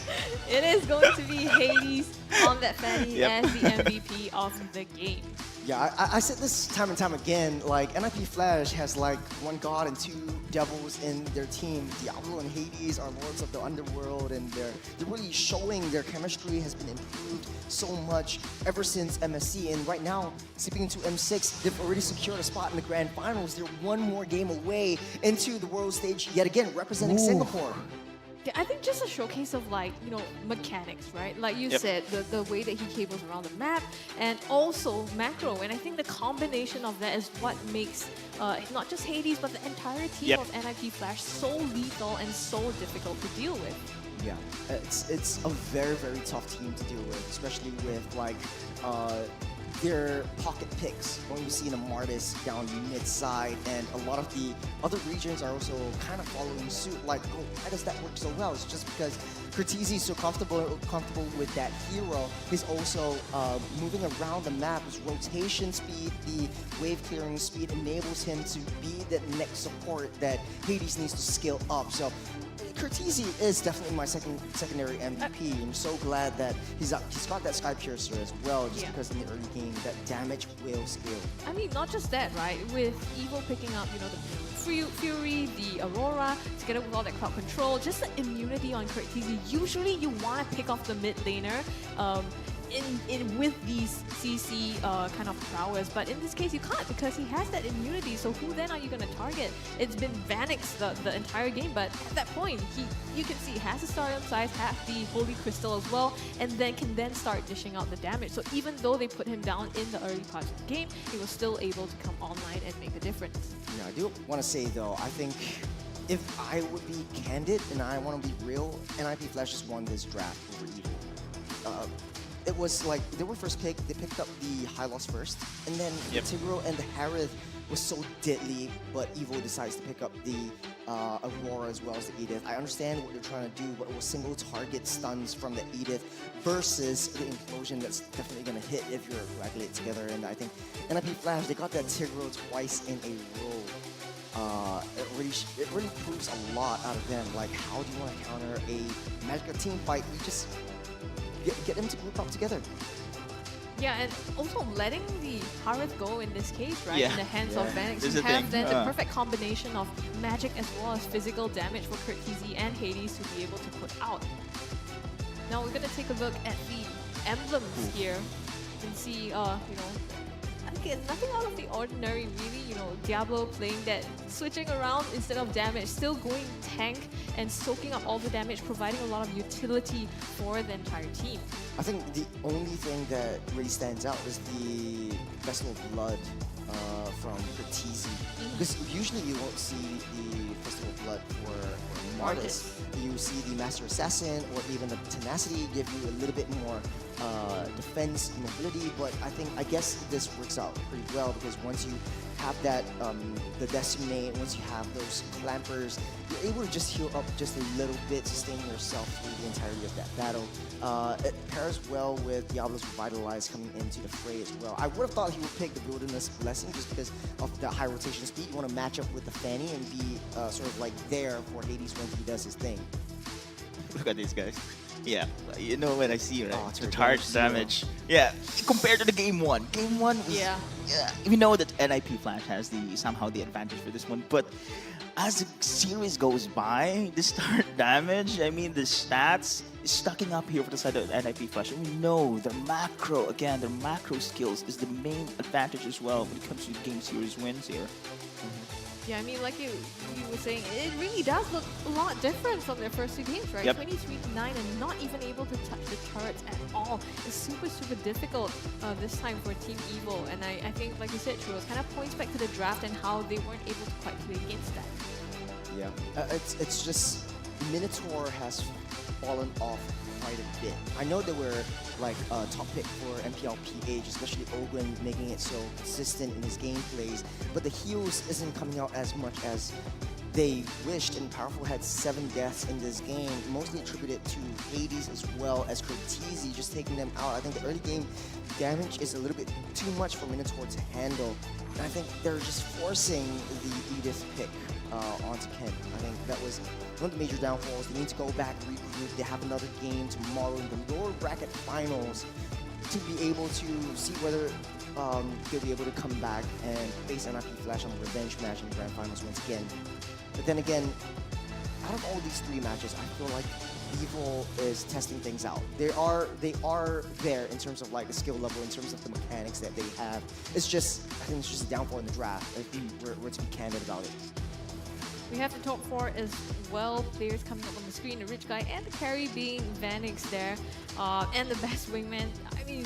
It is going to be Hades on that Fanny as the MVP of the game. Yeah, I said this time and time again, like, NIP Flash has like 1 god and 2 devils in their team. Diablo and Hades are lords of the underworld, and they're really showing their chemistry has been improved so much ever since MSC. And right now, slipping into M6, they've already secured a spot in the grand finals. They're 1 more game away into the world stage, yet again, representing Singapore. Yeah, I think just a showcase of like, you know, mechanics, right? Like you said, the way that he cables around the map and also macro. And I think the combination of that is what makes not just Hades, but the entire team of NIP Flash so lethal and so difficult to deal with. Yeah, it's a very, very tough team to deal with, especially with like their pocket picks. When you see Martis down mid-side, and a lot of the other regions are also kind of following suit. Like, oh, why does that work so well? It's just because Cortese is so comfortable with that hero. He's also moving around the map. His rotation speed, the wave clearing speed enables him to be the next support that Hades needs to scale up. So Cortese is definitely my secondary MVP. I'm so glad that he's got that Sky Piercer as well, just because in the early game that damage will scale. I mean, not just that, right? With Evo picking up, you know, the Fury, the Aurora, together with all that crowd control, just the immunity on Cortese. Usually, you want to pick off the mid laner. With these CC kind of prowess, but in this case you can't because he has that immunity. So who then are you going to target? It's been Vanix the entire game, but at that point you can see he has the Starion size, has the Holy Crystal as well, and then can start dishing out the damage. So even though they put him down in the early parts of the game, he was still able to come online and make a difference. Yeah, I do want to say though, I think if I would be candid and I want to be real, NIP Flash just won this draft over Evo. It was like they were first picked, they picked up the Hylos first, and then the Tigreal and the Harith was so deadly, but Evo decides to pick up the Aurora as well as the Edith. I understand what they're trying to do, but it was single target stuns from the Edith versus the Implosion that's definitely going to hit if you're coagulate together. And I think NIP Flash, they got that Tigreal twice in a row. It really proves a lot out of them. Like, how do you want to counter a Magica team fight? You just get them to group up together. Yeah, and also letting the Harith go in this case, right? Yeah. In the hands of Vanix, This you is the have thing. then the perfect combination of magic as well as physical damage for Cortese and Hades to be able to put out. Now we're gonna take a look at the emblems here and see, you know, again, nothing out of the ordinary really, you know, Diablo playing that, switching around instead of damage, still going tank and soaking up all the damage, providing a lot of utility for the entire team. I think the only thing that really stands out is the Festival of Blood from Cortese. Because usually you won't see the Festival of Blood for Martis. You see the Master Assassin or even the Tenacity give you a little bit more defense mobility, but I guess this works out pretty well because once you have that the Decimate, once you have those Clampers, you're able to just heal up just a little bit, sustaining yourself through the entirety of that battle. It pairs well with Diablo's Revitalize coming into the fray as well. I would have thought he would pick the Wilderness Blessing just because of the high rotation speed. You want to match up with the Fanny and be sort of like there for Hades when he does his thing. Look at these guys. Yeah, you know what I see, right? Oh, the charge damage. Yeah, compared to the game one. Game one was, we know that NIP Flash has somehow the advantage for this one, but as the series goes by, the start damage, I mean the stats is stacking up here for the side of NIP Flash. And we know their macro skills is the main advantage as well when it comes to game series wins here. Yeah, I mean, like you were saying, it really does look a lot different from their first two games, right? 23-9 and not even able to touch the turrets at all. It's super, super difficult this time for Team Evo. And I think, like you said, Churros, kind of points back to the draft and how they weren't able to quite play against that. Yeah, it's just Minotaur has fallen off quite a bit. I know they were like a top pick for MPL PH, especially Ogren making it so consistent in his gameplays, but the heals isn't coming out as much as they wished, and Powerful had 7 deaths in this game, mostly attributed to Hades as well as Cortese just taking them out. I think the early game damage is a little bit too much for Minotaur to handle, and I think they're just forcing the Edith pick onto Ken. I think that was one of the major downfalls. They need to go back, regroup. They have another game tomorrow in the lower bracket finals to be able to see whether they'll be able to come back and face NIP Flash on a revenge match in the grand finals once again. But then again, out of all these 3 matches, I feel like Evo is testing things out. They are there in terms of like the skill level, in terms of the mechanics that they have. It's just, I think it's just a downfall in the draft, if we're to be candid about it. We have the top 4 as well, players coming up on the screen, the rich guy and the carry being Vanix there, and the best wingman, I mean,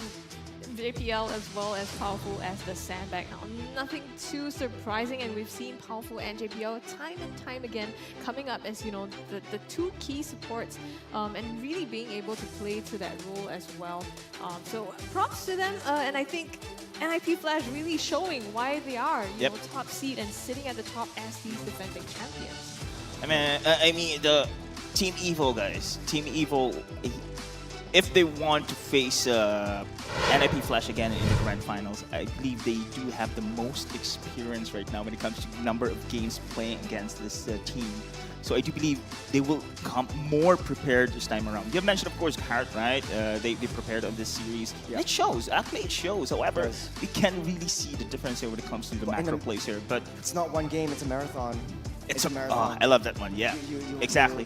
JPL as well as Powerful as the sandbag. Now, nothing too surprising, and we've seen Powerful and JPL time and time again coming up as, you know, the 2 key supports and really being able to play to that role as well. So props to them, and I think NIP Flash really showing why they are, you know, top seed and sitting at the top as these defending champions. I mean, the Team Evil, guys. Team Evil, if they want to face NIP Flash again in the Grand Finals, I believe they do have the most experience right now when it comes to number of games playing against this team. So I do believe they will come more prepared this time around. You have mentioned, of course, Heart, right? They prepared on this series. Yeah. It shows. Actually, it shows. However, we can really see the difference here when it comes to the macro plays here. But it's not one game; it's a marathon. It's a marathon. I love that one. Yeah, exactly.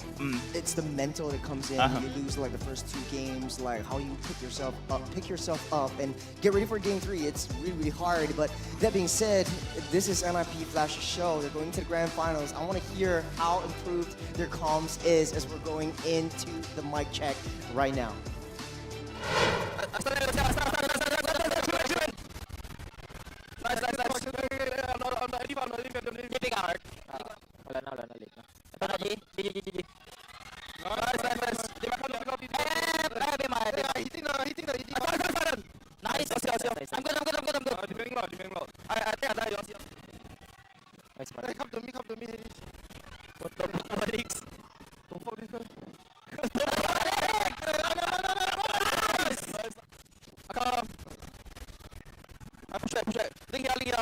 It's the mental that comes in. You lose like the first 2 games, like how you pick yourself up, and get ready for game 3. It's really, really hard. But that being said, this is NIP Flash's show. They're going to the grand finals. I want to hear how improved their comms is as we're going into the mic check right now. Come to me. What the politics? Don't fuck this guy. Come. Push it. Link here.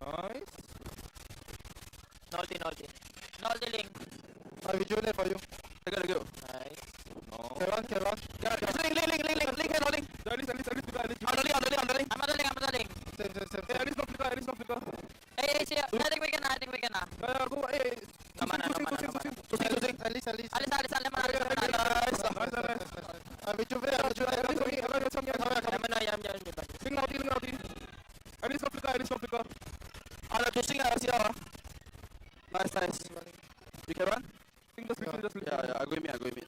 Nice. Nolty link. I will join it for you. I gotta go. Nice. Can run. Link. I'm on the link. Same. Hey, at least no flicker. Hey, I think we can. Go. Hey. Aman. At least. I will join it. Sing naughty. At least no flicker. I'll have to sing here. Nice. You can run? Just yeah, I go in mid.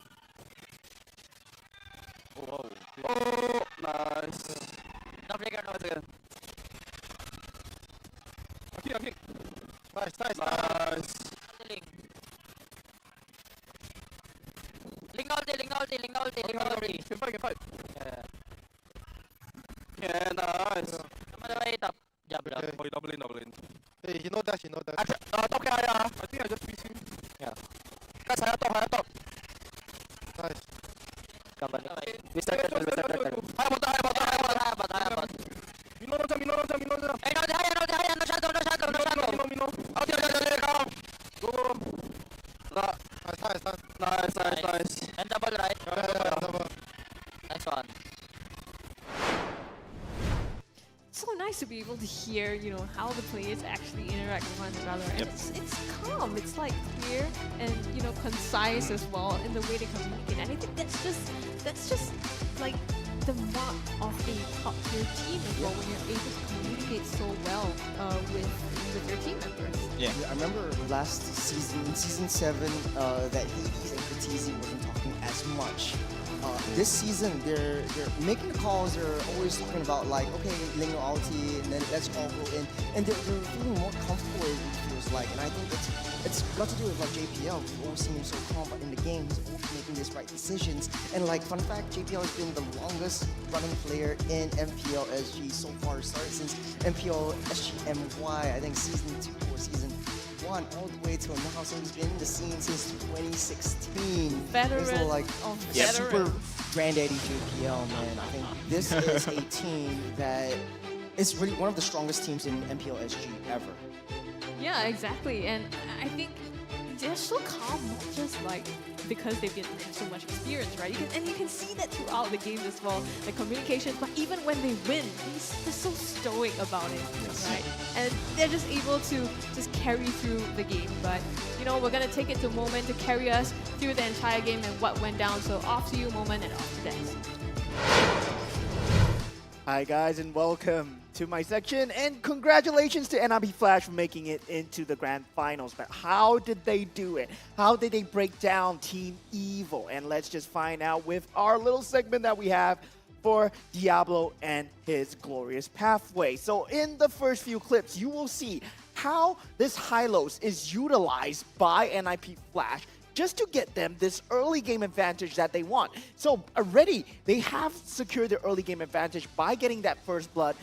Oh, nice. No flicker, no again. Okay. Nice. Link ulti. Can fight. Yeah, nice. I'm on the way top. Oh, you double in. Hey, you know dash. Top kaya. I think I just PC. Yeah. Guys, higher top. Nice. We start. Higher bot. Minor. Hey, no shadow. Mino. Okay, come. Go. Nice. And double right. Yeah, double. Nice one. It's so nice to be able to hear, how the players actually interact with one another. And it's calm, it's like clear and, concise as well in the way they communicate. And I think that's just like the mark of a top tier team as well, when you're able to communicate so well with your team members. Yeah, I remember last season, in season 7, that Hades and Katizi wasn't talking as much. This season, they're making the calls. They're always talking about like, okay, linear ulti, and then let's all go in, and they're feeling more comfortable. It feels like, and I think it's got to do with like JPL. We've always seen him so calm, but in the game, he's always making these right decisions. And like, fun fact, JPL has been the longest running player in MPL SG so far. Started since MPL SG MY, I think season 2 or season 1, all the way till now. So he's been in the scene since 2016. Veteran He's like super veterans. granddaddy JPL, man. I think this is a team that is really one of the strongest teams in MPL SG ever. Yeah, exactly. And I think they're so calm, not just like because they've been in so much experience, right? You can see that throughout the game as well, the communications, but even when they win, they're so stoic about it, right? And they're just able to just carry through the game. But, we're going to take it to Moment to carry us through the entire game and what went down. So off to you, Moment, and off to Dex. Hi guys, and welcome to my section, and congratulations to NIP Flash for making it into the grand finals. But how did they do it? How did they break down Team Evil? And let's just find out with our little segment that we have for Diablo and his glorious pathway. So in the first few clips, you will see how this Hylos is utilized by NIP Flash just to get them this early game advantage that they want. So already, they have secured their early game advantage by getting that first blood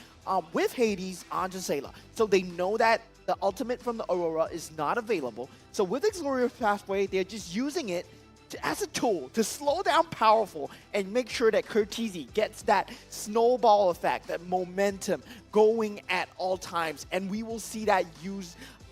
with Hades onto Sayla. So they know that the ultimate from the Aurora is not available. So with the glorious pathway, they're just using it as a tool to slow down Powerful and make sure that Curtizi gets that snowball effect, that momentum going at all times. And we will see that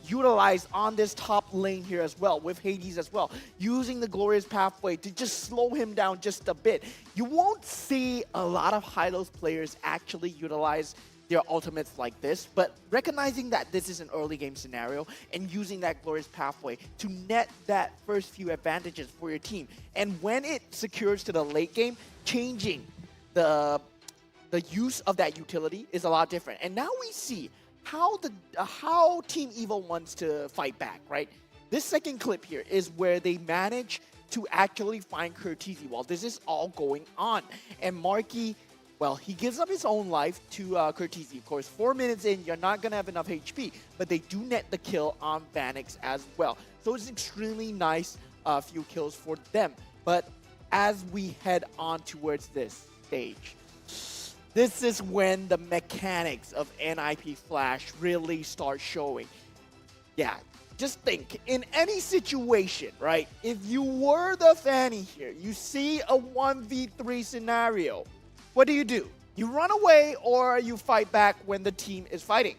utilized on this top lane here as well, with Hades as well, using the Glorious Pathway to just slow him down just a bit. You won't see a lot of high-lows players actually utilize their ultimates like this, but recognizing that this is an early game scenario and using that Glorious Pathway to net that first few advantages for your team. And when it secures to the late game, changing the use of that utility is a lot different. And now we see how Team Evil wants to fight back, right? This second clip here is where they manage to actually find Curtizi while this is all going on. And Marky, well, he gives up his own life to Curtizi. Of course, 4 minutes in, you're not going to have enough HP, but they do net the kill on Vanix as well. So it's extremely nice few kills for them. But as we head on towards this stage, this is when the mechanics of NIP Flash really start showing. Yeah, just think, in any situation, right? If you were the Fanny here, you see a 1v3 scenario, what do? You run away or you fight back when the team is fighting.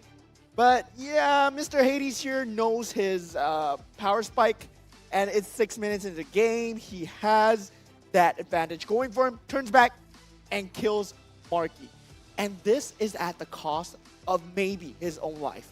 But yeah, Mr. Hades here knows his power spike, and it's 6 minutes into the game. He has that advantage going for him, turns back and kills Marky. And this is at the cost of maybe his own life.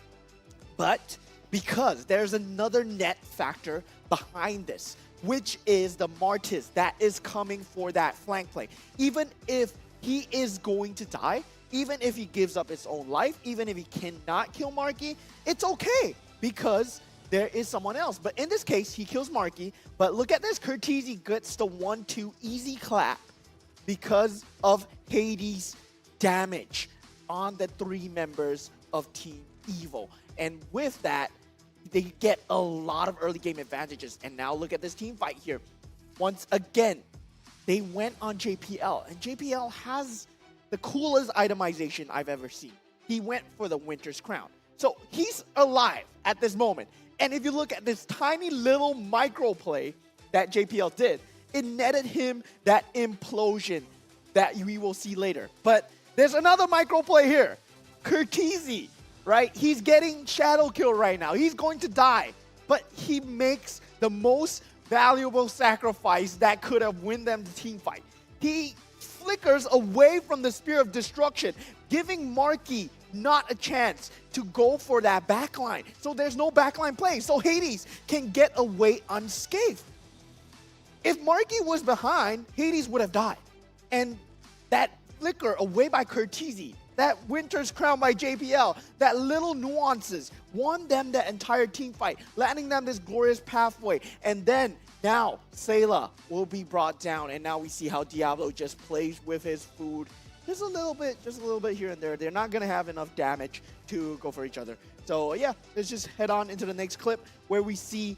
But because there's another net factor behind this, which is the Martis that is coming for that flank play. Even if he is going to die, even if he gives up his own life, even if he cannot kill Marky, it's okay because there is someone else. But in this case, he kills Marky. But look at this, Curtizi gets the 1-2 easy clap because of Hades' damage on the 3 members of Team Evil. And with that, they get a lot of early game advantages. And now look at this team fight here. Once again, they went on JPL, and JPL has the coolest itemization I've ever seen. He went for the Winter's Crown. So he's alive at this moment. And if you look at this tiny little micro play that JPL did, it netted him that implosion that we will see later. But there's another micro play here. Curtizi, right? He's getting shadow kill right now. He's going to die. But he makes the most valuable sacrifice that could have won them the team fight. He flickers away from the Spear of Destruction, giving Marky not a chance to go for that backline. So there's no backline play. So Hades can get away unscathed. If Marky was behind, Hades would have died. And that flicker away by Curtizi, that Winter's Crown by JPL, that little nuances won them the entire team fight, landing them this glorious pathway. And then now Sayla will be brought down, and now we see how Diablo just plays with his food. Just a little bit here and there. They're not gonna have enough damage to go for each other. So yeah, let's just head on into the next clip where we see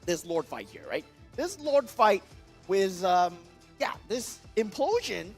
this Lord fight here, right? This Lord fight with, this implosion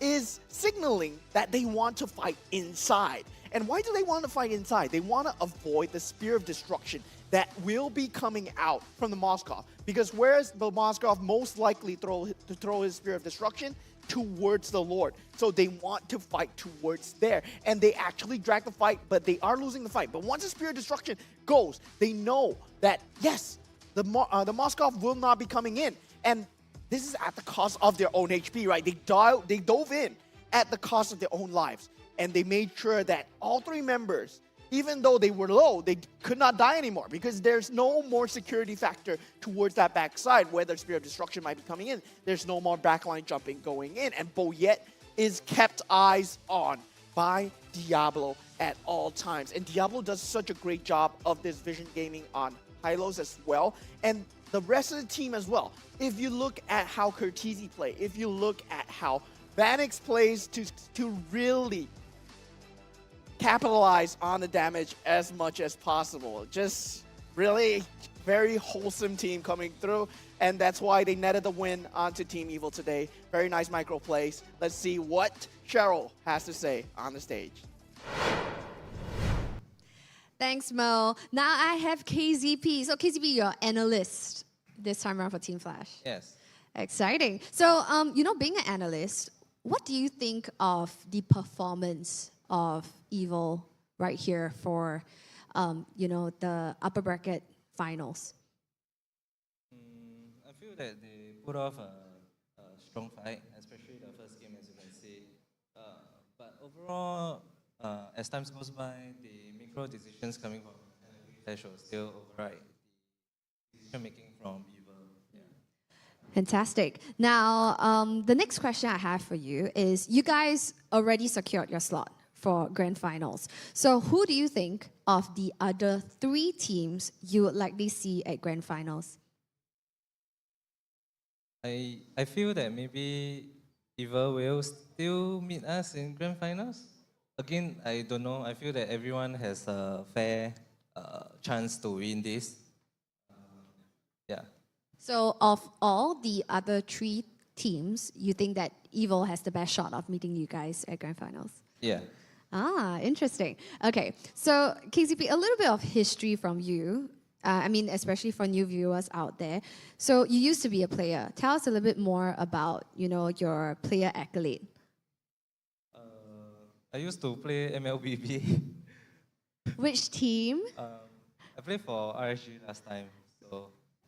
is signaling that they want to fight inside. And why do they want to fight inside? They want to avoid the Spear of Destruction that will be coming out from the Moskov. Because where's the Moskov most likely throw his Spear of Destruction? Towards the Lord. So they want to fight towards there. And they actually drag the fight, but they are losing the fight. But once the Spear of Destruction goes, they know that, yes, the Moskov will not be coming in. And this is at the cost of their own HP, right? They dove in at the cost of their own lives. And they made sure that all 3 members, even though they were low, they could not die anymore because there's no more security factor towards that backside where the Spear of Destruction might be coming in. There's no more backline jumping going in. And Boyette is kept eyes on by Diablo at all times. And Diablo does such a great job of this vision gaming on high-lows as well. And the rest of the team as well. If you look at how Curtizi play, if you look at how Vanix plays to really capitalize on the damage as much as possible. Just really very wholesome team coming through, and that's why they netted the win onto Team Evil today. Very nice micro plays. Let's see what Cheryl has to say on the stage. Thanks, Mo. Now I have KZP. So KZP, you're analyst this time around for Team Flash. Yes. Exciting. So, being an analyst, what do you think of the performance of Evil right here for, the upper bracket finals? I feel that they put off a strong fight, especially the first game, as you can see. But overall, as time goes by, the micro decisions coming from Flash will still override the decision making from Evil. Yeah. Fantastic. Now, the next question I have for you is, you guys already secured your slot for grand finals. So who do you think of the other 3 teams you would likely see at grand finals? I feel that maybe Evil will still meet us in grand finals. Again, I don't know. I feel that everyone has a fair chance to win this. Yeah. So of all the other 3 teams, you think that Evil has the best shot of meeting you guys at grand finals? Yeah. Interesting. Okay, so KCP, a little bit of history from you. Especially for new viewers out there. So you used to be a player. Tell us a little bit more about, your player accolade. I used to play MLBB. Which team? I played for RSG last time.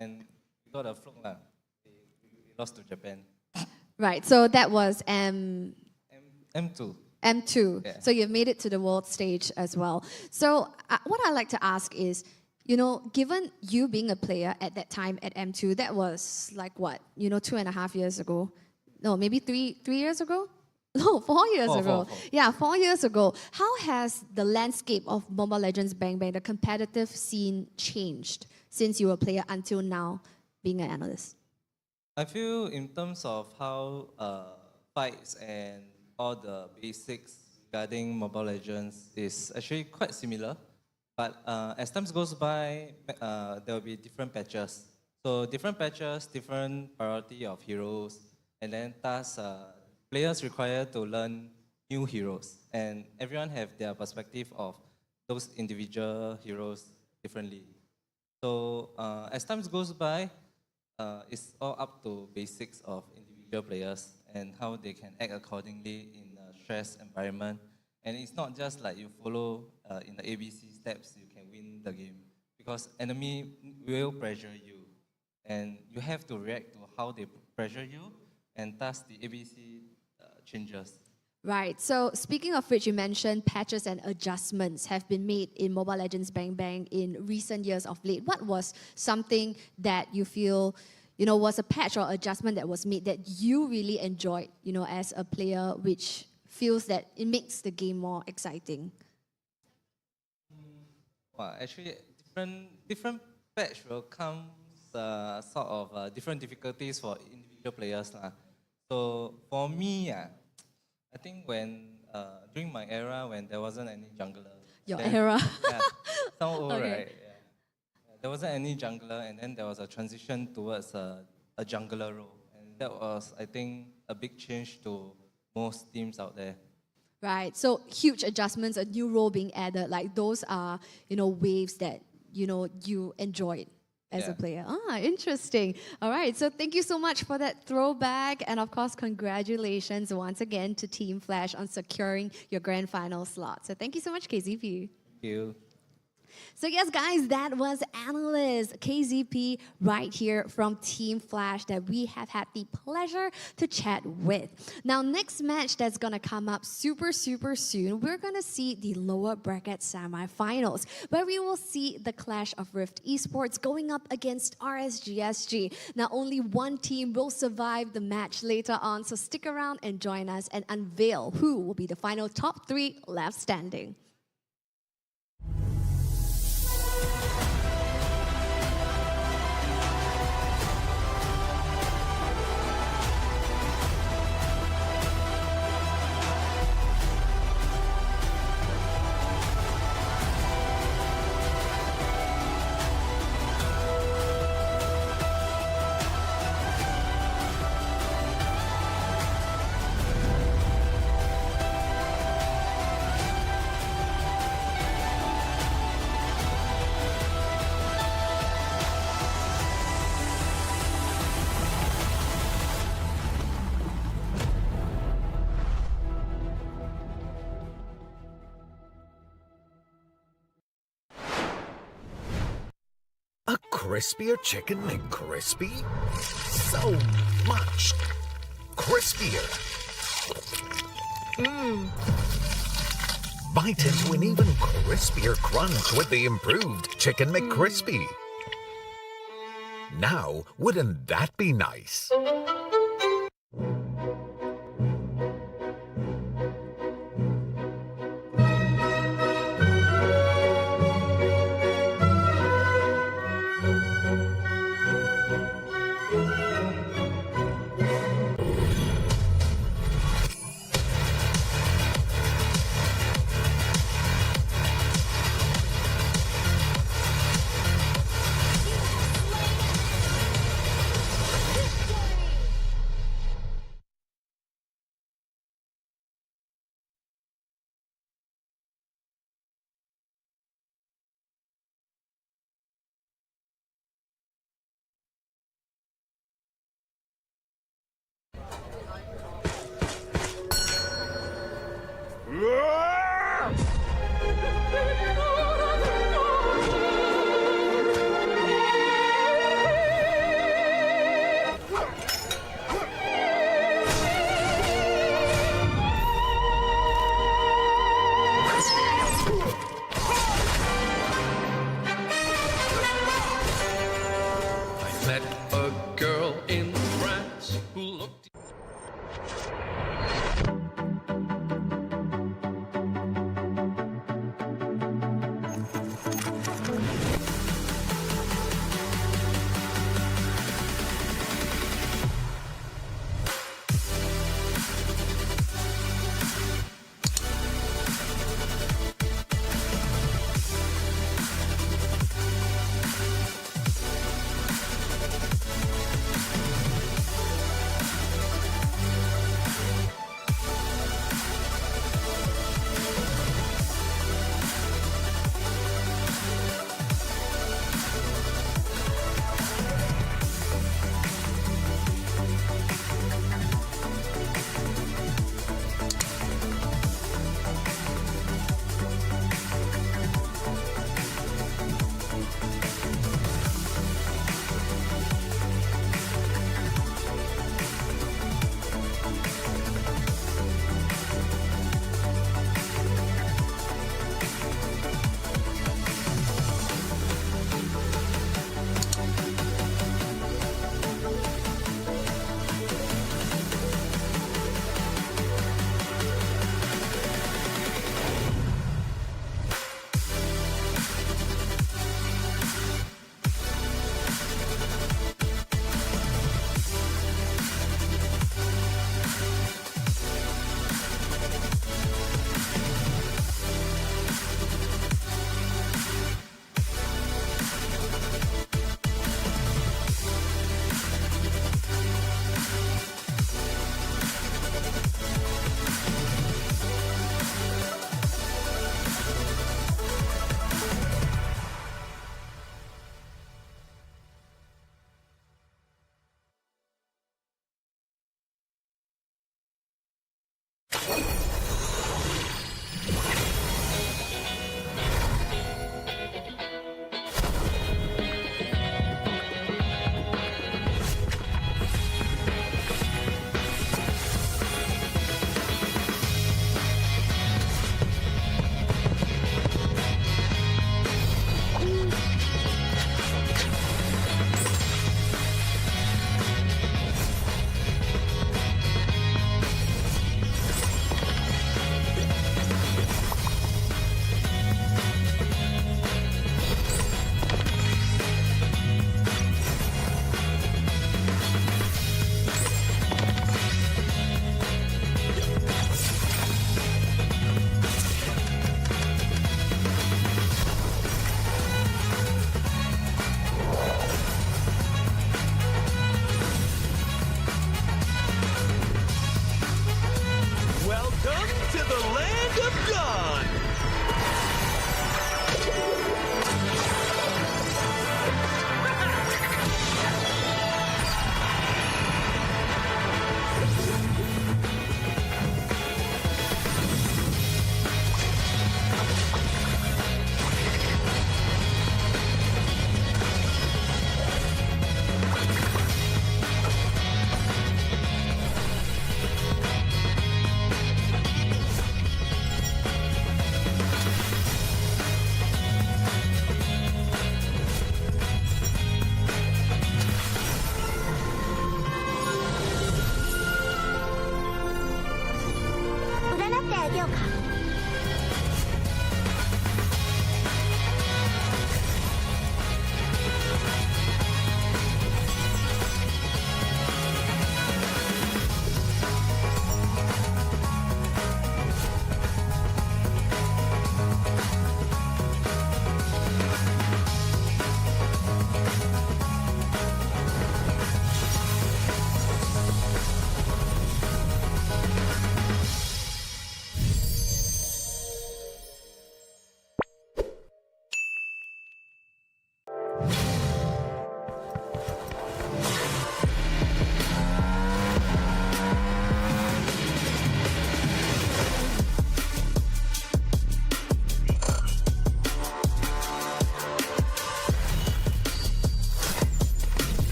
And we got a fluke lah. We lost to Japan. Right, so that was M2. M2. Yeah. So you've made it to the world stage as well. So what I like to ask is, given you being a player at that time at M2, that was like what, 2.5 years ago? No, maybe 3 years ago? No, 4 years ago. 4. Yeah, 4 years ago. How has the landscape of Mobile Legends Bang Bang, the competitive scene, changed since you were a player until now, being an analyst? I feel in terms of how fights and all the basics regarding Mobile Legends is actually quite similar. But as time goes by, there will be different patches. So different patches, different priority of heroes, and then thus players require to learn new heroes. And everyone have their perspective of those individual heroes differently. So as time goes by, it's all up to basics of individual players and how they can act accordingly in a stress environment. And it's not just like you follow in the ABC steps, you can win the game. Because enemy will pressure you. And you have to react to how they pressure you. And thus the ABC changes. Right. So speaking of which, you mentioned patches and adjustments have been made in Mobile Legends Bang Bang in recent years of late. What was something that you feel, was a patch or adjustment that was made that you really enjoyed, as a player, which feels that it makes the game more exciting? Well, actually, different patch will come sort of different difficulties for individual players. So for me, I think when during my era when there wasn't any jungler. Your era? Yeah, sound old, Okay. right? Yeah. There wasn't any jungler, and then there was a transition towards a jungler role, and that was, I think, a big change to most teams out there. Right. So huge adjustments, a new role being added, like those are, waves that, you enjoyed as a player. Interesting. All right. So thank you so much for that throwback. And of course, congratulations once again to Team Flash on securing your grand final slot. So thank you so much, KZP. Thank you. So yes, guys, that was analyst KZP right here from Team Flash that we have had the pleasure to chat with. Now, next match that's going to come up super soon, we're going to see the lower bracket semifinals, where we will see the clash of Rift Esports going up against RSGSG. Now, only one team will survive the match later on, so stick around and join us and unveil who will be the final top 3 left standing. crispier chicken McCrispy? So much crispier. Bite into an even crispier crunch with the improved Chicken McCrispy. Now, wouldn't that be nice? Met a girl in France who looked.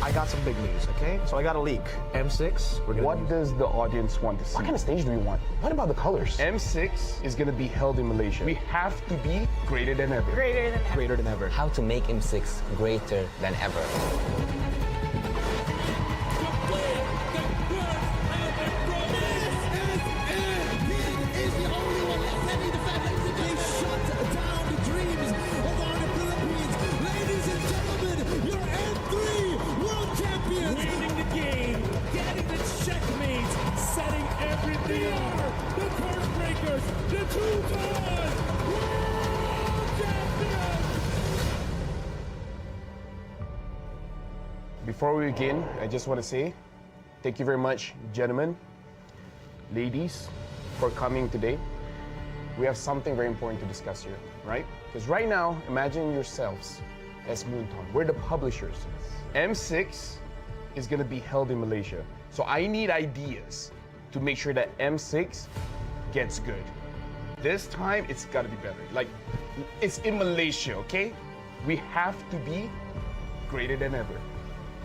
I got some big news, okay? So I got a leak. M6, we're gonna What does the audience want to see? What kind of stage do we want? What about the colors? M6 is gonna be held in Malaysia. We have to be greater than ever. Greater than ever. Greater than ever. How to make M6 greater than ever. Before we begin, I just want to say thank you very much, gentlemen, ladies, for coming today. We have something very important to discuss here, right? Because right now, imagine yourselves as Moonton. We're the publishers. M6 is going to be held in Malaysia. So I need ideas to make sure that M6 gets good. This time, it's got to be better. Like, it's in Malaysia, okay? We have to be greater than ever.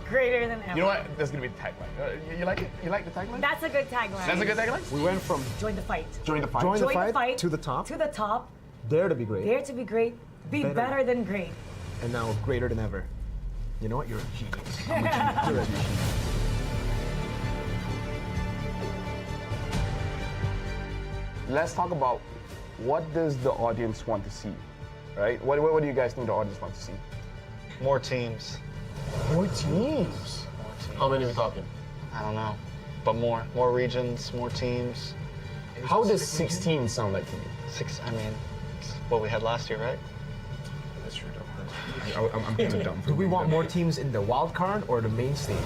Greater than ever. You know what? That's gonna be the tagline. You like it? You like the tagline? That's a good tagline. That's a good tagline? We went from Join the fight. Join the fight. Join the Join fight to the top. To the top. Dare to be great. Dare to be great. Be better than great. And now greater than ever. You know what? You're a genius. I'm a genius. You're a genius. Let's talk about what does the audience want to see, right? What do you guys think the audience wants to see? More teams. More teams? How many are we talking? I don't know. But more regions, more teams. How does 16 sound like to you? I mean, it's what we had last year, right? That's true, though. I'm too dumb. Do we want more teams in the wild card or the main stage?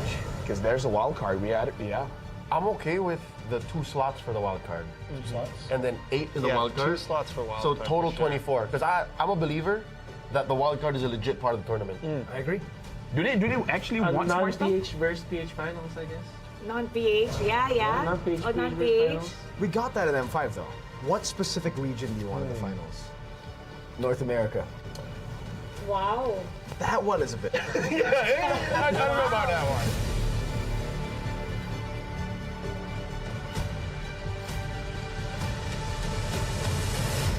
Because there's a wild card. We had it, yeah. I'm okay with the 2 slots for the wild card. 2 slots? And then 8 in the wild card. 2 slots for wild so card. total for sure. 24. Because I'm a believer that the wild card is a legit part of the tournament. I agree. Do they actually want smart stuff? Non-PH versus PH finals, I guess. Non-PH, yeah. Non-PH, Oh, PH non-PH. finals. We got that in M5 though. What specific region do you want in the finals? North America. Wow. That one is a bit. I don't know about that one.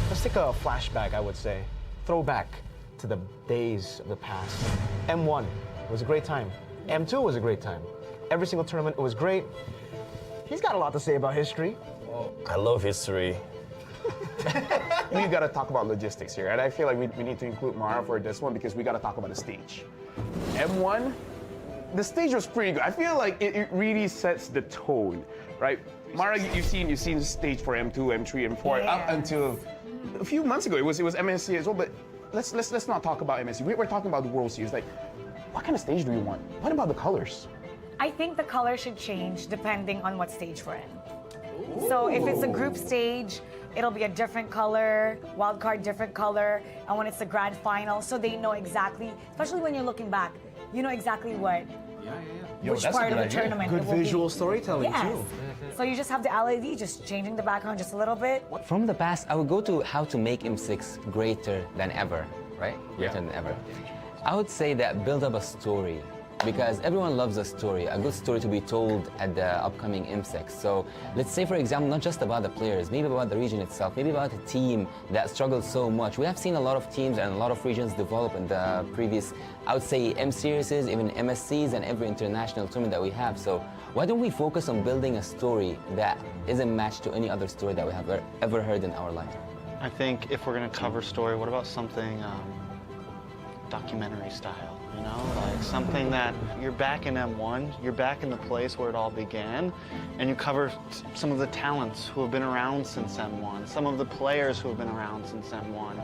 Let's take a flashback, I would say. Throwback to the days of the past. M1 was a great time. M2 was a great time. Every single tournament, it was great. He's got a lot to say about history. I love history. We got to talk about logistics here, and I feel like we need to include Mara for this one because we got to talk about the stage. M1, the stage was pretty good. I feel like it really sets the tone, right? Mara, you've seen the stage for M2, M3, M4 up until a few months ago. It was MSC as well, but let's not talk about MSC. We're talking about the World Series. Like, what kind of stage do we want? What about the colors? I think the color should change depending on what stage we're in. So if it's a group stage, it'll be a different color, wild card different color, and when it's the grand final, so they know exactly, especially when you're looking back, you know exactly what, which part of the tournament Good it will be. visual storytelling Yes. too. So you just have the LED just changing the background just a little bit. From the past, I would go to how to make M6 greater than ever, right? Greater than ever. I would say that build up a story, because everyone loves a story, a good story to be told at the upcoming M6. So let's say, for example, not just about the players, maybe about the region itself, maybe about a team that struggled so much. We have seen a lot of teams and a lot of regions develop in the previous, I would say, M-series, even MSCs, and every international tournament that we have. So why don't we focus on building a story that isn't matched to any other story that we have ever heard in our life? I think if we're going to cover story, what about something documentary style? You know, like something that you're back in M1, you're back in the place where it all began, and you cover some of the talents who have been around since M1, some of the players who have been around since M1,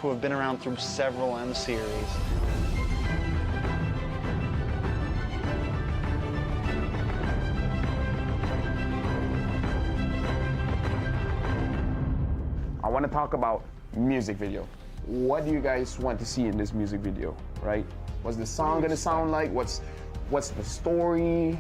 who have been around through several M series. I want to talk about music video. What do you guys want to see in this music video, right? What's the song gonna sound like? What's the story?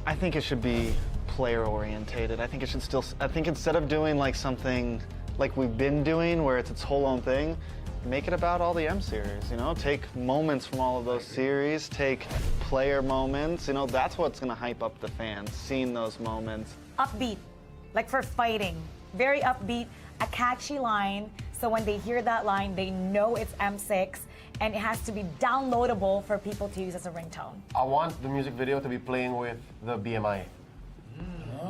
I think it should be player orientated. I think it should still, I think instead of doing like something like we've been doing where it's its whole own thing, make it about all the M series, you know? Take moments from all of those series, take player moments, you know, that's what's gonna hype up the fans, seeing those moments. Upbeat, like for fighting. Very upbeat, a catchy line, so when they hear that line, they know it's M6, and it has to be downloadable for people to use as a ringtone. I want the music video to be playing with the BMI.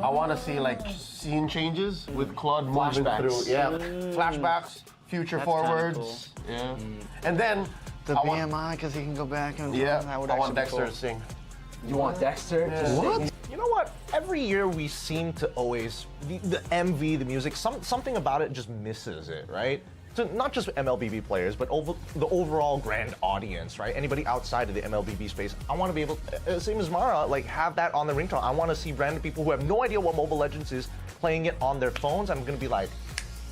I want to see like scene changes with Claude moving through. Yeah, flashbacks, future That's forwards. kinda cool. Yeah, and then The BMI, because he can go back and yeah, that would I want actually be Dexter cool. to sing. You want Dexter to sing? You know what? Every year we seem to always the MV, the music, something about it just misses it, right? So not just MLBB players, but the overall grand audience, right? Anybody outside of the MLBB space, I want to be able, same as Mara, like have that on the ringtone. I want to see random people who have no idea what Mobile Legends is playing it on their phones. I'm gonna be like,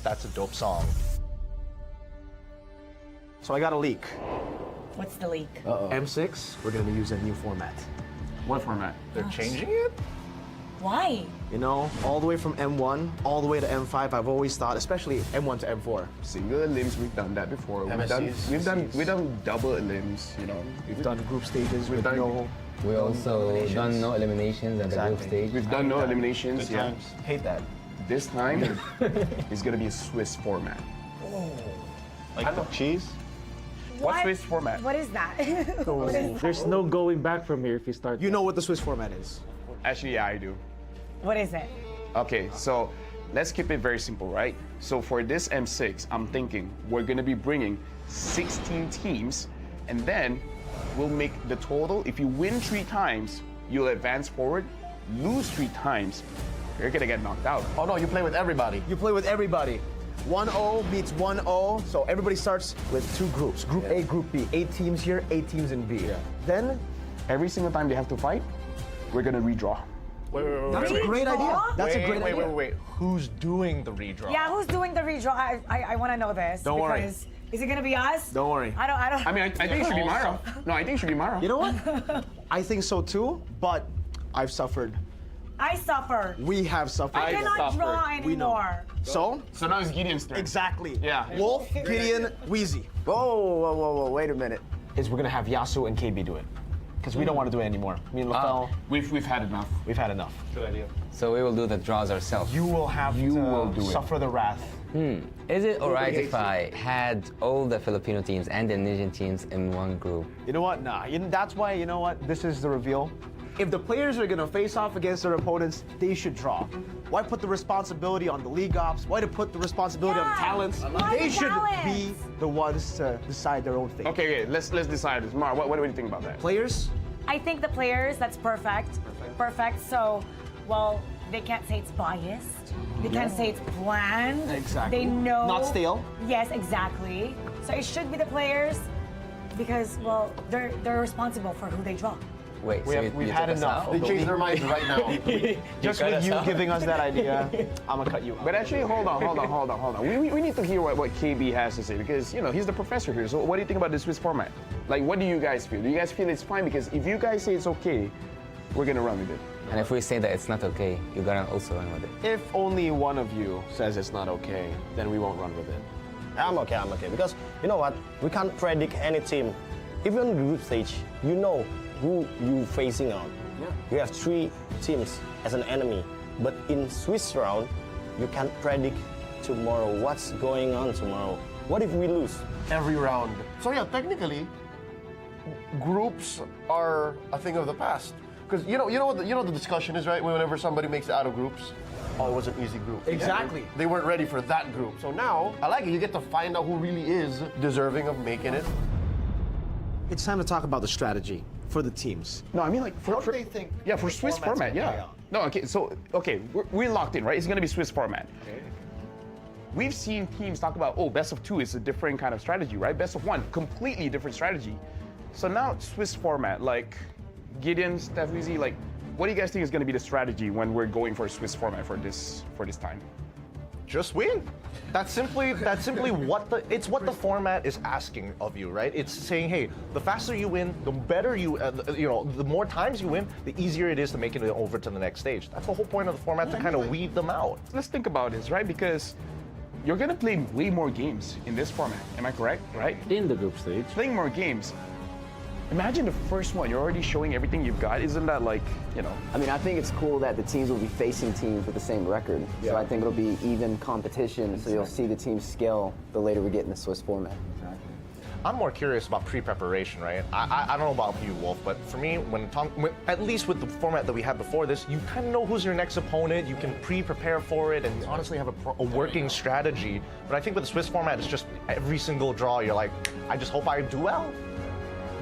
that's a dope song. So I got a leak. What's the leak? M6, we're gonna use a new format. What format? They're changing it? Why? You know, all the way from M1, all the way to M5, I've always thought, especially M1 to M4. Single elims, we've done that before. We've done double elims, you know. We've done group stages with done no... We also done no eliminations at the group stage. We've done no eliminations, yeah. Hate that. This time, it's gonna be a Swiss format. Like the cheese? What Swiss format? What is that? What is There's no going back from here if you start. You know what the Swiss format is? Actually, yeah, I do. What is it? Okay, so let's keep it very simple, right? So for this M6, I'm thinking we're gonna be bringing 16 teams, and then we'll make the total. If you win 3 times, you'll advance forward. Lose 3 times, you're gonna get knocked out. Oh no, you play with everybody. You play with everybody. 1-0 beats 1-0, so everybody starts with 2 groups. Group A, Group B. 8 teams here, 8 teams in B. Then, every single time they have to fight, we're gonna redraw. That's a great idea. That's a great idea. Wait. Who's doing the redraw? Yeah, who's doing the redraw? I want to know this. Don't worry. Because is it gonna be us? Don't worry. I don't. I mean, I think it should be Mara. No, I think it should be Mara. You know what? I think so too, but I've suffered. I suffer. We have suffered. I cannot draw We know. anymore. So now it's Gideon's turn. Exactly. Yeah. Wolf, Gideon, Wheezy. Whoa, wait a minute. Is we're gonna have Yasu and KB do it. Because we don't want to do it anymore. Me and LaFell, We've had enough. we've had enough. Good idea. So we will do the draws ourselves. You will have to do it. suffer the wrath. Is it alright if I had all the Filipino teams and the Indonesian teams in one group? You know what? Nah. That's why, you know what? This is the reveal. If the players are gonna face off against their opponents, they should draw. Why put the responsibility on the league ops? Why to put the responsibility on the talents? They should be the ones to decide their own fate. Okay, let's decide this. Mara, what do you think about that? Players? I think the players, that's perfect. Perfect. So, well, they can't say it's biased. They can't say it's planned. Exactly. They know. Not stale. Yes, exactly. So it should be the players because, well, they're responsible for who they draw. Wait, We've had enough. They changed their minds right now. Just with you giving us that idea, I'm gonna cut you out. But actually, hold on. We need to hear what KB has to say because, you know, he's the professor here. So what do you think about the Swiss format? Like, what do you guys feel? Do you guys feel it's fine? Because if you guys say it's okay, we're gonna run with it. And if we say that it's not okay, you're gonna also run with it. If only one of you says it's not okay, then we won't run with it. I'm okay. Because you know what? We can't predict any team. Even group stage, you know who you facing on. Yeah. You have 3 teams as an enemy. But in Swiss round, you can't predict tomorrow what's going on tomorrow. What if we lose? Every round. So yeah, technically, groups are a thing of the past. Because you know what the discussion is, right? Whenever somebody makes it out of groups, oh, it was an easy group. Exactly. They weren't ready for that group. So now, I like it. You get to find out who really is deserving of making it. It's time to talk about the strategy for the teams. No, I mean like for they think? Yeah, for Swiss format, yeah. No, okay, we're locked in, right? It's gonna be Swiss format. Okay. We've seen teams talk about, oh, best of 2 is a different kind of strategy, right? Best of 1, completely different strategy. So now Swiss format, like Gideon, Steph, Weezy, like, what do you guys think is gonna be the strategy when we're going for a Swiss format for this time? Just win. That's simply what the format is asking of you, right? It's saying, hey, the faster you win, the better the more times you win, the easier it is to make it over to the next stage. That's the whole point of the format, to kind of weed them out. Let's think about this, right? Because you're gonna play way more games in this format. Am I correct? Right? In the group stage. Playing more games. Imagine the first one, you're already showing everything you've got. Isn't that like, you know? I mean, I think it's cool that the teams will be facing teams with the same record. Yeah. So I think it'll be even competition, so you'll see the teams scale the later we get in the Swiss format. I'm more curious about pre-preparation, right? I don't know about you, Wolf, but for me, at least with the format that we had before this, you kind of know who's your next opponent. You can pre-prepare for it and honestly have a working strategy. But I think with the Swiss format, it's just every single draw, you're like, I just hope I do well.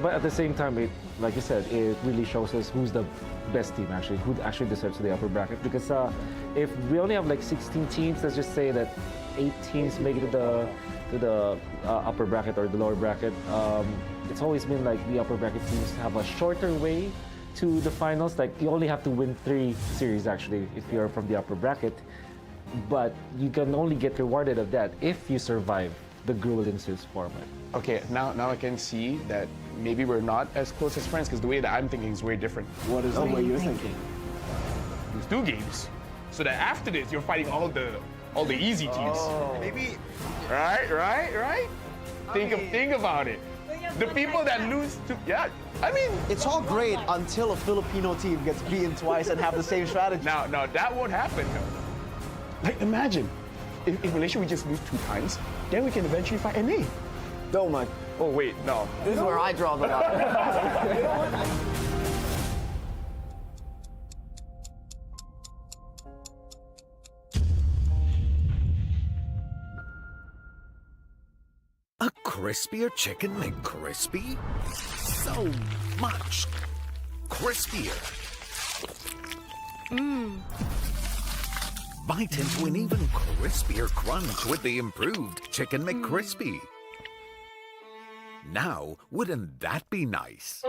But at the same time, like you said, it really shows us who's the best team actually, who actually deserves the upper bracket. Because if we only have like 16 teams, let's just say that 8 teams make it to the upper bracket or the lower bracket. It's always been like the upper bracket teams have a shorter way to the finals. Like you only have to win 3 series actually if you're from the upper bracket. But you can only get rewarded of that if you survive the grueling Swiss format. Okay, now I can see that maybe we're not as close as friends because the way that I'm thinking is way different. What is the way you're thinking? There's 2 games, so that after this you're fighting all the easy teams. Maybe. Right? Think about it. The people that lose to I mean, it's all great until a Filipino team gets beaten twice and have the same strategy. Now that won't happen. Like imagine if Malaysia we just lose 2 times, then we can eventually fight NA. Don't mind. Oh wait, no. This is where I draw the line. A crispier chicken McCrispy? So much crispier. Bite into an even crispier crunch with the improved Chicken McCrispy. Now, wouldn't that be nice?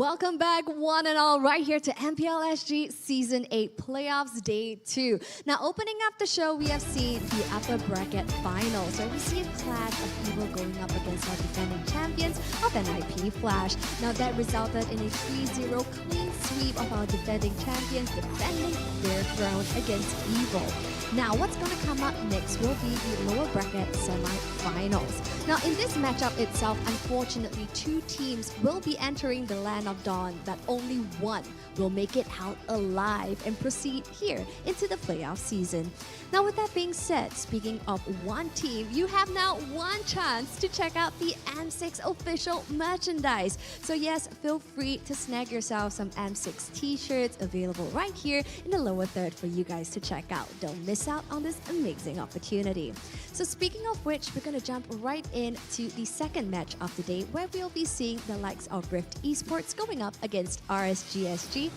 Welcome back, one and all, right here to MPL SG Season 8 Playoffs Day 2. Now, opening up the show, we have seen the upper bracket finals, where we see a clash of evil going up against our defending champions of NIP Flash. Now, that resulted in a 3-0 clean sweep of our defending champions defending their throne against evil. Now, what's going to come up next will be the lower bracket semi-finals. Now, in this matchup itself, unfortunately, two teams will be entering the Land of Dawn, that only one will make it out alive and proceed here into the playoff season. Now, with that being said, speaking of one team, you have now one chance to check out the M6 official merchandise. So yes, feel free to snag yourself some M6 t-shirts available right here in the lower third for you guys to check out. Don't miss out on this amazing opportunity. So speaking of which, we're going to jump right into the second match of the day, where we'll be seeing the likes of Rift Esports going up against RSGSG.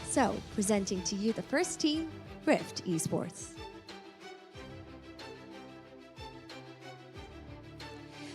So presenting to you the first team, Rift Esports.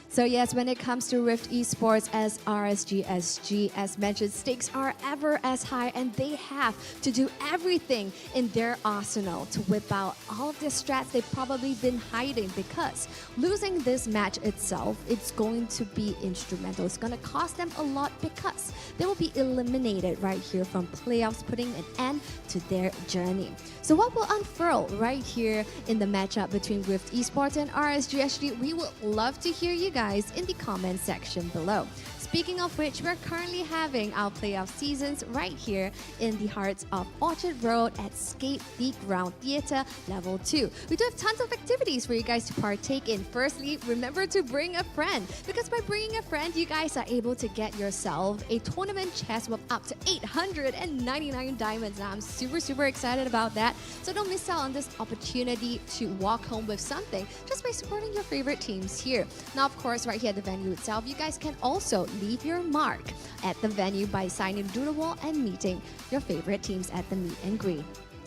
So yes, when it comes to Rift Esports as RSGSG, as mentioned, stakes are ever as high, and they have to do everything in their arsenal to whip out all of the strats they've probably been hiding, because losing this match itself, it's going to be instrumental. It's going to cost them a lot, because they will be eliminated right here from playoffs, putting an end to their journey. So what will unfurl right here in the matchup between Rift Esports and RSGSG? We would love to hear you guys in the comment section below. Speaking of which, we're currently having our playoff seasons right here in the hearts of Orchard Road at Skate the Ground Theatre Level 2. We do have tons of activities for you guys to partake in. Firstly, remember to bring a friend, because by bringing a friend, you guys are able to get yourself a tournament chest with up to 899 diamonds. Now, I'm super excited about that. So don't miss out on this opportunity to walk home with something just by supporting your favorite teams here. Now, of course, right here at the venue itself, you guys can also leave your mark at the venue by signing Doodle Wall and meeting your favorite teams at the meet and greet.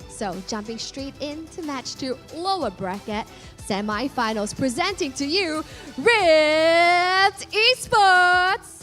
So jumping straight into match 2, lower bracket semi-finals, presenting to you Rift Esports.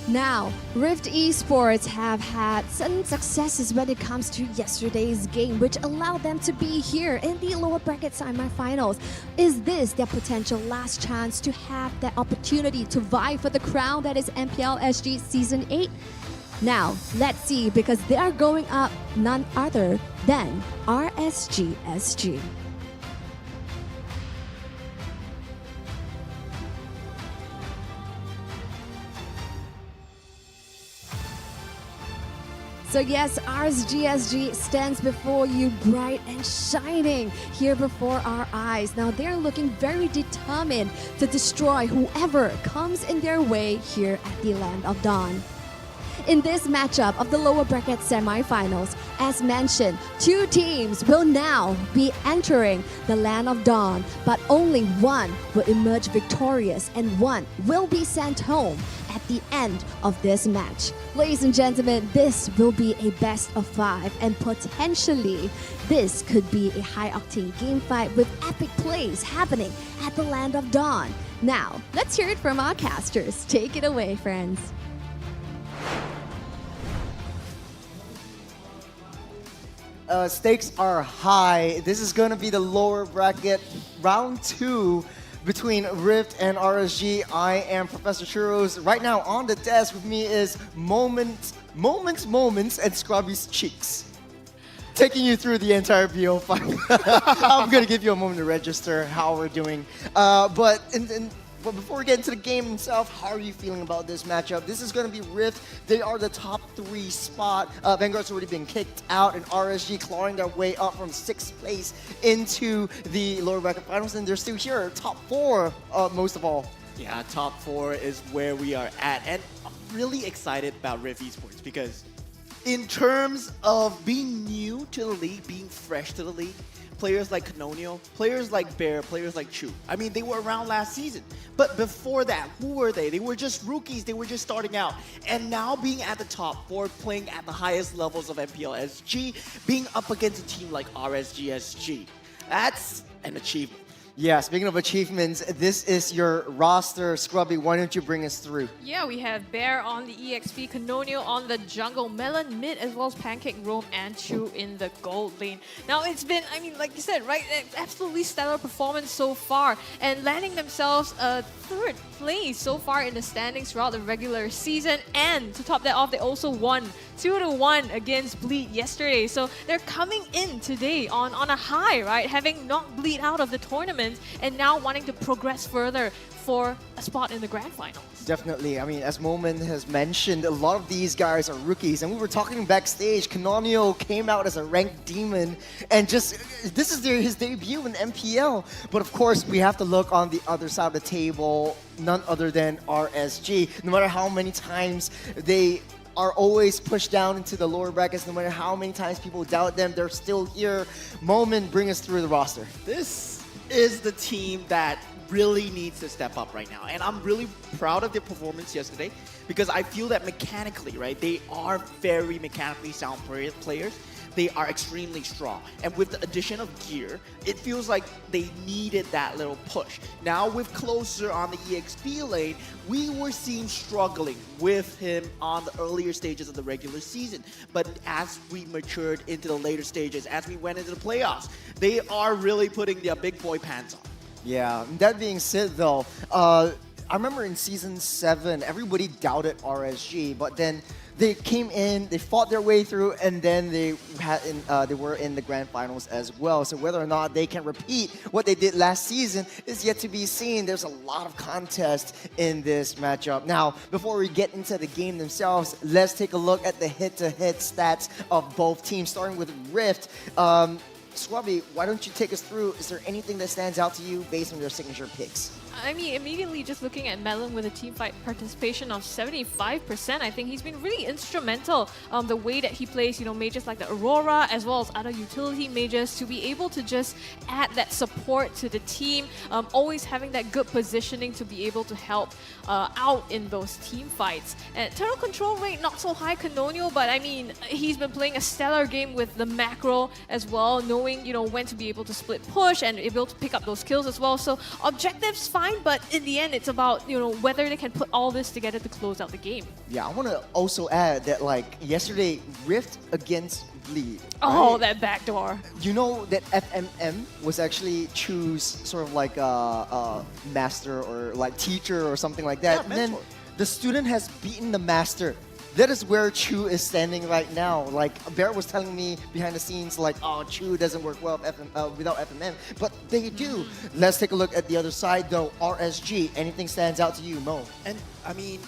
Now, Rift Esports have had some successes when it comes to yesterday's game, which allowed them to be here in the lower bracket semi-finals. Is this their potential last chance to have that opportunity to vie for the crown that is MPL SG Season 8? Now, let's see, because they are going up none other than RSGSG. So yes, RSGSG stands before you bright and shining here before our eyes. Now they're looking very determined to destroy whoever comes in their way here at the Land of Dawn. In this matchup of the lower bracket semi-finals, as mentioned, two teams will now be entering the Land of Dawn, but only one will emerge victorious and one will be sent home at the end of this match. Ladies and gentlemen, this will be a best of 5, and potentially this could be a high-octane game fight with epic plays happening at the Land of Dawn. Now, let's hear it from our casters. Take it away, friends. Stakes are high. This is going to be the lower bracket round 2 between Rift and RSG. I am Professor Churros. Right now on the desk with me is Moments, and Scrubby's Cheeks. Taking you through the entire BO5. I'm going to give you a moment to register how we're doing. But before we get into the game itself, how are you feeling about this matchup? This is going to be Rift. They are the top 3 spot. Vanguard's already been kicked out, and RSG clawing their way up from 6th place into the lower bracket finals, and they're still here, top 4 most of all. Yeah, top 4 is where we are at, and I'm really excited about Rift Esports because in terms of being new to the league, being fresh to the league, players like Canonio, players like Bear, players like Chu. I mean, they were around last season. But before that, who were they? They were just rookies. They were just starting out. And now being at the top four, playing at the highest levels of MPL SG, being up against a team like RSGSG. That's an achievement. Yeah, speaking of achievements, this is your roster. Scrubby, why don't you bring us through? Yeah, we have Bear on the EXP, Canonio on the jungle, Melon mid, as well as Pancake, Rome, and Chu in the gold lane. Now, it's been, I mean, like you said, right, absolutely stellar performance so far, and landing themselves a third place so far in the standings throughout the regular season. And to top that off, they also won 2-1 against Bleed yesterday. So they're coming in today on a high, right? Having knocked Bleed out of the tournament and now wanting to progress further for a spot in the grand finals. Definitely. I mean, as Momen has mentioned, a lot of these guys are rookies. And we were talking backstage, Canonio came out as a ranked demon. And just, this is his debut in MPL. But of course, we have to look on the other side of the table, none other than RSG. No matter how many times they are always pushed down into the lower brackets, no matter how many times people doubt them, they're still here. Momen, bring us through the roster. This is the team that really needs to step up right now. And I'm really proud of their performance yesterday because I feel that mechanically, right, they are very mechanically sound players. They are extremely strong. And with the addition of gear, it feels like they needed that little push. Now with Closer on the EXP lane, we were seen struggling with him on the earlier stages of the regular season. But as we matured into the later stages, as we went into the playoffs, they are really putting their big boy pants on. Yeah, that being said though, I remember in Season 7, everybody doubted RSG, but then they came in, they fought their way through, and then they were in the grand finals as well. So whether or not they can repeat what they did last season is yet to be seen. There's a lot of contest in this matchup. Now, before we get into the game themselves, let's take a look at the head-to-head stats of both teams, starting with Rift. Scrubby, why don't you take us through? Is there anything that stands out to you based on your signature picks? I mean, immediately just looking at Melon with a team fight participation of 75%, I think he's been really instrumental the way that he plays, you know, mages like the Aurora as well as other utility mages to be able to just add that support to the team, always having that good positioning to be able to help out in those team fights. And turtle control rate not so high, Canonio, but I mean, he's been playing a stellar game with the macro as well, knowing, you know, when to be able to split push and able to pick up those kills as well. So objectives fine, but in the end, it's about, you know, whether they can put all this together to close out the game. Yeah, I want to also add that, like, yesterday, Rift against Bleed. Oh, right? that backdoor. You know that FMM was actually choose sort of like a master or like teacher or something like that. Yeah, and then the student has beaten the master. That is where Chu is standing right now. Like, Bear was telling me behind the scenes, like, oh, Chu doesn't work well without FMM, but they do. Let's take a look at the other side, though. RSG, anything stands out to you, Mo? And, I mean,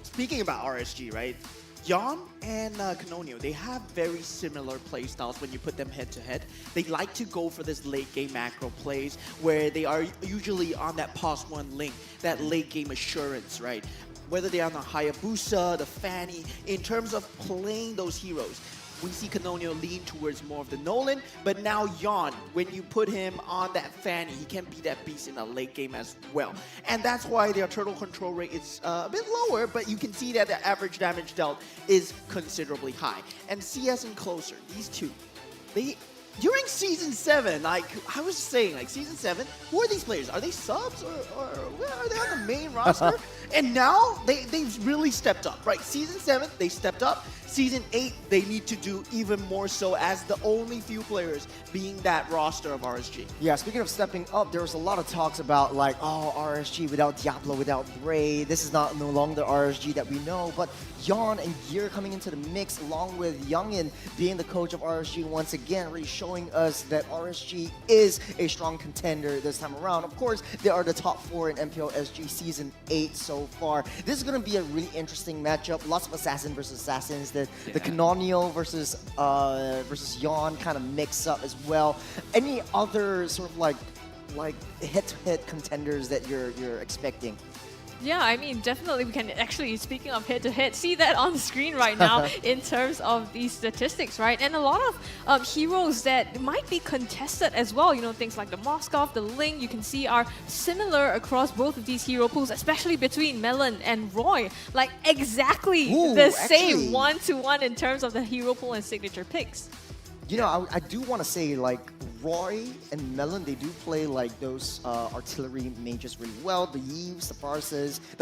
speaking about RSG, right? Yon and Canonio, they have very similar play styles when you put them head-to-head. They like to go for this late-game macro plays where they are usually on that +1 link, that late-game assurance, right? Whether they're on the Hayabusa, the Fanny, in terms of playing those heroes, we see Canonio lean towards more of the Nolan, but now Yon, when you put him on that Fanny, he can be that beast in the late game as well. And that's why their turtle control rate is a bit lower, but you can see that the average damage dealt is considerably high. And CS and Closer, these two, during Season 7, like I was saying, like Season 7, who are these players? Are they subs or are they on the main roster? And now they've really stepped up, right? Season 7, they stepped up. Season 8, they need to do even more so as the only few players being that roster of RSG. Yeah, speaking of stepping up, there was a lot of talks about like, oh, RSG without Diablo, without Bray, this is no longer the RSG that we know, but Yon and Gear coming into the mix along with Youngin being the coach of RSG once again, really showing us that RSG is a strong contender this time around. Of course, they are the top 4 in MPL SG Season 8 so far. This is going to be a really interesting matchup. Lots of assassin versus assassins. The Canonio versus Yon kind of mix up as well. Any other sort of like head-to-head contenders that you're expecting? Yeah, I mean, definitely we can actually, speaking of head-to-head, see that on the screen right now in terms of these statistics, right? And a lot of heroes that might be contested as well, you know, things like the Moskov, the Ling, you can see are similar across both of these hero pools, especially between Melon and Roy. Like, exactly the same one-to-one in terms of the hero pool and signature picks. You know, I do want to say, like, Roy and Melon, they do play, like, those artillery mages really well. The Yves, the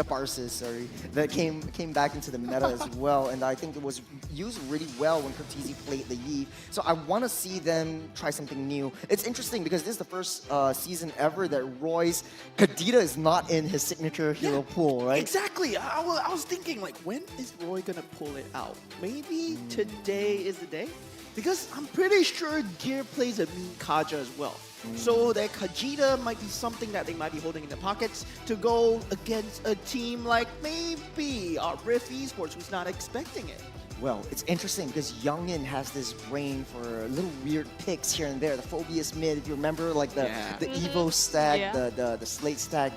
Parses, sorry, that came back into the meta as well. And I think it was used really well when Cortese played the Yves. So I want to see them try something new. It's interesting because this is the first season ever that Roy's Kadita is not in his signature hero pool, right? Exactly. I was thinking, like, when is Roy going to pull it out? Maybe today is the day? Because I'm pretty sure Gear plays a mean Kaja as well. So that Kajita might be something that they might be holding in their pockets to go against a team like maybe Rift Esports, who's not expecting it. Well, it's interesting because Youngin has this brain for little weird picks here and there. The Phobius mid, if you remember, like the Evo stack, the Slate stack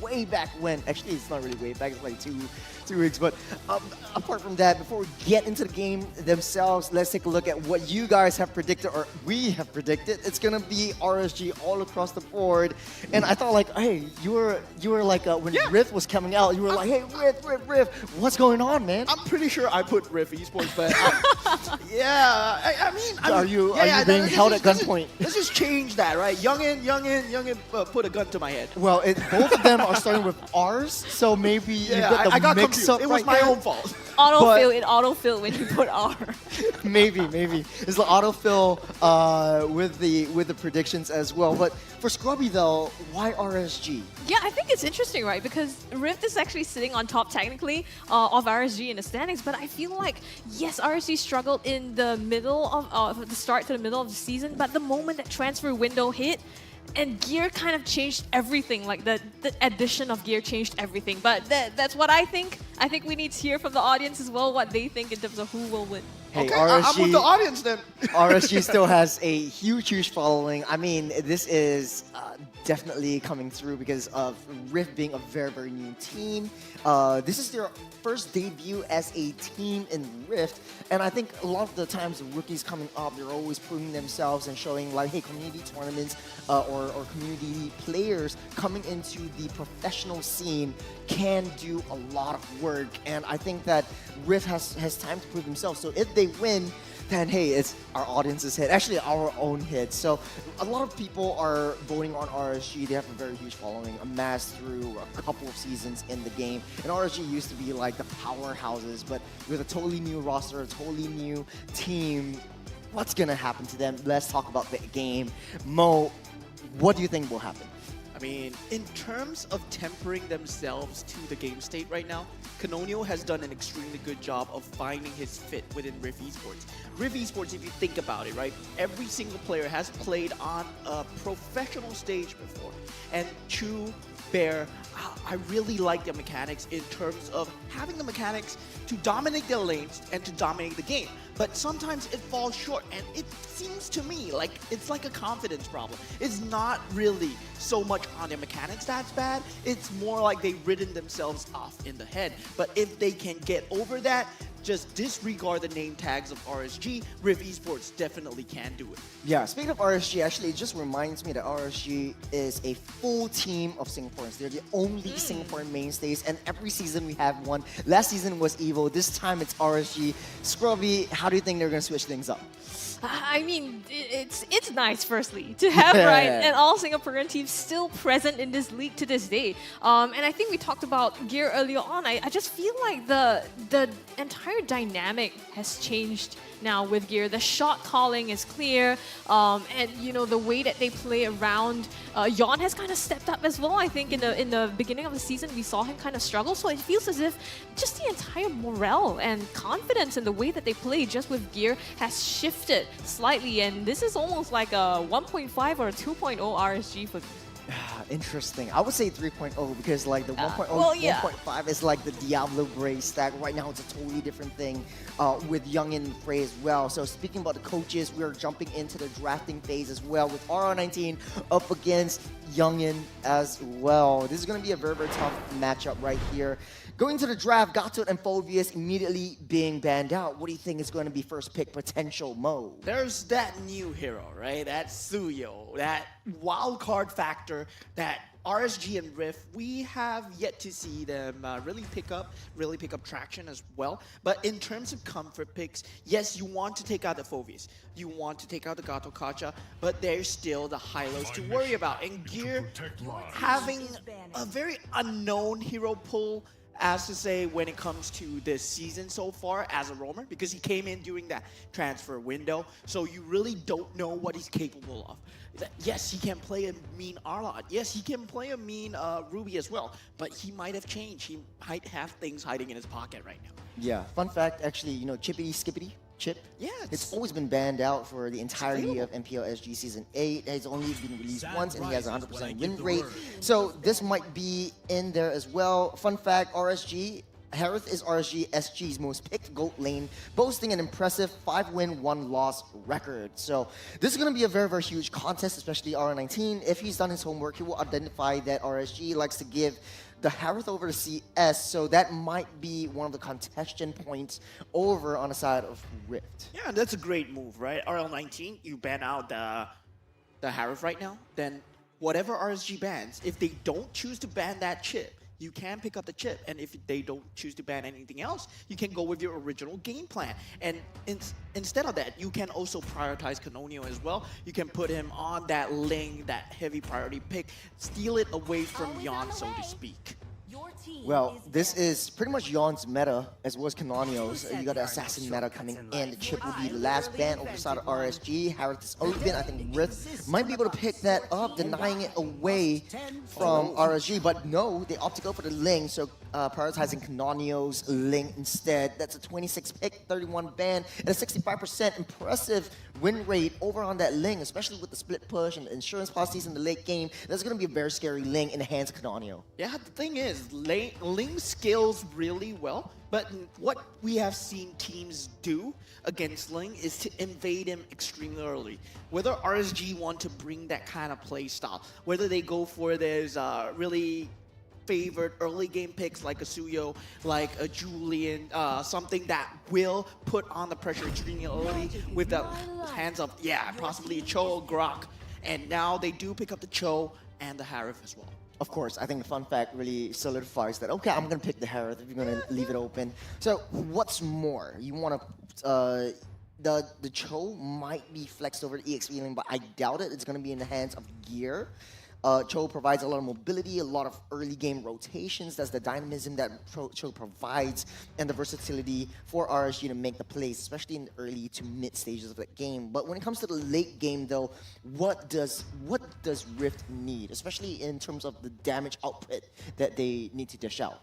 way back when. Actually, it's not really way back. It's like two weeks. But apart from that, before we get into the game themselves, let's take a look at what you guys have predicted, or we have predicted. It's gonna be RSG all across the board. And I thought, like, hey, you were like when Rift was coming out, you were like, hey, Rift, what's going on, man? I'm pretty sure I put Rift Esports, but I mean, are you being held at gunpoint? Let's just change that, right? Youngin, put a gun to my head. Well, both of them are starting with R's, so maybe you got the mix up. It was my own fault. It autofill when you put R. maybe it's the autofill with the predictions as well. But for Scrubby though, why RSG? Yeah, I think it's interesting, right? Because Rift is actually sitting on top technically of RSG in the standings, but I feel like, yes, RSG struggled in the middle of the start to the middle of the season, but the moment that transfer window hit, and Gear kind of changed everything. Like the addition of Gear changed everything. But that's what I think. I think we need to hear from the audience as well what they think in terms of who will win. Hey, okay, RSG, I'm with the audience then. RSG still has a huge following. I mean, this is definitely coming through because of Rift being a very new team. This is their first debut as a team in Rift, and I think a lot of the times the rookies coming up, they're always proving themselves and showing like, hey, community tournaments or community players coming into the professional scene can do a lot of work, and I think that Rift has time to prove themselves. So if they win, then hey, it's our audience's hit, actually our own hit. So a lot of people are voting on RSG. They have a very huge following, amassed through a couple of seasons in the game. And RSG used to be like the powerhouses, but with a totally new roster, a totally new team, what's gonna happen to them? Let's talk about the game. Mo, what do you think will happen? I mean, in terms of tempering themselves to the game state right now, Canonio has done an extremely good job of finding his fit within Rift Esports. Rift Esports, if you think about it, right, every single player has played on a professional stage before. And Chu, Bear, I really like their mechanics in terms of having the mechanics to dominate their lanes and to dominate the game. But sometimes it falls short, and it seems to me like it's like a confidence problem. It's not really so much on their mechanics that's bad. It's more like they've ridden themselves off in the head. But if they can get over that, just disregard the name tags of RSG, Rift Esports definitely can do it. Yeah, speaking of RSG, actually, it just reminds me that RSG is a full team of Singaporeans. They're the only Singaporean mainstays, and every season we have one. Last season was Evo, this time it's RSG. Scrubby, how do you think they're going to switch things up? I mean, it's nice, firstly, to have an all Singaporean team still present in this league to this day. And I think we talked about Gear earlier on. I just feel like the entire dynamic has changed now with Gear. The shot calling is clear, and you know the way that they play around. Yon has kind of stepped up as well. I think in the beginning of the season we saw him kind of struggle. So it feels as if just the entire morale and confidence in the way that they play just with Gear has shifted slightly. And this is almost like a 1.5 or a 2.0 RSG for. Interesting. I would say 3.0 because like the 1.0, well, yeah. 1.5 is like the Diablo Bray stack. Right now it's a totally different thing with Youngin and Frey as well. So speaking about the coaches, we are jumping into the drafting phase as well with RR19 up against Youngin as well. This is going to be a very, very tough matchup right here. Going to the draft, Gato and Phobius immediately being banned out. What do you think is going to be first pick potential, Mo? There's that new hero, right? That Suyo, that wild card factor, that RSG and Rift, we have yet to see them really pick up traction as well. But in terms of comfort picks, yes, you want to take out the Phobius, you want to take out the Gato Kacha, but there's still the Hylos to worry about. And Gear having a very unknown hero pool, as to say, when it comes to this season so far as a roamer, because he came in during that transfer window, so you really don't know what he's capable of. Yes, he can play a mean Arlott. Yes, he can play a mean Ruby as well, but he might have changed. He might have things hiding in his pocket right now. Yeah, fun fact, actually, you know, Chippity Skippity, Chip? Yeah, it's always been banned out for the entirety of MPL SG Season 8. It's only been released once, and he has a 100% win rate. So this might be in there as well. Fun fact, RSG, Harith is RSG SG's most picked GOAT lane, boasting an impressive 5-win, 1-loss record. So this is going to be a very, very huge contest, especially R19. If he's done his homework, he will identify that RSG likes to give the Harith over to CS, so that might be one of the contention points over on the side of Rift. Yeah, that's a great move, right? RL19, you ban out the Harith right now, then whatever RSG bans, if they don't choose to ban that chip, you can pick up the chip, and if they don't choose to ban anything else, you can go with your original game plan. And instead of that, you can also prioritize Canonio as well. You can put him on that Ling, that heavy priority pick, steal it away from Yon, so to speak. Well, this is pretty much Yon's meta as well as Canonio's. You got the Assassin meta coming in. The chip will be the last ban over the side of RSG. Harith is open. I think Rift might be able to pick that up, denying it away from RSG. But no, they opt to go for the Ling, so prioritizing Canonio's Ling instead. That's a 26 pick, 31 ban, and a 65% impressive win rate over on that Ling, especially with the split push and the insurance policies in the late game. That's going to be a very scary Ling in the hands of Canonio. Yeah, the thing is, Ling scales really well, but what we have seen teams do against Ling is to invade him extremely early. Whether RSG want to bring that kind of play style, whether they go for this really favored early game picks like a Suyo, like a Julian, something that will put on the pressure extremely early with the hands of, yeah, possibly a Cho, Grok, and now they do pick up the Cho and the Harith as well. Of course, I think the fun fact really solidifies that, okay, I'm going to pick the Harith if you're going to leave it open. So what's more? You want to... the Cho might be flexed over to EXP lane, but I doubt it. It's going to be in the hands of Gear. Cho provides a lot of mobility, a lot of early game rotations. That's the dynamism that Cho provides, and the versatility for RSG to make the plays, especially in the early to mid stages of the game. But when it comes to the late game, though, what does Rift need, especially in terms of the damage output that they need to dish out?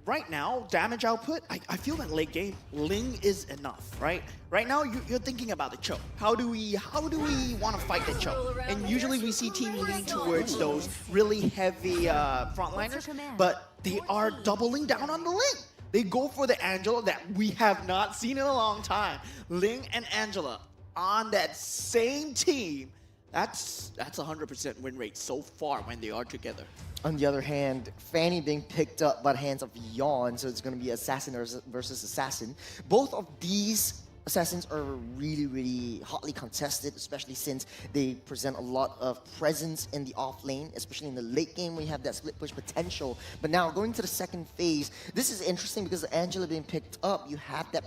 Right now, damage output, I feel that late game, Ling is enough, right? Right now, you're thinking about the Cho. How do we want to fight the Cho? And usually we see teams lean towards those really heavy frontliners, but they are doubling down on the Ling. They go for the Angela that we have not seen in a long time. Ling and Angela on that same team, that's 100% win rate so far when they are together. On the other hand, Fanny being picked up by the hands of Yon, so it's going to be Assassin versus Assassin. Both of these Assassins are really, really hotly contested, especially since they present a lot of presence in the off lane, especially in the late game when you have that split push potential. But now, going to the second phase, this is interesting because Angela being picked up, you have that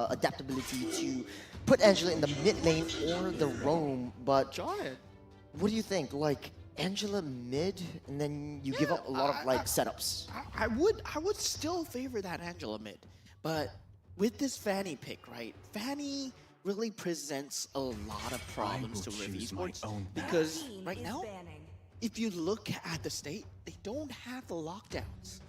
adaptability to put Angela in the mid lane or the roam. But John, what do you think? Like, Angela mid, and then you give up a lot of like setups. I would still favor that Angela mid, but with this Fanny pick, right? Fanny really presents a lot of problems to Rift Esports because right now, if you look at the state, they don't have the lockdowns.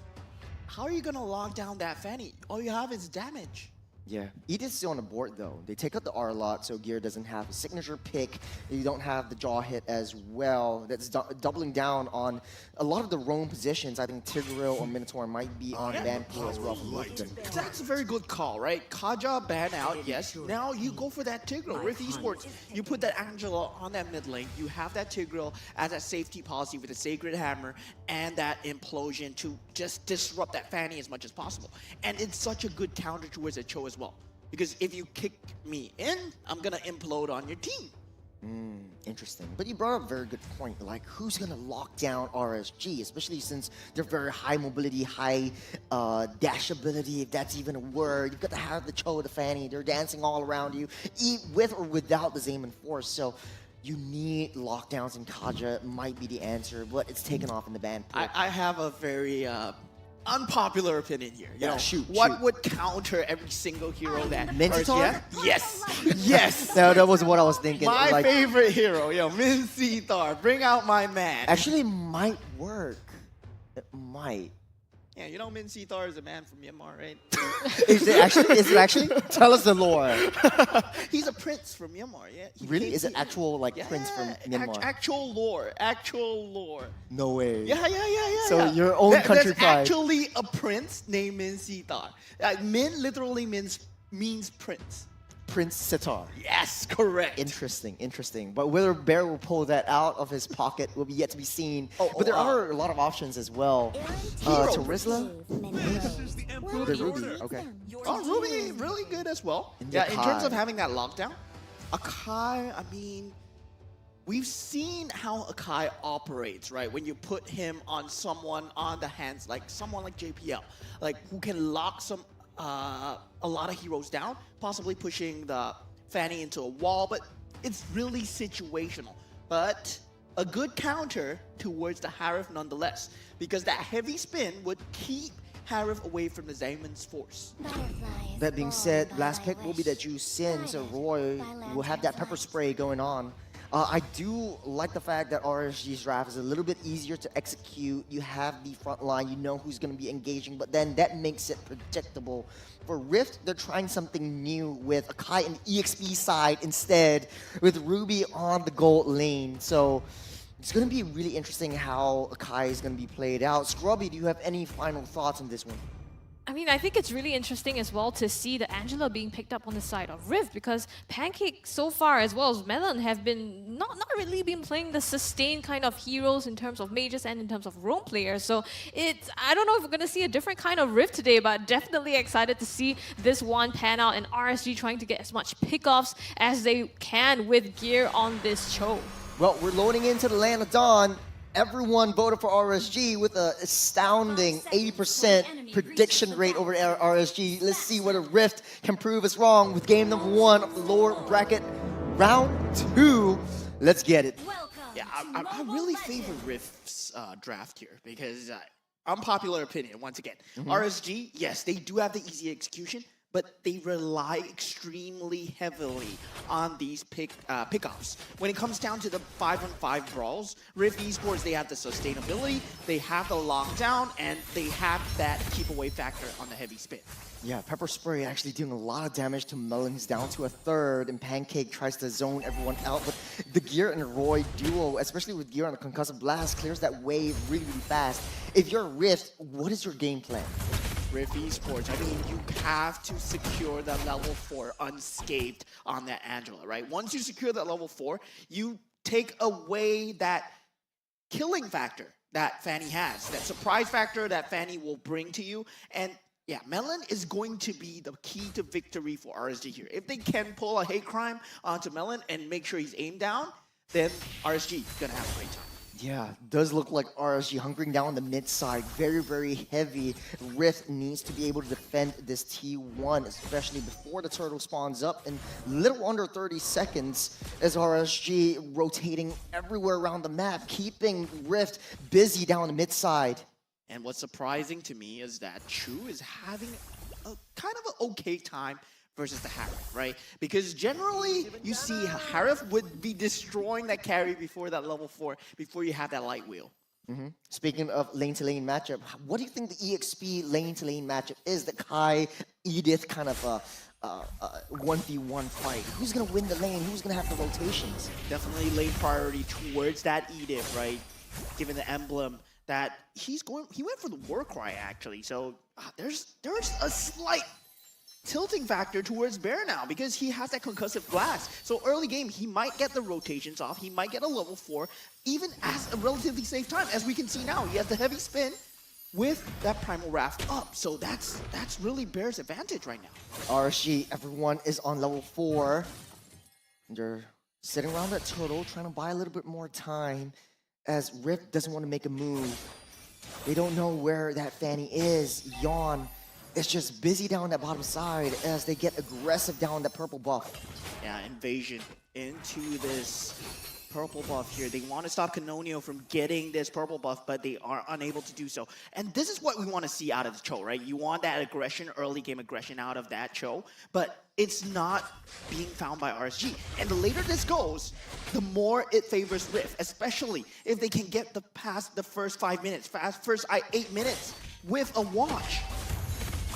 How are you gonna lock down that Fanny? All you have is damage. Yeah, Edith's still on the board though. They take out the R lot, so Gear doesn't have a signature pick. You don't have the jaw hit as well. That's doubling down on a lot of the roam positions. I think Tigreal or Minotaur might be on ban pool as well for both of them. That's a very good call, right? Kaja ban out, yes. Now you go for that Tigreal. Rift Esports, you put that Angela on that mid lane. You have that Tigreal as that safety policy with a Sacred Hammer and that Implosion to just disrupt that Fanny as much as possible. And it's such a good counter towards a Cho as well. Because if you kick me in, I'm gonna implode on your team. Interesting. But you brought up a very good point. Like, who's going to lock down RSG, especially since they're very high mobility, high dash ability, if that's even a word. You've got to have the Cho, the Fanny. They're dancing all around you, with or without the Xayman Force. So you need lockdowns, and Kaja might be the answer, but it's taken off in the ban pool. I have a very unpopular opinion here. You know, shoot. What would counter every single hero that Minotaur? Yeah? Yes. Yes. No, that was what I was thinking. My favorite hero, Min Thar. Bring out my man. Actually, might work. It might. Yeah, you know Min Thar is a man from Myanmar, right? Is it actually? Tell us the lore. He's a prince from Myanmar, yeah. Really? Is it actual prince from Myanmar? Actual lore. No way. Yeah. So your own country there's pride. actually a prince named Min Thar. Min literally means prince. Prince Sitar. Yes, correct. Interesting. But whether Bear will pull that out of his pocket will be yet to be seen. But there are a lot of options as well. Terizla? The Ruby. Okay. Oh, Ruby, really good as well. Yeah, in terms of having that lockdown, Akai, I mean, we've seen how Akai operates, right? When you put him on someone on the hands, like someone like JPL, like who can lock a lot of heroes down, possibly pushing the Fanny into a wall, but it's really situational. But a good counter towards the Harif nonetheless, because that heavy spin would keep Harif away from the Xayman's force. That being said, last pick will be that Ju Sin, so Roy will have that pepper spray going on. I do like the fact that RSG's draft is a little bit easier to execute. You have the front line, you know who's going to be engaging, but then that makes it predictable. For Rift, they're trying something new with Akai and EXP side instead, with Ruby on the gold lane. So it's going to be really interesting how Akai is going to be played out. Scrubby, do you have any final thoughts on this one? I mean, I think it's really interesting as well to see the Angela being picked up on the side of Rift, because Pancake so far as well as Melon have been not really been playing the sustained kind of heroes in terms of mages and in terms of roam players. So I don't know if we're going to see a different kind of Rift today, but definitely excited to see this one pan out and RSG trying to get as much pickoffs as they can with gear on this Cho. Well, we're loading into the Land of Dawn. Everyone voted for RSG with an astounding 80% prediction rate over RSG. Let's see whether Rift can prove us wrong with game number 1 of the lower bracket, round 2. Let's get it. Yeah, I really favor Rift's draft here because unpopular opinion, once again. RSG, yes, they do have the easy execution, but they rely extremely heavily on these pickoffs. When it comes down to the 5-on-5 brawls, Rift Esports, they have the sustainability, they have the lockdown, and they have that keep away factor on the heavy spin. Yeah, Pepper Spray actually doing a lot of damage to Melon. He's down to a third, and Pancake tries to zone everyone out. But the Gear and Roy duo, especially with Gear on the Concussive Blast, clears that wave really, really fast. If you're Rift, what is your game plan? Rift Esports, I mean, you have to secure that level 4 unscathed on that Angela, right? Once you secure that level 4, you take away that killing factor that Fanny has, that surprise factor that Fanny will bring to you. And yeah, Melon is going to be the key to victory for RSG here. If they can pull a hate crime onto Melon and make sure he's aimed down, then RSG is going to have a great time. Yeah, does look like RSG hunkering down the mid side. Very, very heavy. Rift needs to be able to defend this T1, especially before the turtle spawns up. In little under 30 seconds as RSG rotating everywhere around the map, keeping Rift busy down the mid side. And what's surprising to me is that Chu is having a kind of an okay time versus the Harif, right? Because generally, you see Harif would be destroying that carry before that level 4, before you have that light wheel. Speaking of lane-to-lane matchup, what do you think the EXP lane-to-lane matchup is? The Kai, Edith kind of 1v1 fight. Who's gonna win the lane? Who's gonna have the rotations? Definitely late priority towards that Edith, right? Given the emblem that he went for the war cry actually. So there's a slight tilting factor towards Bear now because he has that concussive blast. So early game, he might get the rotations off. He might get a level 4, even as a relatively safe time. As we can see now, he has the heavy spin with that Primal Raft up. So that's really Bear's advantage right now. RSG, everyone is on level 4. They're sitting around that turtle, trying to buy a little bit more time as Rift doesn't want to make a move. They don't know where that Fanny is. Yawn is just busy down that bottom side as they get aggressive down that purple buff. Yeah, invasion into this purple buff here. They want to stop Canonio from getting this purple buff, but they are unable to do so. And this is what we want to see out of the Cho, right? You want that aggression, early game aggression out of that Cho, but it's not being found by RSG. And the later this goes, the more it favors Rift, especially if they can get past the first 5 minutes, first 8 minutes with a watch.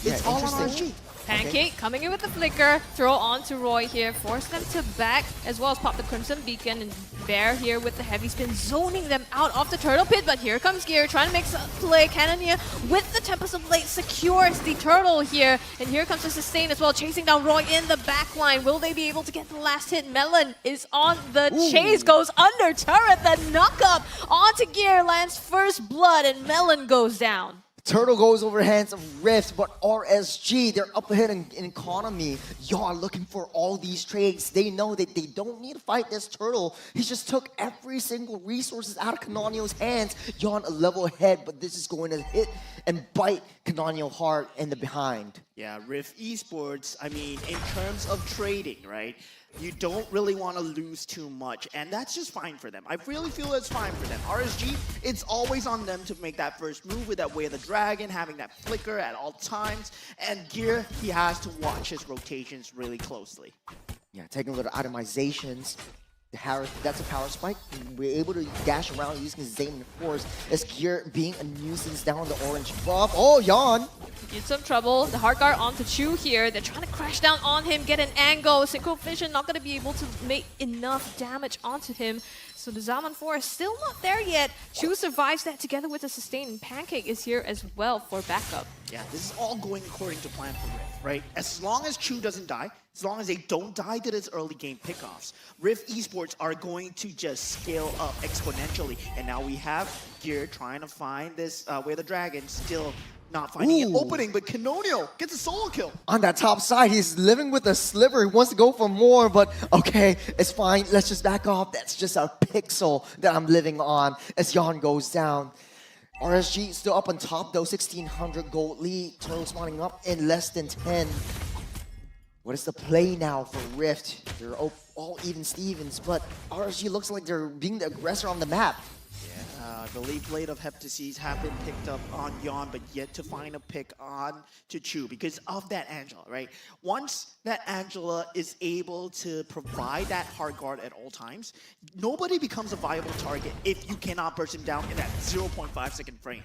It's all on RSG. Pancake coming in with the flicker, throw on to Roy here, force them to back, as well as pop the Crimson Beacon, and Bear here with the heavy spin, zoning them out of the Turtle Pit, but here comes Gear, trying to make some play. Cannoneer with the Tempest of Blade secures the Turtle here, and here comes the sustain as well, chasing down Roy in the back line. Will they be able to get the last hit? Melon is on the chase, goes under turret, the knock up onto Gear, lands first blood, and Melon goes down. Turtle goes over hands of Rift, but RSG, they're up ahead in economy. Y'all looking for all these trades. They know that they don't need to fight this Turtle. He just took every single resources out of Canonio's hands. Y'all a level ahead, but this is going to hit and bite Canonio hard in the behind. Yeah, Rift Esports, I mean, in terms of trading, right? You don't really want to lose too much, and that's just fine for them. I really feel it's fine for them. RSG, it's always on them to make that first move with that Way of the Dragon, having that flicker at all times, and Gear, he has to watch his rotations really closely. Yeah, taking a little itemizations. That's a power spike. We're able to dash around using his Zane and Force as Gear being a nuisance down the orange buff. Oh, Yawn! In some trouble. The Heart Guard onto Chu here. They're trying to crash down on him, get an angle. Synchro Vision not going to be able to make enough damage onto him. So the Zaman Forest still not there yet. Chu survives that together with a sustain, and Pancake is here as well for backup. Yeah, this is all going according to plan for Rift, right? As long as Chu doesn't die, as long as they don't die to this early game pickoffs, Rift Esports are going to just scale up exponentially. And now we have Gear trying to find this Way of the Dragon, still not finding an opening, but Canonio gets a solo kill. On that top side, he's living with a sliver. He wants to go for more, but okay, it's fine. Let's just back off. That's just a pixel that I'm living on as Yawn goes down. RSG still up on top though, 1,600 gold lead. Turtle spawning up in less than 10. What is the play now for Rift? They're all even Stevens, but RSG looks like they're being the aggressor on the map. I believe Blade of Heptases have been picked up on Yawn, but yet to find a pick on to Chu because of that Angela, right? Once that Angela is able to provide that hard guard at all times, nobody becomes a viable target if you cannot burst him down in that 0.5 second frame.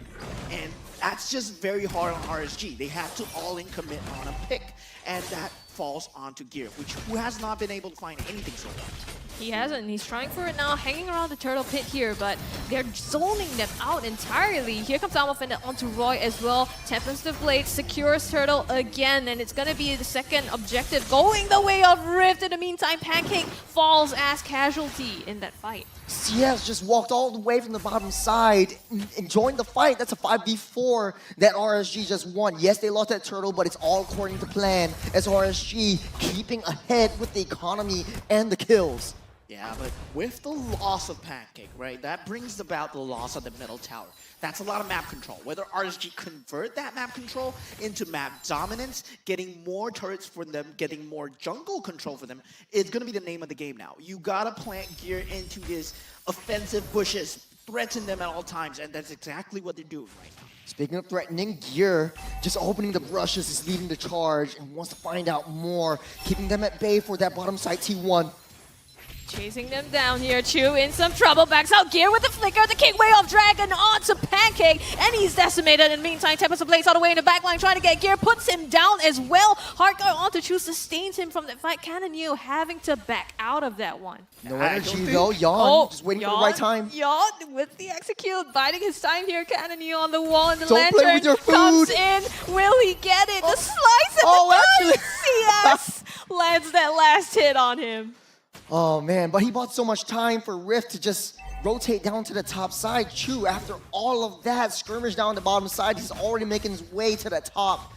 And that's just very hard on RSG. They have to all-in commit on a pick, and that falls onto Gear, who has not been able to find anything so far. He hasn't. He's trying for it now, hanging around the Turtle Pit here, but they're zoning them out entirely. Here comes Almafin onto Roy as well. Tempest of Blade secures Turtle again, and it's going to be the second objective going the way of Rift. In the meantime, Pancake falls as casualty in that fight. CS just walked all the way from the bottom side, enjoying the fight. That's a 5v4 that RSG just won. Yes, they lost that Turtle, but it's all according to plan as RSG keeping ahead with the economy and the kills. Yeah, but with the loss of Pancake, right, that brings about the loss of the middle tower. That's a lot of map control. Whether RSG convert that map control into map dominance, getting more turrets for them, getting more jungle control for them, it's going to be the name of the game now. You got to plant Gear into these offensive bushes, threaten them at all times, and that's exactly what they're doing right now. Speaking of threatening, Gear just opening the brushes is leading the charge and wants to find out more, keeping them at bay for that bottom side T1. Chasing them down here. Chu in some trouble. Backs out Gear with the flicker. The King Way of Dragon onto Pancake. And he's decimated. In the meantime, Tempest Blaze all the way in the back line trying to get Gear. Puts him down as well. Hardcore onto Chu sustains him from that fight. Cannon having to back out of that one. No energy though. Yawn. Just waiting for the right time. Yawn with the execute. Biding his time here. Cannon on the wall. And the Don't lantern play with your comes food. in. Will he get it? The slice and the CS lands that last hit on him. Oh man, but he bought so much time for Rift to just rotate down to the top side. Chu, after all of that skirmish down the bottom side, he's already making his way to the top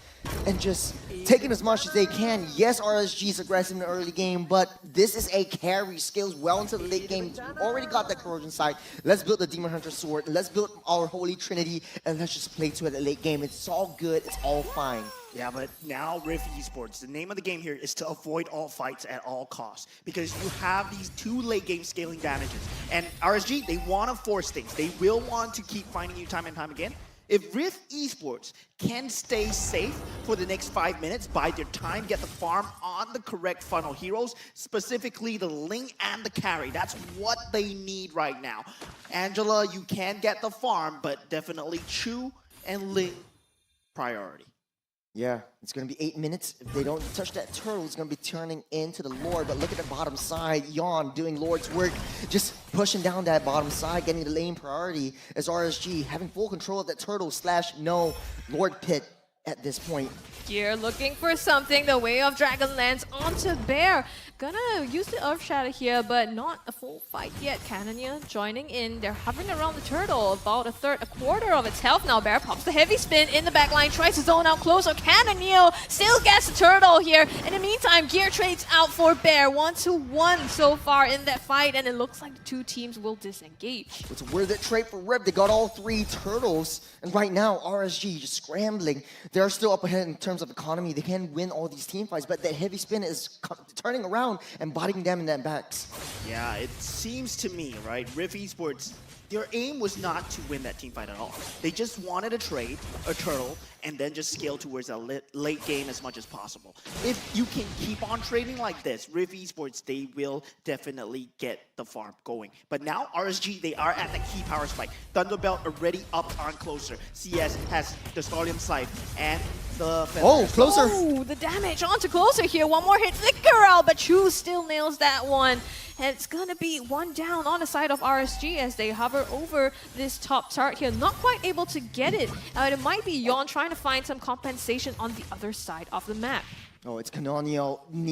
and just taking as much as they can. Yes, RSG is aggressive in the early game, but this is a carry. Scales well into the late game. We've already got that corrosion side. Let's build the Demon Hunter sword. Let's build our Holy Trinity, and let's just play to it at the late game. It's all good. It's all fine. Yeah, but now Rift Esports, the name of the game here is to avoid all fights at all costs, because you have these 2 late game scaling damages. And RSG, they want to force things. They will want to keep finding you time and time again. If Rift Esports can stay safe for the next 5 minutes, bide their time, get the farm on the correct funnel heroes, specifically the Ling and the carry. That's what they need right now. Angela, you can get the farm, but definitely Chu and Ling priority. Yeah, it's going to be 8 minutes. If they don't touch that turtle, it's going to be turning into the Lord. But look at the bottom side. Yawn doing Lord's work, just pushing down that bottom side, getting the lane priority as RSG, having full control of that turtle / no Lord Pit at this point. Gear looking for something. The Way of Dragon lands onto Bear. Gonna use the Earth Shatter here, but not a full fight yet. Cannoneer joining in. They're hovering around the turtle, about a quarter of its health now. Bear pops the heavy spin in the back line, tries to zone out closer. Cannoneer still gets the turtle here. In the meantime, Gear trades out for Bear. 1-1 so far in that fight, and it looks like the 2 teams will disengage. It's a worth it trade for Rip. They got all 3 turtles, and right now RSG just scrambling. They're still up ahead in terms of economy. They can win all these team fights, but that heavy spin is turning around and bodying them in that backs. Yeah, it seems to me, right, Rift Esports, their aim was not to win that team fight at all. They just wanted to trade a turtle and then just scale towards a late game as much as possible. If you can keep on trading like this, Rift Esports, they will definitely get the farm going. But now RSG, they are at the key power spike. Thunderbelt already up on closer. CS has the Stallion Scythe and the Feather. Oh, closer! Oh, the damage onto closer here. One more hit, flicker out, but Chu still nails that one. And it's gonna be 1 down on the side of RSG as they hover over this top turret here. Not quite able to get it. It might be Yawn trying to find some compensation on the other side of the map. Oh, it's Canonio. You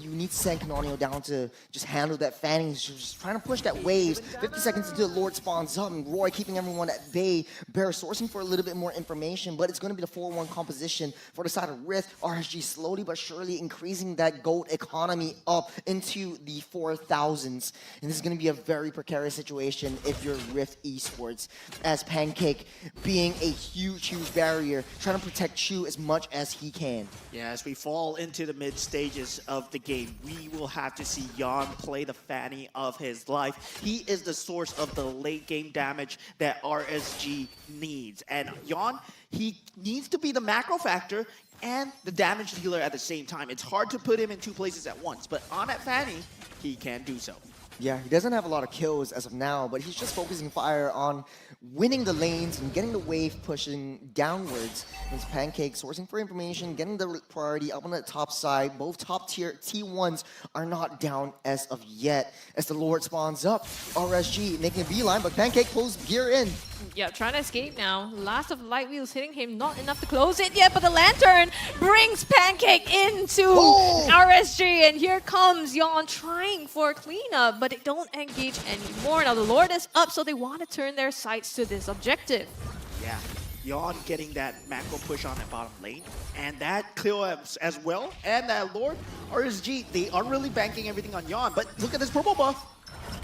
need to send Canonio down to just handle that fanning. He's just trying to push that waves. 50 seconds until the Lord spawns up, and Roy keeping everyone at bay. Bear sourcing for a little bit more information, but it's going to be the 4-1 composition for the side of Rift. RSG slowly but surely increasing that gold economy up into the 4,000s. And this is going to be a very precarious situation if you're Rift Esports, as Pancake being a huge, huge barrier, trying to protect Chu as much as he can. Yeah, as we fall into the mid stages of the game, we will have to see Yawn play the fanny of his life. He is the source of the late game damage that RSG needs. And Yawn, he needs to be the macro factor and the damage dealer at the same time. It's hard to put him in 2 places at once, but on that fanny, he can do so. Yeah, he doesn't have a lot of kills as of now, but he's just focusing fire on winning the lanes and getting the wave pushing downwards. His Pancake sourcing for information, getting the priority up on the top side. Both top tier T1s are not down as of yet. As the Lord spawns up, RSG making a beeline, but Pancake pulls Gear in. Yeah, trying to escape now. Last of Light Wheels hitting him, not enough to close it yet, but the Lantern brings Pancake into RSG, and here comes Yawn trying for a cleanup, but they don't engage anymore. Now the Lord is up, so they want to turn their sights to this objective. Yeah, Yawn getting that macro push on that bottom lane, and that clear as well, and that Lord, RSG, they are really banking everything on Yawn, but look at this purple buff.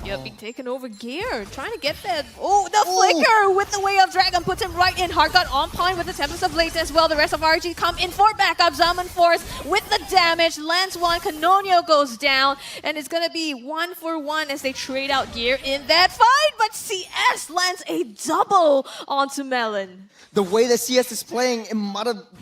Yep, being taken over gear. Trying to get that. Oh, the flicker with the Way of Dragon puts him right in. Heartgut on point with the Tempest of Late as well. The rest of RG come in for backup. Zaman Force with the damage. Lands one. Canonio goes down. And it's going to be 1-for-1 as they trade out gear in that fight. But CS lands a double onto Melon. The way that CS is playing,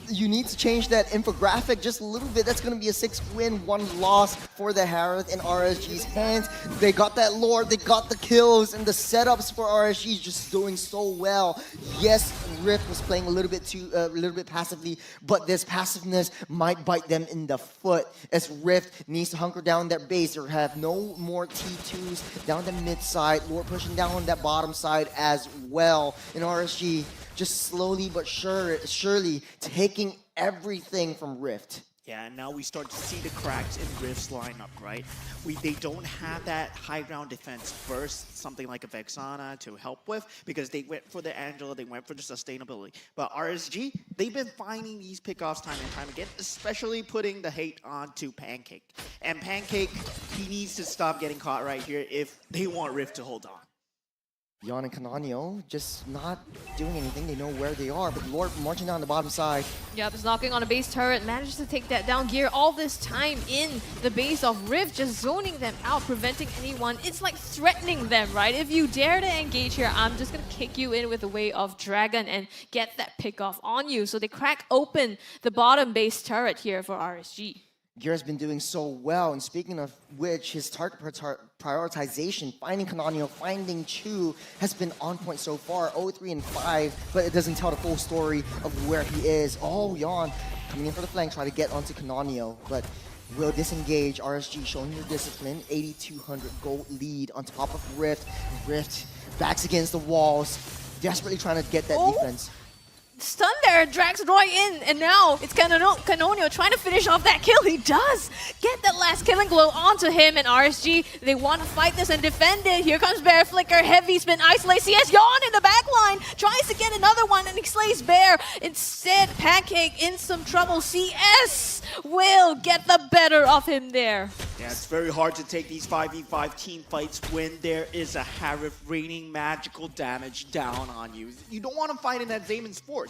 you need to change that infographic just a little bit. That's going to be a 6-win, 1 loss for the Harith in RSG's hands. They got that lore, they got the kills, and the setups for RSG is just doing so well. Yes, Rift was playing a little bit passively, but this passiveness might bite them in the foot as Rift needs to hunker down their base. They have no more T2s down the mid side, lore pushing down on that bottom side as well. In RSG, just slowly but surely taking everything from Rift. Yeah, and now we start to see the cracks in Rift's lineup, right? They don't have that high ground defense first, something like a Vexana to help with, because they went for the Angela, they went for the sustainability. But RSG, they've been finding these pickoffs time and time again, especially putting the hate onto Pancake. And Pancake, he needs to stop getting caught right here if they want Rift to hold on. Yon and Canonio just not doing anything. They know where they are, but Lord marching down the bottom side. Yep, is knocking on a base turret, manages to take that down. Gear all this time in the base of Rift, just zoning them out, preventing anyone. It's like threatening them, right? If you dare to engage here, I'm just going to kick you in with the Way of Dragon and get that pick off on you. So they crack open the bottom base turret here for RSG. Gear has been doing so well, and speaking of which, his target prioritization, finding Canonio, finding Chu, has been on point so far, 0-3 and 5, but it doesn't tell the full story of where he is. Oh, Yon coming in for the flank, try to get onto Canonio, but will disengage. RSG showing their discipline, 8,200 gold lead on top of Rift. Rift backs against the walls, desperately trying to get that defense. Stun there, drags Roy in, and now it's Canonio trying to finish off that kill. He does get that last killing blow onto him, and RSG, they want to fight this and defend it. Here comes Bear Flicker, heavy spin, isolate CS, Yon in the back line, tries to get another one, and he slays Bear. Instead, Pancake in some trouble. CS will get the better of him there. Yeah, it's very hard to take these 5v5 team fights when there is a Harith raining magical damage down on you. You don't want to fight in that Zamon's Force.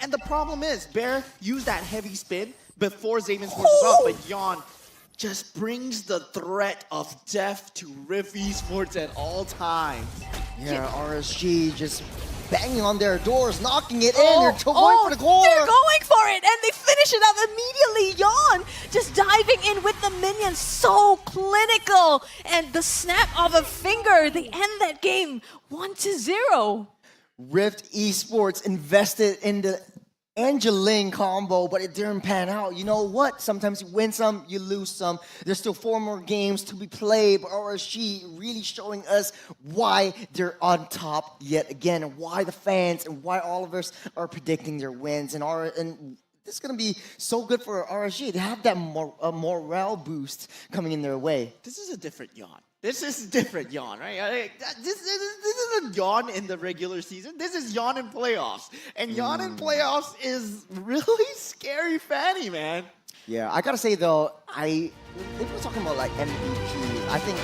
And the problem is, Bear used that heavy spin before Zamon's Force is up, but Yon just brings the threat of death to Rift Esports at all times. Yeah, RSG just banging on their doors, knocking it in. They're going for the core. They're going for it, and they finish it up immediately. Yon just diving in with the minions, so clinical. And the snap of a finger, they end that game 1-0. Rift Esports invested in the Angeline combo, but it didn't pan out. You know what? Sometimes you win some, you lose some. There's still 4 more games to be played, but RSG really showing us why they're on top yet again, and why the fans and why all of us are predicting their wins. And this is going to be so good for RSG. They have that morale boost coming in their way. This is a different Yon. This is different Yon, right? This isn't Yon in the regular season. This is Yon in playoffs. And Yon in playoffs is really scary fanny, man. Yeah, I gotta say though, if we're talking about like MVP, I think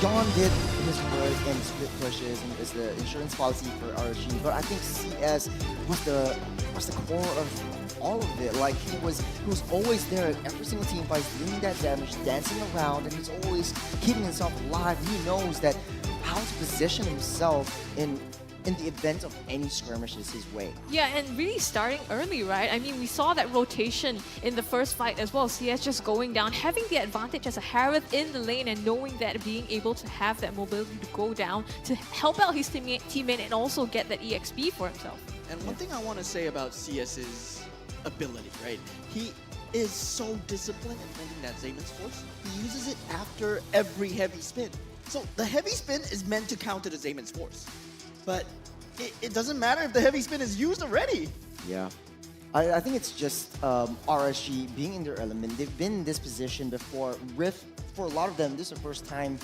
Yon did his work and split pushes and is the insurance policy for RSG, but I think CS was the core of all of it. Like he was always there at every single team fight, doing that damage, dancing around, and he's always keeping himself alive. He knows that how to position himself in the event of any skirmishes his way. Yeah, and really starting early, right? I mean, we saw that rotation in the first fight as well. CS just going down, having the advantage as a Harith in the lane, and knowing that being able to have that mobility to go down to help out his teammate and also get that EXP for himself. And one thing I want to say about CS's ability, right? He is so disciplined in playing that Zamon's Force. He uses it after every heavy spin. So the heavy spin is meant to counter the Zamon's Force. But it doesn't matter if the heavy spin is used already. Yeah. I think it's just RSG being in their element. They've been in this position before. Rift, for a lot of them, this is the first time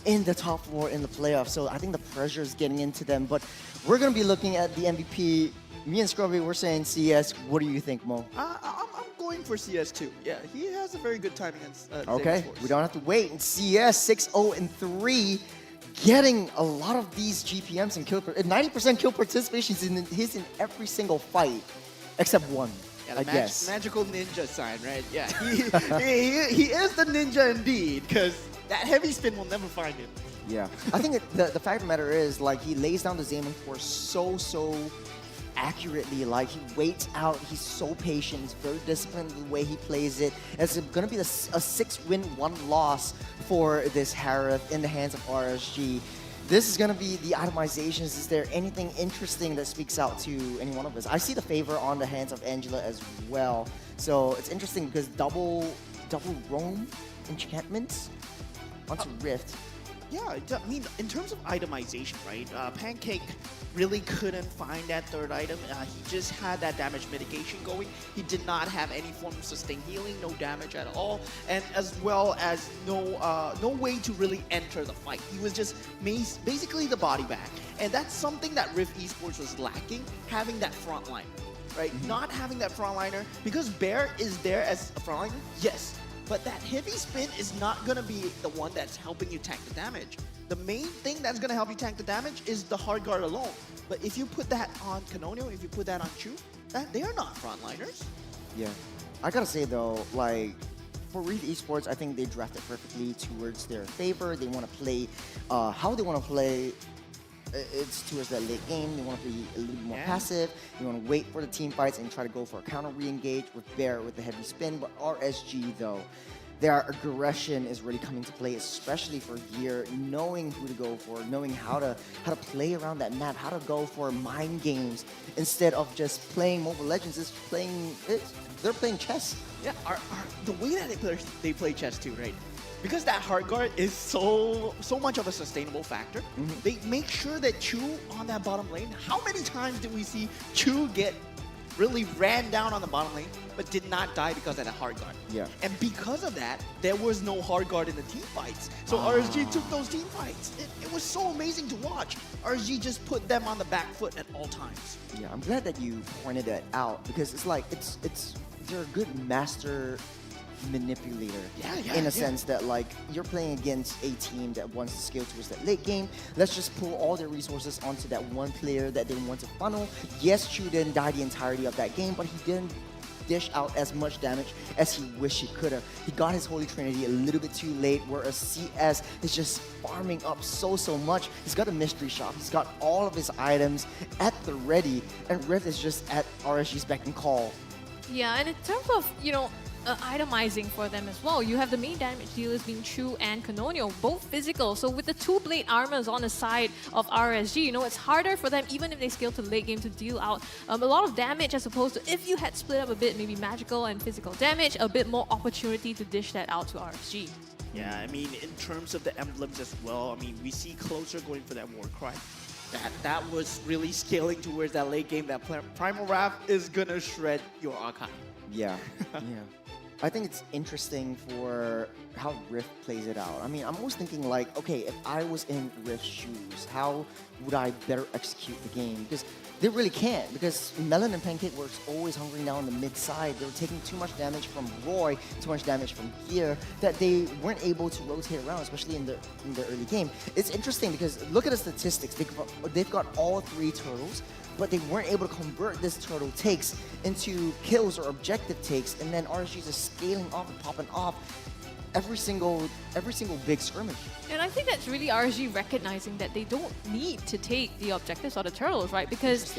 in the top 4 in the playoffs. So I think the pressure is getting into them. But we're going to be looking at the MVP. Me and Scrubby, we're saying CS. What do you think, Mo? I'm going for CS too. Yeah, he has a very good time against Okay, Zamon's Force. we don't have to wait. And CS 6-0 and 3. getting a lot of these GPMs and 90% kill participations in every single fight, except one. Yeah, I guess. Magical ninja sign, right? Yeah, he is the ninja indeed, because that heavy spin will never find him. Yeah, I think the fact of the matter is, like, he lays down the Zaman Force so accurately. Like, he waits out, he's so patient, he's very disciplined in the way he plays it. It's gonna be a 6-win, 1 loss for this Harith in the hands of RSG. This is gonna be the itemizations. Is there anything interesting that speaks out to any one of us? I see the favor on the hands of Angela as well. So it's interesting because double roam enchantments onto Rift. Yeah, I mean, in terms of itemization, right? Pancake really couldn't find that third item. He just had that damage mitigation going. He did not have any form of sustained healing, no damage at all, and as well as no way to really enter the fight. He was just basically the body bag, and that's something that Rift Esports was lacking, having that frontliner, right? Not having that frontliner, because Bear is there as a frontliner, yes. But that heavy spin is not going to be the one that's helping you tank the damage. The main thing that's going to help you tank the damage is the hard guard alone. But if you put that on Canonio, if you put that on Chu, they are not frontliners. Yeah. I gotta say though, like, for Rift Esports, I think they drafted perfectly towards their favor. They want to play how they want to play. It's towards that late game. They want to be a little bit more passive. They want to wait for the team fights and try to go for a counter re-engage with Bear with the heavy spin. But RSG though, their aggression is really coming to play, especially for Gear, knowing who to go for, knowing how to play around that map, how to go for mind games instead of just playing Mobile Legends. They're playing chess. Yeah, the way that they play chess too, right? Because that hard guard is so much of a sustainable factor, they make sure that Chu on that bottom lane, how many times did we see Chu get really ran down on the bottom lane, but did not die because of that hard guard? Yeah. And because of that, there was no hard guard in the team fights. So RSG took those team fights. It was so amazing to watch. RSG just put them on the back foot at all times. Yeah, I'm glad that you pointed that out, because it's like, they're a good master manipulator in a sense that, like, you're playing against a team that wants to scale towards that late game. Let's just pull all their resources onto that one player that they want to funnel. Yes, Chu didn't die the entirety of that game, but he didn't dish out as much damage as he wished he could have. He got his Holy Trinity a little bit too late, whereas CS is just farming up so much. He's got a mystery shop. He's got all of his items at the ready, and Rift is just at RSG's beck and call. Yeah, and in terms of, itemizing for them as well, you have the main damage dealers being Chu and Canonio, both physical. So with the 2-blade armors on the side of RSG, it's harder for them, even if they scale to the late game, to deal out a lot of damage, as opposed to if you had split up a bit, maybe magical and physical damage, a bit more opportunity to dish that out to RSG. Yeah, I mean, in terms of the emblems as well, I mean, we see Closer going for that Warcry. That was really scaling towards that late game. That Primal Wrath is gonna shred your archive. Yeah, yeah. I think it's interesting for how Rift plays it out. I mean, I'm always thinking like, okay, if I was in Rift's shoes, how would I better execute the game? Because they really can't, because Melon and Pancake were always hunkering down the mid side. They were taking too much damage from Roy, too much damage from Gear, that they weren't able to rotate around, especially in the early game. It's interesting because look at the statistics. They've got all 3 turtles, but they weren't able to convert this turtle takes into kills or objective takes, and then RSG is scaling off and popping off every single big skirmish. And I think that's really RSG recognizing that they don't need to take the objectives or the turtles, right? Because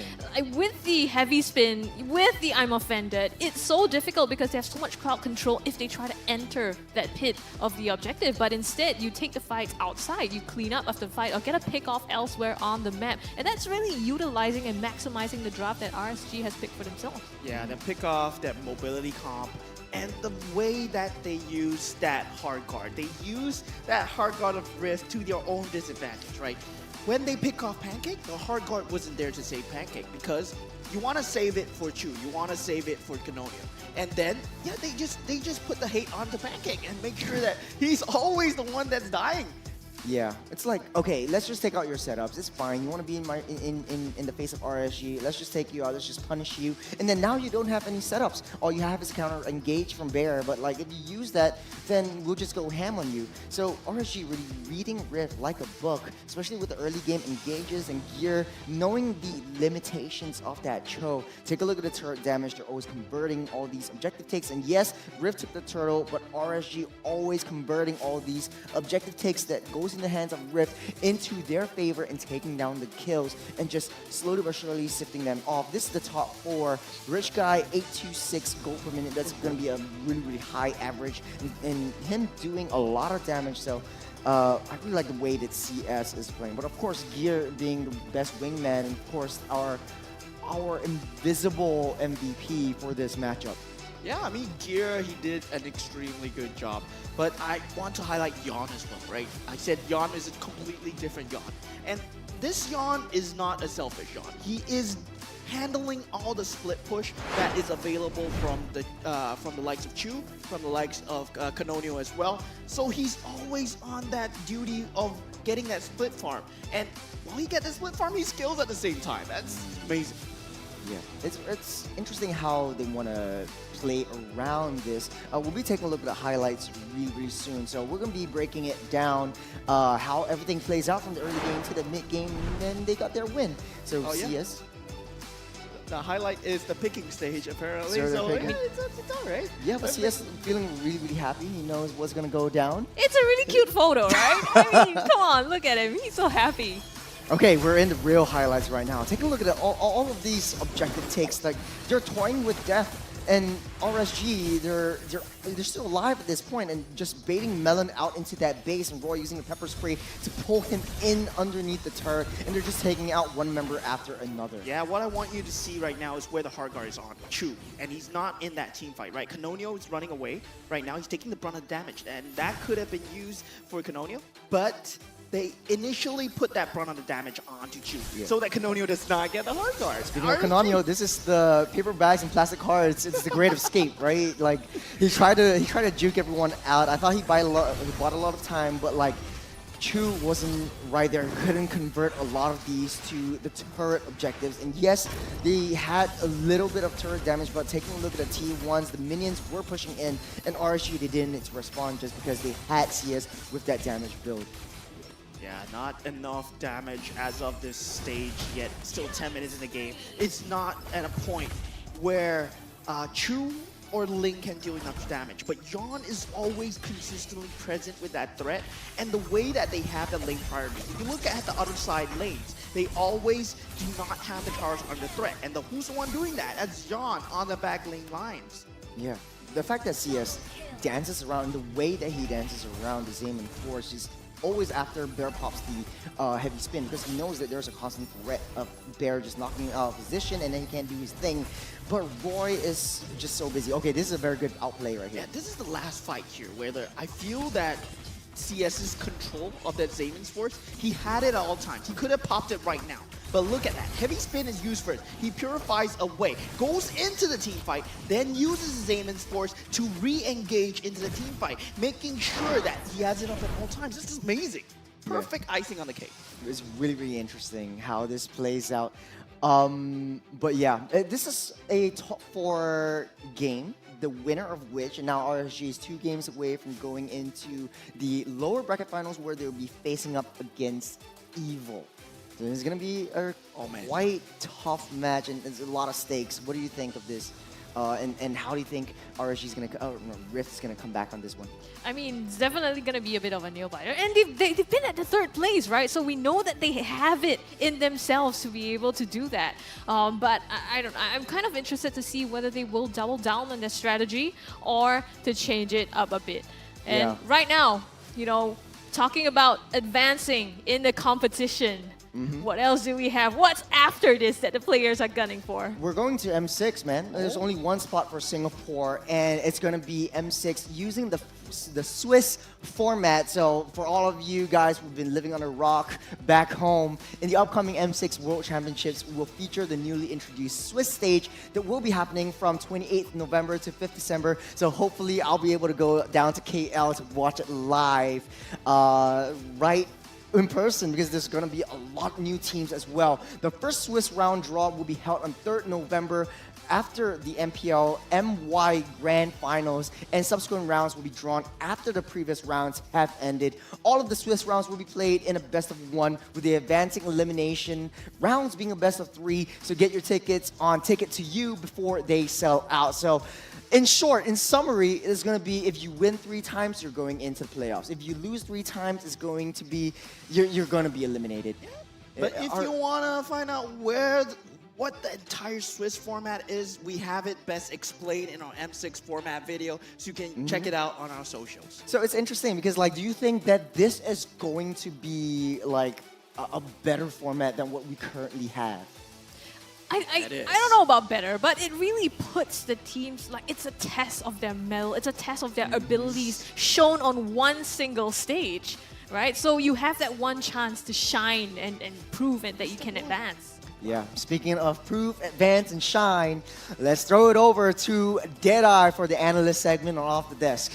with the heavy spin, with the I'm Offended, it's so difficult because they have so much crowd control if they try to enter that pit of the objective. But instead, you take the fights outside, you clean up after the fight, or get a pick off elsewhere on the map. And that's really utilizing and maximizing the draft that RSG has picked for themselves. Yeah, that pick off, that mobility comp, and the way that they use that hard guard. They use that hard guard of Rift to their own disadvantage, right? When they pick off Pancake, the hard guard wasn't there to save Pancake because you want to save it for Chu, you want to save it for Canonio. And then, yeah, they just put the hate onto Pancake and make sure that he's always the one that's dying. Yeah, it's like, okay, let's just take out your setups. It's fine. You want to be in the face of RSG. Let's just take you out. Let's just punish you. And then now you don't have any setups. All you have is counter engage from Bear. But like if you use that, then we'll just go ham on you. So RSG really reading Rift like a book, especially with the early game engages and gear, knowing the limitations of that Cho. Take a look at the turret damage. They're always converting all these objective takes. And yes, Rift took the turtle, but RSG always converting all these objective takes that goes in the hands of Rift into their favor and taking down the kills and just slowly but surely sifting them off. This is the top 4. Rich Guy, 826 gold per minute. That's going to be a really, really high average. And him doing a lot of damage. So I really like the way that CS is playing. But of course, Gear being the best wingman, and of course, our invisible MVP for this matchup. Yeah, I mean, Gear, he did an extremely good job. But I want to highlight Yon as well, right? I said Yon is a completely different Yon. And this Yon is not a selfish Yon. He is handling all the split push that is available from the likes of Chu, from the likes of Canonio as well. So he's always on that duty of getting that split farm. And while he gets the split farm, he skills at the same time. That's amazing. Yeah, it's interesting how they want to play around this. We'll be taking a look at the highlights really, really soon. So we're going to be breaking it down, how everything plays out from the early game to the mid game, and then they got their win. So CS. The highlight is the picking stage, apparently. So yeah, it's all right. Yeah, but CS feeling really, really happy. He knows what's going to go down. It's a really cute photo, right? I mean, come on, look at him. He's so happy. Okay, we're in the real highlights right now. Take a look at it. All of these objective takes, like they're toying with death, and RSG, they're still alive at this point, and just baiting Melon out into that base, and Roy using the pepper spray to pull him in underneath the turret, and they're just taking out one member after another. Yeah, what I want you to see right now is where the hard guard is on Chu, and he's not in that team fight, right? Canonio is running away right now. He's taking the brunt of damage, and that could have been used for Canonio, but they initially put that brunt of the damage onto Chu, so that Canonio does not get the hard guard. Speaking of Canonio, this is the paper bags and plastic cards. It's the great escape, right? Like he tried to juke everyone out. I thought he bought a lot of time, but like Chu wasn't right there. Couldn't convert a lot of these to the turret objectives. And yes, they had a little bit of turret damage, but taking a look at the T1s, the minions were pushing in, and RSG, they didn't respond just because they had CS with that damage build. Yeah, not enough damage as of this stage yet. Still 10 minutes in the game. It's not at a point where Chu or Ling can deal enough damage, but Yon is always consistently present with that threat, and the way that they have the lane priority. If you look at the other side lanes, they always do not have the towers under threat, and who's the one doing that? That's Yon on the back lane lines. Yeah, the fact that CS dances around, the way that he dances around the Zayman Force is always after Bear pops the heavy spin, because he knows that there's a constant threat of Bear just knocking him out of position and then he can't do his thing. But Roy is just so busy. Okay, this is a very good outplay right here. Yeah, this is the last fight here where I feel that CS's control of that Zayman's Force, he had it at all times. He could have popped it right now. But look at that. Heavy spin is used first. He purifies away, goes into the team fight, then uses Zayman's Force to re-engage into the team fight, making sure that he has it up at all times. This is amazing. Perfect icing on the cake. It's really, really interesting how this plays out. But yeah, this is a top 4 game, the winner of which, and now RSG is 2 games away from going into the lower bracket finals where they'll be facing up against Evil. So it's going to be a quite tough match, and there's a lot of stakes. What do you think of this? And how do you think RSG is going to, Rift is going to come back on this one? I mean, it's definitely going to be a bit of a nail-biter. And they've been at the 3rd place, right? So we know that they have it in themselves to be able to do that. But I'm kind of interested to see whether they will double down on their strategy or to change it up a bit. And right now, you know, talking about advancing in the competition, What else do we have? What's after this that the players are gunning for? We're going to M6, man. There's only one spot for Singapore, and it's going to be M6 using the Swiss format. So for all of you guys who've been living on a rock back home, in the upcoming M6 World Championships, we will feature the newly introduced Swiss stage that will be happening from 28th November to 5th December. So hopefully I'll be able to go down to KL to watch it live right in person, because there's going to be a lot of new teams as well. The first Swiss round draw will be held on 3rd November after the MPL MY Grand Finals, and subsequent rounds will be drawn after the previous rounds have ended. All of the Swiss rounds will be played in a best of 1, with the advancing elimination rounds being a best of 3. So get your tickets on Ticket to You before they sell out. So in short, in summary, it's going to be if you win 3 times, you're going into the playoffs. If you lose 3 times, it's going to be you're going to be eliminated. But if you want to find out what the entire Swiss format is, we have it best explained in our M6 format video, so you can check it out on our socials. So it's interesting because, like, do you think that this is going to be like a better format than what we currently have? I don't know about better, but it really puts the teams, like, it's a test of their mettle, it's a test of their abilities shown on one single stage, right? So you have that one chance to shine and prove it that you can advance. Yeah, speaking of prove, advance, and shine, let's throw it over to Deadeye for the analyst segment on Off the Desk.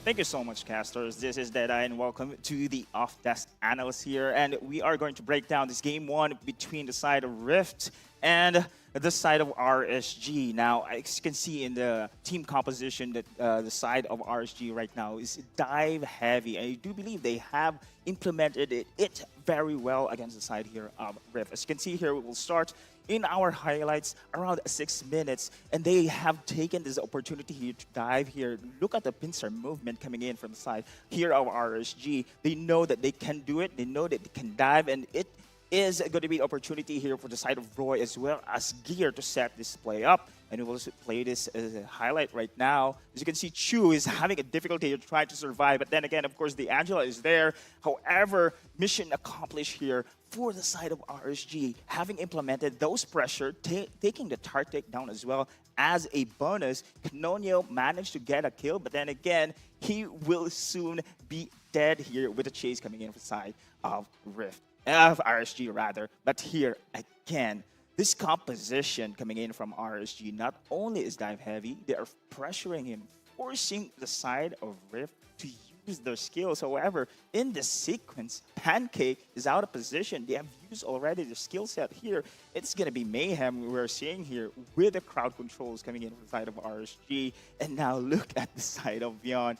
Thank you so much, casters. This is Deadeye, and welcome to the Off-Desk Analyst here. And we are going to break down this Game 1 between the side of Rift and the side of RSG. Now, as you can see in the team composition, that the side of RSG right now is dive heavy. I do believe they have implemented it very well against the side here of Rift. As you can see here, we will start in our highlights around 6 minutes, and they have taken this opportunity here to dive here. Look at the pincer movement coming in from the side here of RSG. They know that they can do it. They know that they can dive, and it is going to be an opportunity here for the side of Roy as well as Gear to set this play up. And we will play this as a highlight right now. As you can see, Chu is having a difficulty here trying to survive. But then again, of course, the Angela is there. However, mission accomplished here for the side of RSG, having implemented those pressure, taking the tart takedown as well as a bonus. Canonio managed to get a kill, but then again, he will soon be dead here with a chase coming in from the side of Rift. Of RSG rather, but here again, this composition coming in from RSG not only is dive heavy, they are pressuring him, forcing the side of Rift to use their skills. However, in this sequence, Pancake is out of position. They have used already their skill set here. It's going to be mayhem we're seeing here with the crowd controls coming in from the side of RSG. And now look at the side of Beyond,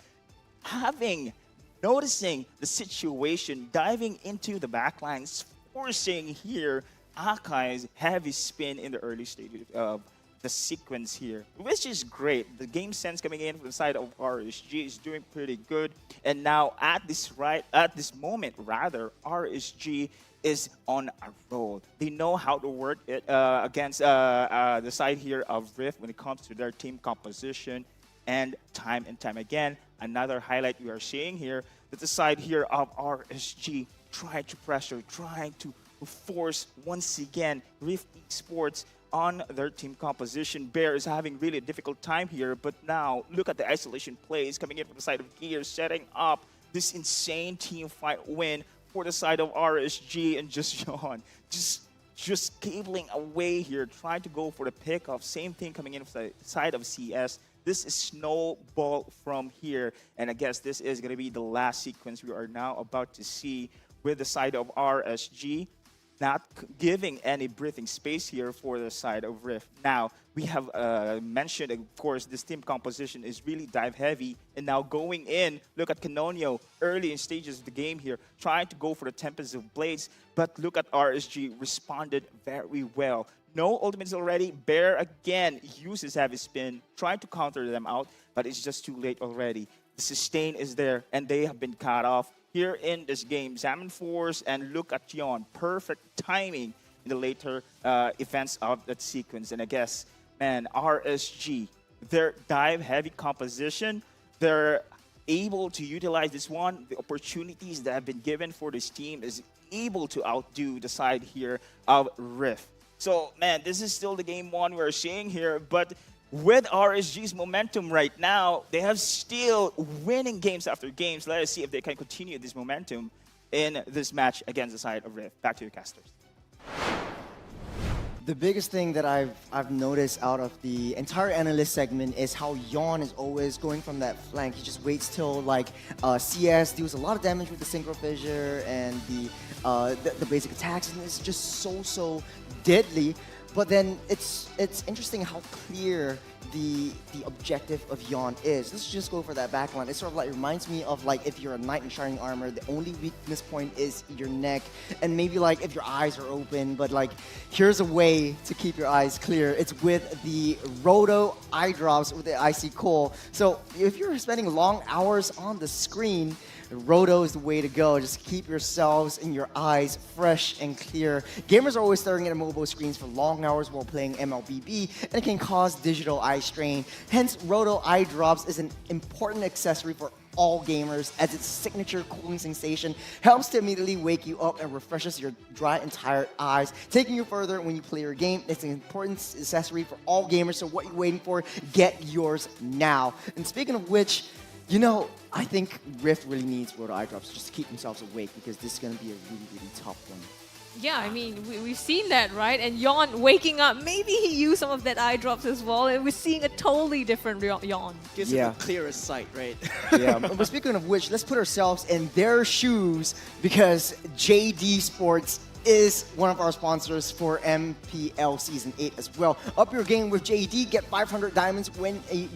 noticing the situation, diving into the backlines, forcing here Akai's heavy spin in the early stages of the sequence here, which is great. The game sense coming in from the side of RSG is doing pretty good. And now at this moment, RSG is on a roll. They know how to work it against the side here of Rift when it comes to their team composition. And time again, another highlight we are seeing here, that the side here of RSG trying to pressure, trying to force once again Rift Esports on their team composition. Bear is having really a difficult time here, but now look at the isolation plays coming in from the side of Gear, setting up this insane team fight win for the side of RSG, and just Yawn, just cabling away here, trying to go for the pickoff. Same thing coming in from the side of CS. This is snowball from here, and I guess this is going to be the last sequence we are now about to see with the side of RSG, not giving any breathing space here for the side of Rift. Now, we have mentioned, of course, this team composition is really dive heavy, and now going in, look at Canonio early in stages of the game here, trying to go for the Tempest of Blades, but look at RSG responded very well. No ultimates already. Bear again uses heavy spin, trying to counter them out, but it's just too late already. The sustain is there, and they have been cut off here in this game. Salmon Force and look at Yon. Perfect timing in the later events of that sequence. And I guess, man, RSG, their dive-heavy composition, their able to utilize this one. The opportunities that have been given for this team is able to outdo the side here of Rift. So, man, this is still the game one we're seeing here, but with RSG's momentum right now, they have still winning games after games. Let us see if they can continue this momentum in this match against the side of Rift. Back to you, casters. The biggest thing that I've noticed out of the entire analyst segment is how Yawn is always going from that flank. He just waits till like CS deals a lot of damage with the synchro fissure and the basic attacks, and it's just so deadly. But then it's interesting how clear the objective of Yawn is. Let's just go for that backline. It sort of like reminds me of like if you're a knight in shining armor, the only weakness point is your neck, and maybe like if your eyes are open, but like here's a way to keep your eyes clear. It's with the Roto eye drops with the Icy Coal. So if you're spending long hours on the screen, Roto is the way to go. Just keep yourselves and your eyes fresh and clear. Gamers are always staring at mobile screens for long hours while playing MLBB, and it can cause digital eye strain. Hence, Roto eye drops is an important accessory for all gamers, as its signature cooling sensation helps to immediately wake you up and refreshes your dry and tired eyes, taking you further when you play your game. It's an important accessory for all gamers, so what are you waiting for? Get yours now. And speaking of which, you know, I think Rift really needs Roto eye drops just to keep themselves awake, because this is going to be a really tough one. Yeah, I mean, we've seen that, right? And Yawn waking up, maybe he used some of that eye drops as well, and we're seeing a totally different Yawn. Gives him a clearer sight, right? Yeah, but speaking of which, let's put ourselves in their shoes, because JD Sports is one of our sponsors for MPL Season 8 as well. Up your game with JD, get 500 diamonds when you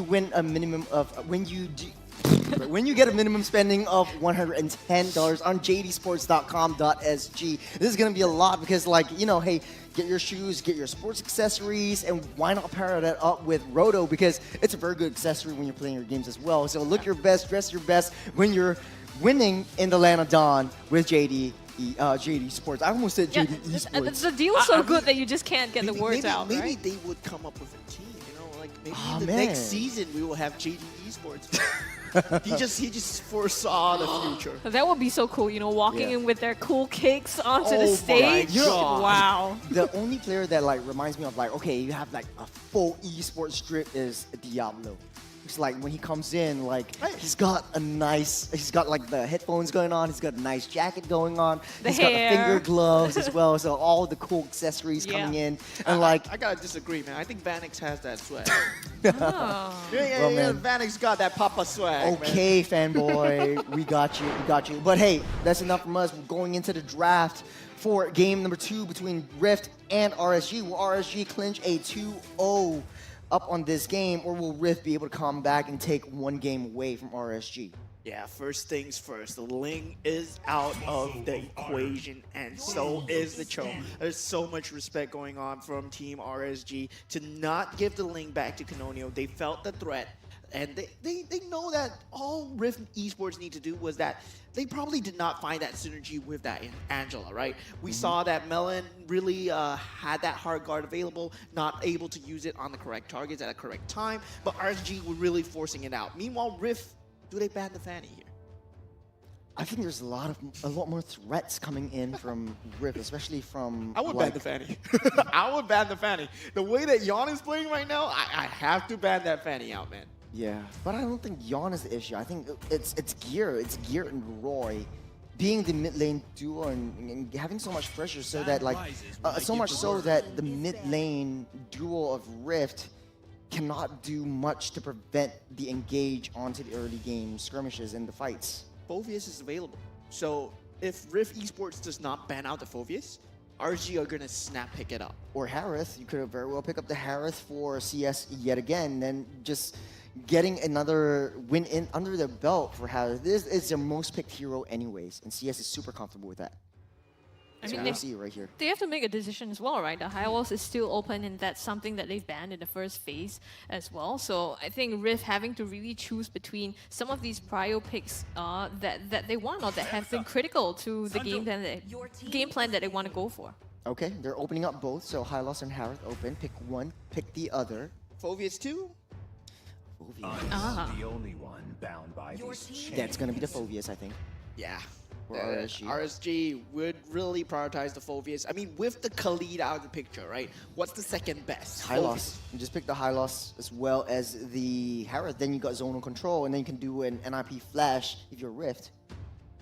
win a minimum of when you get a minimum spending of $110 on jdsports.com.sg. This is gonna be a lot because, like, you know, hey, get your shoes, get your sports accessories, and why not pair that up with Roto, because it's a very good accessory when you're playing your games as well. So look your best, dress your best when you're winning in the land of Dawn with JD Sports. I almost said JD Esports. The deal's so good that you just can't get the words out, maybe right? they would come up with a team, you know, like maybe Oh, in the man. next season we will have JD Esports. he just foresaw the future. That would be so cool, you know, walking Yeah. in with their cool kicks onto Oh the my stage. God. Wow. The only player that like reminds me of like, okay, you have like a full esports drip is Diablo. It's like when he comes in, like he's got like the headphones going on, he's got a nice jacket going on, The he's hair. got the finger gloves as well, so all the cool accessories coming in, and like I gotta disagree, man. I think Vanix has that swag. Oh. Well, man. Vanix got that Papa swag. Okay, fanboy, we got you. But hey, that's enough from us. We're going into the draft for game number 2 between Rift and RSG. Will RSG clinch a 2-0 up on this game, or will Rift be able to come back and take one game away from RSG? Yeah, first things first. The Ling is out of the equation, and so is the Cho. There's so much respect going on from Team RSG to not give the Ling back to Canonio. They felt the threat, and they know that all Rift Esports need to do was that they probably did not find that synergy with that in Angela, right? We saw that Melon really had that hard guard available, not able to use it on the correct targets at a correct time, but RSG were really forcing it out. Meanwhile, Rift, do they ban the Fanny here? I think there's a lot more threats coming in from Rift, especially from. I would like, ban the Fanny. I would ban the Fanny. The way that Yawn is playing right now, I have to ban that Fanny out, man. Yeah, but I don't think Yawn is the issue. I think it's Gear. It's Gear and Roy being the mid lane duo and having so much pressure, so that like so much so that the mid lane duo of Rift cannot do much to prevent the engage onto the early game skirmishes and the fights. Phoveus is available. So if Rift Esports does not ban out the Phoveus, RG are going to snap pick it up. Or Harith, you could very well pick up the Harith for CS yet again, and just getting another win in under the belt for Harith. This is their most picked hero anyways, and CS is super comfortable with that. I So mean, we'll see right here. They have to make a decision as well, right? The high walls is still open, and that's something that they've banned in the first phase as well. So I think Rift having to really choose between some of these prio picks that they want, or that have been critical to the game plan that they want to go for. Okay, they're opening up both, so Hylos and Harith open. Pick one, pick the other. Phoveus 2? Phoveus. The only one bound by these That's gonna be the Phoveus, I think. Yeah. For RSG. RSG would really prioritize the Phoveus. I mean, with the Khalid out of the picture, right? What's the second best? Hylos. You just pick the Hylos as well as the Harith. Then you got zonal control, and then you can do an NIP flash if you're Rift.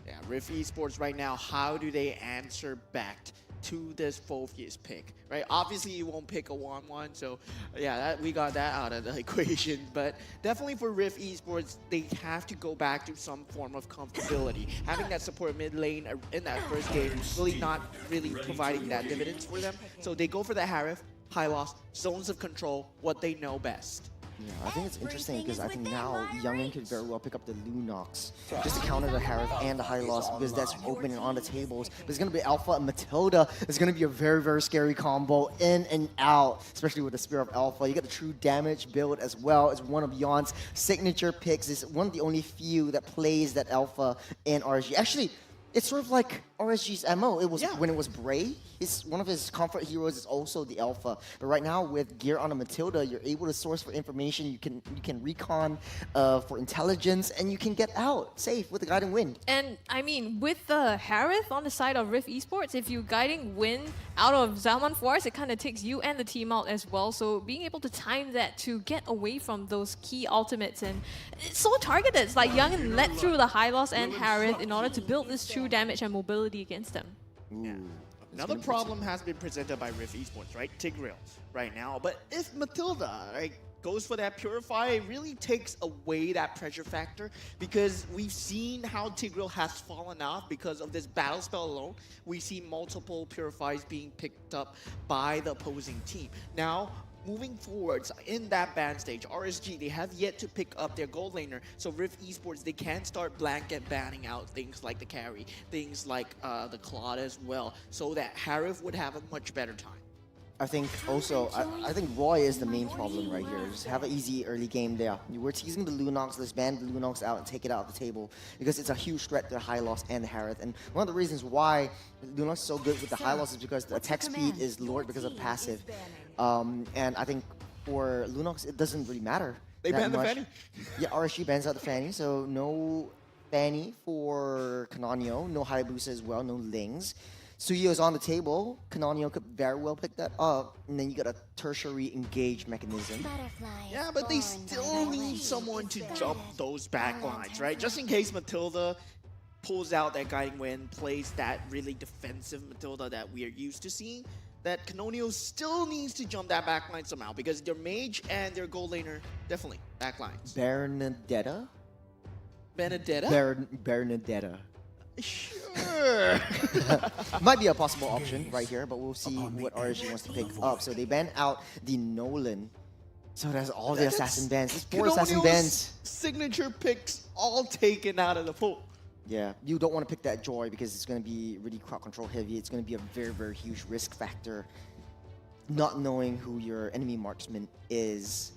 Yeah, Rift Esports right now, how do they answer back to this Phoveus pick, right? Obviously, you won't pick a 1-1, so yeah, we got that out of the equation. But definitely for Rift Esports, they have to go back to some form of comfortability. Having that support mid lane in that first game really not really providing that dividends for them. So they go for the Harith, Hylos, zones of control, what they know best. Yeah, I think it's interesting because I think now Youngin could very well pick up the Lunox just to counter the Harith and the Hylos because that's opening on the tables. But it's going to be Alpha and Matilda. It's going to be a very, very scary combo in and out, especially with the Spear of Alpha. You get the true damage build as well. It's one of Yon's signature picks. It's one of the only few that plays that Alpha in RSG. Actually, it's sort of like RSG's MO. It was when it was Bray. One of his comfort heroes is also the Alpha. But right now with gear on a Matilda, you're able to source for information. You can recon for intelligence, and you can get out safe with the Guiding Wind. And I mean, with the Harith on the side of Rift Esports, if you Guiding Wind out of Zalman Forest, it kind of takes you and the team out as well. So being able to time that to get away from those key ultimates, and it's so targeted. It's like Youngin led through the Hylos and Harith in order to build this true damage and mobility against them. Yeah. Another problem has been presented by Rift Esports, right? Tigreal right now. But if Matilda, right, goes for that Purify, it really takes away that pressure factor because we've seen how Tigreal has fallen off because of this battle spell alone. We see multiple Purifies being picked up by the opposing team. Now, moving forwards in that ban stage, RSG, they have yet to pick up their gold laner. So Rift Esports, they can start blanket banning out things like the carry, things like the Claude as well, so that Harith would have a much better time. I think also, I think Roy is the main problem right here. Just have an easy early game there. You were teasing the Lunox, let's ban the Lunox out and take it out of the table because it's a huge threat to Hylos and the Harith. And one of the reasons why Lunox is so good with the Hylos is because the attack speed is lowered because of passive. And I think for Lunox, it doesn't really matter. They ban the Fanny. Yeah, RSG bans out the Fanny, so no Fanny for Canonio, no Hayabusa as well, no Lings. Suyo's on the table. Canonio could very well pick that up, and then you got a tertiary engage mechanism. Yeah, but they still need someone to jump those back lines, right? Just in case Matilda pulls out that Guiding Wind, plays that really defensive Matilda that we are used to seeing, that Canonio still needs to jump that back line somehow because their mage and their gold laner definitely back lines. Bernadetta? Bernadetta. Sure. Might be a possible option right here, but we'll see what RSG wants to pick up. So they ban out the Nolan. So that's all the assassin bans. There's 4 assassin bans. Signature picks all taken out of the pool. Yeah, you don't want to pick that Joy because it's going to be really crowd control heavy. It's going to be a very, very huge risk factor. Not knowing who your enemy marksman is.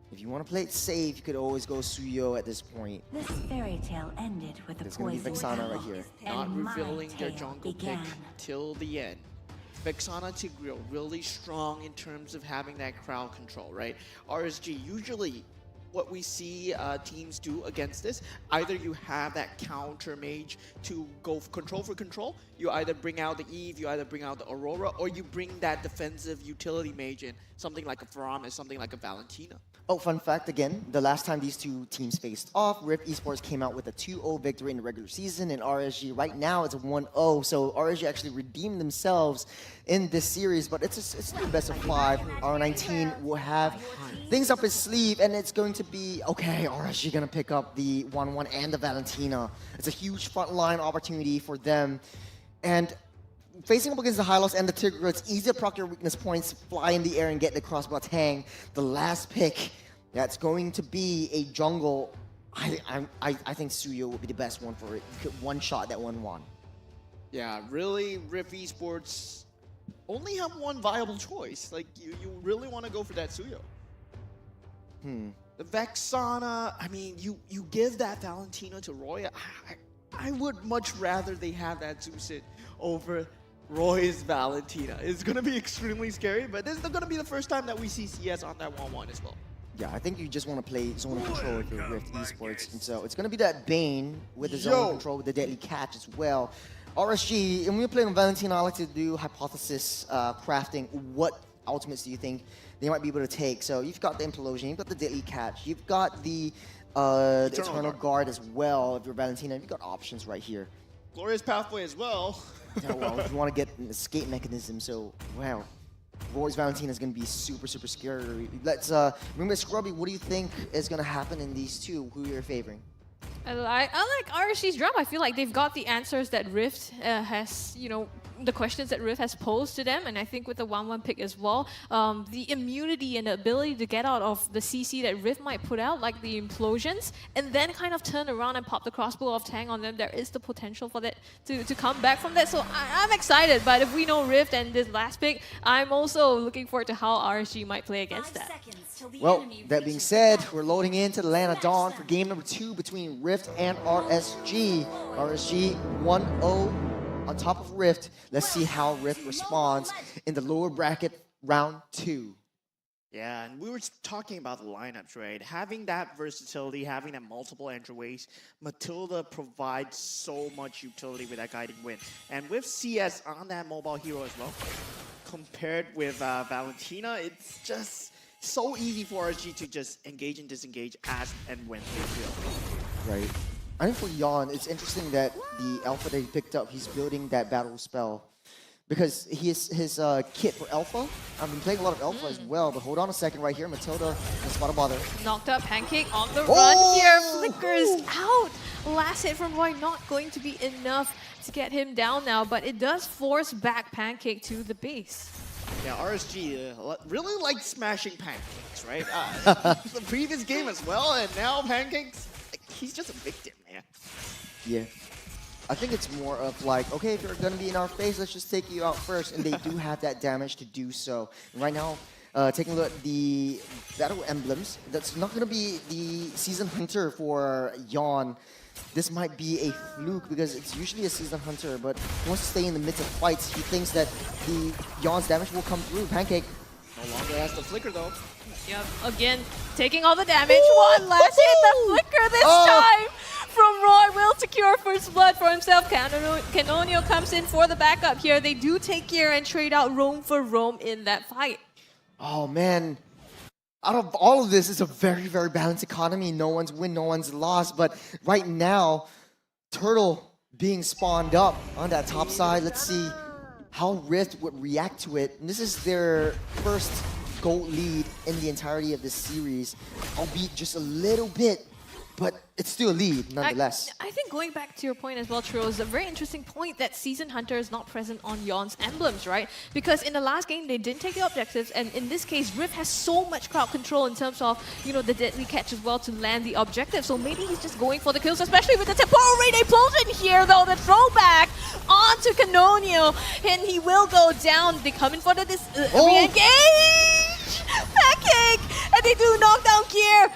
If you want to play it safe, you could always go Suyo at this point. This fairy tale ended with a It's going to be Vexana right here. Not revealing their jungle pick till the end. Vexana Tigreal really strong in terms of having that crowd control, right? RSG, usually what we see teams do against this, either you have that counter mage to go control for control, you either bring out the Eve, you either bring out the Aurora, or you bring that defensive utility mage in, something like a Faramis, something like a Valentina. Oh, fun fact again, the last time these two teams faced off, Rift Esports came out with a 2-0 victory in the regular season, and RSG right now it's a 1-0, so RSG actually redeemed themselves in this series, but it's still best of 5. R19 will have things up his sleeve, and it's going to be, okay, RSG gonna pick up the 1-1 and the Valentina. It's a huge frontline opportunity for them, and facing up against the Hylos and the Tigreal, it's easy to proc your weakness points, fly in the air and get the crossbow hang. The last pick, that's going to be a jungle. I think Suyo would be the best one for it. You could one-shot that 1-1. Yeah, really, Rift Esports only have one viable choice. Like, you really want to go for that Suyo. The Vexana, I mean, you give that Valentina to Roy. I would much rather they have that Zusit over Roy's Valentina. It's going to be extremely scary, but this is going to be the first time that we see CS on that 1-1 as well. Yeah, I think you just want to play zone of control if you're Rift Esports. And so it's going to be that Bane with the zone of control with the deadly catch as well. RSG, and when we play on Valentina, I like to do hypothesis crafting. What ultimates do you think they might be able to take? So you've got the Implosion, you've got the deadly catch, you've got the Eternal Guard as well if you're Valentina. You've got options right here. Glorious Pathway as well. Yeah, well, if you want to get an escape mechanism, so wow. Roy's Valentina is going to be super, super scary. Let's remember, Scrubby, what do you think is going to happen in these two? Who you're favoring? I like RSG's drum. I feel like they've got the answers that Rift has, you know, the questions that Rift has posed to them, and I think with the 1-1 pick as well, the immunity and the ability to get out of the CC that Rift might put out, like the implosions, and then kind of turn around and pop the crossbow of Tang on them, there is the potential for that to come back from that. So I'm excited, but if we know Rift and this last pick, I'm also looking forward to how RSG might play against that. Well, that being said, we're loading into the Land of Dawn for game number 2 between Rift and RSG. RSG 1-0 on top of Rift. Let's see how Rift responds in the lower bracket round 2. Yeah, and we were talking about the lineups, right? Having that versatility, having that multiple entryways, Matilda provides so much utility with that guiding wind. And with CS on that mobile hero as well, compared with Valentina, it's just so easy for RSG to just engage and disengage as and when they feel. Right. I think for Yon, it's interesting that the alpha that he picked up, he's building that battle spell. Because his kit for alpha, I've been playing a lot of alpha as well, but hold on a second right here, Matilda and Spot a Bother. Knocked up Pancake on the run here, flickers out. Last hit from Roy not going to be enough to get him down now, but it does force back Pancake to the base. Yeah, RSG really likes smashing Pancakes, right? The previous game as well, and now Pancakes, he's just a victim, man. Yeah. I think it's more of like, okay, if you're going to be in our face, let's just take you out first. And they do have that damage to do so. And right now, taking a look at the battle emblems, that's not going to be the Season Hunter for Yon. This might be a fluke because it's usually a Season Hunter, but he wants to stay in the midst of fights. He thinks that the Yon's damage will come through. Pancake. No longer has the flicker though. Yep, again, taking all the damage. One last hit, the flicker this time from Roy will secure first blood for himself. Canonio comes in for the backup here. They do take care and trade out roam for roam in that fight. Oh man, out of all of this, it's a very, very balanced economy. No one's win, no one's lost. But right now, Turtle being spawned up on that top side. Let's see how Rift would react to it. And this is their first gold lead in the entirety of this series, albeit just a little bit, but it's still a lead nonetheless. I think going back to your point as well, Tro, is a very interesting point that Season Hunter is not present on Yon's emblems, right? Because in the last game, they didn't take the objectives, and in this case, Rift has so much crowd control in terms of, you know, the deadly catch as well to land the objective. So maybe he's just going for the kills, especially with the temporal raid explosion here, though. The throwback onto Canonio, and he will go down. They come in for the re-engage! Pancake! And they do knockdown gear.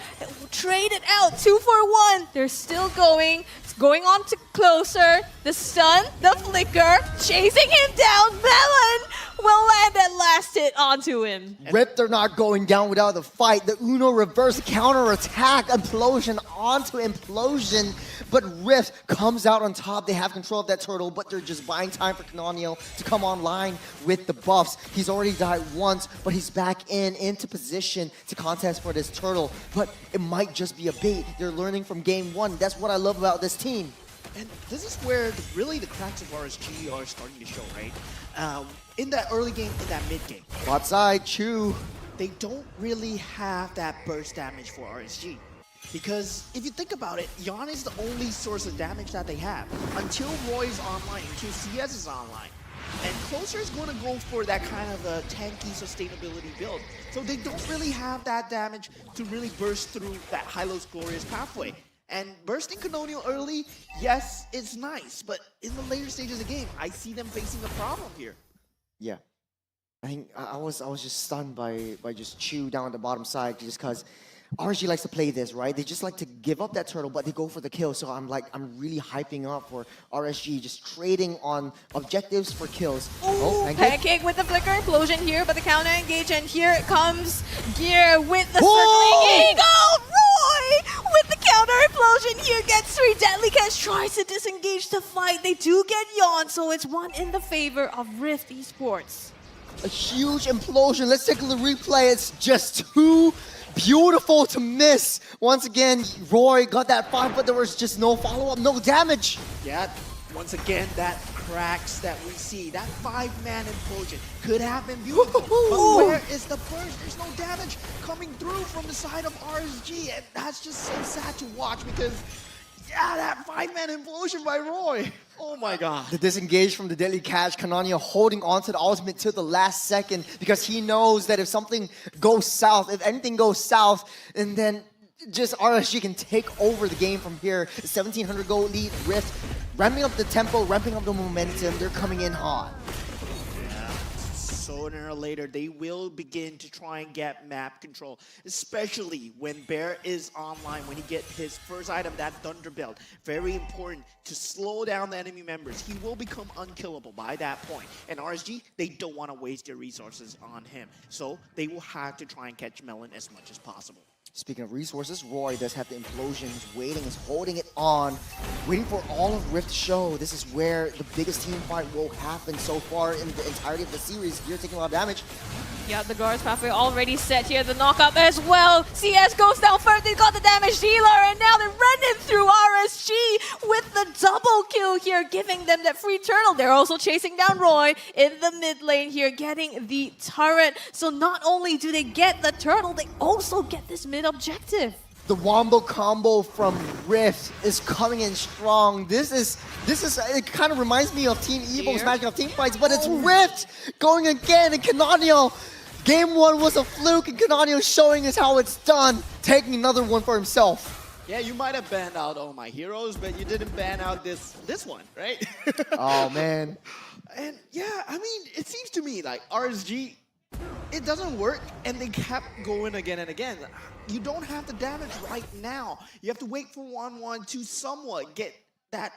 Trade it out, 2 for 1. They're still going. It's going on to closer. The stun, the flicker, chasing him down. Melon will land that last hit onto him. Rift are not going down without the fight. The Uno reverse counter attack, implosion onto implosion. But Rift comes out on top. They have control of that turtle, but they're just buying time for Canonio to come online with the buffs. He's already died once, but he's back into position to contest for this turtle. But it might just be a bait. They're learning from game 1. That's what I love about this team. And this is where really the cracks of RSG are starting to show, right? In that early game, in that mid game. Bot side, Chu. They don't really have that burst damage for RSG. Because if you think about it, Yon is the only source of damage that they have. Until Roy's online, until CS is online. And Closer is going to go for that kind of a tanky sustainability build. So they don't really have that damage to really burst through that Hylo's glorious pathway. And bursting Canonio early, yes, it's nice. But in the later stages of the game, I see them facing a problem here. Yeah. I think I was just stunned by just Chu down at the bottom side just because RSG likes to play this, right? They just like to give up that turtle, but they go for the kill. So I'm really hyping up for RSG, just trading on objectives for kills. Pancake with the flicker implosion here, but the counter engage, and here it comes Gear with the circling eagle. Roy with the counter implosion here gets 3. Deadly Catch tries to disengage the fight. They do get Yawn, so it's one in the favor of Rift Esports. A huge implosion. Let's take a replay. It's just too beautiful to miss. Once again, Roy got that 5, but there was just no follow-up, no damage. Yeah, once again, that cracks that we see, that 5-man implosion could have been beautiful. But where is the burst? There's no damage coming through from the side of RSG, and that's just so sad to watch because, yeah, that 5-man implosion by Roy. Oh my god. The disengage from the Deadly Catch, Canania holding on to the ultimate till the last second because he knows that if something goes south, if anything goes south, and then just RSG can take over the game from here. 1,700 gold lead, Rift, ramping up the tempo, ramping up the momentum. They're coming in hot. Sooner or later, they will begin to try and get map control, especially when Bear is online, when he gets his first item, that Thunderbelt. Very important to slow down the enemy members. He will become unkillable by that point. And RSG, they don't want to waste their resources on him. So they will have to try and catch Melon as much as possible. Speaking of resources, Roy does have the implosions waiting, is holding it on, waiting for all of Rift to show. This is where the biggest team fight will happen so far in the entirety of the series. Gear taking a lot of damage. Yeah, the guards pathway already set here. The knockup as well. CS goes down first. They got the damage dealer, and now they're running through RSG with the double kill here, giving them that free turtle. They're also chasing down Roy in the mid lane here, getting the turret. So not only do they get the turtle, they also get this mid objective. The wombo combo from Rift is coming in strong. This is it kind of reminds me of Team Evo's matching of team fights, but it's Rift going again, and Cananio. Game 1 was a fluke, and Cananio showing us how it's done, taking another one for himself. Yeah, you might have banned out all my heroes, but you didn't ban out this one, right? Oh man. And yeah, I mean, it seems to me like RSG, it doesn't work, and they kept going again and again. You don't have the damage right now. You have to wait for 1-1 to somewhat get that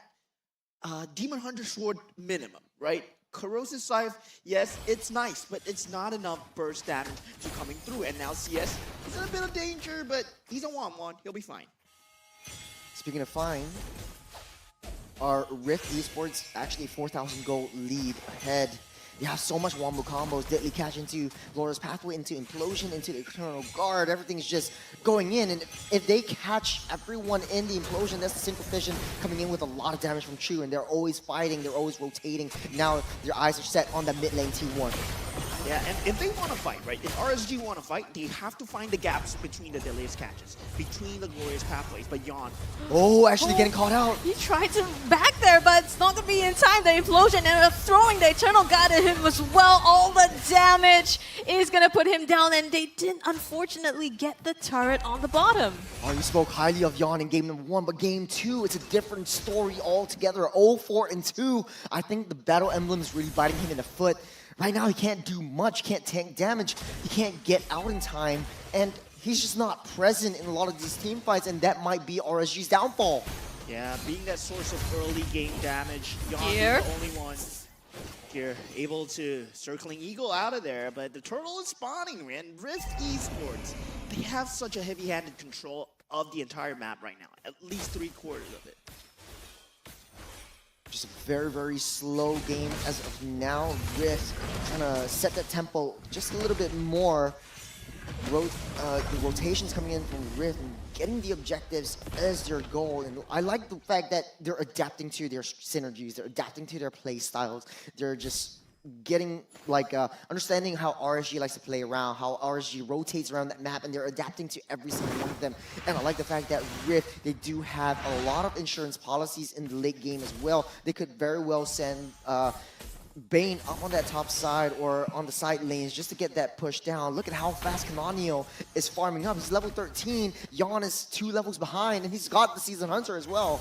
Demon Hunter Sword minimum, right? Corrosive Scythe, yes, it's nice, but it's not enough burst damage to coming through. And now CS is in a bit of danger, but he's a 1-1. He'll be fine. Speaking of fine, our Rift Esports actually 4,000 gold lead ahead. They have so much wombo combos, Deadly Catch into Laura's Pathway, into Implosion, into the Eternal Guard. Everything's just going in, and if they catch everyone in the Implosion, that's the Synchro Fission coming in with a lot of damage from Chu, and they're always fighting, they're always rotating. Now their eyes are set on the mid lane T1. Yeah, and if they want to fight, right, if RSG want to fight, they have to find the gaps between the Deadliest Catches, between the Glorious Pathways, but Yawn. Oh, actually getting caught out. He tried to back there, but it's not going to be in time. The Implosion ended up throwing the Eternal God at him as well. All the damage is going to put him down, and they didn't, unfortunately, get the turret on the bottom. Oh, you spoke highly of Yawn in game number 1, but game 2, it's a different story altogether. 0-4-2. I think the Battle Emblem is really biting him in the foot. Right now, he can't do much, can't tank damage, he can't get out in time, and he's just not present in a lot of these team fights, and that might be RSG's downfall. Yeah, being that source of early game damage, Yawn is the only one here able to circling Eagle out of there, but the turtle is spawning, man. Rift Esports, they have such a heavy-handed control of the entire map right now, at least 3/4 of it. Just a very, very slow game as of now. Rift trying to set that tempo just a little bit more. The rotations coming in from Rift and getting the objectives as their goal. And I like the fact that they're adapting to their synergies. They're adapting to their play styles. They're just getting, like, understanding how RSG likes to play around, how RSG rotates around that map, and they're adapting to every single one of them. And I like the fact that Rift, they do have a lot of insurance policies in the late game as well. They could very well send Bane up on that top side or on the side lanes just to get that push down. Look at how fast Cananio is farming up. He's level 13. Yawn is 2 levels behind, and he's got the Season Hunter as well.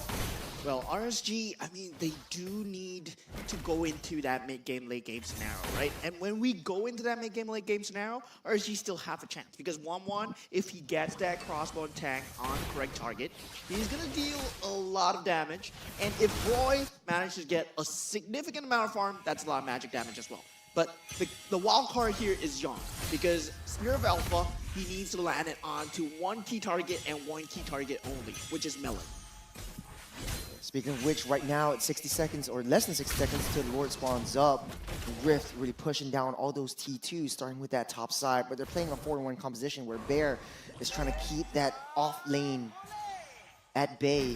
Well, RSG, I mean, they do need to go into that mid-game, late-game scenario, right? And when we go into that mid-game, late-game scenario, RSG still have a chance. Because 1-1, if he gets that crossbow tank on the correct target, he's going to deal a lot of damage. And if Roy manages to get a significant amount of farm, that's a lot of magic damage as well. But the wild card here is Yon, because Spear of Alpha, he needs to land it onto one key target and one key target only, which is Melon. Speaking of which, right now it's 60 seconds or less than 60 seconds until the Lord spawns up. Rift really pushing down all those T2s, starting with that top side. But they're playing a 4-1 composition where Bear is trying to keep that off lane at bay.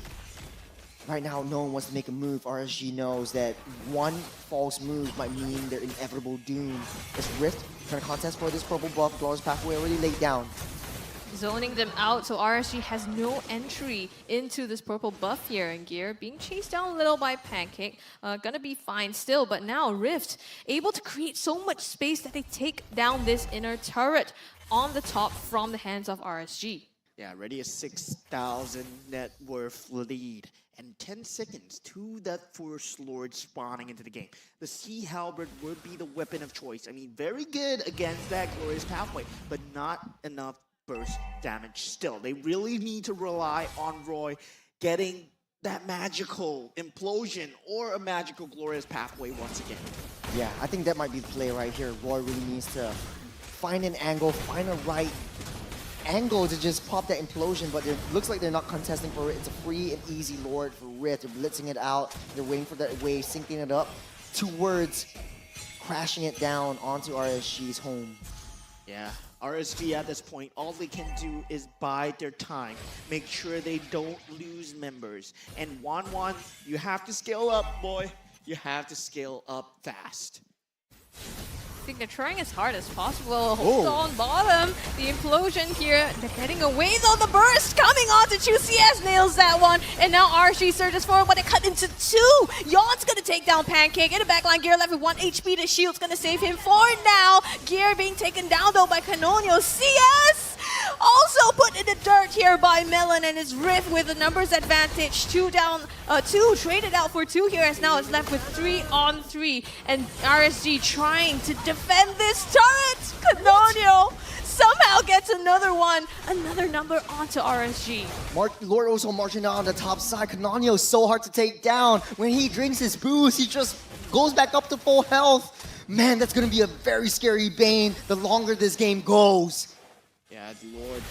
Right now, no one wants to make a move. RSG knows that one false move might mean their inevitable doom. As Rift trying to contest for this purple buff, Glorious Pathway already laid down. Zoning them out, so RSG has no entry into this purple buff here. And Gear being chased down a little by Pancake. Gonna be fine still, but now Rift able to create so much space that they take down this inner turret on the top from the hands of RSG. Yeah, already a 6,000 net worth lead. And 10 seconds to that First Lord spawning into the game. The Sea Halberd would be the weapon of choice. I mean, very good against that Glorious Pathway, but not enough burst damage still. They really need to rely on Roy getting that magical implosion or a magical Glorious Pathway once again. Yeah, I think that might be the play right here. Roy really needs to find an angle, find a right angle to just pop that implosion, but it looks like they're not contesting for it. It's a free and easy Lord for Rift. They're blitzing it out. They're waiting for that wave, syncing it up towards crashing it down onto RSG's home. Yeah, RSG at this point, all they can do is bide their time. Make sure they don't lose members. And 1-1, you have to scale up, boy. You have to scale up fast. I think they're trying as hard as possible. Hold on bottom. The implosion here. They're getting away though. The burst coming on to CS nails that one. And now RSG surges forward, but it cut into two. Yon's gonna take down Pancake. In the backline, Gear left with 1 HP. The shield's gonna save him for now. Gear being taken down though by Canonio. CS also put in the dirt here by Melon and his Rift with a numbers advantage. 2 down, 2 traded out for 2 here as now it's left with 3 on 3. And RSG trying to defend this turret. Canonio somehow gets another number onto RSG. Lord also marching down on the top side. Canonio is so hard to take down. When he drinks his boost, he just goes back up to full health. Man, that's gonna be a very scary Bane the longer this game goes. Yeah, Lord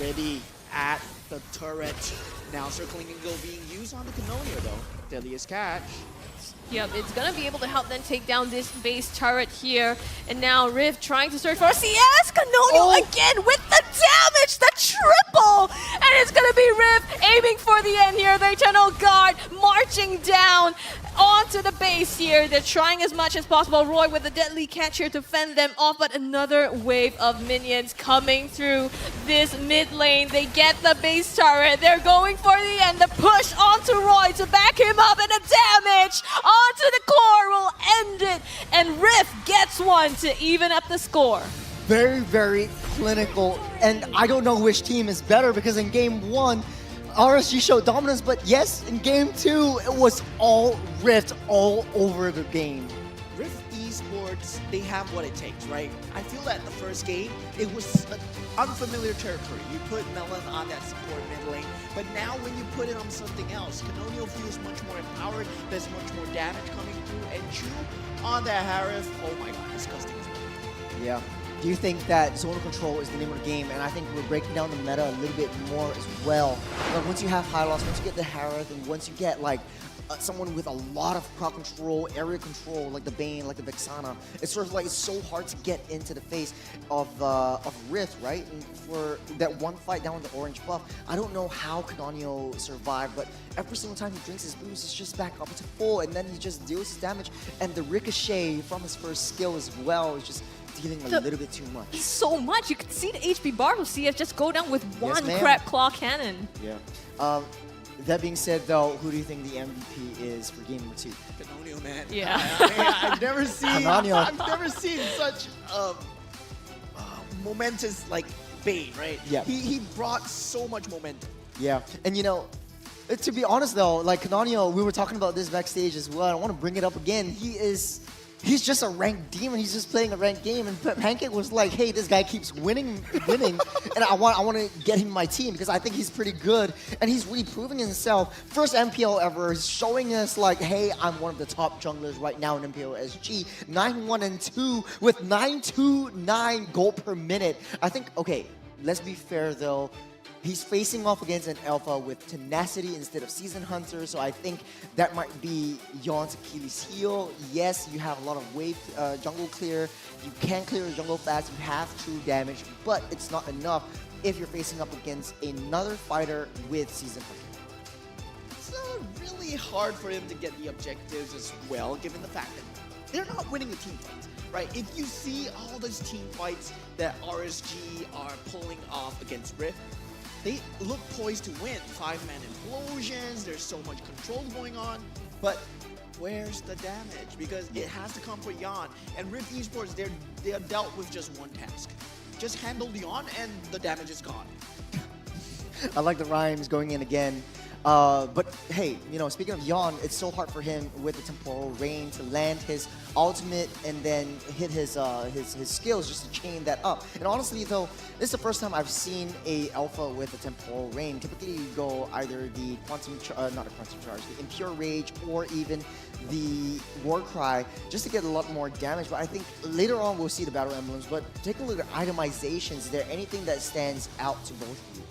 ready at the turret. Now circling and go being used on the Canonio though. Deadliest catch. Yep, it's gonna be able to help them take down this base turret here. And now Rift trying to search for CS. Canonio again with the damage, the triple! And it's gonna be Rift aiming for the end here. The Eternal Guard marching down onto the base here. They're trying as much as possible. Roy with a deadly catch here to fend them off, but another wave of minions coming through this mid lane. They get the base turret. They're going for the end. The push onto Roy to back him up, and the damage onto the core will end it. And Rift gets one to even up the score. Very, very clinical. And I don't know which team is better because in game 1, RSG showed dominance, but yes, in game 2, it was all Rift all over the game. Rift Esports, they have what it takes, right? I feel that the first game, it was an unfamiliar territory. You put Melon on that support mid lane, but now when you put it on something else, Canonio feels much more empowered, there's much more damage coming through, and Chu on that Harif, oh my god, disgusting as well. Yeah. Do you think that zonal control is the name of the game? And I think we're breaking down the meta a little bit more as well. Like once you have high loss, once you get the Harith, and once you get like someone with a lot of crowd control, area control, like the Bane, like the Vexana, it's sort of like it's so hard to get into the face of Rift, right? And for that one fight down with the orange buff, I don't know how Canonio survived, but every single time he drinks his boost, it's just back up to full, and then he just deals his damage. And the ricochet from his first skill as well is just dealing a little bit too much. So much. You can see the HP bar of CS just go down with one crap claw cannon. Yeah. That being said, though, who do you think the MVP is for game number 2? Canonio, man. Yeah. I've never seen such momentous like Bane, right? Yeah. He brought so much momentum. Yeah, and you know, To be honest though, like Kananio, we were talking about this backstage as well. I want to bring it up again. He's just a ranked demon. He's just playing a ranked game. And Pancake was like, hey, this guy keeps winning, and I want to get him in my team because I think he's pretty good. And he's really proving himself. First MPL ever. He's showing us like, hey, I'm one of the top junglers right now in MPL SG. 9-1-2 with 929 gold per minute. I think, okay, let's be fair though. He's facing off against an alpha with tenacity instead of season hunter, so I think that might be Yon's Achilles heel. Yes, you have a lot of wave jungle clear. You can clear the jungle fast. You have true damage, but it's not enough if you're facing up against another fighter with season hunter. It's really hard for him to get the objectives as well, given the fact that they're not winning the team fights, right? If you see all those team fights that RSG are pulling off against Rift, they look poised to win. 5-man implosions, there's so much control going on, but where's the damage? Because it has to come for Yon. And Rift Esports, they're dealt with just one task. Just handle Yon and the damage is gone. I like the rhymes going in again. But hey, you know, speaking of Yon, it's so hard for him with the temporal rain to land his ultimate and then hit his skills just to chain that up. And honestly though, this is the first time I've seen a alpha with a temporal rain. Typically you go either the not a quantum charge, the impure rage, or even the war cry just to get a lot more damage. But I think later on we'll see the battle emblems. But take a look at itemizations. Is there anything that stands out to both of you?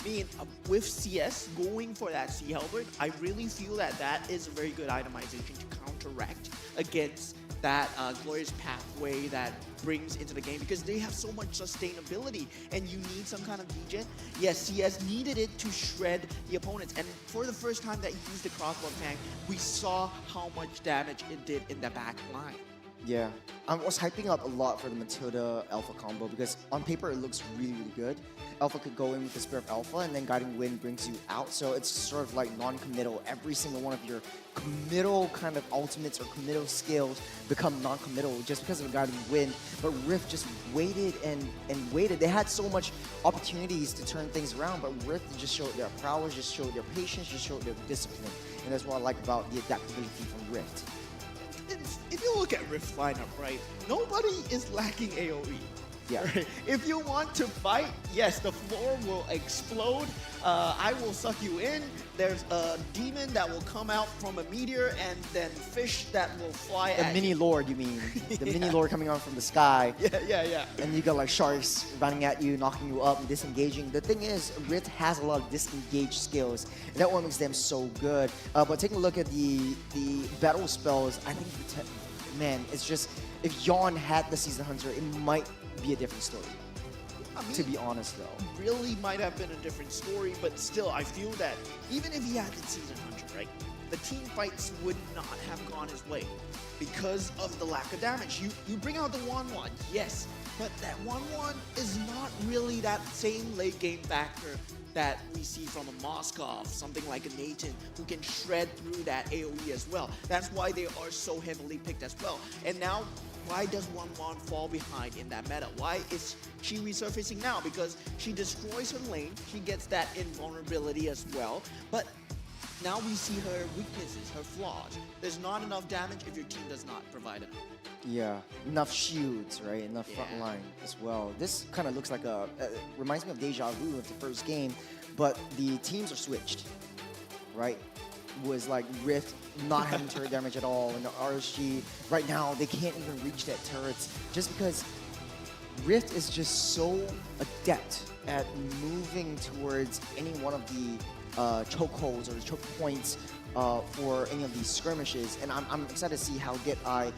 I mean, with CS going for that Sea Halberd, I really feel that that is a very good itemization to counteract against that glorious pathway that brings into the game, because they have so much sustainability and you need some kind of degen. Yes, CS needed it to shred the opponents, and for the first time that he used the crossbow tank, we saw how much damage it did in the back line. Yeah, I was hyping up a lot for the Matilda Alpha combo because on paper it looks really, really good. Alpha could go in with the Spirit of Alpha and then Guiding Wind brings you out, so it's sort of like non-committal. Every single one of your committal kind of ultimates or committal skills become non-committal just because of the Guiding Wind. But Rift just waited and waited. They had so much opportunities to turn things around, but Rift just showed their prowess, just showed their patience, just showed their discipline. And that's what I like about the adaptability from Rift. If you look at Rift's lineup, right, nobody is lacking AoE. Yeah. Right? If you want to fight, yes, the floor will explode. I will suck you in. There's a demon that will come out from a meteor, and then fish that will fly The at mini you. lord, you mean? The mini lord coming out from the sky. Yeah. And you got like sharks running at you, knocking you up, and disengaging. The thing is, Rift has a lot of disengaged skills, and that one makes them so good. But taking a look at the battle spells, I think, man, it's just, if Yon had the Season Hunter, it might be a different story. I mean, to be honest though. Really might have been a different story, but still, I feel that even if he had the Season Hunter, right, the team fights would not have gone his way because of the lack of damage. You bring out the 1-1, yes, but that 1-1 is not really that same late game factor that we see from a Moskov, something like a Nathan, who can shred through that AoE as well. That's why they are so heavily picked as well. And now, why does 1-1 fall behind in that meta? Why is she resurfacing now? Because she destroys her lane, she gets that invulnerability as well, but now we see her weaknesses, her flaws. There's not enough damage if your team does not provide enough. Yeah, enough shields, right? Enough front line as well. This kind of looks like reminds me of Deja Vu of the first game, but the teams are switched, right? Was like Rift not having turret damage at all, and the RSG right now they can't even reach that turrets just because Rift is just so adept at moving towards any one of the chokeholds or choke points for any of these skirmishes, and I'm excited to see how Get Eye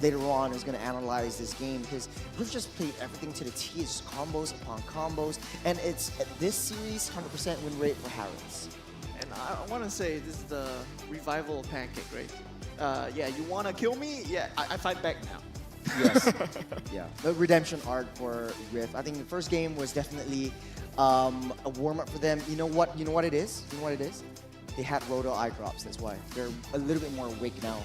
later on is going to analyze this game, because Rift just played everything to the T. It's combos upon combos, and it's this series 100% win rate for Harrods. And I want to say this is the revival of Pancake, right? Yeah, you want to kill me? Yeah, I fight back now. Yes. Yeah. The redemption arc for Rift. I think the first game was definitely a warm-up for them. You know what? You know what it is? You know what it is? They had roto eye drops. That's why they're a little bit more awake now.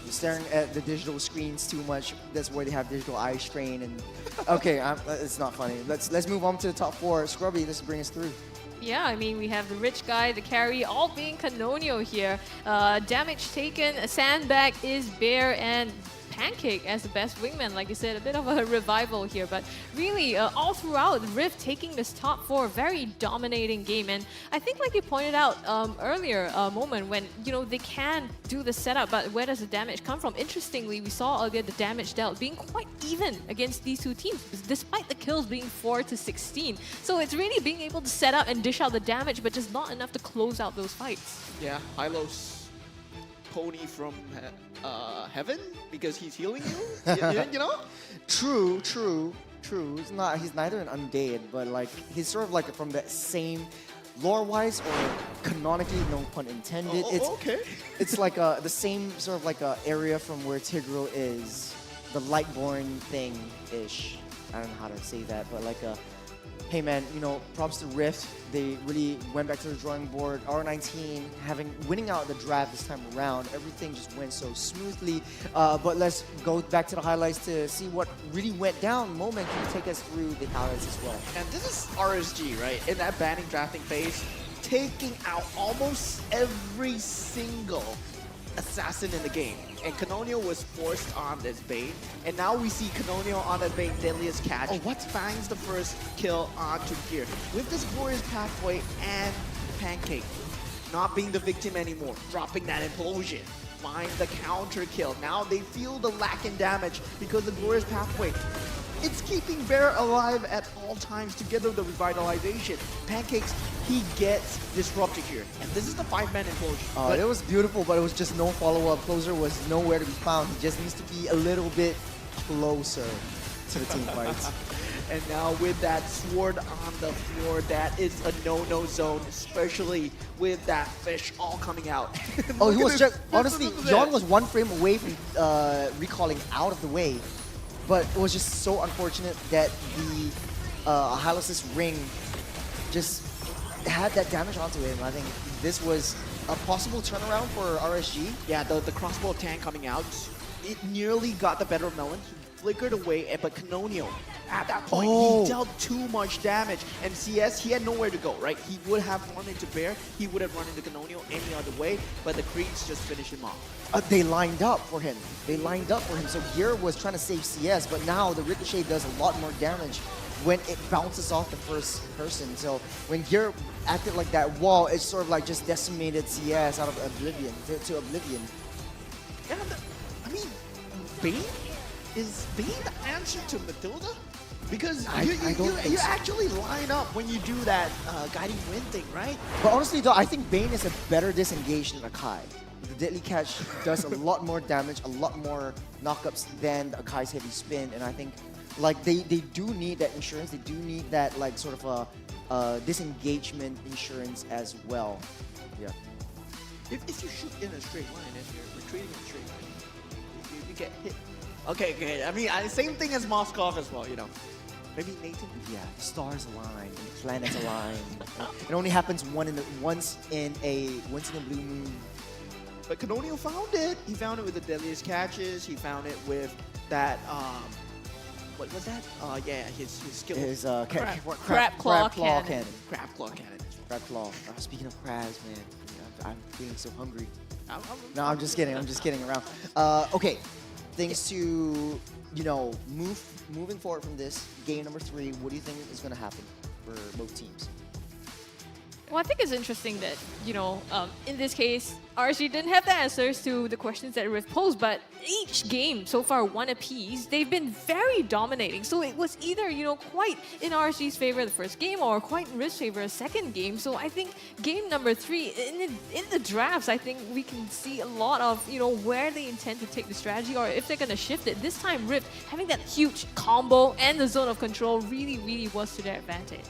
You're staring at the digital screens too much. That's why they have digital eye strain. And okay, it's not funny. Let's move on to the top four. Scrubby, let's bring us through. Yeah, I mean, we have the rich guy, the carry, all being Canonio here. Damage taken, Sandbag is Bear, and Pancake as the best wingman. Like you said, a bit of a revival here. But really, all throughout, Rift taking this top 4, very dominating game. And I think like you pointed out earlier, Moment, when, you know, they can do the setup, but where does the damage come from? Interestingly, we saw earlier the damage dealt being quite even against these two teams, despite the kills being 4 to 16. So it's really being able to set up and dish out the damage, but just not enough to close out those fights. Yeah, Hylos pony from heaven because he's healing you. You know? True. He's neither an undead, but like he's sort of like from that same lore-wise or canonically, no pun intended. It's like the same sort of like area from where Tigro is, the Lightborn thing-ish. I don't know how to say that, but like hey man, you know, props to Rift. They really went back to the drawing board. R19 winning out the draft this time around. Everything just went so smoothly. But let's go back to the highlights to see what really went down. Moment, can you take us through the highlights as well? And this is RSG, right? In that banning drafting phase, taking out almost every single assassin in the game. And Canonio was forced on this bait. And now we see Canonio on that bait, Deadliest Catch. Oh, what? Finds the first kill onto Gear. With this Glorious Pathway and Pancake not being the victim anymore, dropping that implosion. Find the counter kill. Now they feel the lack in damage because the Glorious Pathway, it's keeping Bear alive at all times together with the revitalization. Pancakes, he gets disrupted here. And this is the 5-man implosion. It was beautiful, but it was just no follow-up. Closer was nowhere to be found. He just needs to be a little bit closer to the team fights. And now with that sword on the floor, that is a no-no zone, especially with that fish all coming out. Oh, he was just, honestly, John was 1 frame away from recalling out of the way. But it was just so unfortunate that the Hylos' ring just had that damage onto him. I think this was a possible turnaround for RSG. Yeah, the crossbow tank coming out, it nearly got the better of Melon. He flickered away, but Canonio, at that point, he dealt too much damage. And CS, he had nowhere to go, right? He would have run into Bear, he would have run into Canonio any other way, but the creeps just finished him off. They lined up for him. So Gear was trying to save CS, but now the Ricochet does a lot more damage when it bounces off the first person. So when Gear acted like that wall, it sort of like just decimated CS out of oblivion, to oblivion. Yeah, I mean, Bane? Is Bane the answer to Matilda? Because you actually line up when you do that guiding wind thing, right? But honestly though, I think Bane is a better disengage than Akai. The Deadly Catch does a lot more damage, a lot more knockups than Akai's heavy spin, and I think like they do need that insurance, they do need that like sort of a disengagement insurance as well. Yeah. If you shoot in a straight line and you're retreating in a straight line, you get hit. Okay. I mean, same thing as Moskov as well, you know. Maybe Nathan? Yeah, the stars align, and the planets align. It only happens once in a blue moon. But Canonio found it. He found it with the Deadliest Catches. He found it with that, what was that? Yeah, his skill. His crab claw cannon. Crab claw cannon. Crab claw. Speaking of crabs, man, I'm feeling so hungry. No, I'm just kidding around. Okay, things to, you know, moving forward from this, game number 3, what do you think is going to happen for both teams? Well, I think it's interesting that, you know, in this case, RSG didn't have the answers to the questions that Rift posed, but each game so far, 1 apiece, they've been very dominating. So it was either, you know, quite in RSG's favor the first game or quite in Rift's favor the second game. So I think game number 3, in the drafts, I think we can see a lot of, you know, where they intend to take the strategy or if they're going to shift it. This time, Rift, having that huge combo and the zone of control really was to their advantage.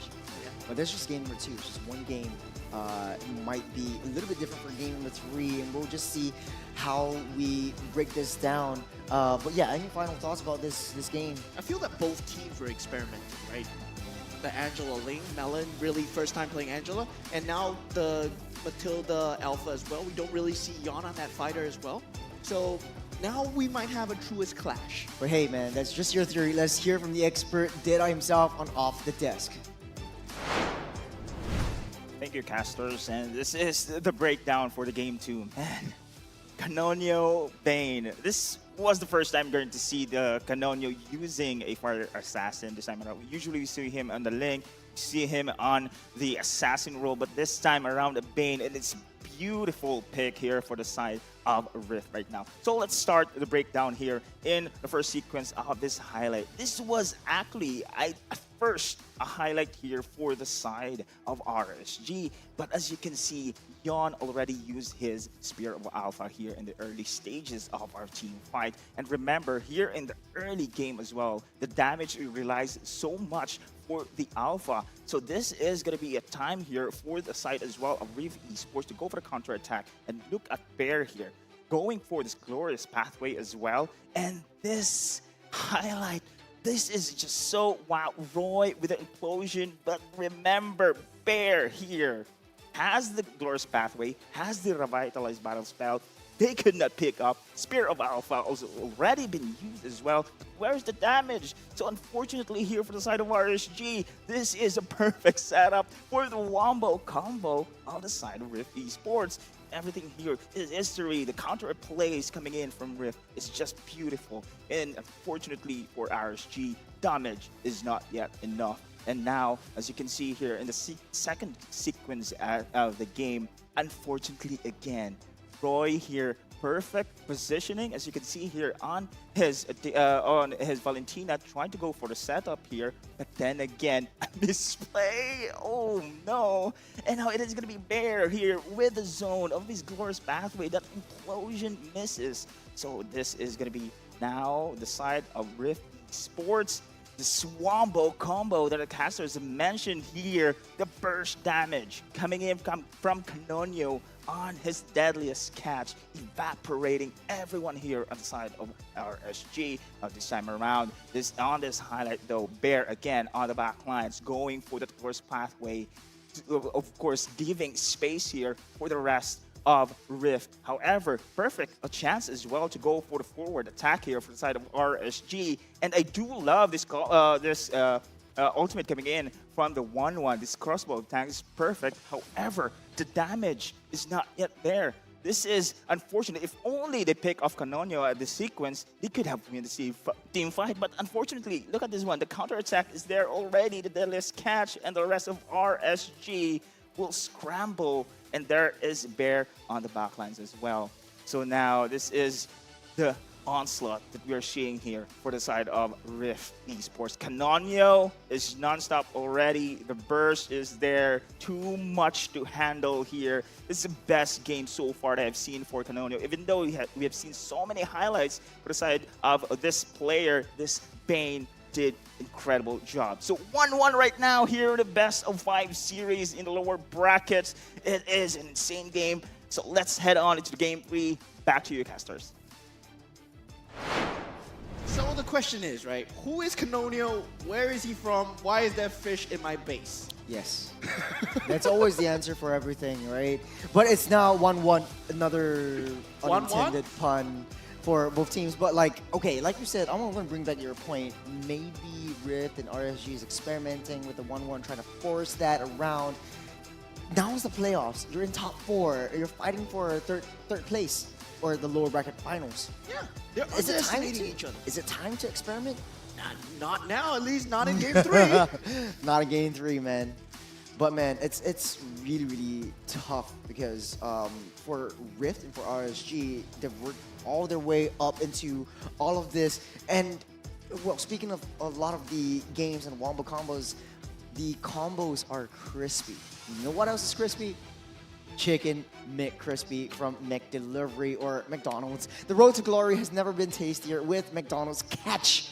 But that's just game number 2. It's just one game. It might be a little bit different for game number 3, and we'll just see how we break this down. But yeah, any final thoughts about this game? I feel that both teams were experimenting, right? The Angela Ling, Melon, really first time playing Angela, and now the Matilda Alpha as well. We don't really see Yon on that fighter as well. So now we might have a truest clash. But hey man, that's just your theory. Let's hear from the expert, Deadeye himself, on Off the Desk. Thank you, casters. And this is the breakdown for the game 2. Man, Canonio Bane. This was the first time going to see the Canonio using a fire assassin this time around. Usually we see him on the Link, see him on the assassin role, but this time around the Bane, and it's beautiful pick here for the side of Rift right now. So let's start the breakdown here in the first sequence of this highlight. This was actually at first a highlight here for the side of RSG, but as you can see, Yon already used his Spear of Alpha here in the early stages of our team fight. And remember, here in the early game as well, the damage relies so much for the Alpha. So this is going to be a time here for the side as well of Rift Esports to go for the counter attack. And look at Bear here, going for this glorious pathway as well. And this highlight, this is just so wow. Roy with the implosion, but remember, Bear here has the glorious pathway, has the revitalized battle spell. They could not pick up. Spear of Alpha also already been used as well. Where's the damage? So unfortunately here for the side of RSG, this is a perfect setup for the Wombo combo on the side of Rift Esports. Everything here is history. The counter plays coming in from Rift is just beautiful. And unfortunately for RSG, damage is not yet enough. And now, as you can see here in the second sequence of the game, unfortunately again, Roy here, perfect positioning, as you can see here on his Valentina, trying to go for the setup here, but then again, a misplay. Oh no! And now it is going to be Bear here with the zone of his glorious pathway. That implosion misses. So this is going to be now the side of Rift Sports. The Swambo combo that the casters mentioned here, the burst damage coming in from Canonio on his deadliest catch, evaporating everyone here on the side of RSG this time around. On this highlight though, Bear again on the back lines, going for the first pathway, of course giving space here for the rest of Rift. However, perfect a chance as well to go for the forward attack here for the side of RSG. And I do love this ultimate coming in from the 1-1. This crossbow tank is perfect. However, the damage is not yet there. This is unfortunate. If only they pick off Canonio at the sequence, they could have win the team fight. But unfortunately, look at this one. The counter attack is there already. The deadliest catch, and the rest of RSG will scramble. And there is Bear on the backlines as well. So now this is the onslaught that we are seeing here for the side of Rift Esports. Canonio is non-stop already. The burst is there. Too much to handle here. This is the best game so far that I've seen for Canonio. Even though we have seen so many highlights for the side of this player, this Bane did incredible job. So 1-1 right now here, the best of 5 series in the lower brackets. It is an insane game. So let's head on into the game 3. Back to you, casters. So the question is, right, who is Canonio? Where is he from? Why is there fish in my base? Yes. That's always the answer for everything, right? But it's now 1-1, another unintended pun for both teams. But like, okay, like you said, I'm going to bring back your point. Maybe Rift and RSG is experimenting with the 1-1, trying to force that around. Now is the playoffs. You're in top 4. You're fighting for third place or the lower bracket finals. Yeah, they're underestimating each other. Is it time to experiment? Not now, at least not in game 3. Not in game 3, man. But man, it's really, really tough because for Rift and for RSG, they've worked all their way up into all of this. And well, speaking of a lot of the games and Wombo combos, the combos are crispy. You know what else is crispy? Chicken McCrispy from McDelivery or McDonald's. The road to glory has never been tastier with McDonald's. Catch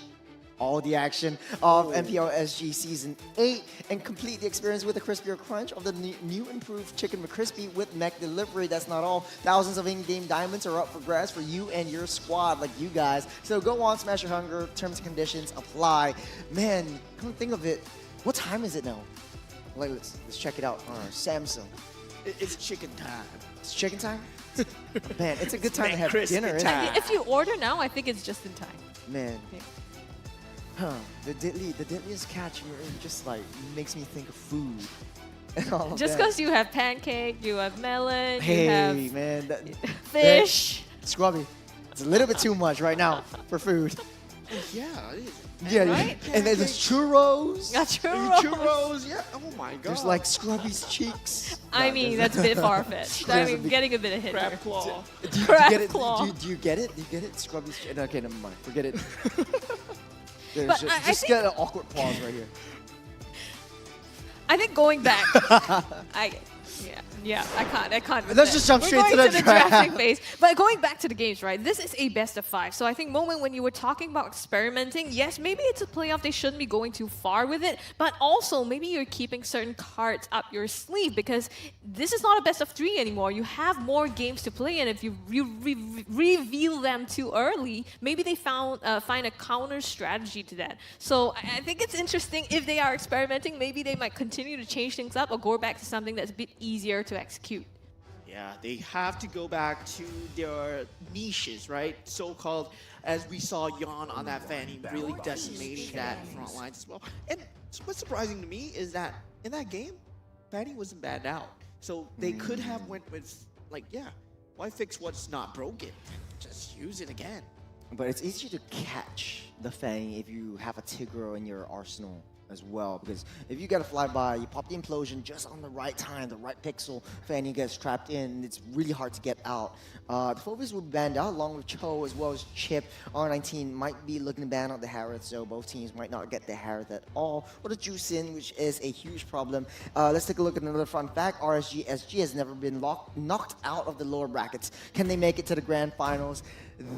all the action of MPL SG Season 8 and complete the experience with a crispier crunch of the new improved Chicken McCrispy with McDelivery. That's not all. Thousands of in-game diamonds are up for grabs for you and your squad like you guys. So go on, smash your hunger. Terms and conditions apply. Man, come think of it. What time is it now? Like, let's check it out on our Samsung. It's chicken time. It's chicken time? Man, it's a good time to have dinner, isn't it? If you order now, I think it's just in time. Man. Huh. The deadliest catch just like makes me think of food. all of Just that. because you have pancake, you have melon, Hey, you have man. fish. Scrubby. It's a little bit too much right now for food. Yeah. Yeah, Right? and then there's churros. Churros, yeah. Oh my god. There's like Scrubby's cheeks. I mean, that's a bit far-fetched. I There's a mean, big- getting a bit of hit Crab there. claw. Do you Crab get it? claw. Do you get it? Do you get it? Scrubby's. Okay, never mind. Forget it. There's But just I just think- get an awkward pause right here. I think going back, I can't. with Let's that. just jump We're straight going to to the the draft. drafting phase. But going back to the games, right? This is a best of 5. So I think moment when you were talking about experimenting, yes, maybe it's a playoff. They shouldn't be going too far with it. But also, maybe you're keeping certain cards up your sleeve because this is not a best of 3 anymore. You have more games to play, and if you reveal them too early, maybe they find a counter strategy to that. So I think it's interesting if they are experimenting. Maybe they might continue to change things up or go back to something that's a bit easier to execute. Yeah, they have to go back to their niches, right? So-called, as we saw Yon on that Fanny really decimating that front lines as well. And what's surprising to me is that in that game, Fanny wasn't banned out. So they could have went with, like, yeah, why fix what's not broken? Just use it again. But it's easier to catch the Fang if you have a Tigro in your arsenal as well, because if you get a flyby, you pop the implosion just on the right time, the right pixel, Fanny gets trapped in, it's really hard to get out. The Phoebus will be banned out along with Cho as well as Chip. R19 might be looking to ban out the Harith, so both teams might not get the Harith at all, or the Juicin, which is a huge problem. Let's take a look at another fun fact. RSG SG has never been knocked out of the lower brackets. Can they make it to the grand finals?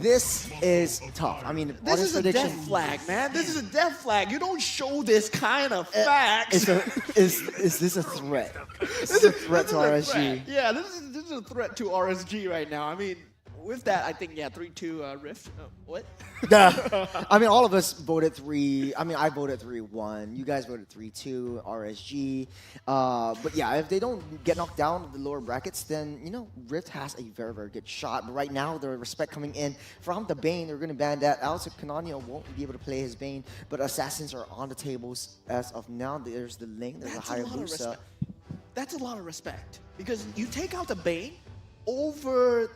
This is tough. I mean, This is a death flag, man. This is a death flag. You don't show this kind of facts. Is this a threat? Is this a threat to RSG? Yeah, this is a threat to RSG right now. I mean, with that, I think, yeah, 3-2 Rift. What? I mean, all of us voted 3. I mean, I voted 3-1. You guys voted 3-2, RSG. But yeah, if they don't get knocked down in the lower brackets, then, you know, Rift has a very, very good shot. But right now, the respect coming in from the Bane, they're going to ban that out. So Canonio won't be able to play his Bane. But Assassins are on the tables as of now. There's the Ling, there's That's a a lot of Hayabusa. respect. That's a lot of respect. Because you take out the Bane over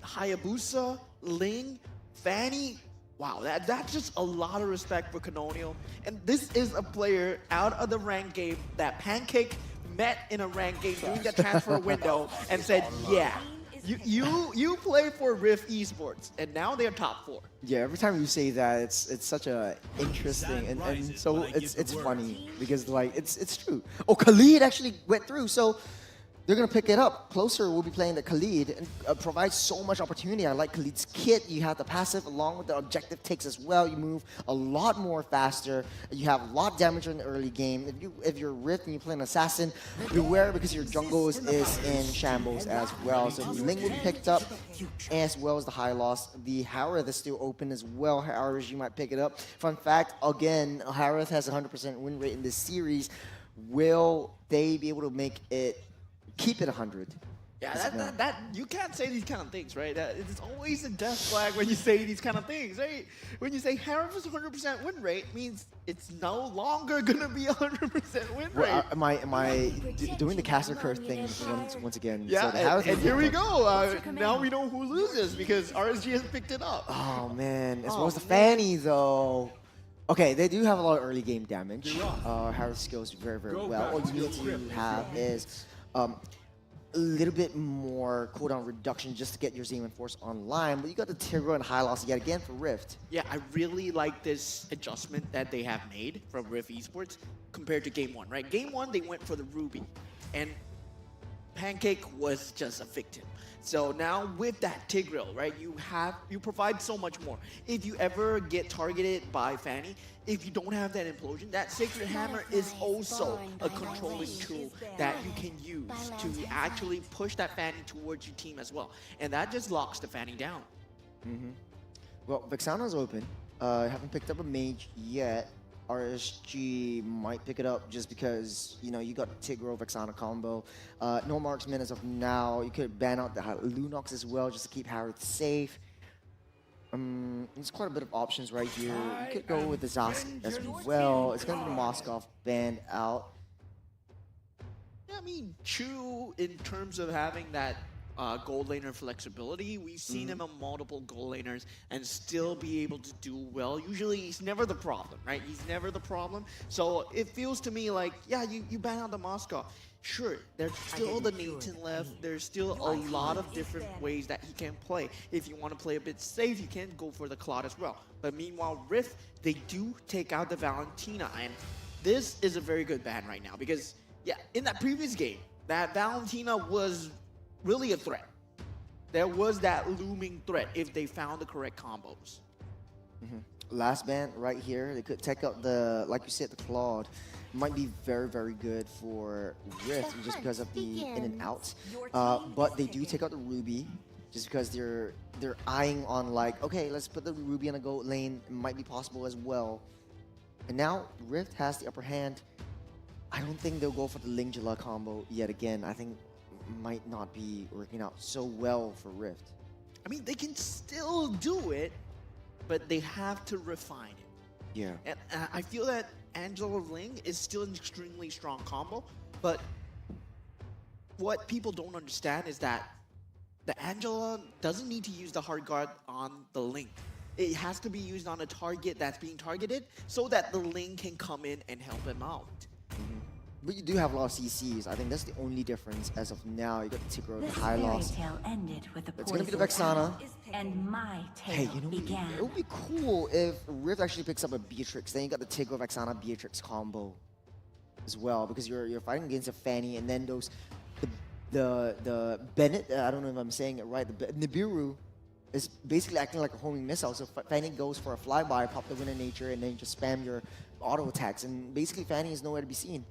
Hayabusa, Ling, Fanny. Wow, that's just a lot of respect for Canonial. And this is a player out of the ranked game that Pancake met in a ranked game during the transfer window and said, yeah, you play for Rift Esports. And now they're top 4. Yeah, every time you say that, it's such a interesting and so it's funny because like it's true. Oh, Khalid actually went through, so they're gonna pick it up. Closer will be playing the Khalid and provides so much opportunity. I like Khalid's kit. You have the passive along with the objective takes as well. You move a lot more faster. You have a lot of damage in the early game. If you're Rift and you play an assassin, beware because your jungle is in shambles as well. So Ling will be picked up as well as the high loss. The Harith is still open as well. Harith, you might pick it up. Fun fact, again, Harith has 100% win rate in this series. Will they be able to make it keep it 100? Yeah, that you can't say these kind of things, right? It's always a death flag when you say these kind of things, right? When you say Harith's 100% win rate means it's no longer gonna be 100% win rate. Well, am I doing the caster curse thing once again? Yeah, So the Harith and is here we different. go. Now we know who loses because RSG has picked it up. Oh man, as well as the Fanny though. Okay, they do have a lot of early game damage. Harith skills very, very well. All you need to have is a little bit more cooldown reduction just to get your Zeman Force online, but you got the Tigro and high loss yet again for Rift. Yeah, I really like this adjustment that they have made from Rift Esports compared to Game 1, right? Game 1, they went for the Ruby, and Pancake was just a victim. So now with that Tigreal, right, you provide so much more. If you ever get targeted by Fanny, if you don't have that implosion, that Sacred Hammer is also a controlling tool that you can use to actually push that Fanny towards your team as well. And that just locks the Fanny down. Well, Vexana's open. Haven't picked up a mage yet. RSG might pick it up just because, you know, you got Tigro Vexana combo. No marksman as of now. You could ban out the Lunox as well just to keep Harith safe. There's quite a bit of options right here. You could go with the Zask as well. It's going to be the Moskov banned out. Yeah, I mean, Chu, in terms of having that gold laner flexibility, we've seen him on multiple gold laners and still be able to do well. Usually, he's never the problem, right? He's never the problem. So it feels to me like, yeah, you ban out the Moscow. Sure, there's still the Nathan left. There's still a lot of different ways that he can play. If you want to play a bit safe, you can go for the Claude as well. But meanwhile, Rift, they do take out the Valentina. And this is a very good ban right now because, yeah, in that previous game, that Valentina was really a threat. There was that looming threat if they found the correct combos. Last ban right here, they could take out the, like you said, the Claude. Might be very, very good for Rift just because of the in and outs. But they do take out the Ruby just because they're eyeing on like, okay, let's put the Ruby in a gold lane. It might be possible as well. And now Rift has the upper hand. I don't think they'll go for the Lingela combo yet again. I think it might not be working out so well for Rift. I mean, they can still do it, but they have to refine it. Yeah. And I feel that Angela Ling is still an extremely strong combo, but what people don't understand is that the Angela doesn't need to use the hard guard on the Ling. It has to be used on a target that's being targeted so that the Ling can come in and help him out. But you do have a lot of CCs. I think that's the only difference as of now. You got the Tigro, the high loss. Tale ended with the It's gonna be the Vexana. And my tale Hey, you know, began. it would be cool if Rift actually picks up a Beatrix. Then you got the Tigro Vexana Beatrix combo as well, because you're fighting against a Fanny, and then those the Bennett. I don't know if I'm saying it right. The Nibiru is basically acting like a homing missile. So Fanny goes for a flyby, pop the Winter Nature, and then you just spam your auto attacks, and basically Fanny is nowhere to be seen.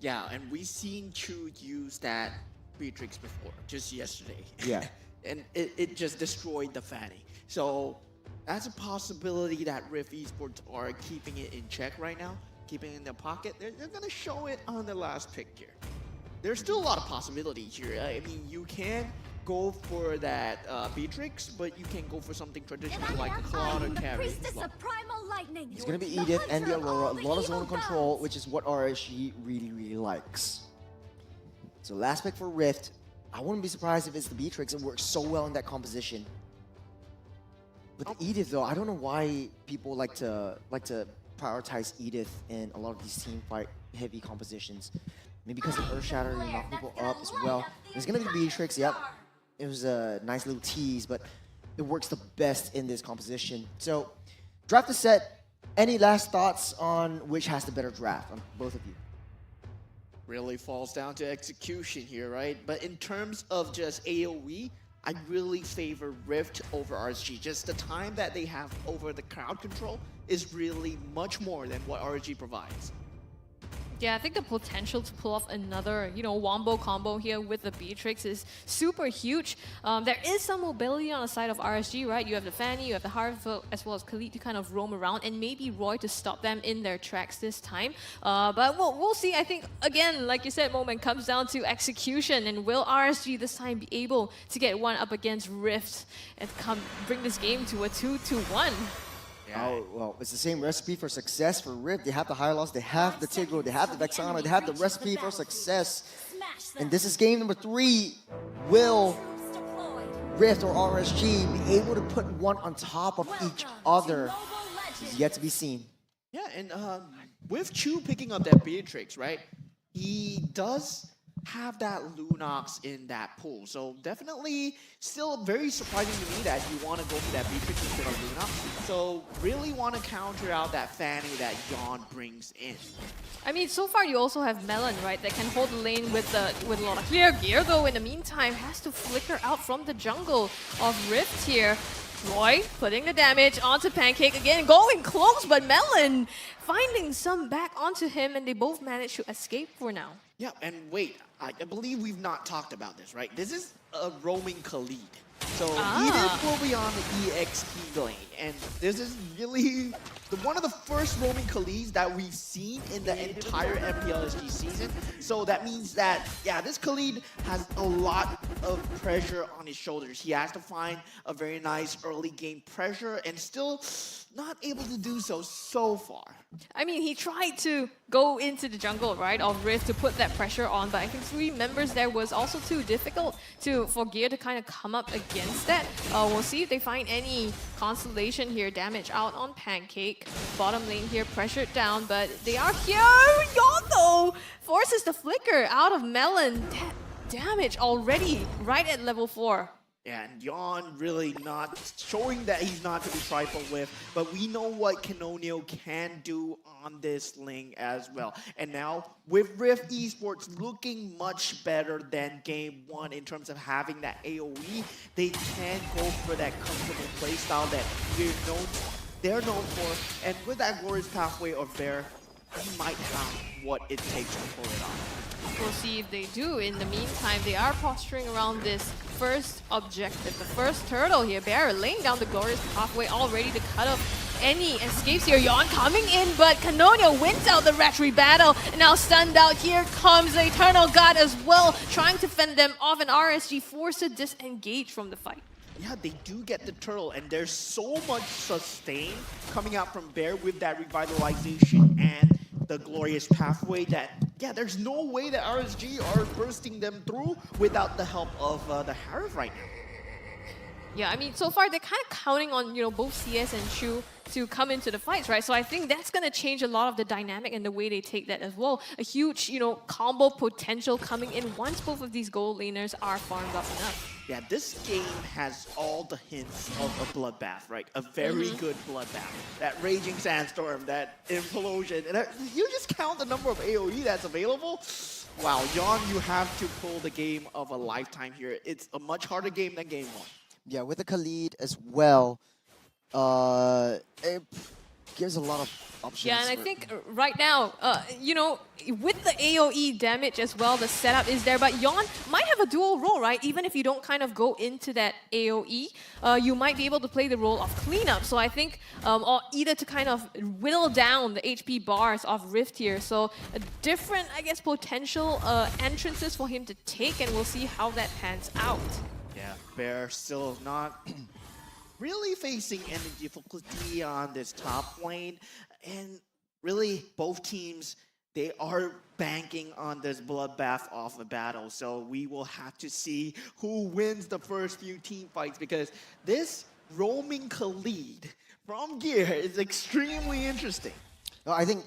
Yeah, and we've seen Chu use that Beatrix before, just yesterday. Yeah. And it just destroyed the Fanny. So that's a possibility that Rift Esports are keeping it in check right now, keeping it in their pocket. They're going to show it on the last pick here. There's still a lot of possibilities here. I mean, you can go for that Beatrix, but you can go for something traditional like a Claude or Carry. It's going to be Edith and the Aurora, a lot of zone control, which is what RSG really, really likes. So last pick for Rift. I wouldn't be surprised if it's the Beatrix. It works so well in that composition. But the Edith, though, I don't know why people like to prioritize Edith in a lot of these team fight heavy compositions. Maybe because of Earth Shatter, you knock people up as well. It's going to be the Beatrix, yep. It was a nice little tease, but it works the best in this composition. So, draft is set. Any last thoughts on which has the better draft on both of you? Really falls down to execution here, right? But in terms of just AoE, I really favor Rift over RSG. Just the time that they have over the crowd control is really much more than what RSG provides. Yeah, I think the potential to pull off another, wombo combo here with the Beatrix is super huge. There is some mobility on the side of RSG, right? You have the Fanny, you have the Harville, as well as Khalid to kind of roam around, and maybe Roy to stop them in their tracks this time. But we'll see. I think, again, like you said, Moment, comes down to execution, and will RSG this time be able to get one up against Rift and bring this game to a 2-1? Oh, well, it's the same recipe for success for Rift. They have the high loss, they have the Tigro, they have the Vexana, they have the recipe for success. And this is game number 3. Will Rift or RSG be able to put one on top of each other? It's yet to be seen. Yeah, and with Chu picking up that Beatrix, right, he does have that Lunox in that pool. So definitely still very surprising to me that you want to go for that Beatrix instead of Lunox. So really want to counter out that Fanny that Yon brings in. I mean, so far you also have Melon, right, that can hold the lane with a lot of clear gear, though in the meantime has to flicker out from the jungle of Rift here. Roy putting the damage onto Pancake again, going close, but Melon finding some back onto him, and they both manage to escape for now. Yeah, and wait, I believe we've not talked about this, right? This is a roaming Khalid. So Edith will be on the EXP lane, and this is really one of the first roaming Khalees that we've seen in the entire MPL SG season. So that means that, yeah, this Khalid has a lot of pressure on his shoulders. He has to find a very nice early game pressure and still not able to do so far. I mean, he tried to go into the jungle, right, of Rift to put that pressure on, but I think 3 members there was also too difficult for Gear to kind of come up against that. We'll see if they find any consolation here. Damage out on Pancake. Bottom lane here pressured down, but they are here. Yondo forces the flicker out of Melon. That damage already right at level 4. And Yon really not showing that he's not to be trifled with, but we know what Canonio can do on this Ling as well. And now, with Rift Esports looking much better than Game 1 in terms of having that AoE, they can go for that comfortable playstyle that they're known for. And with that Glorious Pathway of Bear, he might have what it takes to pull it off. We'll see if they do. In the meantime, they are posturing around this first objective, the first turtle here. Bear laying down the Glorious Pathway, all ready to cut off any escapes here. Yon coming in, but Canonio wins out the Ratchery battle. And now stunned out, here comes the Eternal God as well, trying to fend them off, and RSG forced to disengage from the fight. Yeah, they do get the turtle, and there's so much sustain coming out from Bear with that revitalization and the Glorious Pathway that, yeah, there's no way that RSG are bursting them through without the help of the Harif right now. Yeah, I mean, so far they're kind of counting on, both CS and Chu to come into the fights, right? So I think that's going to change a lot of the dynamic and the way they take that as well. A huge, combo potential coming in once both of these gold laners are farmed up enough. Yeah, this game has all the hints of a bloodbath, right? A very good bloodbath. That Raging Sandstorm, that Implosion, and you just count the number of AoE that's available. Wow, Yon, you have to pull the game of a lifetime here. It's a much harder game than Game 1. Yeah, with the Khalid as well, it gives a lot of options. Yeah, and I think right now, with the AoE damage as well, the setup is there, but Yon might have a dual role, right? Even if you don't kind of go into that AoE, you might be able to play the role of cleanup. So I think, or either to kind of whittle down the HP bars of Rift here. So different, I guess, potential entrances for him to take, and we'll see how that pans out. Yeah, Bear still not really facing any difficulty on this top lane. And really, both teams, they are banking on this bloodbath of a battle. So we will have to see who wins the first few team fights, because this roaming Khalid from Gear is extremely interesting. I think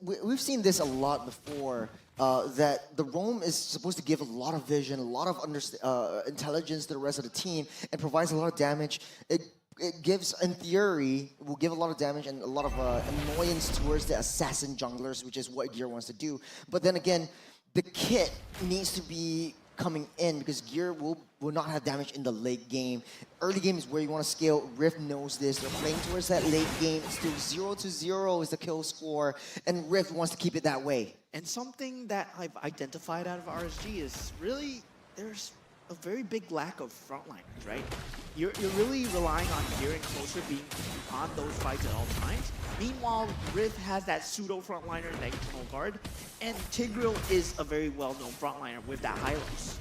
we've seen this a lot before, that the roam is supposed to give a lot of vision, a lot of intelligence to the rest of the team, and provides a lot of damage. It gives, in theory, will give a lot of damage and a lot of annoyance towards the assassin junglers, which is what Gear wants to do. But then again, the kit needs to be coming in, because Gear will not have damage in the late game. Early game is where you want to scale. Rift knows this. They're playing towards that late game. It's still 0-0 is the kill score, and Rift wants to keep it that way. And something that I've identified out of RSG is really, there's a very big lack of frontliners, right? You're really relying on Gear and Closer being on those fights at all times. Meanwhile, Rift has that pseudo frontliner in the Eternal Guard, and Tigreal is a very well-known frontliner with that Hylos.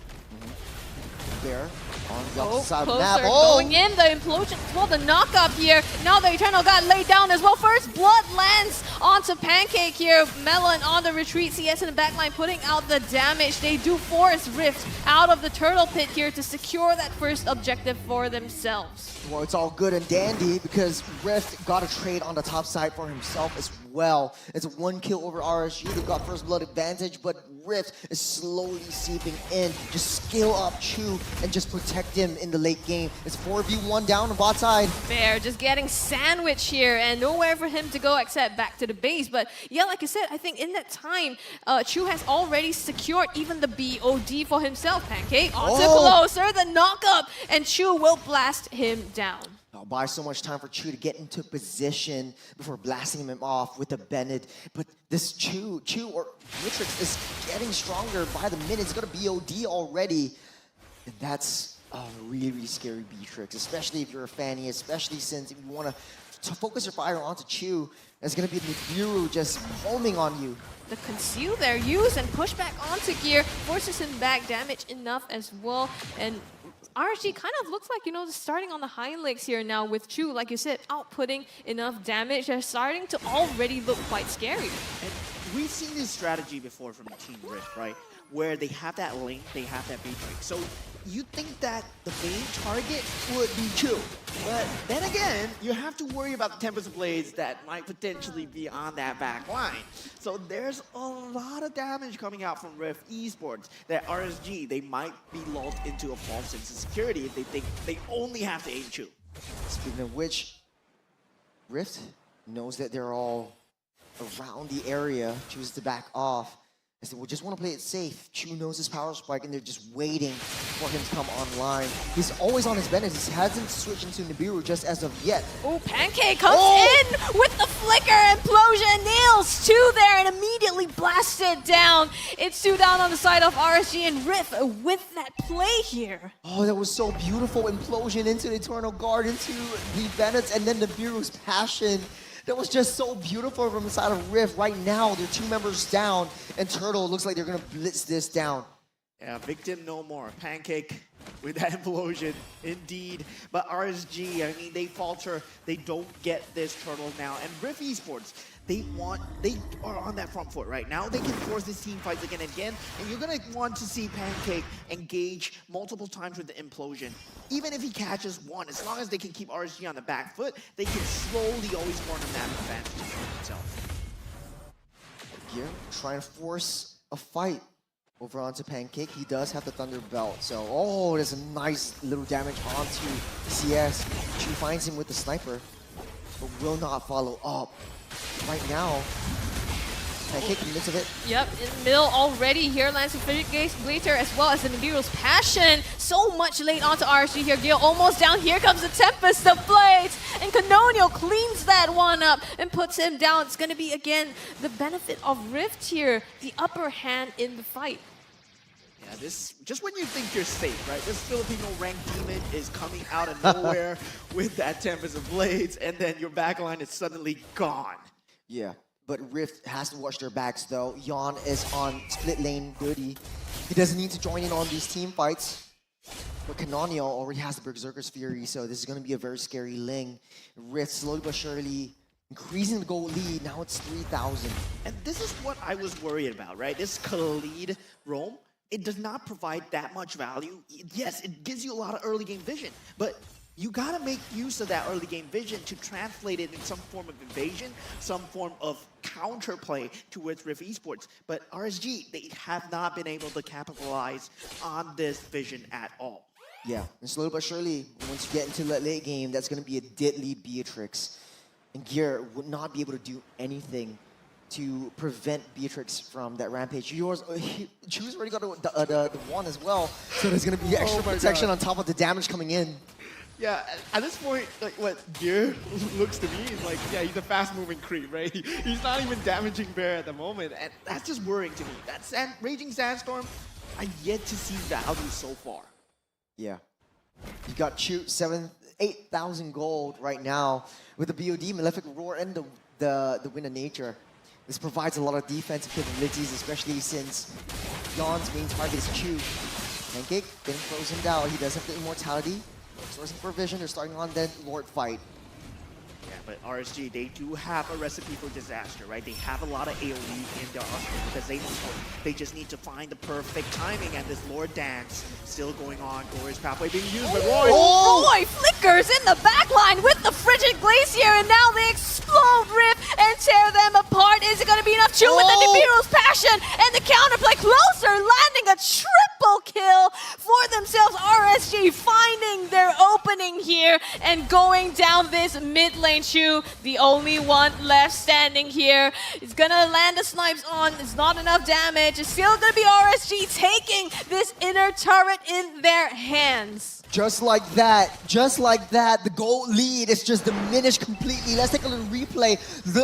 There on the opposite side of the Closer map. going in, the implosion, well, the knock-up here. Now the Eternal got laid down as well. First blood lands onto Pancake here. Melon on the retreat. CS in the backline putting out the damage. They do force Rift out of the turtle pit here to secure that first objective for themselves. Well, it's all good and dandy, because Rift got a trade on the top side for himself as well. It's a 1 kill over RSG. They've got first blood advantage, but Rift is slowly seeping in. Just scale up Chu and just protect him in the late game. It's 4v1 down on bot side. Bear just getting sandwiched here, and nowhere for him to go except back to the base. But yeah, like I said, I think in that time, Chu has already secured even the BOD for himself. Pancake onto Closer, the knock-up, and Chu will blast him down. I'll buy so much time for Chu to get into position before blasting him off with the Bennett. But this Chu or Matrix is getting stronger by the minute. It's got a BOD already. And that's a really, really scary Beatrix, especially if you're a Fanny, especially since if you want to to focus your fire onto Chu. It's going to be Nibiru just homing on you. The conceal there, use and push back onto Gear, forces him back, damage enough as well. And RSG kind of looks like, you know, starting on the high legs here now with Chu, like you said, outputting enough damage. They're starting to already look quite scary. And we've seen this strategy before from Team Rift, right? Where they have that link, they have that B-Trick. So you think that the main target would be Chu. But then again, you have to worry about the Tempest Blades that might potentially be on that back line. So there's a lot of damage coming out from Rift Esports. That RSG, they might be lulled into a false sense of security if they think they only have to aim Chu. Speaking of which, Rift knows that they're all around the area, chooses to back off. I said, we just want to play it safe. Chu knows his power spike, and they're just waiting for him to come online. He's always on his benefit. He hasn't switched into Nibiru just as of yet. Oh, Pancake comes in with the flicker. Implosion nails 2 there and immediately blasted down. It's 2 down on the side of RSG and Rift with that play here. Oh, that was so beautiful. Implosion into the Eternal Guard, into the Venets, and then Nibiru's Passion. That was just so beautiful from the side of Rift. Right now, they're 2 members down, and Turtle looks like they're going to blitz this down. Yeah, victim no more. Pancake with that implosion, indeed. But RSG, I mean, they falter. They don't get this Turtle now. And Rift Esports, they are on that front foot right now. They can force these team fights again and again. And you're going to want to see Pancake engage multiple times with the implosion. Even if he catches one, as long as they can keep RSG on the back foot, they can slowly always warn him that advantage for himself. Gear trying to force a fight over onto Pancake. He does have the Thunder Belt, so oh, there's a nice little damage onto CS. Chu finds him with the sniper, but will not follow up. Right now, Pancake in the midst of it. Yep, in the middle already here, lands the Fidget Glacier as well as the Nibiru's Passion. So much late onto RSG here. Gil almost down. Here comes the Tempest, the Blades, and Canonio cleans that one up and puts him down. It's going to be, again, the benefit of Rift here, the upper hand in the fight. Yeah, this, just when you think you're safe, right? This Filipino ranked demon is coming out of nowhere with that Tempest of Blades, and then your backline is suddenly gone. Yeah, but Rift has to watch their backs though. Yon is on split lane duty. He doesn't need to join in on these team fights. But Canonio already has the Berserker's Fury, so this is going to be a very scary Ling. Rift slowly but surely increasing the goal lead. Now it's 3,000. And this is what I was worried about, right? This Khalid roam, it does not provide that much value. Yes, it gives you a lot of early game vision, but you gotta make use of that early game vision to translate it in some form of invasion, some form of counterplay towards Rift Esports. But RSG, they have not been able to capitalize on this vision at all. Yeah, and slowly but surely, once you get into the late game, that's going to be a deadly Beatrix. And Gear would not be able to do anything to prevent Beatrix from that rampage. Chu's already got the one as well, so there's going to be extra protection on top of the damage coming in. Yeah, at this point, like what Gear looks to me is like, yeah, he's a fast-moving creep, right? He's not even damaging Bear at the moment, and that's just worrying to me. That Raging Sandstorm, I've yet to see value so far. Yeah. You got Chu, 8,000 gold right now with the BOD, Malefic Roar, and the Wind of Nature. This provides a lot of defensive capabilities, especially since Yon's main target is Chu. Pancake getting frozen down. He does have the immortality. Sourcing for vision. They're starting on that Lord fight. Yeah, but RSG, they do have a recipe for disaster, right? They have a lot of AoE in their arsenal because they just need to find the perfect timing, and this Lord dance still going on. Glorious Pathway being used, but Roy... Roy flickers in the backline with the Frigid Glacier, and now they explode Rift and tear them apart. Is it going to be enough? Chu with the Nibiru's Passion and the counterplay closer, landing a triple kill for themselves. RSG finding their opening here and going down this mid lane. Chu, the only one left standing here. It's gonna land the snipes on. It's not enough damage. It's still gonna be RSG taking this inner turret in their hands. Just like that, the goal lead is just diminished completely. Let's take a little replay.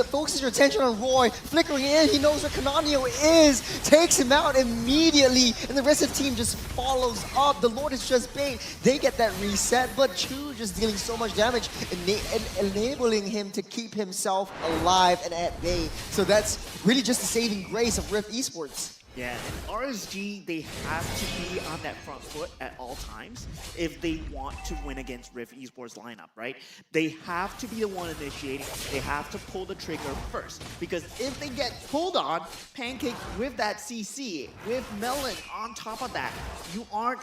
Focus your attention on Roy, flickering in. He knows where Canonio is, takes him out immediately, and the rest of the team just follows up. The Lord is just bait. They get that reset, but Chu just dealing so much damage, enabling him to keep himself alive and at bay. So that's really just the saving grace of Rift Esports. Yeah, and RSG, they have to be on that front foot at all times if they want to win against Rift Esports lineup, right? They have to be the one initiating. They have to pull the trigger first. Because if they get pulled on, Pancake with that CC, with Melon on top of that, you aren't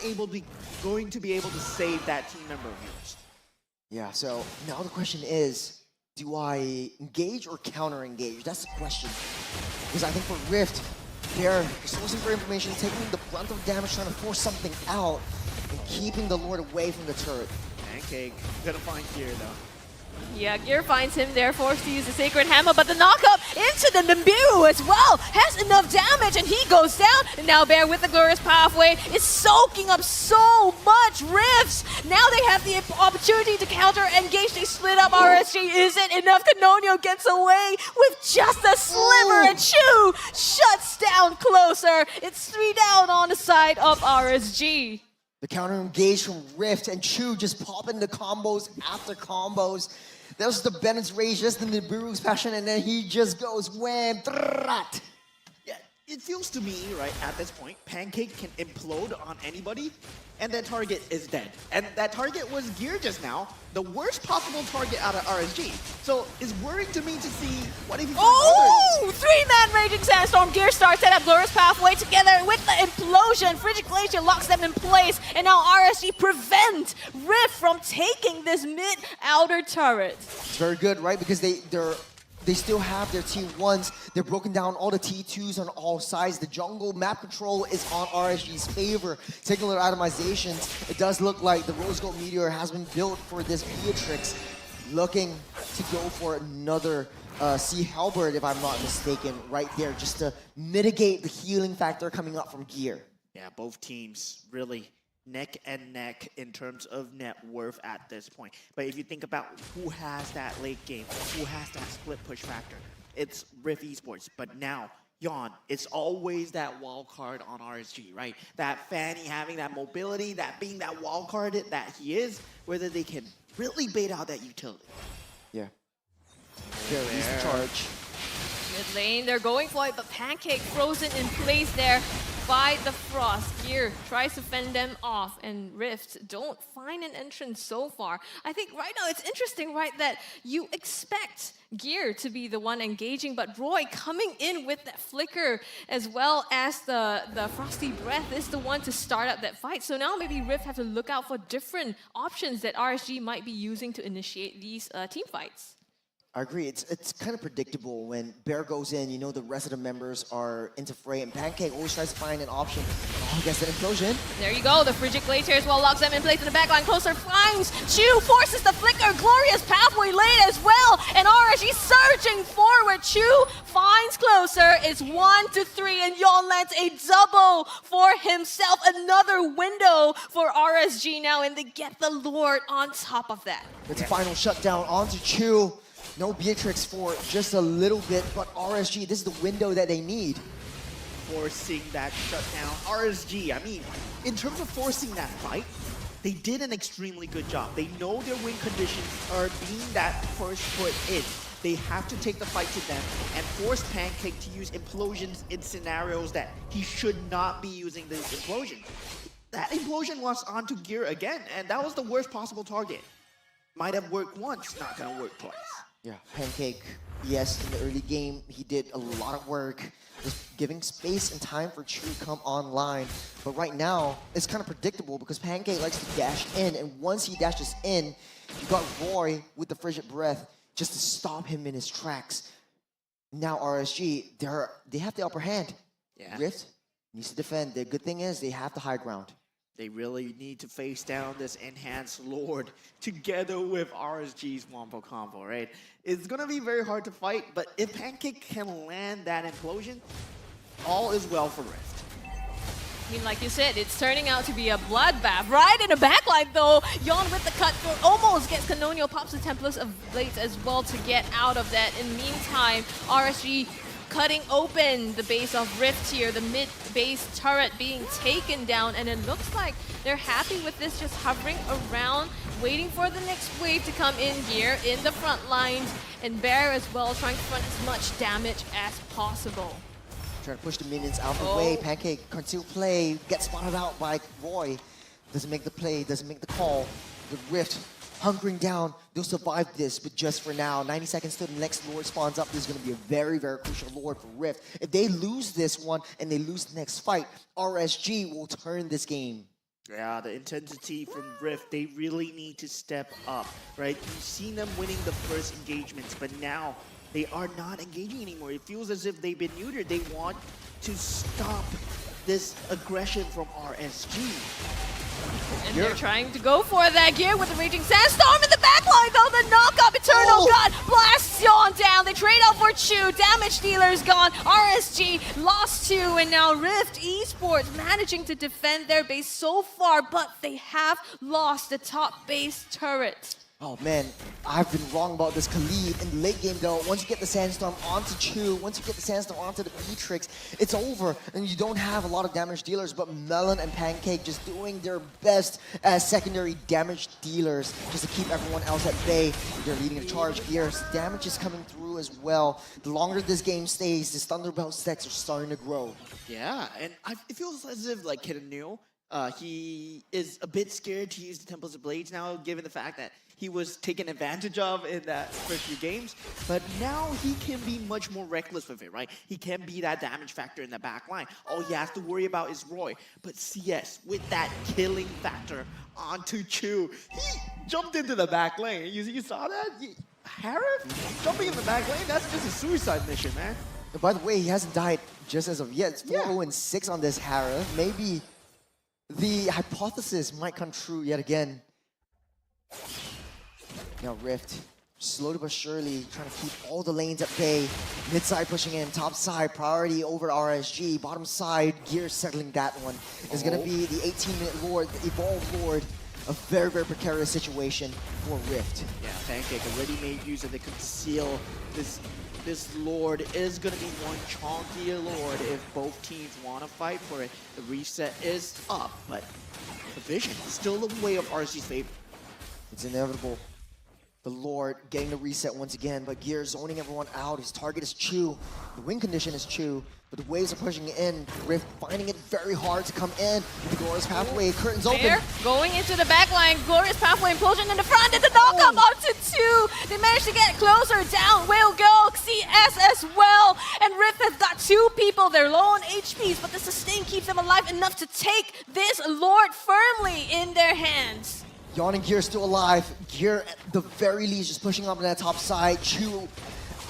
going to be able to save that team member of yours. Yeah, so now the question is, do I engage or counter-engage? That's the question. Because I think for Rift, they're sourcing for information, taking the brunt of damage, trying to force something out, and keeping the Lord away from the turret. Pancake gonna find Gear though. Yeah, Gear finds him there, forced to use the Sacred Hammer, but the knockup into the Nibiru as well has enough damage, and he goes down. And now Bear with the Glorious Pathway is soaking up so much rifts. Now they have the opportunity to counter-engage. They split up. RSG isn't enough. Canonio gets away with just a sliver, and Chu shuts down Closer. It's 3 down on the side of RSG. The counter engage from Rift, and Chu just popping the combos after combos. That was the Bennett's Rage, just the Nibiru's Passion, and then he just goes wham, drat. Yeah, it feels to me, right, at this point, Pancake can implode on anybody, and that target is dead. And that target was Gear just now, the worst possible target out of RSG. So it's worrying to me to see what if he finds others. 3-man Raging Sandstorm. Gear starts set up Glorious Pathway together with the implosion. Frigid Glacier locks them in place, and now RSG prevent Rift from taking this mid-outer turret. It's very good, right? Because they still have their T1s. They're broken down all the T2s on all sides. The jungle map control is on RSG's favor. Taking a little atomizations, it does look like the Rose Gold Meteor has been built for this Beatrix. Looking to go for another Sea Halberd, if I'm not mistaken, right there, just to mitigate the healing factor coming up from Gear. Yeah, both teams really neck and neck in terms of net worth at this point. But if you think about who has that late game, who has that split push factor, it's Rift Esports. But now, Yon, it's always that wild card on RSG, right? That Fanny having that mobility, that being that wild card that he is, whether they can really bait out that utility. Yeah. Very easy charge. Mid lane, they're going for it, but Pancake frozen in place there by the Frost. Gear tries to fend them off, and Rift don't find an entrance so far. I think right now it's interesting, right, that you expect Gear to be the one engaging, but Roy coming in with that flicker as well as the Frosty Breath is the one to start up that fight. So now maybe Rift have to look out for different options that RSG might be using to initiate these team fights. I agree. It's kind of predictable when Bear goes in, you know the rest of the members are into fray, and Pancake always tries to find an option. Oh, he gets an implosion. There you go. The Frigid Glacier as well locks them in place in the backline. Closer finds Chu, forces the flicker. Glorious Pathway lane as well. And RSG surging forward. Chu finds Closer. It's 1-3, and Yon lands a double for himself. Another window for RSG now, and they get the Lord on top of that. It's a final shutdown onto Chu. No Beatrix for just a little bit, but RSG, this is the window that they need. Forcing that shutdown. RSG, I mean, in terms of forcing that fight, they did an extremely good job. They know their win conditions are being that first foot in. They have to take the fight to them and force Pancake to use implosions in scenarios that he should not be using this implosion. That implosion was onto Gear again, and that was the worst possible target. Might have worked once, not gonna work twice. Yeah, Pancake, yes, in the early game, he did a lot of work, just giving space and time for Chu to come online. But right now, it's kind of predictable because Pancake likes to dash in, and once he dashes in, you got Roy with the Frigid Breath just to stop him in his tracks. Now RSG, they have the upper hand. Yeah. Rift needs to defend. The good thing is they have the high ground. They really need to face down this enhanced Lord together with RSG's Wombo combo, right? It's gonna be very hard to fight, but if Pancake can land that implosion, all is well for Rift. mean, like you said, it's turning out to be a bloodbath. Right in the backline, though, Yon with the cut through almost gets Canonial, pops the Templars of Blades as well to get out of that. In the meantime, RSG cutting open the base of Rift here, the mid base turret being taken down, and it looks like they're happy with this, just hovering around, waiting for the next wave to come in here in the front lines, and Bear as well trying to front as much damage as possible. Trying to push the minions out of the way. Pancake, concealed play, gets spotted out by Roy. Doesn't make the play, doesn't make the call. The Rift hunkering down, they'll survive this, but just for now. 90 seconds till the next Lord spawns up. This is going to be a very, very crucial Lord for Rift. If they lose this one and they lose the next fight, RSG will turn this game. Yeah, the intensity from Rift, they really need to step up, right? You've seen them winning the first engagements, but now they are not engaging anymore. It feels as if they've been neutered. They want to stop this aggression from RSG. And they're trying to go for that gear with the Raging Sandstorm in the backline, though. The knockup, Eternal God blasts Yon down. They trade out for Chu. Damage dealer's gone. RSG lost 2, and now Rift Esports managing to defend their base so far, but they have lost the top base turret. Oh man, I've been wrong about this Khalid. In the late game though, once you get the Sandstorm onto Chu, once you get the Sandstorm onto the Beatrix, it's over and you don't have a lot of damage dealers, but Melon and Pancake just doing their best as secondary damage dealers just to keep everyone else at bay. They're leading the charge. Gears, damage is coming through as well. The longer this game stays, this Thunderbolt stacks are starting to grow. Yeah, and it feels as if like Kitanil, he is a bit scared to use the Temples of Blades now, given the fact that he was taken advantage of in that first few games. But now he can be much more reckless with it, right? He can be that damage factor in the back line. All he has to worry about is Roy. But CS, with that killing factor onto Chu, he jumped into the back lane. You saw that? Harif jumping in the back lane, that's just a suicide mission, man. And by the way, he hasn't died just as of yet. It's 4-0-6 on this Harif. Maybe the hypothesis might come true yet again. Now Rift, slowly but surely, trying to keep all the lanes at bay. Mid side pushing in, top side, priority over RSG. Bottom side, Gear settling that one. Is going to be the 18-minute Lord, the Evolved Lord. A very, very precarious situation for Rift. Yeah, Pancake already made use of the conceal. This Lord is going to be one chonky Lord if both teams want to fight for it. The reset is up, but the vision is still the way of RSG's favor. It's inevitable. The Lord getting the reset once again, but Gear zoning everyone out. His target is Chu. The win condition is Chu, but the waves are pushing in. Rift finding it very hard to come in. The Glorious Pathway, curtains open. Bear going into the back line. Glorious Pathway implosion in the front, and the knockup onto 2. They managed to get closer. Down will go CS as well. And Rift has got 2 people. They're low on HPs, but the sustain keeps them alive enough to take this Lord firmly in their hands. Yon and Gear still alive. Gear, at the very least, just pushing up on that top side. Chu,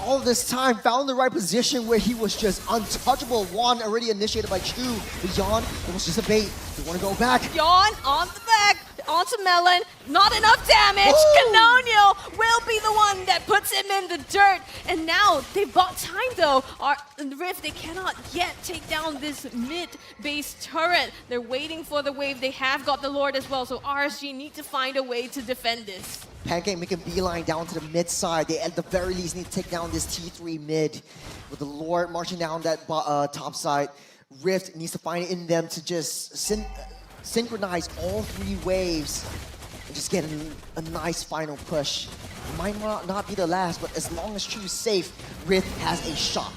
all this time, found the right position where he was just untouchable. Juan already initiated by Chu. But Yon, it was just a bait. They want to go back. Yon on the back, onto Melon. Not enough damage. Canonial will be the one that puts him in the dirt. And now they've bought time though. Rift, they cannot yet take down this mid-base turret. They're waiting for the wave. They have got the Lord as well. So RSG need to find a way to defend this. Pancake making beeline down to the mid side. They at the very least need to take down this T3 mid. With the Lord marching down that top side. Rift needs to find it in them to just synchronize all 3 waves and just get a nice final push. It might not be the last, but as long as Chu's safe, Rift has a shot.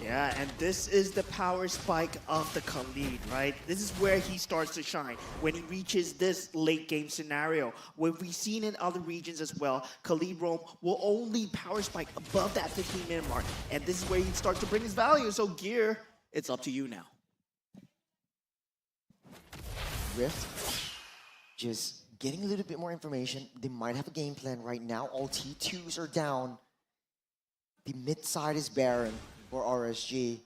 Yeah, and this is the power spike of the Khalid, right? This is where he starts to shine, when he reaches this late game scenario. What we've seen in other regions as well, Khalid Roam will only power spike above that 15-minute mark, and this is where he starts to bring his value. So Gear, it's up to you now. Rift, just getting a little bit more information. They might have a game plan right now. All T2s are down. The mid side is barren for RSG.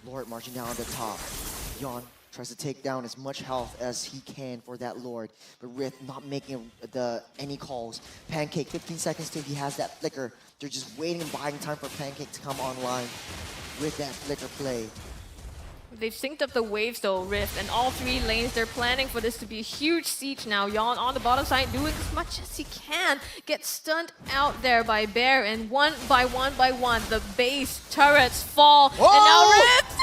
Lord marching down the top. Yon tries to take down as much health as he can for that Lord, but Rift not making any calls. Pancake, 15 seconds till he has that flicker. They're just waiting and buying time for Pancake to come online with that flicker play. They've synced up the waves though, Rift, and all 3 lanes, they're planning for this to be a huge siege now. Yon on the bottom side doing as much as he can. Gets stunned out there by Bear, and one by one, the base turrets fall. Whoa! And now Rift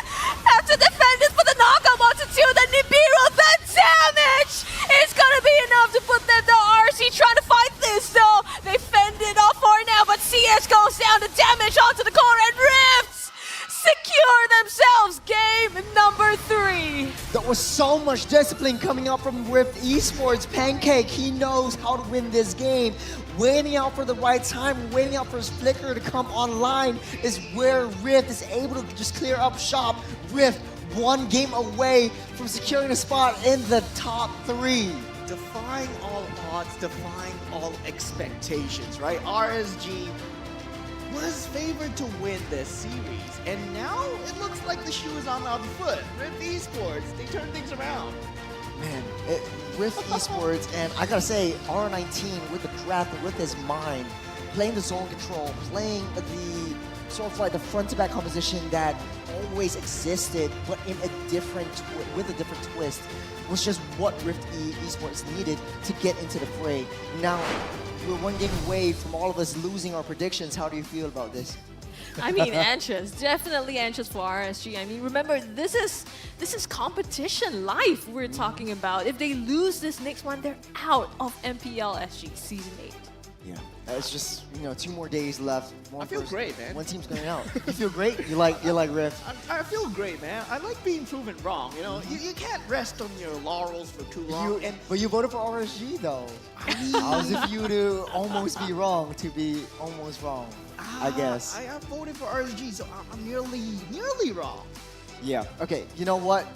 have to defend this, but the knockup onto 2, the Nibiru, the damage is gonna be enough to put them to RC trying to fight this though. They fend it off for now, but CS goes down, the damage onto the core, and Rifts secure themselves game number 3. There was so much discipline coming up from Rift Esports. Pancake, he knows how to win this game. Waiting out for the right time, waiting out for his flicker to come online is where Rift is able to just clear up shop. Rift 1 game away from securing a spot in the top 3. Defying all odds, defying all expectations, right? RSG was favored to win this series, and now it looks like the shoe is on the other foot. Rift Esports, they turn things around. Man, Rift Esports, and I gotta say, R19 with the draft and with his mind, playing the zone control, playing the sort of like the front to back composition that always existed, but in a different with a different twist, was just what Rift Esports needed to get into the fray. Now, we're 1 game away from all of us losing our predictions. How do you feel about this? I mean, anxious, definitely anxious for RSG. I mean, remember, this is competition life we're talking about. If they lose this next one, they're out of MPL SG Season 8. Yeah, it's just 2 more days left. I feel great, man. 1 team's going out. You feel great? You like Rift? I feel great, man. I like being proven wrong. You can't rest on your laurels for too long. But you voted for RSG though. How's it for you to almost be wrong to be almost wrong? I guess. I voted for RSG, so I'm nearly wrong. Yeah. Okay. You know what?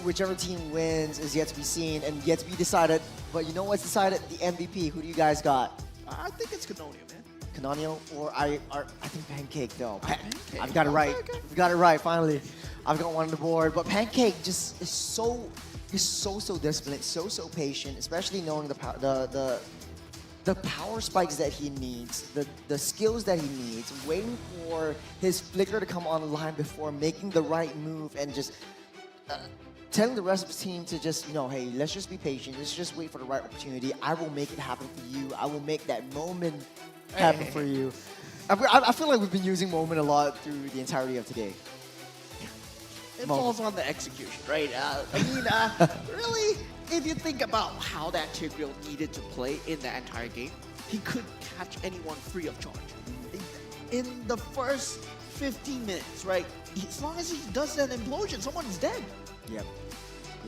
Whichever team wins is yet to be seen and yet to be decided. But you know what's decided? The MVP. Who do you guys got? I think it's Canonio, man. Canonio, or I think Pancake though. I've got it right. We got it right finally. I've got one on the board, but Pancake just is so disciplined, so patient, especially knowing the power spikes that he needs, the skills that he needs, waiting for his flicker to come online before making the right move, and just telling the rest of his team to just, hey, let's just be patient. Let's just wait for the right opportunity. I will make it happen for you. I will make that moment happen for you. I feel like we've been using moment a lot through the entirety of today. It falls on the execution, right? Really, if you think about how that Tigreal needed to play in the entire game, he could catch anyone free of charge. In the first 15 minutes, right? As long as he does that implosion, someone's dead. Yep.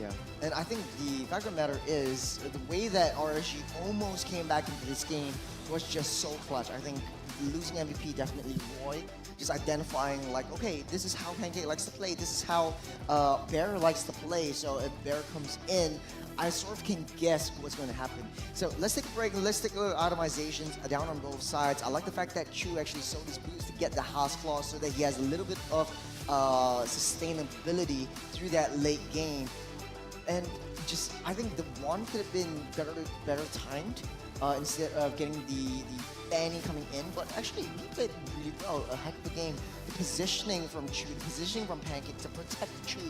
Yeah. And I think the fact of the matter is the way that RSG almost came back into this game was just so clutch. I think losing MVP definitely Roy, just identifying like, okay, this is how Pancake likes to play. This is how Bear likes to play. So if Bear comes in, I sort of can guess what's going to happen. So let's take a break. Let's take a look at atomizations down on both sides. I like the fact that Chu actually sold his boots to get the house claw so that he has a little bit of sustainability through that late game. And just, I think the one could have been better timed instead of getting the banning coming in. But actually, he played really well. A heck of a game. The positioning from Chu, the positioning from Pancake to protect Chu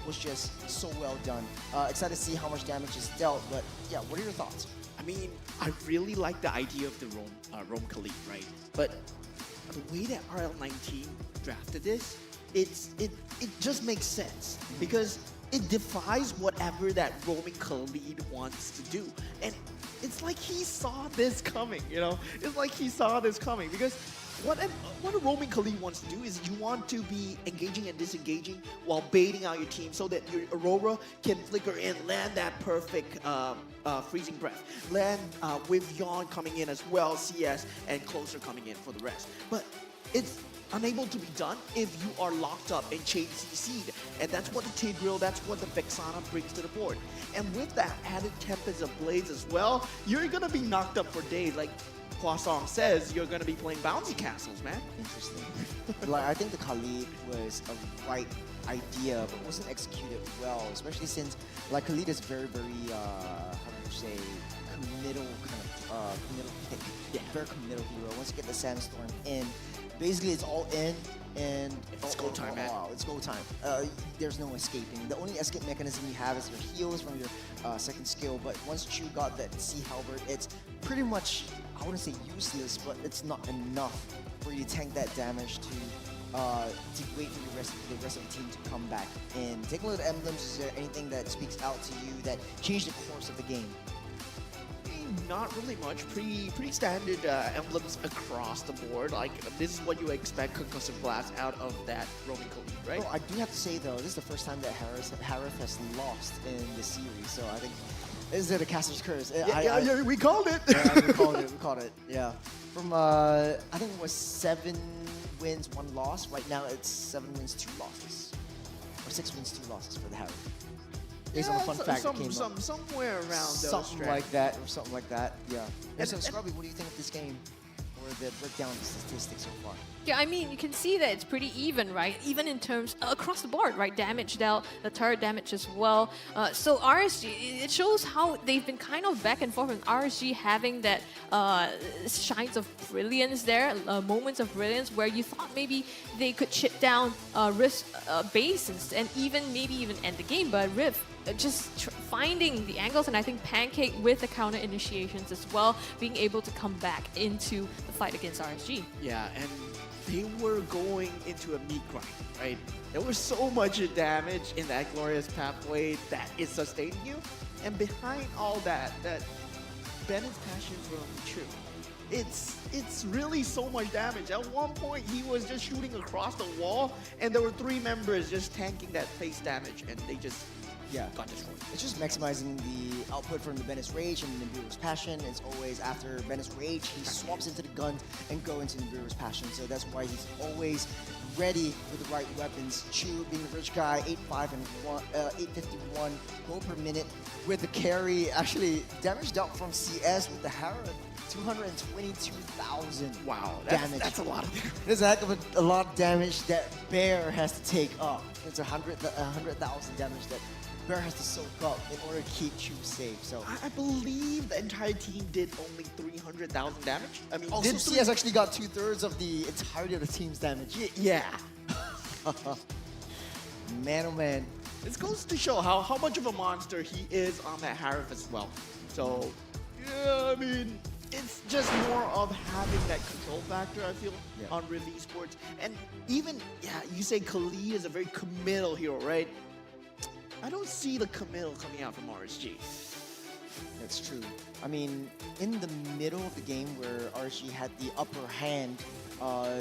was just so well done. Excited to see how much damage is dealt. But yeah, what are your thoughts? I mean, I really like the idea of the Rome Khalid, right? But the way that RL19 drafted this, it just makes sense because it defies whatever that roaming Khalid wants to do. And it's like he saw this coming, It's like he saw this coming because what a roaming Khalid wants to do is you want to be engaging and disengaging while baiting out your team so that your Aurora can flicker in, land that perfect freezing breath, land with Yawn coming in as well, CS, and Closer coming in for the rest. But it's unable to be done if you are locked up and chain CC'd. And that's what the Tigreal, that's what the Vexana brings to the board. And with that added Tempest of Blades as well, you're gonna be knocked up for days. Like Hwasong says, you're gonna be playing bouncy castles, man. Interesting. Like, I think the Khalid was a right idea, but wasn't executed well, especially since like Khalid is very, very, how do you say, committal kind of, committal pick. Yeah. Very committal hero. Once you get the Sandstorm in, basically it's all in and It's go time, man. It's go time. There's no escaping. The only escape mechanism you have is your heals from your second skill. But once Chu got that Sea Halberd, it's pretty much, I wouldn't say useless, but it's not enough for you to tank that damage to wait for the rest of the team to come back. And take a look at emblems. Is there anything that speaks out to you that changed the course of the game? Not really much. Pretty standard emblems across the board. Like, this is what you expect concussive blast out of that roaming Khalid, right? Well, I do have to say though, this is the first time that Harith has lost in the series. So I think this is the Caster's curse. Yeah, we called it. Yeah, we called it. Yeah, from I think it was 7 wins, 1 loss. Right now it's 7 wins, 2 losses, or 6 wins, 2 losses for the Harith. Based on the fun fact that came up. Somewhere around those something like that, or something like that. Yeah. And so, Scrubby, what do you think of this game, or the breakdown of the statistics so far? Yeah, I mean, you can see that it's pretty even, right? Even in terms across the board, right? Damage dealt, the turret damage as well. So RSG, it shows how they've been kind of back and forth, and RSG having that shines of brilliance there, moments of brilliance where you thought maybe they could chip down Rift's base and maybe even end the game, but Rift just finding the angles, and I think Pancake with the counter initiations as well, being able to come back into the fight against RSG. Yeah, and they were going into a meat grind, right? There was so much damage in that glorious pathway that is sustaining you, and behind all that Bennett's passion from Chu. It's really so much damage. At one point, he was just shooting across the wall, and there were 3 members just tanking that face damage, and they just got destroyed. It's just maximizing the output from the Bennett's Rage and Nibiru's Passion. It's always after Bennett's Rage, he swaps into the gun and go into Nibiru's Passion. So that's why he's always ready with the right weapons. Chu being the rich guy, 8.5 and 851 gold per minute with the carry. Actually, damage dealt from CS with the Harith, 222,000 damage. That's a lot of damage. There's a heck of a lot of damage that Bear has to take up. It's 100,000 damage that Bear has to soak up in order to keep Chu safe. So I believe the entire team did only 300,000 damage. I mean, so CS actually got 2/3 of the entirety of the team's damage. Yeah. Man, oh man. This goes to show how much of a monster he is on that Harith as well. So, yeah, I mean, it's just more of having that control factor, I feel, on Rift Esports. And even, you say Khalid is a very committal hero, right? I don't see the committal coming out from RSG. That's true. I mean, in the middle of the game where RSG had the upper hand,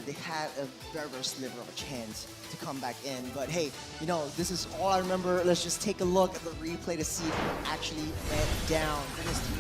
they had a very, very sliver of a chance to come back in. But hey, you know, this is all I remember. Let's just take a look at the replay to see what actually went down for this team.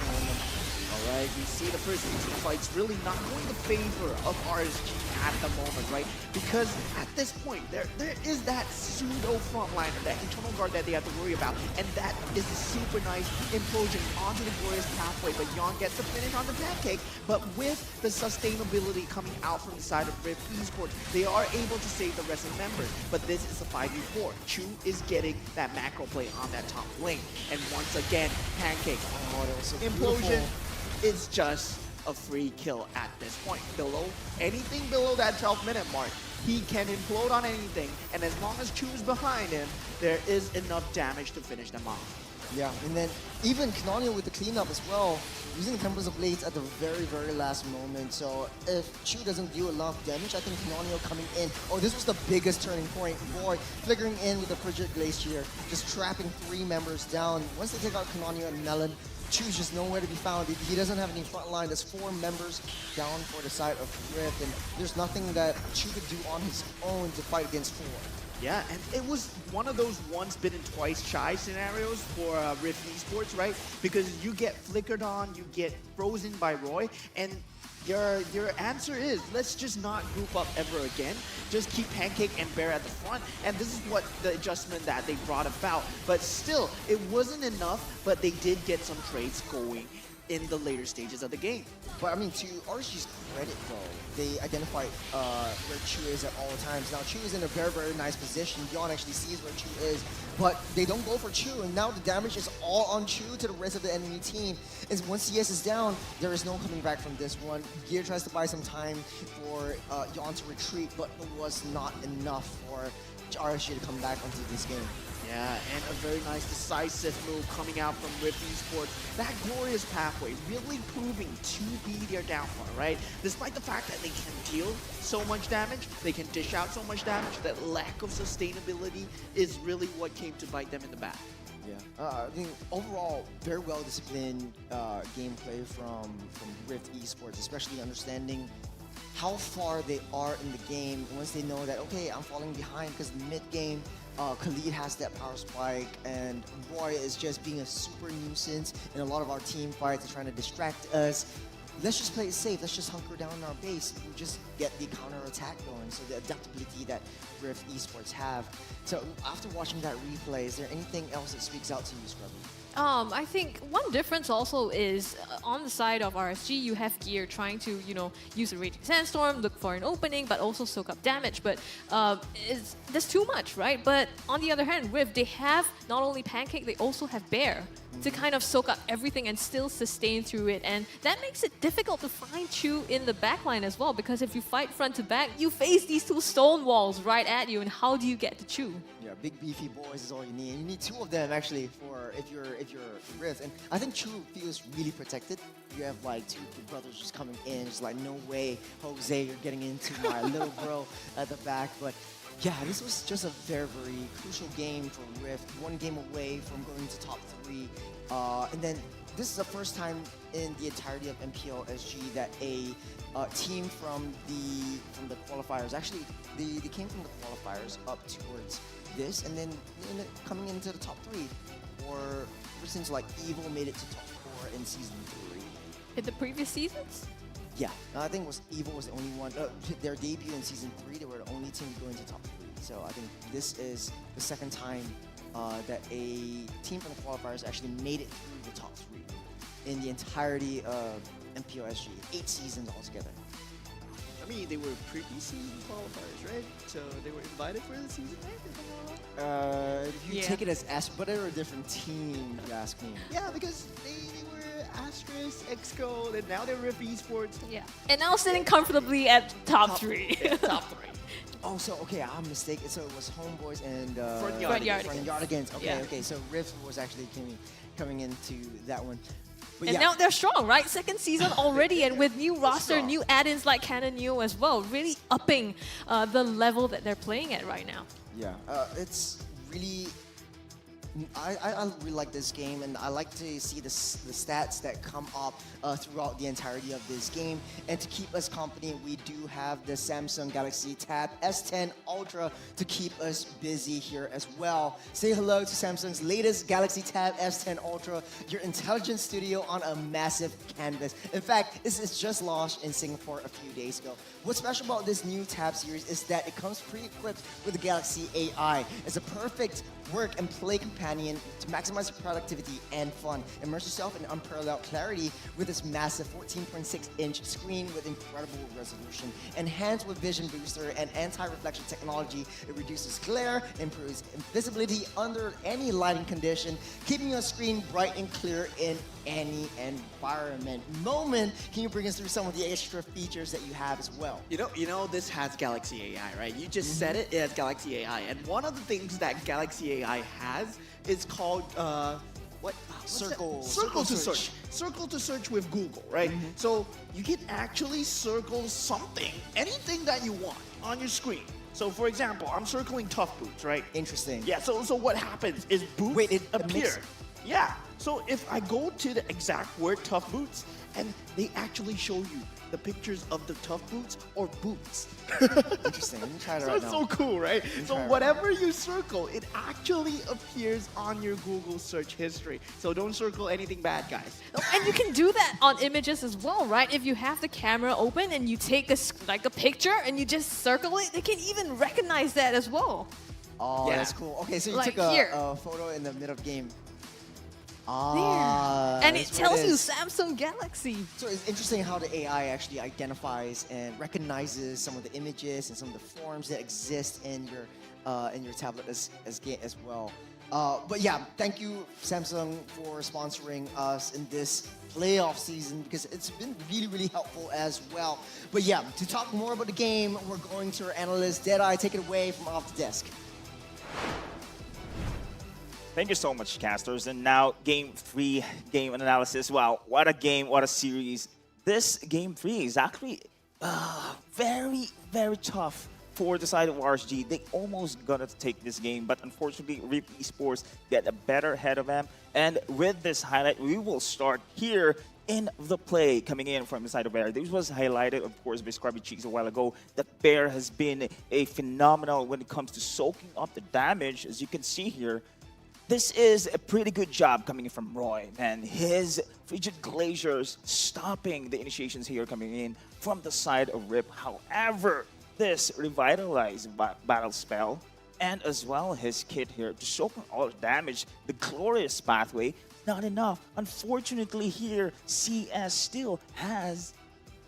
Alright, we see the first 18 fights really not going in favor of RSG at the moment, right? Because at this point, there is that pseudo frontliner, that internal guard that they have to worry about, and that is a super nice implosion onto the glorious pathway, but Yon gets the finish on the Pancake, but with the sustainability coming out from the side of Rift Esports, they are able to save the rest of the members, but this is a 5v4. Chu is getting that macro play on that top lane, and once again, Pancake, implosion, it's just a free kill at this point. Anything below that 12-minute mark, he can implode on anything, and as long as Chu's behind him, there is enough damage to finish them off. Yeah, and then even Canonial with the cleanup as well, using the Temples of Blades at the very, very last moment. So if Chu doesn't do a lot of damage, I think Canonial coming in. Oh, this was the biggest turning point. Boy, flickering in with the Frigid Glacier, just trapping 3 members down. Once they take out Canonial and Melon, Chu's just nowhere to be found. He doesn't have any front line. There's 4 members down for the side of Rift, and there's nothing that Chu could do on his own to fight against 4. Yeah, and it was one of those once bitten twice shy scenarios for Rift Esports, right? Because you get flickered on, you get frozen by Roy, and your answer is, let's just not group up ever again. Just keep Pancake and Bear at the front, and this is what the adjustment that they brought about. But still, it wasn't enough, but they did get some trades going in the later stages of the game. But I mean, to RSG's credit though, they identify where Chu is at all times. Now Chu is in a very, very nice position. Yon actually sees where Chu is, but they don't go for Chu, and now the damage is all on Chu to the rest of the enemy team. And once CS is down, there is no coming back from this one. Gear tries to buy some time for Yon to retreat, but it was not enough for RSG to come back onto this game. Yeah, and a very nice decisive move coming out from Rift Esports. That glorious pathway really proving to be their downfall, right? Despite the fact that they can deal so much damage, they can dish out so much damage, that lack of sustainability is really what came to bite them in the back. Yeah, I think overall, very well disciplined gameplay from Rift Esports, especially understanding how far they are in the game. Once they know that, okay, I'm falling behind because the mid game, Khalid has that power spike, and Roy is just being a super nuisance in a lot of our team fights and trying to distract us. Let's just play it safe. Let's just hunker down in our base and just get the counter attack going. So the adaptability that Rift Esports have. So after watching that replay, is there anything else that speaks out to you, Scrubby? I think one difference also is on the side of RSG, you have Gear trying to, use a Raging Sandstorm, look for an opening, but also soak up damage. But there's too much, right? But on the other hand, Rift, they have not only Pancake, they also have Bear to kind of soak up everything and still sustain through it. And that makes it difficult to find Chu in the backline as well, because if you fight front to back, you face these two stone walls right at you, and how do you get to Chu? Yeah, big beefy boys is all you need. And you need two of them actually for if you're Rift. And I think Chu feels really protected. You have like two brothers just coming in, just like, no way, Jose, you're getting into my little bro at the back. But yeah, this was just a very, very crucial game for Rift. One game away from going to top 3. And then this is the first time in the entirety of MPL SG that a team from the qualifiers, actually, they came from the qualifiers up towards this, and then coming into the top 3. Or ever since like Evil made it to top 4 in season 3. In the previous seasons? Yeah, I think Evil was the only one. Their debut in season 3, they were the only team to go into top 3. So I think this is the second time that a team from the qualifiers actually made it through the top 3 in the entirety of MPL SG. 8 seasons altogether. I mean, they were pre-season qualifiers, right? So they were invited for the season, right? If you take it as but they're a different team, if you ask me. Yeah, because they were Asterisk, X-Gold, and now they're Rift Esports. Yeah. And now sitting comfortably at top 3. Top 3. Oh, so okay, I'm mistaken. So it was Homeboys and Front Yardigans. Okay, Yeah. okay. So Rift was actually coming into that one. But And yeah. now they're strong, right? Second season already, and with new roster, strong. new add-ins like Canon Neo as well, really upping the level that they're playing at right now. Yeah, it's really. I really like this game, and I like to see the stats that come up throughout the entirety of this game. And to keep us confident, we do have the Samsung Galaxy Tab S10 Ultra to keep us busy here as well. Say hello to Samsung's latest Galaxy Tab S10 Ultra, your intelligent studio on a massive canvas. In fact, this is just launched in Singapore a few days ago. What's special about this new Tab series is that it comes pre-equipped with the Galaxy AI. It's a perfect work and play companion to maximize your productivity and fun. Immerse yourself in unparalleled clarity with this massive 14.6-inch screen with incredible resolution. Enhanced with Vision Booster and anti-reflection technology, it reduces glare, improves visibility under any lighting condition, keeping your screen bright and clear in any environment. Moment, can you bring us through some of the extra features that you have as well? You know, this has Galaxy AI, right? You just said it has Galaxy AI, and one of the things that Galaxy AI has is called Circle to search. Circle to search with Google, right? So you can actually circle something, anything that you want on your screen. So for example, I'm circling tough boots, right? Interesting. Yeah. So what happens is boots appear. Yeah. So if I go to the exact word tough boots, and they actually show you the pictures of the tough boots or boots. Interesting. Let me try it right now. So cool, right? So whatever you circle, it actually appears on your Google search history. So don't circle anything bad, guys. And you can do that on images as well, right? If you have the camera open and you take a picture and you just circle it, they can even recognize that as well. Oh, that's cool. Okay, so you Like took here. a photo in the middle of game. And it that's what tells you is. Samsung Galaxy. So it's interesting how the AI actually identifies and recognizes some of the images and some of the forms that exist in your tablet as well. But yeah, thank you Samsung for sponsoring us in this playoff season because it's been really helpful as well. But yeah, to talk more about the game, we're going to our analyst Deadeye. Take it away from off the desk. Thank you so much, casters. And now, Game 3, game analysis. Wow, what a game, what a series. This Game 3 is actually very tough for the side of RSG. They almost got to take this game, but unfortunately, Rip Esports get a better head of them. And with this highlight, we will start here in the play coming in from the side of Bear. This was highlighted, of course, by Scrubby Cheeks a while ago, that Bear has been a phenomenal when it comes to soaking up the damage, as you can see here. This is a pretty good job coming in from Roy, man. His Frigid Glaciers stopping the initiations here coming in from the side of Rip. However, this revitalized battle spell and as well his kit here to soak up all the damage, the glorious pathway, not enough. Unfortunately here, CS still has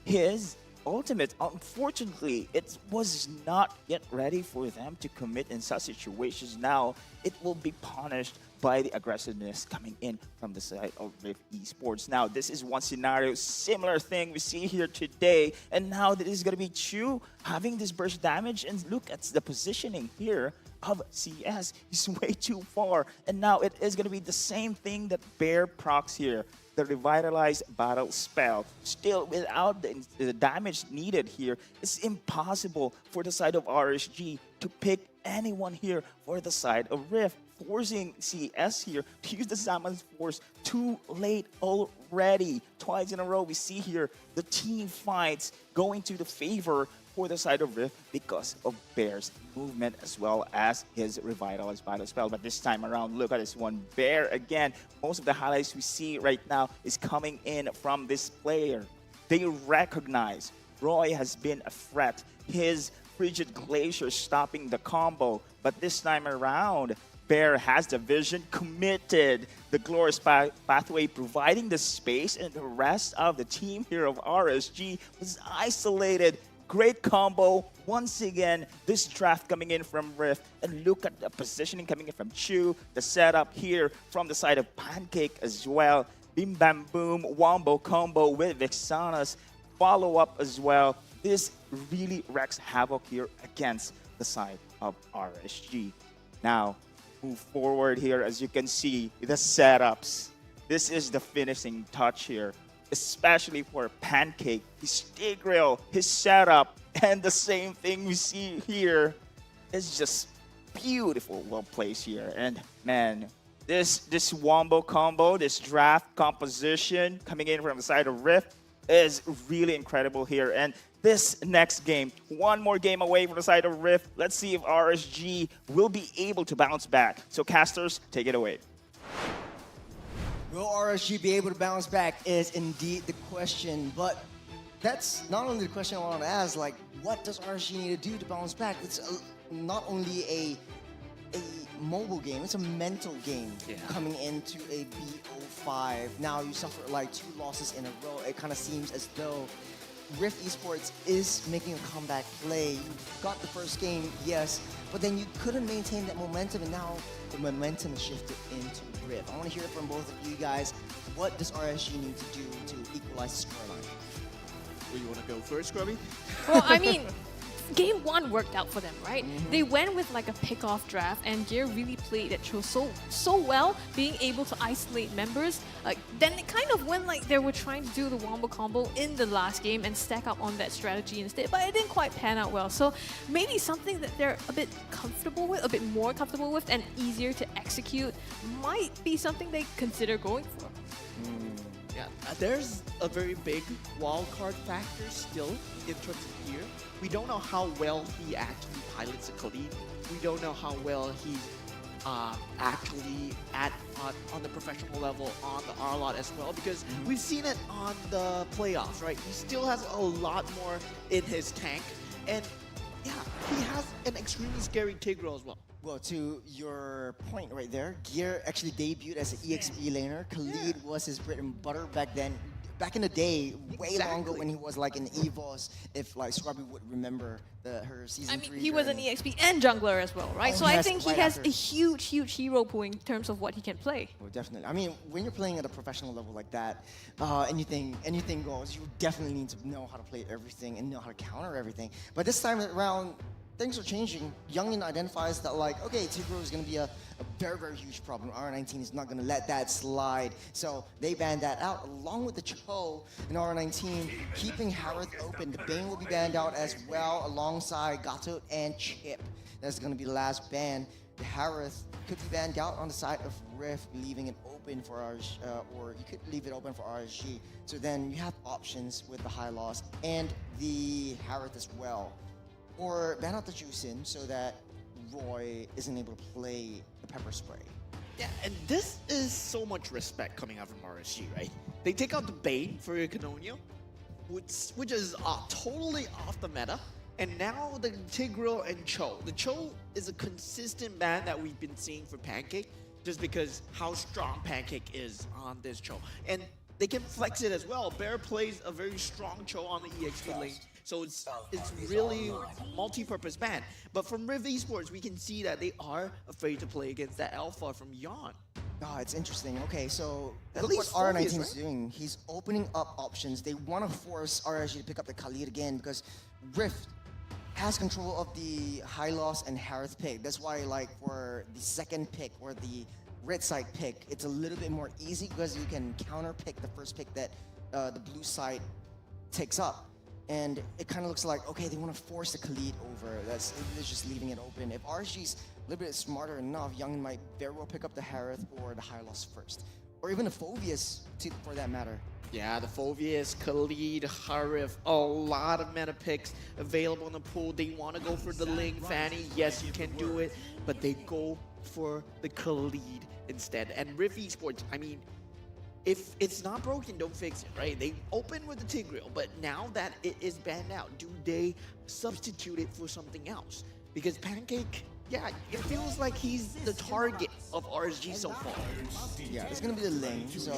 his ultimate. Unfortunately, it was not yet ready for them to commit in such situations. Now, it will be punished by the aggressiveness coming in from the side of Rift Esports. Now, this is one scenario, similar thing we see here today. And now that is going to be Chu having this burst damage. And look at the positioning here of CS. He's way too far. And now it is going to be the same thing that Bear procs here. The revitalized battle spell. Still, without the damage needed here, it's impossible for the side of RSG to pick anyone here for the side of Rift, forcing CS here to use the Shaman's Force too late already. Twice in a row, we see here the team fights going to the favor for the side of Rift because of Bear's movement as well as his revitalized battle spell. But this time around, look at this one. Bear again. Most of the highlights we see right now is coming in from this player. They recognize Roy has been a threat. His Frigid Glacier stopping the combo. But this time around, Bear has the vision, committed the glorious pathway, providing the space, and the rest of the team here of RSG was isolated. Great combo. Once again, this draft coming in from Rift. And look at the positioning coming in from Chu. The setup here from the side of Pancake as well. Bim Bam Boom, Wombo combo with Vixana's follow-up as well. This really wreaks havoc here against the side of RSG. Now, move forward here. As you can see, the setups. This is the finishing touch here. Especially for Pancake, his stick rail, his setup, and the same thing we see here is just beautiful, well placed here. And man, this Wombo combo, this draft composition coming in from the side of Rift is really incredible here. And this next game, one more game away from the side of Rift. Let's see if RSG will be able to bounce back. So casters, take it away. Will RSG be able to bounce back is indeed the question, but that's not only the question I want to ask, like, what does RSG need to do to bounce back? It's not only a mobile game, it's a mental game coming into a BO5. Now you suffer like 2 losses in a row. It kind of seems as though Rift Esports is making a comeback play. You got the first game, yes, but then you couldn't maintain that momentum, and now the momentum shifted into Rift. I want to hear from both of you guys. What does RSG need to do to equalize the scoreline? Well, you want to go first, Scrubby? Well, I mean, Game 1 worked out for them, right? They went with like a pick-off draft, and Gear really played it through so well, being able to isolate members. Then it kind of went like they were trying to do the Wombo combo in the last game and stack up on that strategy instead, but it didn't quite pan out well. So maybe something that they're a bit comfortable with, a bit more comfortable with, and easier to execute might be something they consider going for. Yeah, there's a very big wildcard factor still in terms of Gear. We don't know how well he actually pilots a Khalid. We don't know how well he's actually on the professional level on the R-Lot as well, because we've seen it on the playoffs, right? He still has a lot more in his tank, and yeah, he has an extremely scary Tigreal as well. Well, to your point right there, Gear actually debuted as an EXP laner. Khalid was his bread and butter back then. Back in the day, way longer when he was like in EVOS, if like Scrubby would remember her season 3. He was an EXP and jungler as well, right? Oh, so I yes, think he right has after. a huge hero pool in terms of what he can play. Well, definitely. I mean, when you're playing at a professional level like that, anything goes. You definitely need to know how to play everything and know how to counter everything. But this time around, things are changing. Youngin identifies that like, okay, Tigro is going to be a very, very huge problem. R19 is not going to let that slide. So they banned that out along with the Cho and R19 keeping Harith open. The Bane will be banned out as well alongside Gato and Chip. That's going to be the last ban. The Harith could be banned out on the side of Rift, leaving it open for RSG, or you could leave it open for RSG. So then you have options with the high loss and the Harith as well. Or ban out the Juicin so that Roy isn't able to play the pepper spray. Yeah, and this is so much respect coming out from RSG, right? They take out the Bane for Canonio, which is totally off the meta. And now the Tigreal and Cho. The Cho is a consistent ban that we've been seeing for Pancake, just because how strong Pancake is on this Cho. And they can flex it as well. Bear plays a very strong Cho on the EXP lane. So it's really multi-purpose ban. But from Riv Esports, we can see that they are afraid to play against that alpha from Yon. Oh, it's interesting. Okay, so At look what least R19 Phobius, is right? doing. He's opening up options. They want to force RSG to pick up the Khalid again because Rift has control of the high loss and Harith pick. That's why, like, for the second pick or the red side pick, it's a little bit more easy because you can counter pick the first pick that the blue side takes up. And it kind of looks like, okay, they want to force the Khalid over. They're just leaving it open. If RSG's a little bit smarter enough, Young might very well pick up the Harith or the high loss first. Or even the Phobius, for that matter. Yeah, the Phobius, Khalid, Harith, a lot of meta picks available in the pool. They want to go for the Ling, Fanny. Yes, you can do it, but they go for the Khalid instead. And Rift Esports, I mean, if it's not broken, don't fix it, right? They open with the Tigreal, but now that it is banned out, do they substitute it for something else? Because Pancake, yeah, it feels like he's the target of RSG so far. Yeah, it's gonna be the Ling, so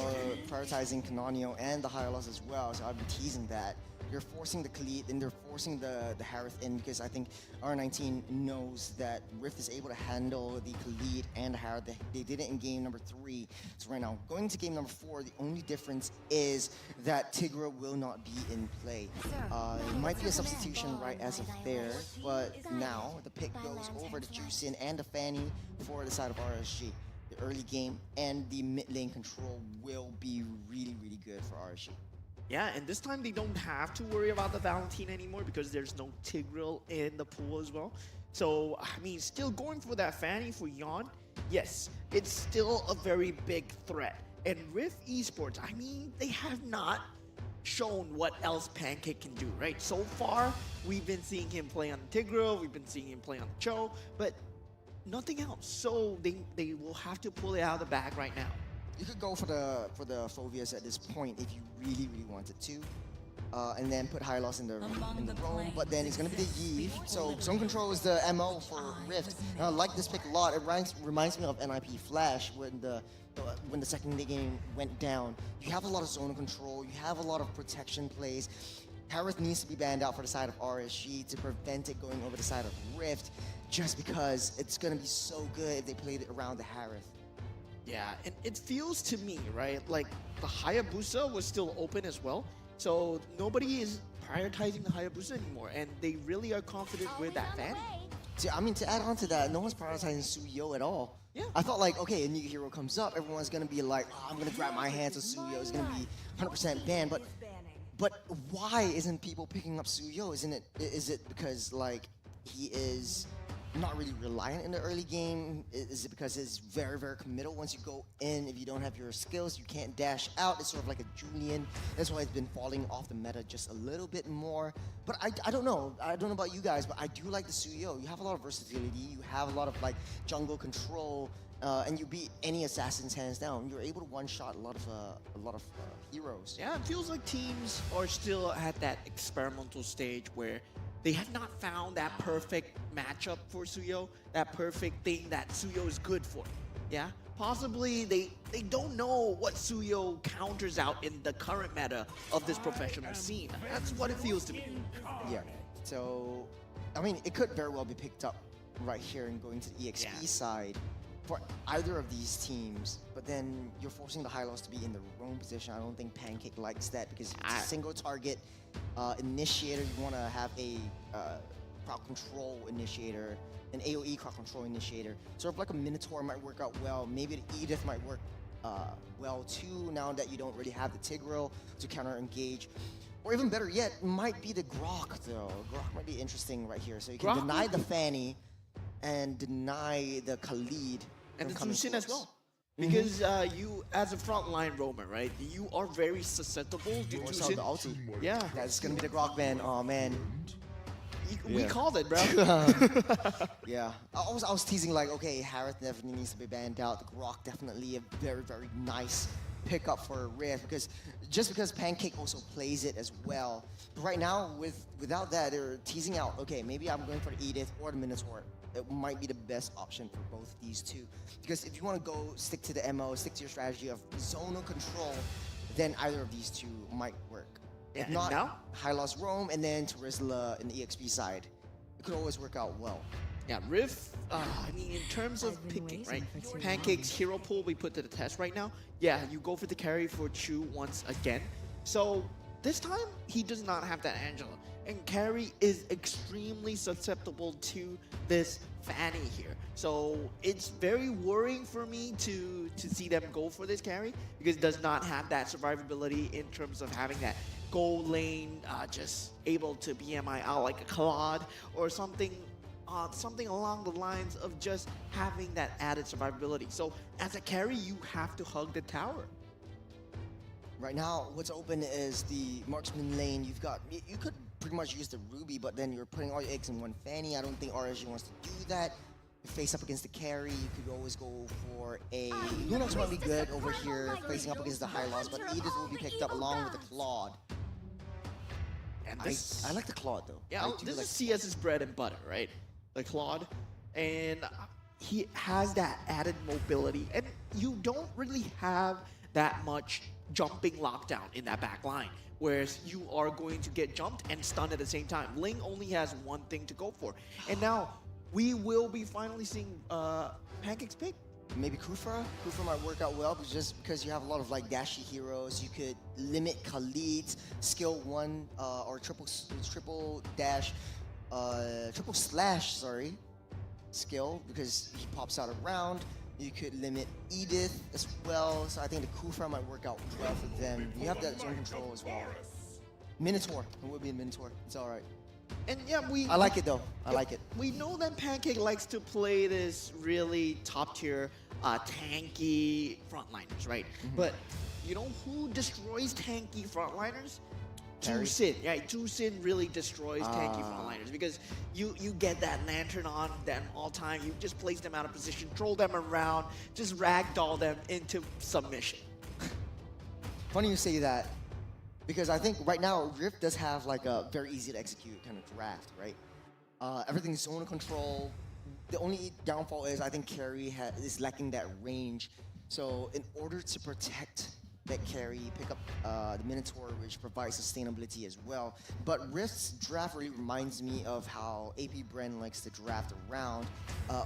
prioritizing Canonio and the higher loss as well, so I've been teasing that. You're forcing the Khalid and they're forcing the Harith in because I think R19 knows that Rift is able to handle the Khalid and the Harith. They did it in game number 3. So right now, going to game number 4, the only difference is that Tigra will not be in play. It might be a substitution right as of there, but now the pick goes over to Juicin and the Fanny for the side of RSG. The early game and the mid lane control will be really, really good for RSG. Yeah, and this time they don't have to worry about the Valentine anymore because there's no Tigreal in the pool as well. So, I mean, still going for that Fanny for Yon, yes, it's still a very big threat. And Rift Esports, I mean, they have not shown what else Pancake can do, right? So far, we've been seeing him play on the Tigreal, we've been seeing him play on the Cho, but nothing else. So they will have to pull it out of the bag right now. You could go for the Phobius at this point if you really, really wanted to. And then put high loss in the roam, but then it's gonna be the Yi. So zone control is the MO for Rift. And I like this pick a lot. It reminds me of NIP Flash when the second game went down. You have a lot of zone control, you have a lot of protection plays. Harith needs to be banned out for the side of RSG to prevent it going over the side of Rift, just because it's gonna be so good if they played it around the Harith. Yeah, and it feels to me, right, like the Hayabusa was still open as well. So nobody is prioritizing the Hayabusa anymore, and they really are confident with that Fanny. See, I mean, to add on to that, no one's prioritizing Suyo at all. Yeah. I thought like, okay, a new hero comes up, everyone's gonna be like, oh, I'm gonna grab my hands with Suyo, it's gonna be 100% banned, but why isn't people picking up Suyo? Is it because like he is not really reliant in the early game? Is it because it's very, very committal? Once you go in, if you don't have your skills, you can't dash out. It's sort of like a Julian. That's why it's been falling off the meta just a little bit more. But I don't know. I don't know about you guys, but I do like the Suyo. You have a lot of versatility. You have a lot of like jungle control, and you beat any assassin's hands down. You're able to one-shot a lot of heroes. Yeah, it feels like teams are still at that experimental stage where they have not found that perfect matchup for Suyo, that perfect thing that Suyo is good for. Yeah, possibly they don't know what Suyo counters out in the current meta of this professional scene. That's what it feels to me. Yeah. So, I mean, it could very well be picked up right here and going to the EXP side for either of these teams, but then you're forcing the high loss to be in the wrong position. I don't think Pancake likes that because it's a single target initiator. You want to have a crowd control initiator, an AoE crowd control initiator. Sort of like a Minotaur might work out well. Maybe the Edith might work well too, now that you don't really have the Tigreal to counter engage. Or even better yet, might be the Grok though. Grok might be interesting right here. So you can deny the Fanny and deny the Khalid. And the Zusin as well. Because you, as a frontline roamer, right, you are very susceptible to Force out the ulti. Yeah. That's gonna be the Grok ban. Oh man. We called it, bro. Yeah. I was teasing like, okay, Harith definitely needs to be banned out. The Grok definitely a very, very nice pickup for Rift because Pancake also plays it as well. But right now, without that, they're teasing out, okay, maybe I'm going for the Edith or the Minotaur. It might be the best option for both these two. Because if you want to go stick to the MO, stick to your strategy of zonal control, then either of these two might work. If not, high loss roam and then Terizla in the EXP side. It could always work out well. Yeah, Rift, I mean, in terms of picking, right? Pancake's hero pool we put to the test right now. Yeah, you go for the carry for Chu once again. So this time, he does not have that Angela. And carry is extremely susceptible to this Fanny here. So it's very worrying for me to see them go for this carry because it does not have that survivability in terms of having that gold lane, just able to BMI out like a Claude or something along the lines of just having that added survivability. So as a carry, you have to hug the tower. Right now, what's open is the marksman lane. You could pretty much use the Ruby, but then you're putting all your eggs in one Fanny. I don't think RSG wants to do that. You face up against the carry, you could always go for a Lunox might be good over here, facing up against the high loss, but Edith will be picked up along with the Claude. And I like the Claude though. Yeah, this is CS's bread and butter, right? The Claude. And he has that added mobility. And you don't really have that much jumping lockdown in that back line. Whereas you are going to get jumped and stunned at the same time. Ling only has one thing to go for. And now, we will be finally seeing Pancake's pick. Maybe Kufra? Kufra might work out well, but just because you have a lot of like dashy heroes, you could limit Khalid's skill 1 or triple slash, sorry, skill because he pops out around. You could limit Edith as well, so I think the Kufra might work out well for them. You have that zone control as well. Minotaur, it would be a Minotaur. It's all right. And yeah, I like it though. I like it. We know that Pancake likes to play this really top tier, tanky frontliners, right? But you know who destroys tanky frontliners? Jusin. Yeah, Jusin really destroys tanky frontliners because you get that lantern on them all time. You just place them out of position, troll them around, just ragdoll them into submission. Funny you say that. Because I think right now, Rift does have like a very easy to execute kind of draft, right? Everything's zone control. The only downfall is I think carry is lacking that range. So in order to protect that carry, pick up the Minotaur, which provides sustainability as well. But Rift's draft really reminds me of how AP Bren likes to draft around,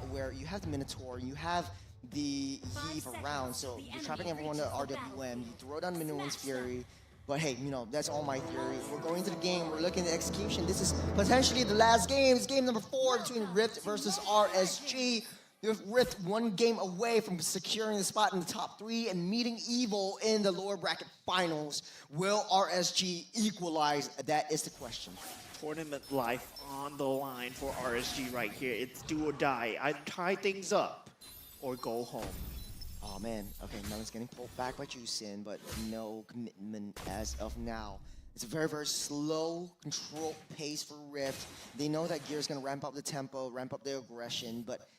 where you have the Minotaur, you have the Heave around, so you're trapping everyone to RWM, you throw down Minions Fury. But hey, you know, that's all my theory. We're going to the game, we're looking at execution. This is potentially the last game. It's game number 4 between Rift versus RSG. With Rift 1 game away from securing the spot in the top 3 and meeting Evil in the lower bracket finals. Will RSG equalize? That is the question. Tournament life on the line for RSG right here. It's do or die. I tie things up or go home. Oh man, okay, now it's getting pulled back by Jusin, but no commitment as of now. It's a very, very slow, controlled pace for Rift. They know that Gear's gonna ramp up the tempo, ramp up their aggression, but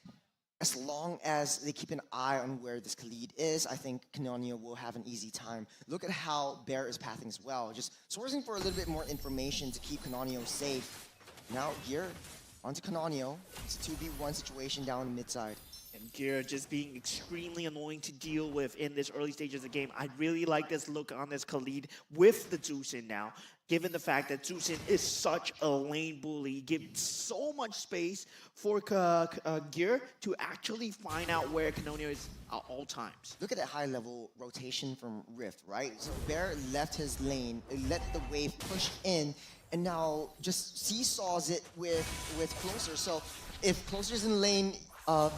as long as they keep an eye on where this Khalid is, I think Canonio will have an easy time. Look at how Bear is pathing as well, just sourcing for a little bit more information to keep Canonio safe. Now Gear onto Canonio. It's a 2v1 situation down the mid side. And Gear just being extremely annoying to deal with in this early stages of the game. I really like this look on this Khalid with the Zusin now, given the fact that Zusin is such a lane bully, gives so much space for Gear to actually find out where Canonio is at all times. Look at that high level rotation from Rift, right? So Bear left his lane, let the wave push in, and now just seesaws it with Closer. So if Closer's in lane,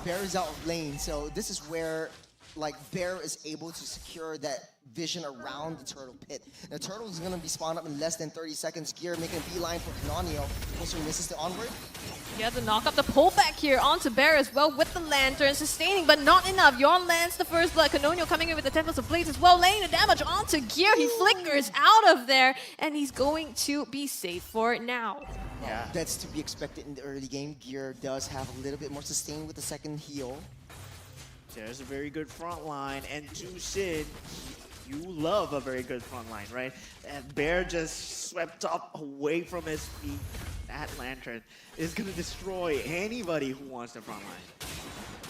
Bear is out of lane. So this is where like Bear is able to secure that vision around the turtle pit. The turtle is going to be spawned up in less than 30 seconds. Gear making a beeline for Canonio. Closer misses the onward. Yeah, the knock up, the pullback here onto Bear as well with the lantern, sustaining, but not enough. Yarn lands the first blood. Canonio coming in with the Tempest of Blades as well, laying the damage onto Gear. He flickers out of there, and he's going to be safe for now. Yeah, that's to be expected in the early game. Gear does have a little bit more sustain with the second heal. There's a very good front line, and Zusin, you love a very good front line, right? And Bear just swept up away from his feet. That Lantern is going to destroy anybody who wants the front line.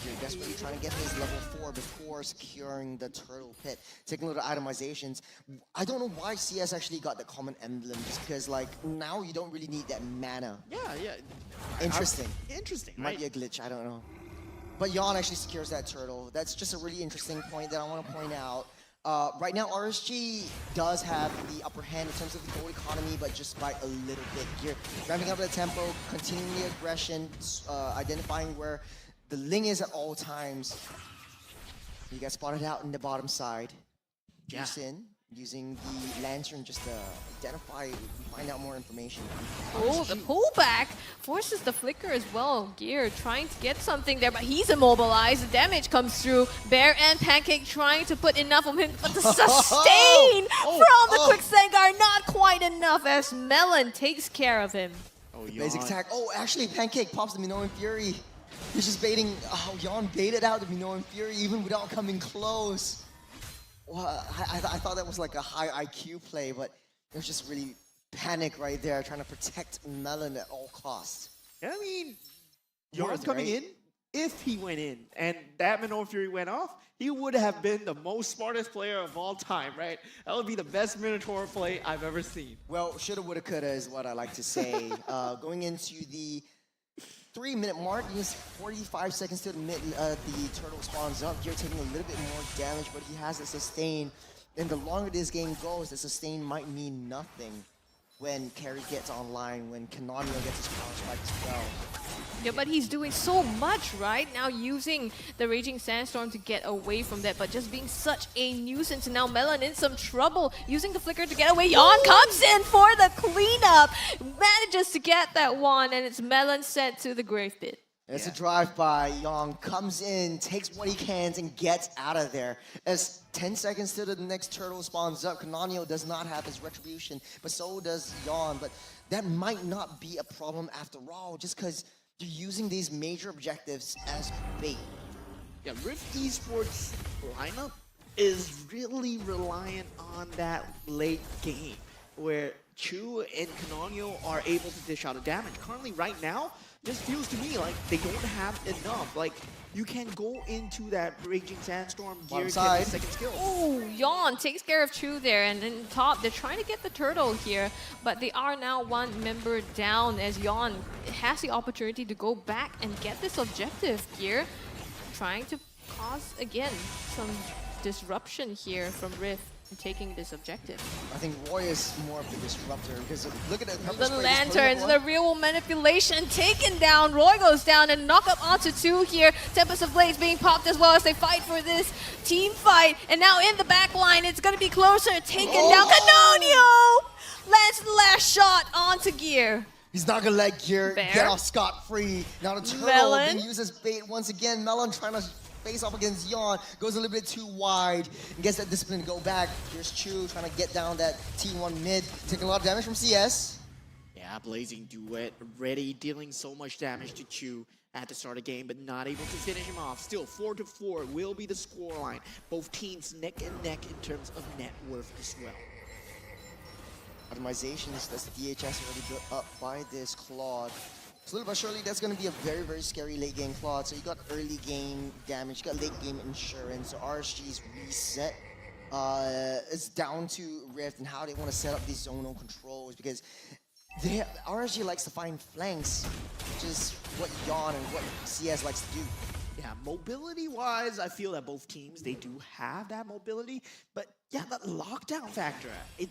You're desperately trying to get his level 4 before securing the turtle pit. Taking a look at itemizations. I don't know why CS actually got the common emblem, just because like now you don't really need that mana. Yeah. Interesting. Interesting, Might right? be a glitch, I don't know. But Yon actually secures that turtle. That's just a really interesting point that I want to point out. Right now, RSG does have the upper hand in terms of the gold economy, but just by a little bit. Gear ramping up the tempo, continuing the aggression, identifying where the Ling is at all times. You got spotted out in the bottom side. Yeah. Juicin, using the lantern just to identify, find out more information. Oh, the pullback forces the flicker as well. Gear trying to get something there, but he's immobilized. The damage comes through. Bear and Pancake trying to put enough on him, but the sustain from the Quicksand Guard not quite enough as Melon takes care of him. Basic attack. Oh, actually, Pancake pops the Minoan Fury. He's just baiting. Oh, Yon baited out the Minoan Fury even without coming close. Well, I thought that was like a high IQ play, but it was just really panic right there, trying to protect Melon at all costs. I mean, Yarn's coming in. If he went in and that Minoan Fury went off, he would have been the most smartest player of all time, right? That would be the best Minotaur play I've ever seen. Well, shoulda, woulda, coulda is what I like to say. Going into the 3-minute mark, just 45 seconds to the turtle spawns up. Gear taking a little bit more damage, but he has a sustain. And the longer this game goes, the sustain might mean nothing when Carry gets online, when Canonio gets his power spike as well. Yeah, but he's doing so much, right? Now using the Raging Sandstorm to get away from that, but just being such a nuisance. And now Melon in some trouble, using the flicker to get away. Yon comes in for the cleanup, manages to get that one, and it's Melon sent to the grave pit. It's a drive-by. Yon comes in, takes what he can, and gets out of there. As 10 seconds to the next turtle spawns up, Canonio does not have his retribution, but so does Yon. But that might not be a problem after all, just because you're using these major objectives as bait. Yeah, Rift Esports lineup is really reliant on that late game, where Chu and Canonio are able to dish out a damage. Currently, right now, this feels to me like they don't have enough. Like, you can go into that Raging Sandstorm, Gear get the second skill. Oh, Yon takes care of Chu there, and then top, they're trying to get the turtle here, but they are now one member down as Yon has the opportunity to go back and get this objective. Gear trying to cause, again, some disruption here from Rift. Taking this objective. I think Roy is more of the disruptor because look at the lanterns, the real manipulation taken down. Roy goes down and knock up onto 2 here. Tempest of Blades being popped as well as they fight for this team fight. And now in the back line, it's going to be closer. Taken down. Canonio lands the last shot onto Gear. He's not going to let Gear get off scot-free. Now the turtle being used as bait once again. Melon trying to face off against Yon, goes a little bit too wide, and gets that discipline to go back. Here's Chu trying to get down that T1 mid, taking a lot of damage from CS. Yeah, Blazing Duet already dealing so much damage to Chu at the start of the game, but not able to finish him off. Still, 4-4 will be the scoreline. Both teams neck and neck in terms of net worth as well. Optimizations, that's the DHS already built up by this Claude. Slowly but surely, that's going to be a very, very scary late game Claude. So you got early game damage, you got late game insurance. So RSG's reset is down to Rift and how they want to set up these zonal controls, because RSG likes to find flanks, which is what Yawn and what CS likes to do. Yeah, mobility-wise, I feel that both teams, they do have that mobility, but yeah, that lockdown factor.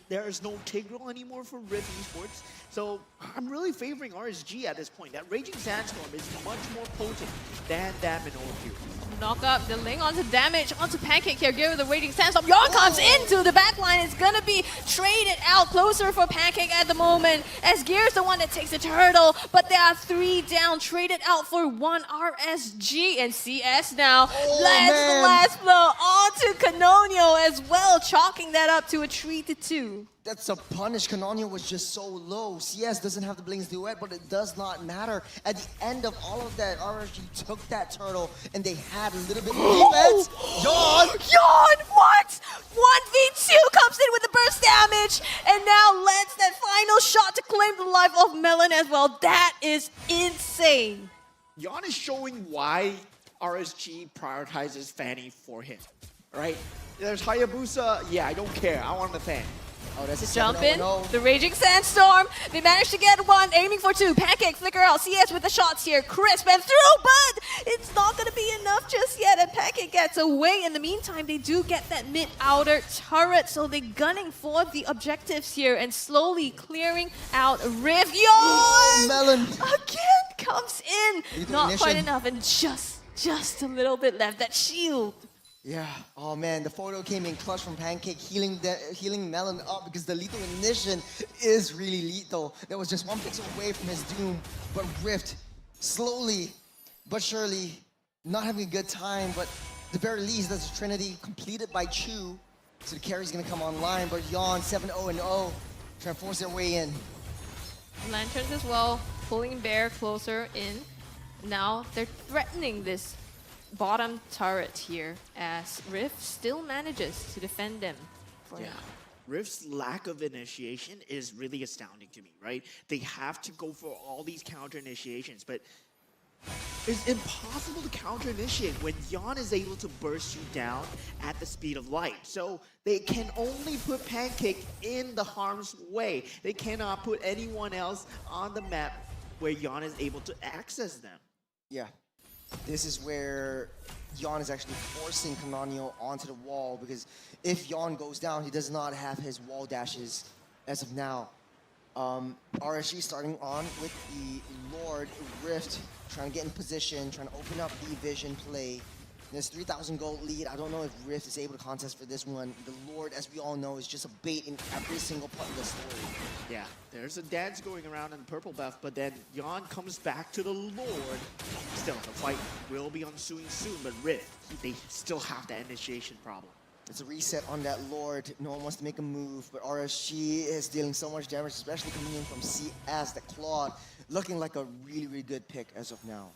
There is no Tigreal anymore for Rift Esports, so I'm really favoring RSG at this point. That Raging Sandstorm is much more potent than that Minoa Fury. Knock up the link onto damage onto Pancake here. Give the Raging Sandstorm. Yawn comes into the backline. It's gonna be traded out closer for Pancake at the moment, as Gear's the one that takes the turtle, but there are 3 down, traded out for 1 RSG, and CS now lands the last blow onto Canonio as well, chalking that up to a 3-2. That's a punish. Canonio was just so low. CS doesn't have the Blings duet, but it does not matter. At the end of all of that, RSG took that turtle, and they had a little bit of defense. Yawn! Yawn! What? 1v2 comes in with the burst damage, and now lands that final shot to claim the life of Melon as well. That is insane. Yawn is showing why RSG prioritizes Fanny for him, right? There's Hayabusa. Yeah, I don't care. I want the Fanny. Oh, that's a Jump in, the Raging Sandstorm. They managed to get 1, aiming for 2. Pancake, flicker out. CS with the shots here. Crisp and through, but it's not going to be enough just yet. And Pancake gets away. In the meantime, they do get that mid-outer turret, so they're gunning for the objectives here and slowly clearing out Rift. Yawn! Melon again comes in. Not quite ignition. enough, and just a little bit left. That shield. Yeah. Oh man, the photo came in clutch from Pancake, healing Melon up, because the lethal ignition is really lethal. That was just 1 pixel away from his doom. But Rift, slowly but surely, not having a good time. But at the very least, that's a Trinity completed by Chu. So the carry's gonna come online. But Yawn 7-0-0, trying to force their way in. Lanterns as well, pulling Bear closer in. Now they're threatening this bottom turret here, as Rift still manages to defend them. Yeah. Rift's lack of initiation is really astounding to me, right? They have to go for all these counter initiations, but it's impossible to counter initiate when Yawn is able to burst you down at the speed of light. So they can only put Pancake in the harm's way. They cannot put anyone else on the map where Yawn is able to access them. Yeah. This is where Yawn is actually forcing Canonio onto the wall, because if Yawn goes down, he does not have his wall dashes as of now. RSG starting on with the Lord Rift, trying to get in position, trying to open up the vision play. There's 3,000 gold lead. I don't know if Rift is able to contest for this one. The Lord, as we all know, is just a bait in every single part of the story. Yeah, there's a dance going around in the purple buff, but then Yawn comes back to the Lord. Still, the fight will be ensuing soon, but Rift, they still have that initiation problem. It's a reset on that Lord. No one wants to make a move, but RSG is dealing so much damage, especially coming in from CS. The Claude looking like a really, really good pick as of now.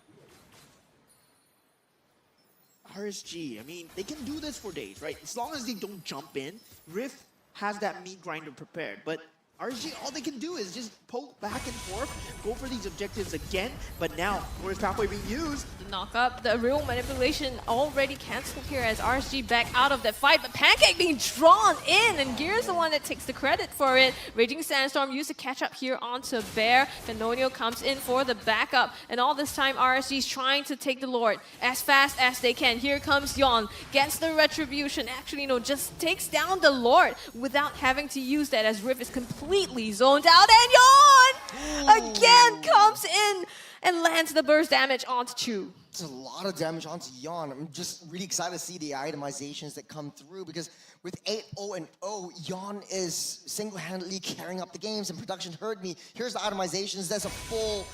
RSG, I mean, they can do this for days, right? As long as they don't jump in, Rift has that meat grinder prepared, but RSG, all they can do is just poke back and forth, go for these objectives again, but now, where's pathway being used? The knock up, the real manipulation already cancelled here as RSG back out of that fight, but Pancake being drawn in, and Gear's the one that takes the credit for it. Raging Sandstorm used to catch up here onto Bear. Canonio comes in for the backup, and all this time RSG's trying to take the Lord as fast as they can. Here comes Yawn, gets the retribution, actually, just takes down the Lord without having to use that, as Rift is completely zoned out, and Yawn again comes in and lands the burst damage onto Chu. It's a lot of damage onto Yawn. I'm just really excited to see the itemizations that come through, because with 8-0-0, Yawn is single-handedly carrying up the games, and production heard me. Here's the itemizations. That's a full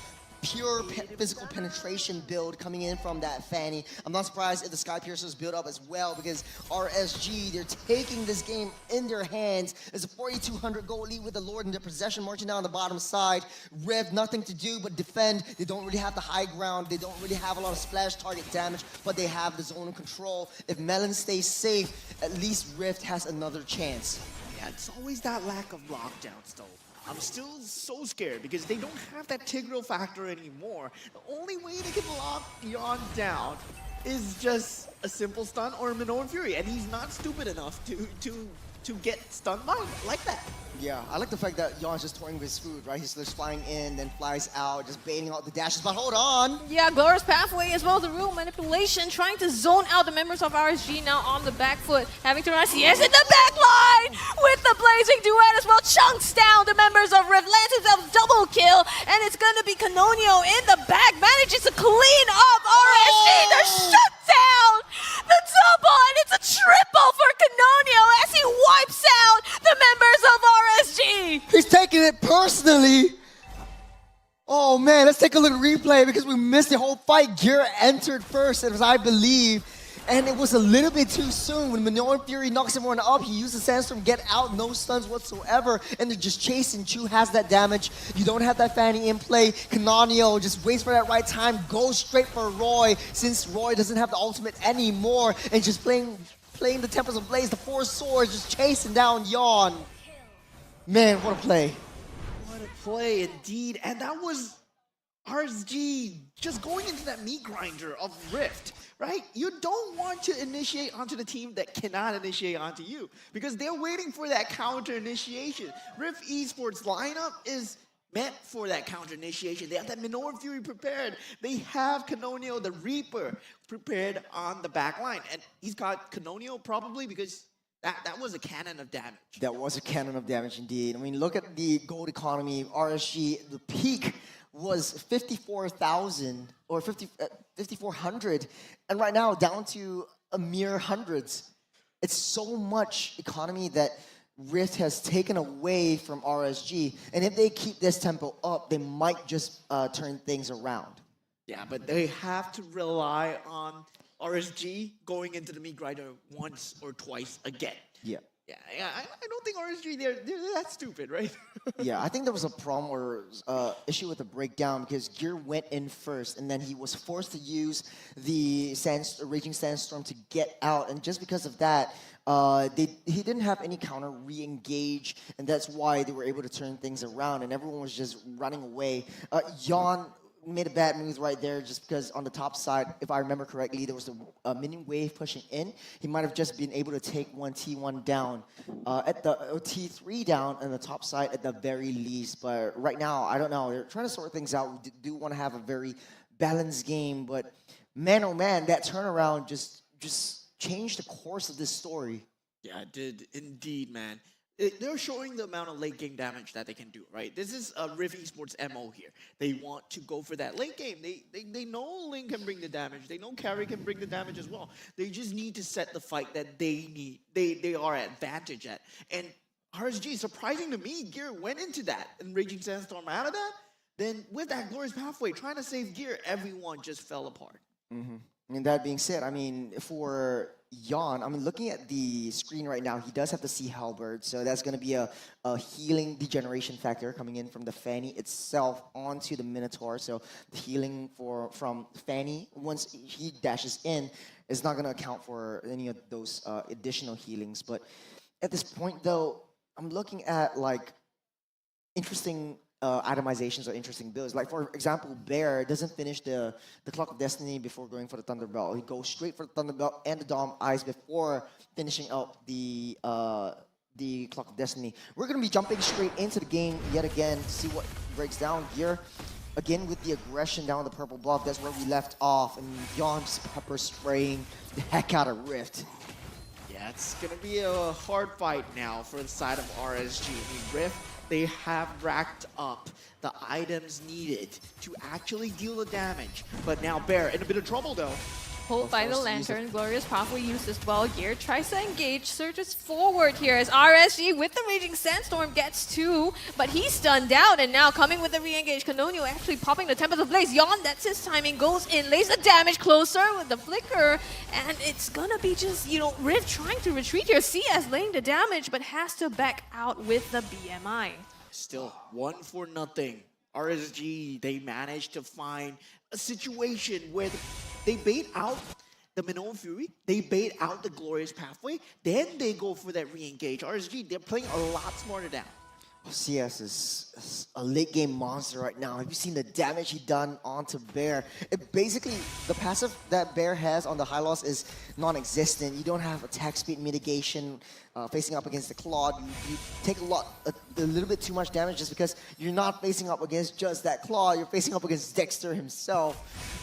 pure physical penetration build coming in from that Fanny. I'm not surprised if the Sky Piercers build up as well, because RSG, they're taking this game in their hands. It's a 4,200 gold lead with the Lord in their possession, marching down the bottom side. Rev, nothing to do but defend. They don't really have the high ground. They don't really have a lot of splash target damage, but they have the zone control. If Melon stays safe, at least Rift has another chance. Yeah, it's always that lack of lockdowns, though. I'm still so scared because they don't have that Tigreal factor anymore. The only way they can lock Yon down is just a simple stun or a Minoan Fury, and he's not stupid enough to get stunned by like that. Yeah, I like the fact that Yon's just toying with his food, right? He's just flying in, then flies out, just baiting out the dashes. But hold on! Yeah, Glorious Pathway as well as the rule manipulation, trying to zone out the members of RSG now on the back foot, having to run CS in the back line with the Blazing Duet as well. Chunks down the members of Rift, lands himself double kill, and it's gonna be Canonio in the back, manages to clean up RSG, the shutdown, the double, and it's a triple for Canonio as he wipes out the members of RSG. He's taking it personally. Oh man, let's take a look at replay because we missed the whole fight. Gear entered first, as I believe, and it was a little bit too soon. When Minoan Fury knocks everyone up, he uses Sandstorm, get out, no stuns whatsoever, and they're just chasing. Chu has that damage. You don't have that Fanny in play. Canonio just waits for that right time, goes straight for Roy, since Roy doesn't have the ultimate anymore, and just playing the Tempers of Blaze, the Four Swords, just chasing down Yon. Man, what a play. What a play indeed. And that was RSG just going into that meat grinder of Rift, right? You don't want to initiate onto the team that cannot initiate onto you because they're waiting for that counter initiation. Rift Esports lineup is meant for that counter initiation. They have that Minoan Fury prepared. They have Canonio the Reaper prepared on the back line. And he's got Canonio probably because that was a cannon of damage. That was a cannon of damage indeed. I mean, look at the gold economy. RSG, the peak was 54,000 or 5,400, and right now down to a mere hundreds. It's so much economy that Rift has taken away from RSG, and if they keep this tempo up, they might just turn things around. Yeah, but they have to rely on RSG going into the meat grinder once or twice again. Yeah. Yeah, I don't think RSG, they're that stupid, right? Yeah, I think there was a problem or issue with the breakdown because Gear went in first, and then he was forced to use the Raging Sandstorm to get out, and just because of that, he didn't have any counter re-engage, and that's why they were able to turn things around, and everyone was just running away. Yon made a bad move right there just because on the top side, if I remember correctly, there was a minion wave pushing in. He might have just been able to take one T1 down, at the T3 down on the top side at the very least. But right now, I don't know. They're trying to sort things out. We do want to have a very balanced game, but man, oh man, that turnaround just changed the course of this story. Yeah, it did indeed, man. They're showing the amount of late game damage that they can do, right? This is a Rift Esports MO here. They want to go for that late game. They know Link can bring the damage. They know Carry can bring the damage as well. They just need to set the fight that they need. They are at advantage at. And RSG, surprising to me, Gear went into that and Raging Sandstorm out of that. Then with that Glorious Pathway, trying to save Gear, everyone just fell apart. Mm-hmm. And that being said, I mean, for Yon, I mean, looking at the screen right now, he does have the Sea Halberd, so that's going to be a healing degeneration factor coming in from the Fanny itself onto the Minotaur. So the healing from Fanny, once he dashes in, is not going to account for any of those additional healings. But at this point, though, I'm looking at, like, interesting itemizations or interesting builds. Like, for example, Bear doesn't finish the Clock of Destiny before going for the Thunderbelt. He goes straight for the Thunderbelt and the Dom Eyes before finishing up the Clock of Destiny. We're going to be jumping straight into the game yet again to see what breaks down here. Again, with the aggression down the purple block, that's where we left off. And Yon just pepper spraying the heck out of Rift. Yeah, it's going to be a hard fight now for the side of RSG. I mean, Rift, they have racked up the items needed to actually deal the damage. But now Bear in a bit of trouble though. Hold by the lantern, Glorious Pathway used as well. Gear tries to engage, surges forward here as RSG with the Raging Sandstorm gets two, but he's stunned out, and now coming with the re-engage, Canonio actually popping the Tempest of Blaze. Yon, that's his timing, goes in, lays the damage closer with the flicker, and it's gonna be just, you know, Rift trying to retreat here. CS laying the damage, but has to back out with the BMI. Still 1-0. RSG, they managed to find a situation where they bait out The Minoan Fury, they bait out the Glorious Pathway, then they go for that re-engage. RSG, they're playing a lot smarter down. CS is a late game monster right now. Have you seen the damage he done onto Bear? It basically, the passive that Bear has on the high loss is non-existent. You don't have attack speed mitigation facing up against the Claude. You take a little bit too much damage just because you're not facing up against just that Claude. You're facing up against Dexter himself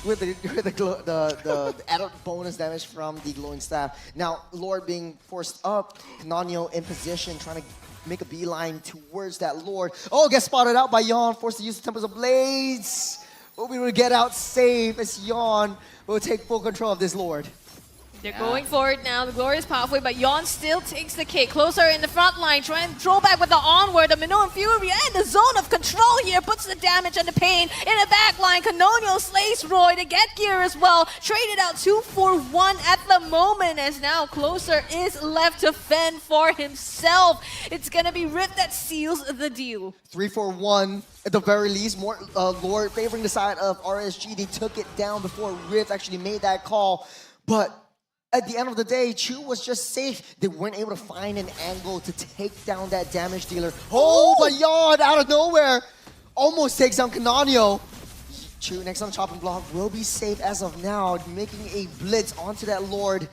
with the added bonus damage from the glowing staff. Now, Lord being forced up, Canonio in position, trying to make a beeline towards that Lord. Oh, gets spotted out by Yawn, forced to use the Tempest of Blades. But we will get out safe as Yawn will take full control of this Lord. They're going for it now, the Glorious Pathway, but Yon still takes the cake. Closer in the front line, trying to throw back with the onward. The Minoan Fury and the zone of control here puts the damage and the pain in the back line. Canonio slays Roy to get gear as well. Traded out 2 for 1 at the moment, as now Closer is left to fend for himself. It's gonna be Rift that seals the deal. 3 for 1 at the very least. More Lord favoring the side of RSG. They took it down before Rift actually made that call. But at the end of the day, Chu was just safe. They weren't able to find an angle to take down that damage dealer. Oh, but Yawn out of nowhere almost takes down Canonio. Chu next on the chopping block will be safe as of now, making a blitz onto that Lord.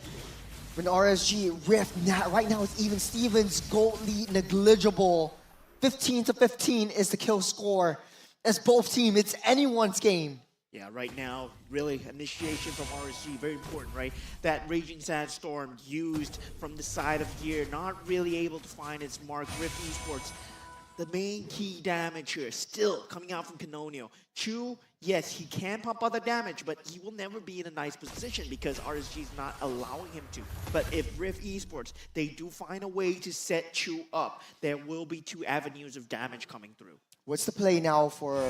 When RSG Rift right now it's even Stevens gold lead negligible. 15-15 is the kill score. As both teams, it's anyone's game. Yeah, right now, really, initiation from RSG, very important, right? That Raging Sandstorm used from the side of Gear, not really able to find its mark. Rift Esports, the main key damage here, still coming out from Canonio. Chu, yes, he can pump other damage, but he will never be in a nice position because RSG is not allowing him to. But if Rift Esports, they do find a way to set Chu up, there will be 2 avenues of damage coming through. What's the play now for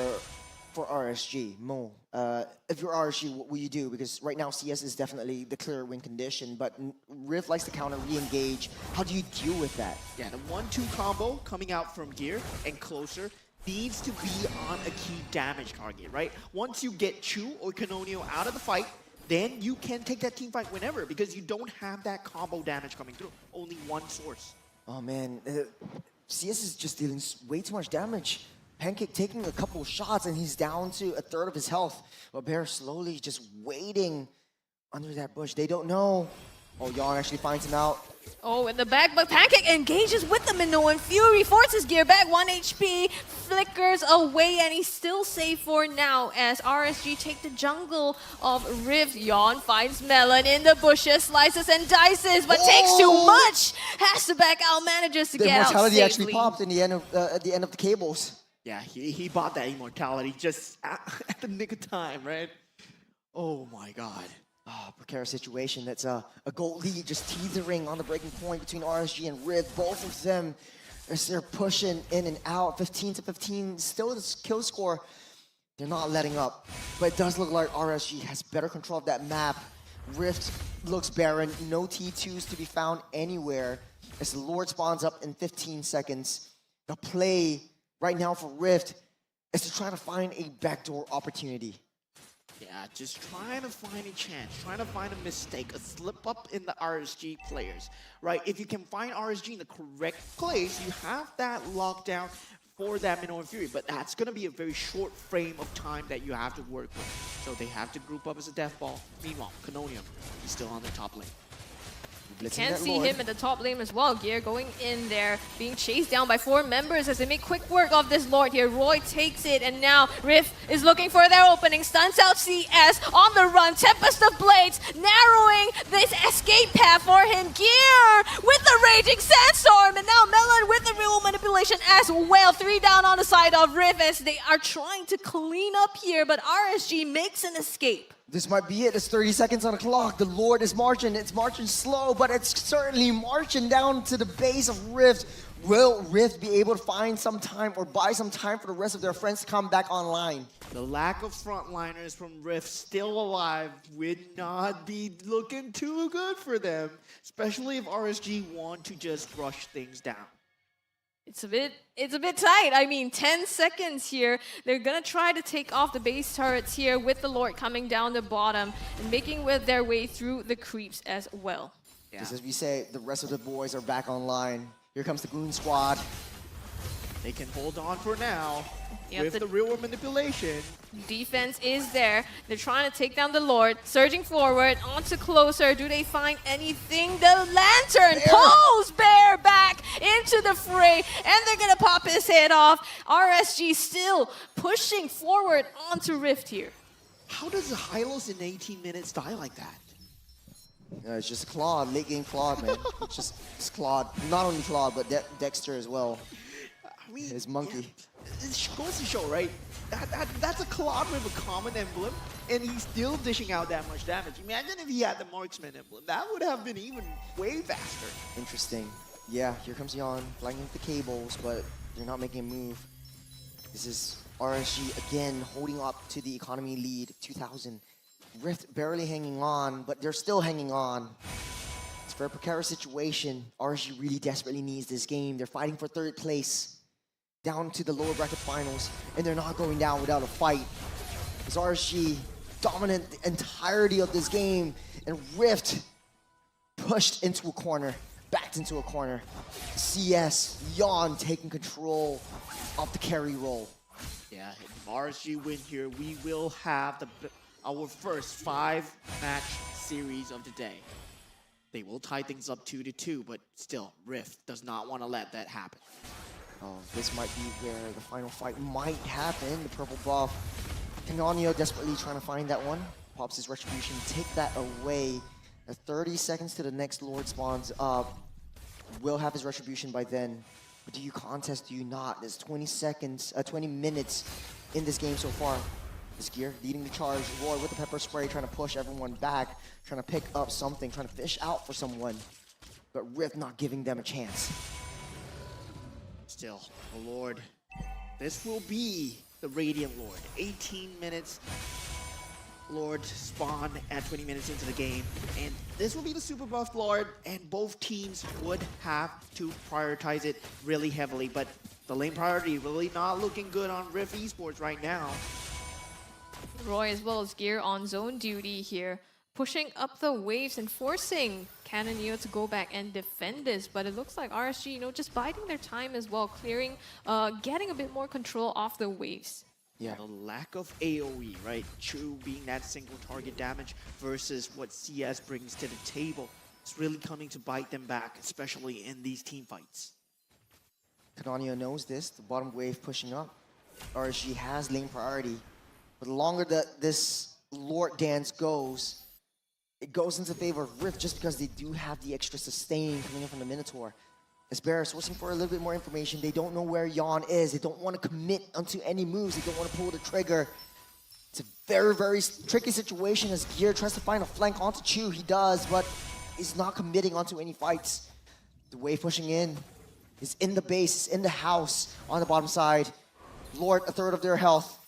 RSG, Mo? If you're RSG, what will you do? Because right now CS is definitely the clear win condition, but Rift likes to counter re-engage. How do you deal with that? Yeah, the 1-2 combo coming out from Gear and Closer needs to be on a key damage target, right? Once you get Chu or Canonio out of the fight, then you can take that team fight whenever because you don't have that combo damage coming through. Only one source. Oh man, CS is just dealing way too much damage. Pancake taking a couple shots and he's down to 1/3 of his health. But Bear slowly just waiting under that bush. They don't know. Oh, Yawn actually finds him out. Oh, in the back, but Pancake engages with the Minoan Fury, forces Gear back, 1 HP, flickers away, and he's still safe for now as RSG take the jungle of Rift. Yawn finds Melon in the bushes, slices and dices, but takes too much. Has to back out, manages to The get out immortality safely. actually popped in the end of at the end of the cables. Yeah, he bought that immortality just at the nick of time, right? Oh my god. Oh, precarious situation. That's a goal lead just teetering on the breaking point between RSG and Rift. Both of them, as they're pushing in and out, 15-15, still the kill score. They're not letting up. But it does look like RSG has better control of that map. Rift looks barren. No T2s to be found anywhere. As the Lord spawns up in 15 seconds. The play right now for Rift is to try to find a backdoor opportunity. Yeah, just trying to find a chance, trying to find a mistake, a slip up in the RSG players, right? If you can find RSG in the correct place, you have that lockdown for that Minoan Fury, but that's going to be a very short frame of time that you have to work with. So they have to group up as a death ball. Meanwhile, Canonium, he's still on the top lane. Can't see him at the top lane as well. Gear going in there, being chased down by 4 members as they make quick work of this Lord here. Roy takes it, and now Rift is looking for their opening. Stunts out CS on the run. Tempest of Blades narrowing this escape path for him. Gear with the Raging Sandstorm, and now Melon with the real manipulation as well. 3 down on the side of Rift as they are trying to clean up here, but RSG makes an escape. This might be it. It's 30 seconds on the clock. The Lord is marching. It's marching slow, but it's certainly marching down to the base of Rift. Will Rift be able to find some time or buy some time for the rest of their friends to come back online? The lack of frontliners from Rift still alive would not be looking too good for them, especially if RSG want to just rush things down. It's a bit tight. I mean, 10 seconds here. They're gonna try to take off the base turrets here with the Lord coming down the bottom and making their way through the creeps as well. Just as we say, the rest of the boys are back online. Here comes the Goon Squad. They can hold on for now Yep, with the real world manipulation. Defense is there. They're trying to take down the Lord. Surging forward, onto closer. Do they find anything? The Lantern pulls Bear back into the fray, and they're going to pop his head off. RSG still pushing forward onto Rift here. How does Hylos in 18 minutes die like that? It's just Claude, late game Claude, man. it's Claude. Not only Claude, but Dexter as well. I mean, his monkey. Yeah, it goes to show, right? That's a Claude with a common emblem, and he's still dishing out that much damage. Imagine if he had the Marksman emblem. That would have been even way faster. Interesting. Yeah, here comes Yon, flying into the cables, but they're not making a move. This is RSG again holding up to the economy lead, 2,000. Rift barely hanging on, but they're still hanging on. It's a very precarious situation. RSG really desperately needs this game. They're fighting for third place, down to the lower bracket finals, and they're not going down without a fight. It's RSG dominant the entirety of this game, and Rift pushed into a corner, backed into a corner. CS, Yon taking control of the carry role. Yeah, if RSG win here, we will have our first 5-match series of the day. They will tie things up 2-2, but still, Rift does not want to let that happen. Oh, this might be where the final fight might happen. The purple buff. Canonio desperately trying to find that one. Pops his retribution, take that away. 30 seconds to the next Lord spawns up. Will have his retribution by then. But do you contest, do you not? There's 20 minutes in this game so far. This gear leading the charge. Roy with the pepper spray trying to push everyone back, trying to pick up something, trying to fish out for someone. But Rift not giving them a chance. Still, the Lord. This will be the Radiant Lord. 18 minutes. Lord spawn at 20 minutes into the game. And this will be the super buff Lord, and both teams would have to prioritize it really heavily. But the lane priority really not looking good on Rift Esports right now. Roy as well as Gear on zone duty here, pushing up the waves and forcing Canonio to go back and defend this. But it looks like RSG, just biding their time as well, clearing, getting a bit more control off the waves. Yeah, the lack of AoE, right? True being that single target damage versus what CS brings to the table. It's really coming to bite them back, especially in these team fights. Canonio knows this, the bottom wave pushing up. RSG has lane priority. But the longer that this Lord dance goes, it goes into favor of Rift just because they do have the extra sustain coming in from the Minotaur. As Bear is sourcing for a little bit more information, they don't know where Yon is. They don't want to commit onto any moves. They don't want to pull the trigger. It's a very, very tricky situation as Gear tries to find a flank onto Chu. He does, but he's not committing onto any fights. The wave pushing in is in the base, in the house on the bottom side. Lord, a third of their health.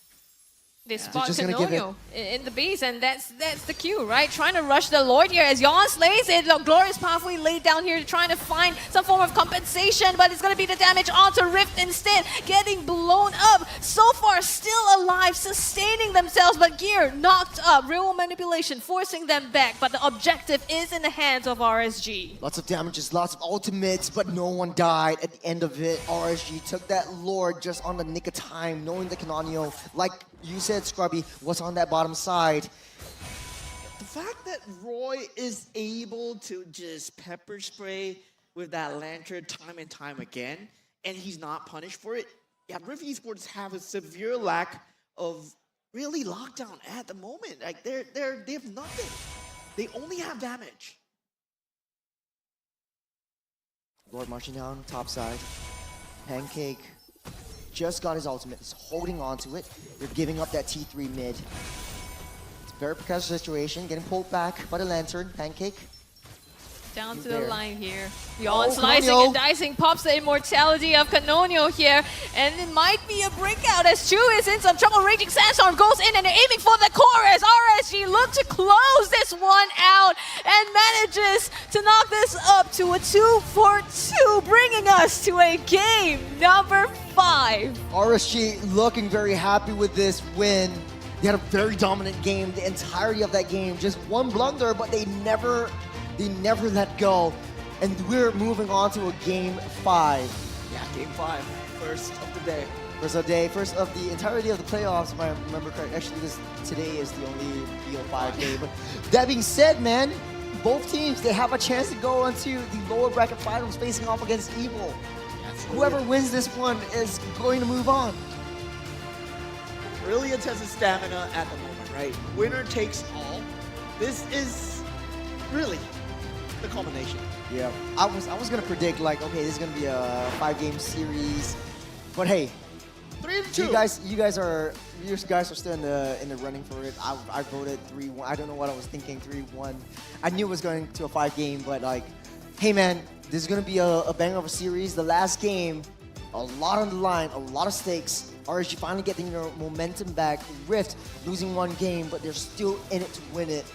They spot just gonna give Canonio in the base, and that's the cue, right? Trying to rush the Lord here as Yon slays it. The glorious pathway laid down here, trying to find some form of compensation, but it's going to be the damage onto Rift instead, getting blown up. So far, still alive, sustaining themselves, but Gear knocked up. Real manipulation, forcing them back, but the objective is in the hands of RSG. Lots of damages, lots of ultimates, but no one died at the end of it. RSG took that Lord just on the nick of time, knowing the Canonio, like you said, Scrubby, what's on that bottom side. The fact that Roy is able to just pepper spray with that lantern time and time again, and he's not punished for it. Yeah, Rift Esports have a severe lack of really lockdown at the moment. Like they have nothing. They only have damage. Lord marching down top side. Pancake just got his ultimate. He's holding on to it. They're giving up that T3 mid. It's a very precarious situation. Getting pulled back by the Lantern. Pancake. Down to there. the line here. Yon Oh, slicing Canonio. and dicing pops the immortality of Canonio here. And it might be a breakout as Chu is in some trouble. Raging Sandstorm goes in and they're aiming for the core as RSG looks able to close this one out and manages to knock this up to a 2-4-2, bringing us to a game number 5. RSG looking very happy with this win. They had a very dominant game, the entirety of that game. Just one blunder, but they never let go. And we're moving on to a game 5. Yeah, game 5, first of the day. First of the entirety of the playoffs, if I remember correct. Actually, today is the only BO5 day. But that being said, man, both teams, they have a chance to go into the lower bracket finals facing off against Evil. Whoever wins this one is going to move on. Brilliance has a stamina at the moment, right? Winner takes all. This is really the culmination. Yeah, I was gonna predict like, okay, this is gonna be a 5-game series, but hey, 3-2. You guys are still in the running for it. I voted 3-1. I don't know what I was thinking, 3-1. I knew it was going to a 5-game, but like, hey man, this is gonna be a bang of a series. The last game, a lot on the line, a lot of stakes. RSG finally getting their momentum back. Rift losing 1 game, but they're still in it to win it.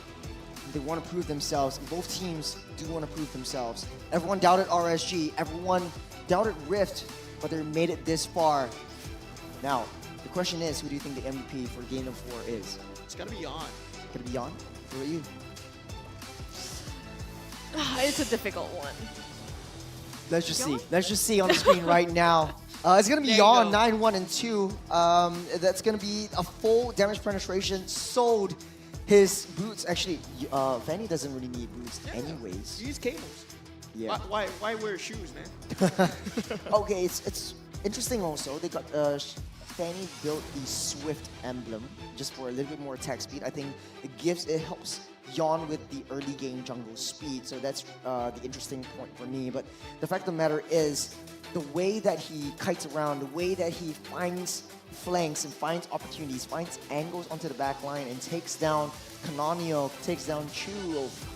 They want to prove themselves. Both teams do want to prove themselves. Everyone doubted RSG. Everyone doubted Rift, but they made it this far. Now, the question is, who do you think the MVP for Game of 4 is? It's gonna be Yon. Gonna be Yon? What about you? It's a difficult one. Let's just see. Let's just see on the screen right now. It's gonna be Yon 9-1-2. That's gonna be a full damage penetration. Sold his boots. Actually, Fanny doesn't really need boots anyways. Use cables. Yeah. Why wear shoes, man? Okay, it's interesting also. They got Fanny built the Swift emblem just for a little bit more attack speed. I think it helps Yon with the early game jungle speed. So that's the interesting point for me. But the fact of the matter is, the way that he kites around, the way that he finds flanks and finds opportunities, finds angles onto the back line and takes down Canonial, takes down Chu,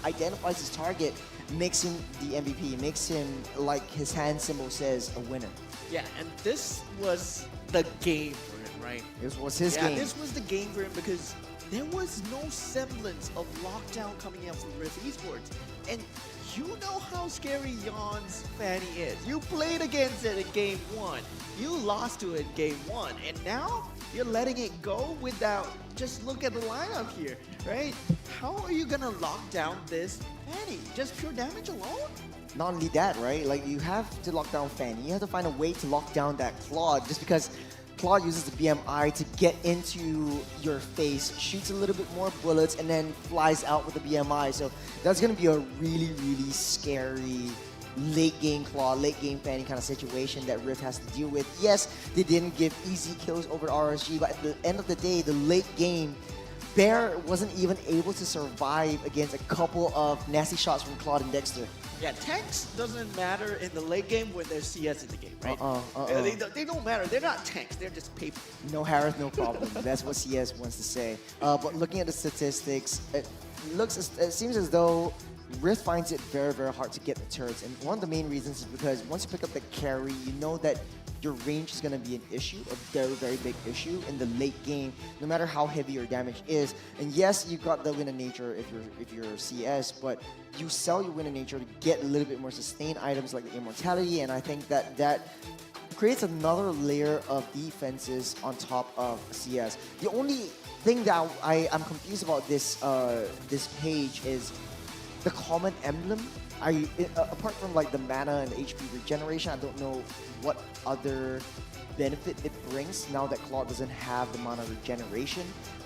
identifies his target, makes him the MVP, makes him, like his hand symbol says, a winner. Yeah, and this was the game for him, right? This was his game. Yeah, this was the game for him because there was no semblance of lockdown coming out from Rift Esports. And you know how scary Yon's Fanny is. You played against it in Game 1. You lost to it in Game 1. And now you're letting it go without, just look at the lineup here, right? How are you gonna lock down this Fanny? Just pure damage alone? Not only that, right? Like, you have to lock down Fanny. You have to find a way to lock down that Claude, just because Claude uses the BMI to get into your face, shoots a little bit more bullets, and then flies out with the BMI. So that's going to be a really, really scary late game Claude, late game Fanny kind of situation that Rift has to deal with. Yes, they didn't give easy kills over RSG, but at the end of the day, the late game, Bear wasn't even able to survive against a couple of nasty shots from Claude and Dexter. Yeah, tanks doesn't matter in the late game when there's CS in the game, right? They don't matter. They're not tanks. They're just paper. No Harris, no problem. That's what CS wants to say. But looking at the statistics, it seems as though Rift finds it very, very hard to get the turrets. And one of the main reasons is because once you pick up the carry, you know that your range is going to be an issue, a very, very big issue in the late game, no matter how heavy your damage is. And yes, you got the win of nature if you're CS, but you sell your win of nature to get a little bit more sustained items like the immortality, and I think that creates another layer of defenses on top of CS. The only thing that I'm confused about this page is the common emblem. Apart from like the mana and the HP regeneration, I don't know what other benefit it brings now that Claude doesn't have the mana regeneration.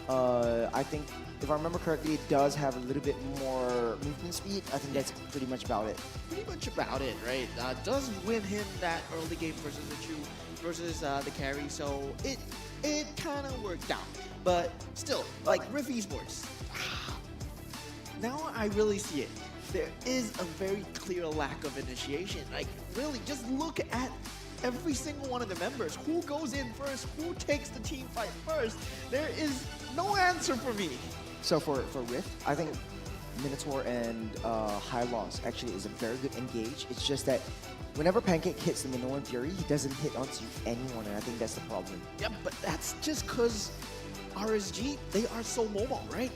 I think, if I remember correctly, it does have a little bit more movement speed. I think that's pretty much about it. Pretty much about it, right? Does win him that early game versus the Chu versus the carry, so it kind of worked out. But still, like Rift Esports, now I really see it. There is a very clear lack of initiation. Like, really, just look at every single one of the members. Who goes in first? Who takes the team fight first? There is no answer for me. So for Rift, I think Minotaur and High Loss actually is a very good engage. It's just that whenever Pancake hits the Minoan Fury, he doesn't hit onto anyone, and I think that's the problem. Yeah, but that's just because RSG, they are so mobile, right?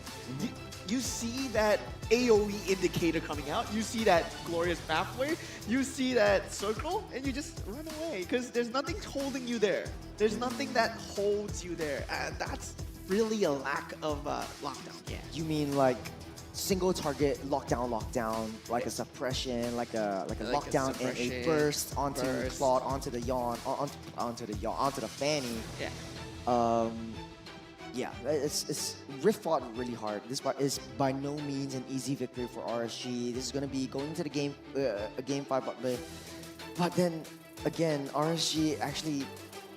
You see that AoE indicator coming out, you see that glorious pathway, you see that circle, and you just run away because there's nothing holding you there. There's nothing that holds you there, and that's really a lack of lockdown. Yeah. You mean like single target lockdown, like a suppression, like a lockdown and a burst onto Claude, onto the Yawn, onto the Fanny. Yeah. Yeah, it's Rift fought really hard. This is by no means an easy victory for RSG. This is going to be going into the game, a game 5, but then again, RSG actually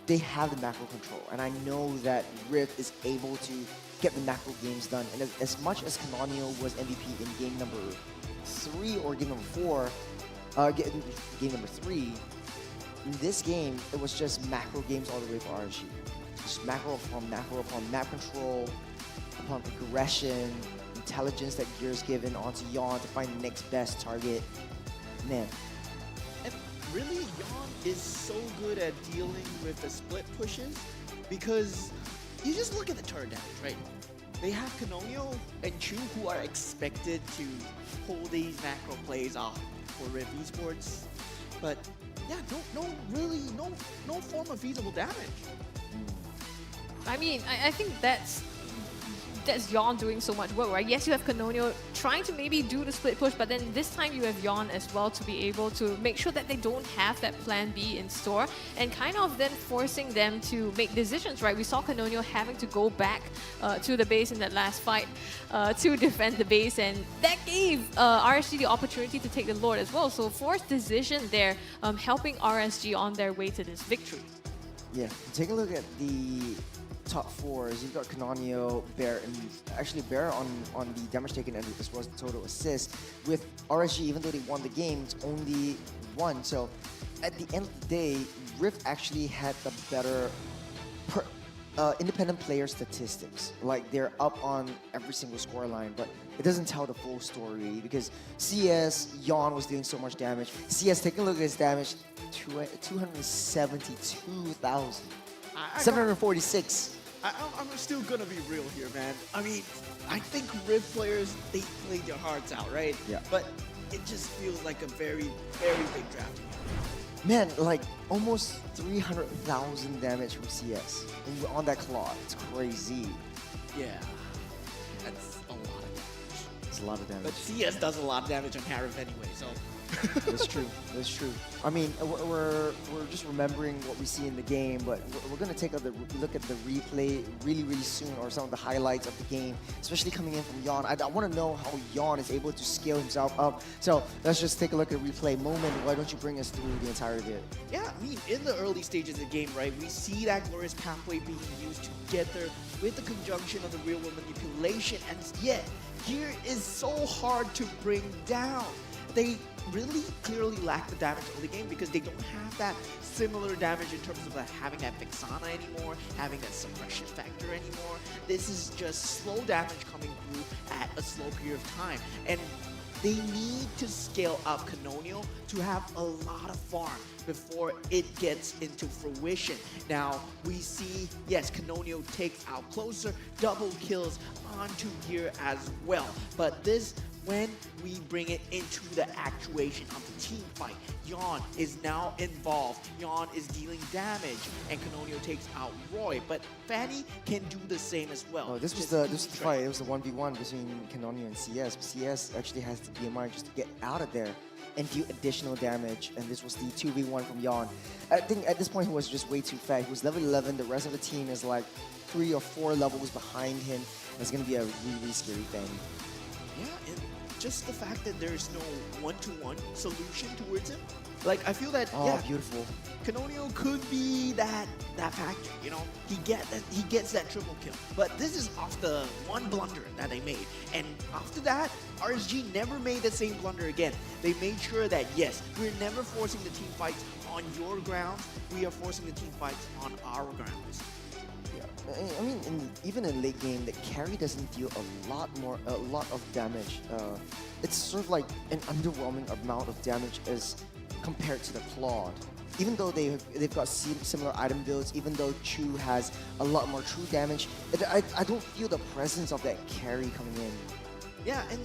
they have the macro control, and I know that Rift is able to get the macro games done. And as much as Canonio was MVP in game number 3 or game number 4, game number 3, in this game it was just macro games all the way for RSG. Just macro upon map control, upon aggression, intelligence that Gear's given onto Yawn to find the next best target. Man. And really, Yawn is so good at dealing with the split pushes because you just look at the turn damage, right? They have Canonio and Chu who are expected to pull these macro plays off for Rift Esports. But yeah, no form of feasible damage. I mean, I think that's Yawn doing so much work, right? Yes, you have Canonio trying to maybe do the split push, but then this time you have Yawn as well to be able to make sure that they don't have that plan B in store and kind of then forcing them to make decisions, right? We saw Canonio having to go back to the base in that last fight to defend the base, and that gave RSG the opportunity to take the Lord as well. So forced decision there, helping RSG on their way to this victory. Yeah, take a look at the top 4s. You've got Canonio, Bear, and actually Bear on the damage taken as well as the total assist. With RSG, even though they won the game, it's only 1. So at the end of the day, Rift actually had the better independent player statistics. Like they're up on every single scoreline, but it doesn't tell the full story because CS, Yawn was doing so much damage. CS, taking a look at his damage, 272,000. 746. I'm still gonna be real here, man. I mean, I think Rift players, they played their hearts out, right? Yeah. But it just feels like a very, very big draft. Man, like almost 300,000 damage from CS on that Claw. It's crazy. Yeah. That's a lot of damage. It's a lot of damage. But CS does a lot of damage on Harif anyway, so. That's true. That's true. I mean, we're just remembering what we see in the game, but we're gonna take a look at the replay really soon, or some of the highlights of the game, especially coming in from Yawn. I want to know how Yawn is able to scale himself up. So let's just take a look at replay. Moment, why don't you bring us through the entire bit? Yeah, I mean, in the early stages of the game, right, we see that glorious pathway being used together with the conjunction of the real-world manipulation, and yet Gear is so hard to bring down. They really clearly lack the damage early game because they don't have that similar damage in terms of having that Vixana anymore, having that suppression factor anymore. This is just slow damage coming through at a slow period of time. And they need to scale up Canonio to have a lot of farm before it gets into fruition. Now, we see, yes, Canonio takes out closer, double kills onto Gear as well. But this, when we bring it into the actuation of the team fight, Yawn is now involved. Yawn is dealing damage, and Canonio takes out Roy. But Fanny can do the same as well. Oh, this was the fight. It was the 1v1 between Canonio and CS. CS actually has the BMI just to get out of there and do additional damage. And this was the 2v1 from Yawn. I think at this point he was just way too fat. He was level 11. The rest of the team is like 3 or 4 levels behind him. It's gonna be a really scary thing. Yeah, and just the fact that there's no one-to-one solution towards him. Like, I feel that, yeah, beautiful. Canonio could be that factor, you know? He gets that triple kill. But this is off the one blunder that they made. And after that, RSG never made the same blunder again. They made sure that, yes, we're never forcing the team fights on your grounds. We are forcing the team fights on our grounds. I mean, even in late game, the carry doesn't deal a lot of damage. It's sort of like an underwhelming amount of damage as compared to the Claude. even though they've got similar item builds, even though Chu has a lot more true damage, I don't feel the presence of that carry coming in. Yeah, and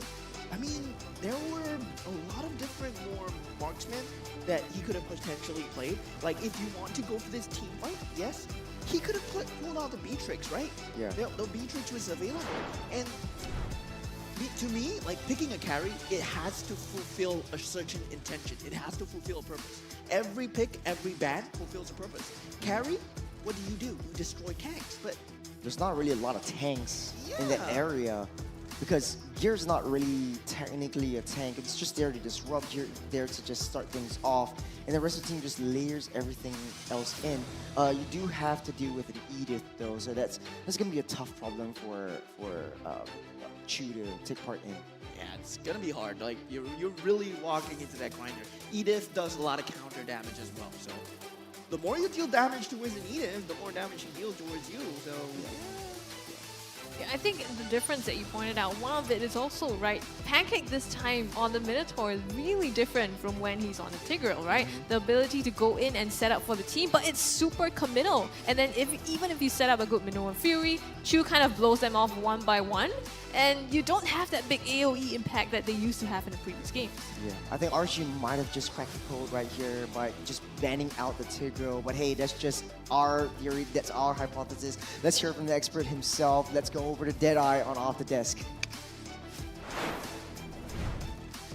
I mean, there were a lot of different more marksmen that he could have potentially played. Like, if you want to go for this team fight, yes, he could have pulled out the Beatrix, right? Yeah. The Beatrix was available. And to me, like, picking a carry, it has to fulfill a certain intention. It has to fulfill a purpose. Every pick, every ban fulfills a purpose. Carry, what do? You destroy tanks, but There's not really a lot of tanks in that Yeah. area because Gear's not really technically a tank. It's just there to disrupt. You're there to just start things off, and the rest of the team just layers everything else in. You do have to deal with an Edith though, so that's gonna be a tough problem for Chu to take part in. yeah, it's gonna be hard. Like, you're really walking into that grinder. Edith does a lot of counter damage as well, so the more you deal damage towards an Edith, the more damage he deals towards you. So Yeah, I think the difference that you pointed out, one of it is also, right, Pancake this time on the Minotaur is really different from when he's on the Tigreal, right? The ability to go in and set up for the team, but it's super committal. And then even if you set up a good Minoan Fury, Chu kind of blows them off one by one, and you don't have that big AoE impact that they used to have in the previous games. Yeah, I think RG might have just cracked the code right here by just banning out the Tigreal. But hey, that's just our theory. That's our hypothesis. Let's hear from the expert himself. Let's go over to Deadeye on Off the Desk.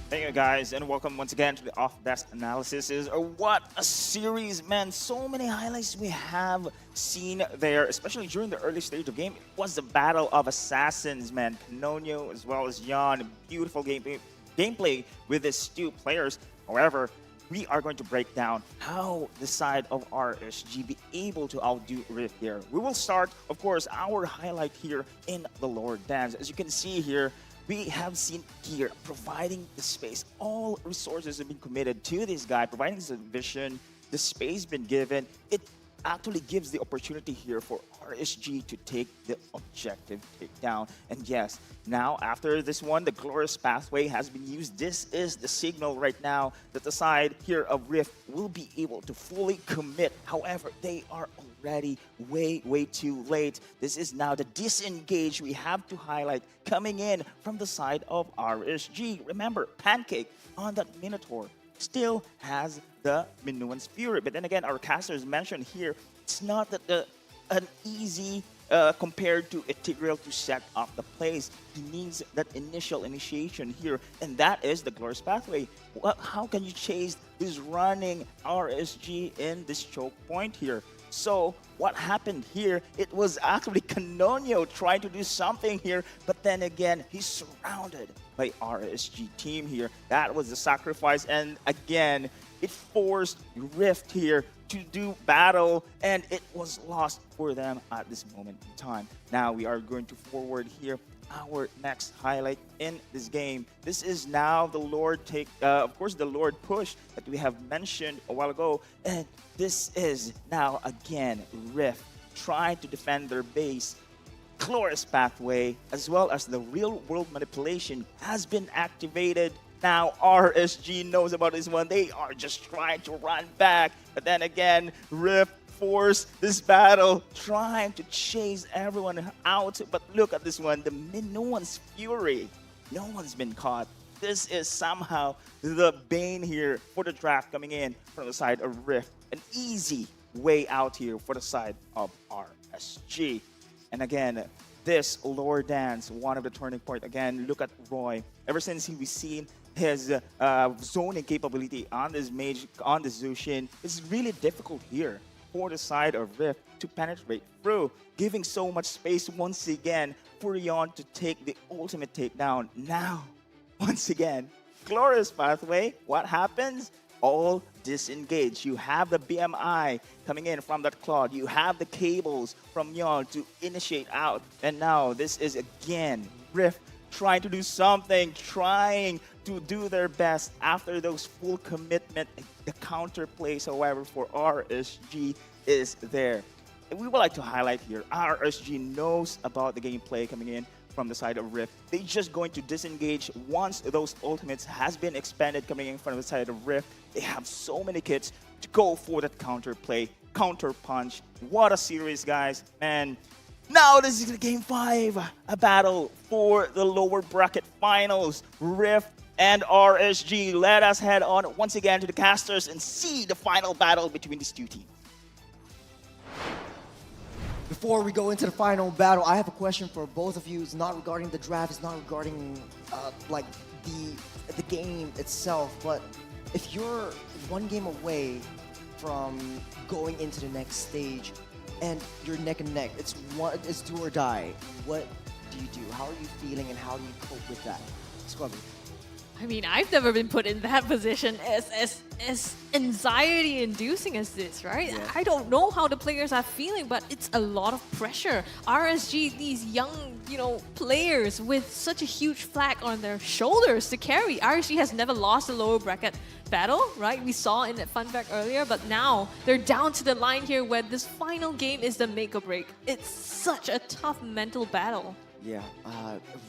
Thank you guys, and welcome once again to the off-desk analysis. What a series, man. So many highlights we have seen there, especially during the early stage of the game. It was the battle of assassins, man. Canonio as well as Yon. Beautiful gameplay with these two players. However, we are going to break down how the side of RSG be able to outdo Rift here. We will start, of course, our highlight here in the Lord Dance. As you can see here, we have seen Gear providing the space. All resources have been committed to this guy, providing the vision, the space been given. It actually gives the opportunity here for RSG to take the objective takedown. And yes, now after this one, the glorious pathway has been used. This is the signal right now that the side here of Rift will be able to fully commit. However, they are already way too late. This is now the disengage we have to highlight coming in from the side of RSG. Remember, Pancake on that Minotaur still has the Minuan's Fury. But then again, our casters mentioned here, it's not that an easy compared to a Tigreal to set up the place. He needs that initial initiation here, and that is the glorious pathway. How can you chase this running RSG in this choke point here? So what happened here, it was actually Canonio trying to do something here, but then again, he's surrounded by RSG team here. That was the sacrifice, and again, it forced Rift here to do battle, and it was lost for them at this moment in time. Now we are going to forward here our next highlight in this game. This is now the Lord of course, the Lord push that we have mentioned a while ago, and this is now again Rift trying to defend their base. Glorious pathway as well as the real world manipulation has been activated. Now RSG knows about this one. They are just trying to run back, but then again Rift force this battle, trying to chase everyone out. But look at this one, the Minuan's Fury. No one's been caught. This is somehow the bane here for the draft coming in from the side of Rift. An easy way out here for the side of RSG. And again, this lore dance, one of the turning point. Again, look at Roy. Ever since we've seen his zoning capability on this mage, on the Zushin, it's really difficult here for the side of Rift to penetrate through, giving so much space once again for Yon to take the ultimate takedown. Now, once again, glorious pathway. What happens? All disengage. You have the BMI coming in from that Claude. You have the cables from Yon to initiate out. And now this is again Rift trying to do something, trying to do their best after those full commitment. The counter plays, however, for RSG is there. And we would like to highlight here, RSG knows about the gameplay coming in from the side of Rift. They're just going to disengage once those ultimates has been expanded coming in from the side of Rift. They have so many kits to go for that counter play, counter punch. What a series, guys. And now this is game 5, a battle for the lower bracket finals. Rift and RSG. Let us head on once again to the casters and see the final battle between these two teams. Before we go into the final battle, I have a question for both of you. It's not regarding the draft. It's not regarding like the game itself. But if you're one game away from going into the next stage, and you're neck and neck, it's do or die. What do you do? How are you feeling, and how do you cope with that, Scrubby? I mean, I've never been put in that position as anxiety-inducing as this, right? Yeah. I don't know how the players are feeling, but it's a lot of pressure. RSG, these young, players with such a huge flag on their shoulders to carry. RSG has never lost a lower bracket battle, right? We saw in that fun fact earlier, but now they're down to the line here where this final game is the make or break. It's such a tough mental battle. Yeah,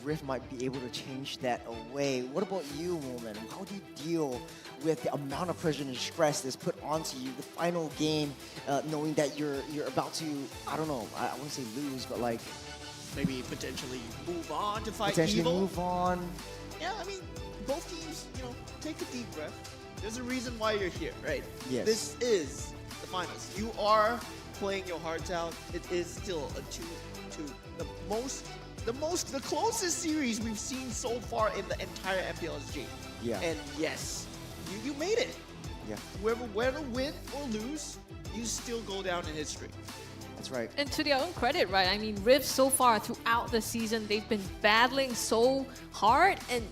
Rift might be able to change that away. What about you, Moment? How do you deal with the amount of pressure and stress that's put onto you, the final game, knowing that you're about to, I don't know, I wouldn't say lose, but like... Maybe potentially move on to fight potentially evil? move on. Yeah, I mean, both teams, take a deep breath. There's a reason why you're here, right? Yes. This is the finals. You are playing your hearts out. It is still a 2-2. The closest series we've seen so far in the entire MPL SG. Yeah. And yes, you made it. Yeah. Whether win or lose, you still go down in history. That's right. And to their own credit, right? I mean, Rift so far throughout the season, they've been battling so hard and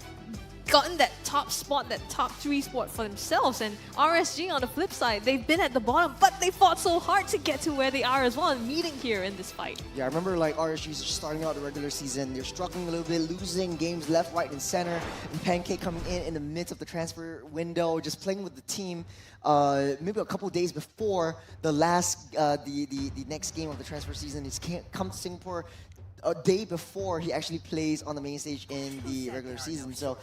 gotten that top spot, that top 3 spot for themselves. And RSG on the flip side, they've been at the bottom, but they fought so hard to get to where they are as well, and meeting here in this fight. Yeah, I remember like RSG's starting out the regular season. They're struggling a little bit, losing games left, right, and center. And Pancake coming in the midst of the transfer window, just playing with the team. Maybe a couple days before the last, the next game of the transfer season, he's come to Singapore a day before he actually plays on the main stage in the regular season. So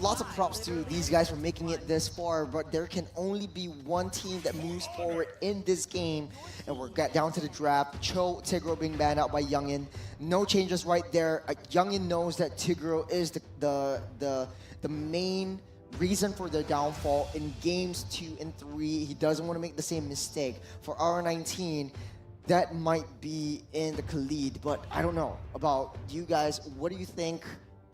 lots of props to these guys for making it this far, but there can only be one team that moves forward in this game, and we're down to the draft. Cho, Tigro being banned out by Youngin. No changes right there. Youngin knows that Tigro is the main reason for their downfall in games 2 and 3. He doesn't want to make the same mistake. For R19, that might be in the Khalid, but I don't know about you guys. What do you think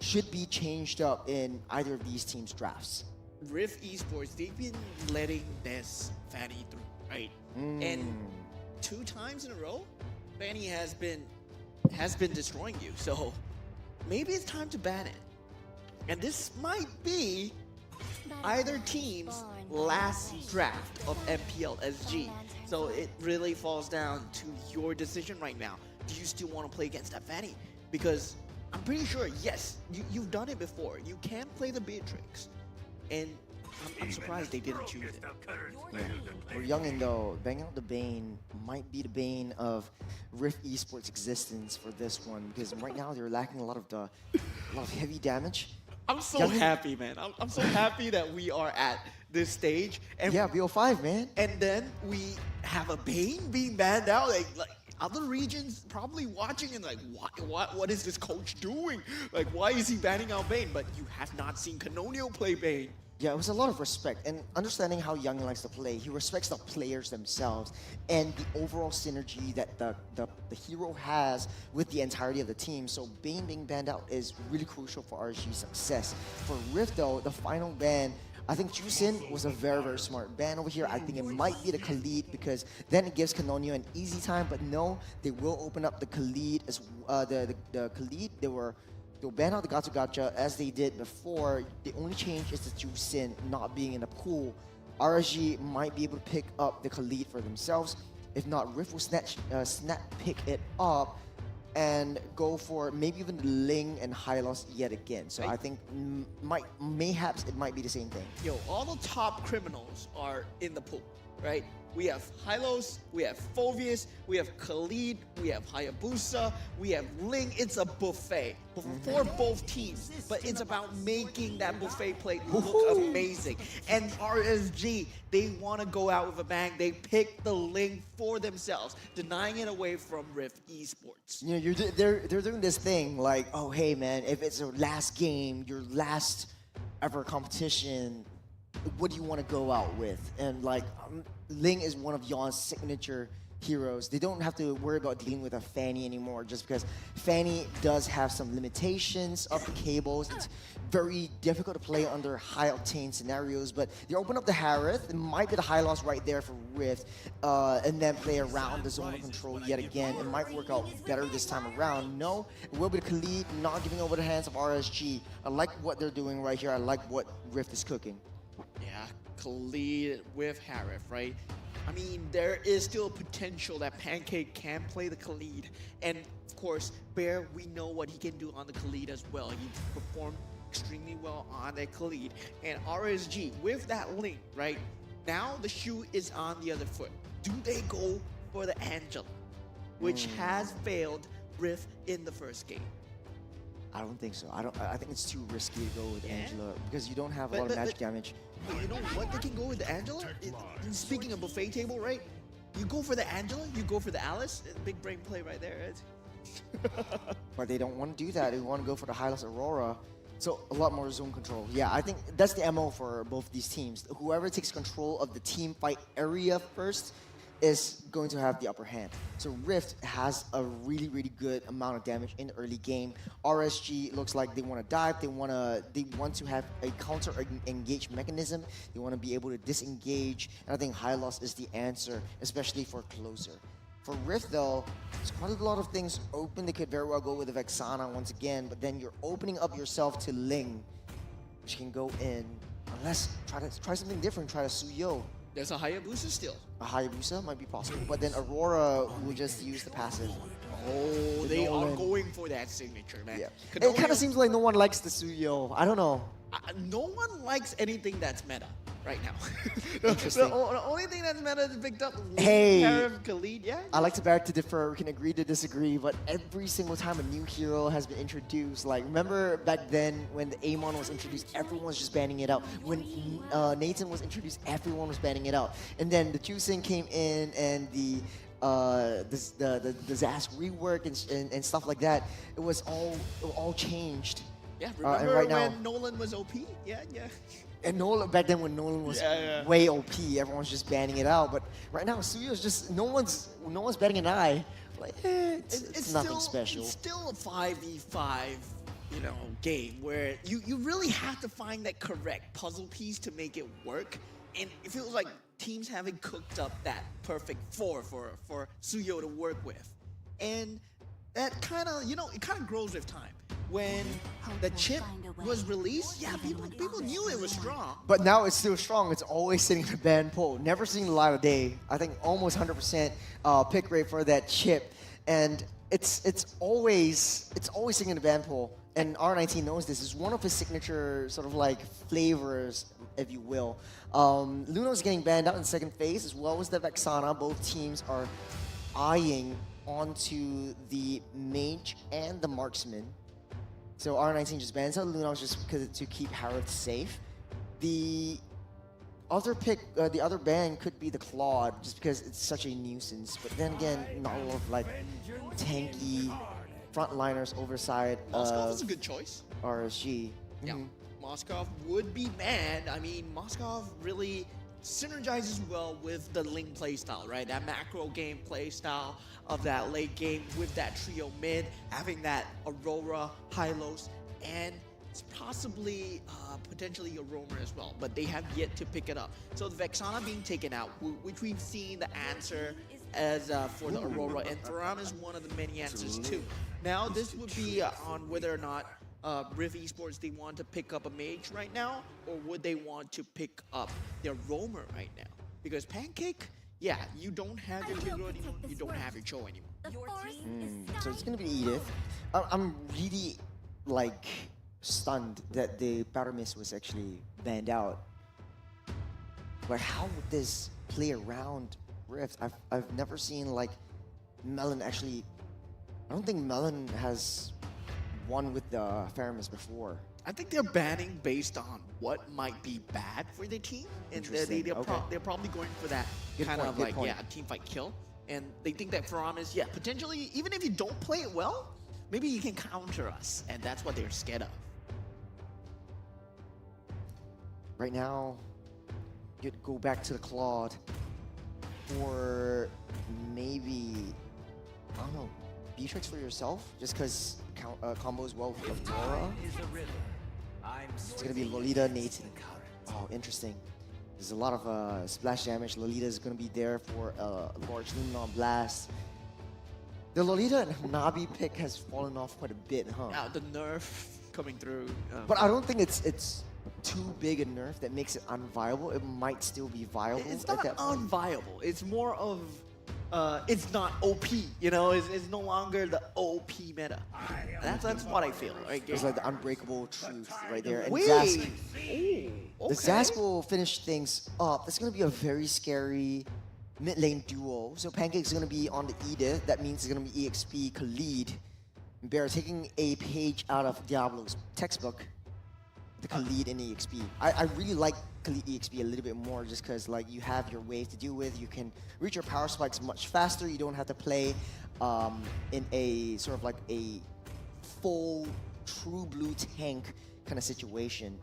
should be changed up in either of these teams' drafts? Rift Esports, they've been letting this Fanny through, right? And 2 times in a row, Fanny has been destroying you. So maybe it's time to ban it. And this might be either team's last draft of MPL SG. So it really falls down to your decision right now. Do you still want to play against that Fanny? Because I'm pretty sure, yes, you've done it before. You can play the Beatrix. And I'm surprised they didn't choose it. Yeah. For Youngin though, banging out the Bane might be the bane of Rift Esports' existence for this one, because right now they're lacking a lot of heavy damage. I'm so happy, man. I'm so happy that we are at this stage. And yeah, BO5, man. And then we have a Bane being banned out. Like other regions probably watching and like, what is this coach doing? Like, why is he banning out Bane? But you have not seen Canonio play Bane. Yeah, it was a lot of respect and understanding how Youngin likes to play. He respects the players themselves and the overall synergy that the hero has with the entirety of the team. So Bane being banned out is really crucial for RSG's success. For Rift though, the final ban, I think Jusin was a very, very smart ban over here. I think it might be the Khalid, because then it gives Canonio an easy time, but no, they will open up the Khalid as the Khalid. They'll ban out the Gacha Gacha as they did before. The only change is the Jusin not being in the pool. RSG might be able to pick up the Khalid for themselves. If not, Rift will snap pick it up and go for maybe even Ling and Hylos yet again. So I think mayhaps it might be the same thing. Yo, all the top criminals are in the pool, right? We have Hylos, we have Phoveus, we have Khalid, we have Hayabusa, we have Ling. It's a buffet for both teams, but it's about making that buffet plate look amazing. And RSG, they want to go out with a bang. They pick the Ling for themselves, denying it away from Rift Esports. You know, they're doing this thing like, oh hey man, if it's your last game, your last ever competition, what do you want to go out with? And like, Ling is one of Yon's signature heroes. They don't have to worry about dealing with a Fanny anymore, just because Fanny does have some limitations of the cables. It's very difficult to play under high octane scenarios, but they open up the Harith. It might be the high loss right there for Rift, and then play around the zone of control yet again. It might work out better this time around. No, it will be the Khalid not giving over the hands of RSG. I like what they're doing right here. I like what Rift is cooking. Yeah, Khalid with Harith, right? I mean, there is still potential that Pancake can play the Khalid. And of course, Bear, we know what he can do on the Khalid as well. He performed extremely well on that Khalid. And RSG, with that link, right? Now the shoe is on the other foot. Do they go for the Angela, which has failed Rift in the first game? I don't think so. I think it's too risky to go with Angela because you don't have a lot of magic damage. But you know what? They can go with the Angela. Speaking of buffet table, right? You go for the Angela, you go for the Alice. Big brain play right there. But they don't want to do that. They want to go for the Hylos Aurora. So a lot more zone control. Yeah, I think that's the MO for both these teams. Whoever takes control of the team fight area first is going to have the upper hand. So Rift has a really, really good amount of damage in the early game. RSG looks like they want to dive. They want to have a counter engage mechanism. They want to be able to disengage. And I think Hylos is the answer, especially for closer. For Rift though, there's quite a lot of things open. They could very well go with the Vexana once again, but then you're opening up yourself to Ling, which can go in. Unless try something different, try to Suyo. There's a Hayabusa still. A Hayabusa might be possible, but then Aurora will just use the passive. Oh, they are going for that signature, man. Yeah. It kind of seems like no one likes the Suyo. I don't know. No one likes anything that's meta right now. Interesting. The only thing that's meta is picked up. Hey, Khalid, yeah. I like to beg to differ. We can agree to disagree, but every single time a new hero has been introduced, like remember back then when the Amon was introduced, everyone was just banning it out. When Nathan was introduced, everyone was banning it out. And then the Jusing came in and the Zask rework and stuff like that. It was all changed. Yeah, remember right now, when Nolan was OP? Yeah. And Nolan, back then when Nolan was way OP, everyone was just banning it out. But right now, Suyo's just no one's batting an eye. Like, it's nothing special. It's still a 5v5, game where you really have to find that correct puzzle piece to make it work. And it feels like teams haven't cooked up that perfect four for Suyo to work with. And that kind of, it kind of grows with time. When the chip was released, yeah, people knew it was strong. But now it's still strong. It's always sitting in the ban pool. Never seen the light of day. I think almost 100% pick rate for that chip, and it's always sitting in the ban pool. And R19 knows this. It's one of his signature sort of like flavors, if you will. Luno's getting banned out in second phase, as well as the Vexana. Both teams are eyeing onto the mage and the marksman. So R19 just bans out Luno's just because to keep Harith safe. The other pick, the other ban could be the Claude, just because it's such a nuisance. But then again, not a lot of like tanky frontliners overside Moskov is a good choice. RSG. Yeah, Moskov would be banned. I mean, Moskov really synergizes well with the Ling playstyle, right? That macro game playstyle of that late game with that trio mid, having that Aurora, Hylos, and it's possibly potentially a roamer as well, but they have yet to pick it up. So the Vexana being taken out, which we've seen the answer as for the Aurora, and Thuram is one of the many answers too. Now this would be on whether or not Rift Esports, they want to pick up a mage right now, or would they want to pick up their roamer right now? Because Pancake, yeah, you don't have your Tigro anymore, you don't have your Cho anymore. So it's gonna be Edith. I'm really like stunned that the Powder Mist was actually banned out. But how would this play around Rift, I've never seen like Melon actually. I don't think Melon has won with the Faramis before. I think they're banning based on what might be bad for the team, and they're probably going for that kind of like a team fight kill. And they think that Faramis, potentially, even if you don't play it well, maybe you can counter us, and that's what they're scared of. Right now, you'd go back to the Claude for maybe, I don't know, Beatrix for yourself, just because combos well with Tora. It's gonna be Lolita, Nathan. Oh, interesting. There's a lot of splash damage. Lolita is gonna be there for a large Luminon blast. The Lolita and Hanabi pick has fallen off quite a bit, huh? Now the nerf coming through. But I don't think it's too big a nerf that makes it unviable. It might still be viable. It's not unviable. It's more of it's not OP. You know, it's no longer the OP meta. That's what I feel. Right? It's like the unbreakable truth right there. And Wait. The Zask will finish things up. It's gonna be a very scary mid lane duo. So Pancake's gonna be on the Edith. That means it's gonna be EXP Khalid. Bear taking a page out of Diablo's textbook. The Khalid and EXP. I really like Khalid EXP a little bit more just because like you have your wave to deal with. You can reach your power spikes much faster. You don't have to play in a sort of like a full true blue tank kind of situation.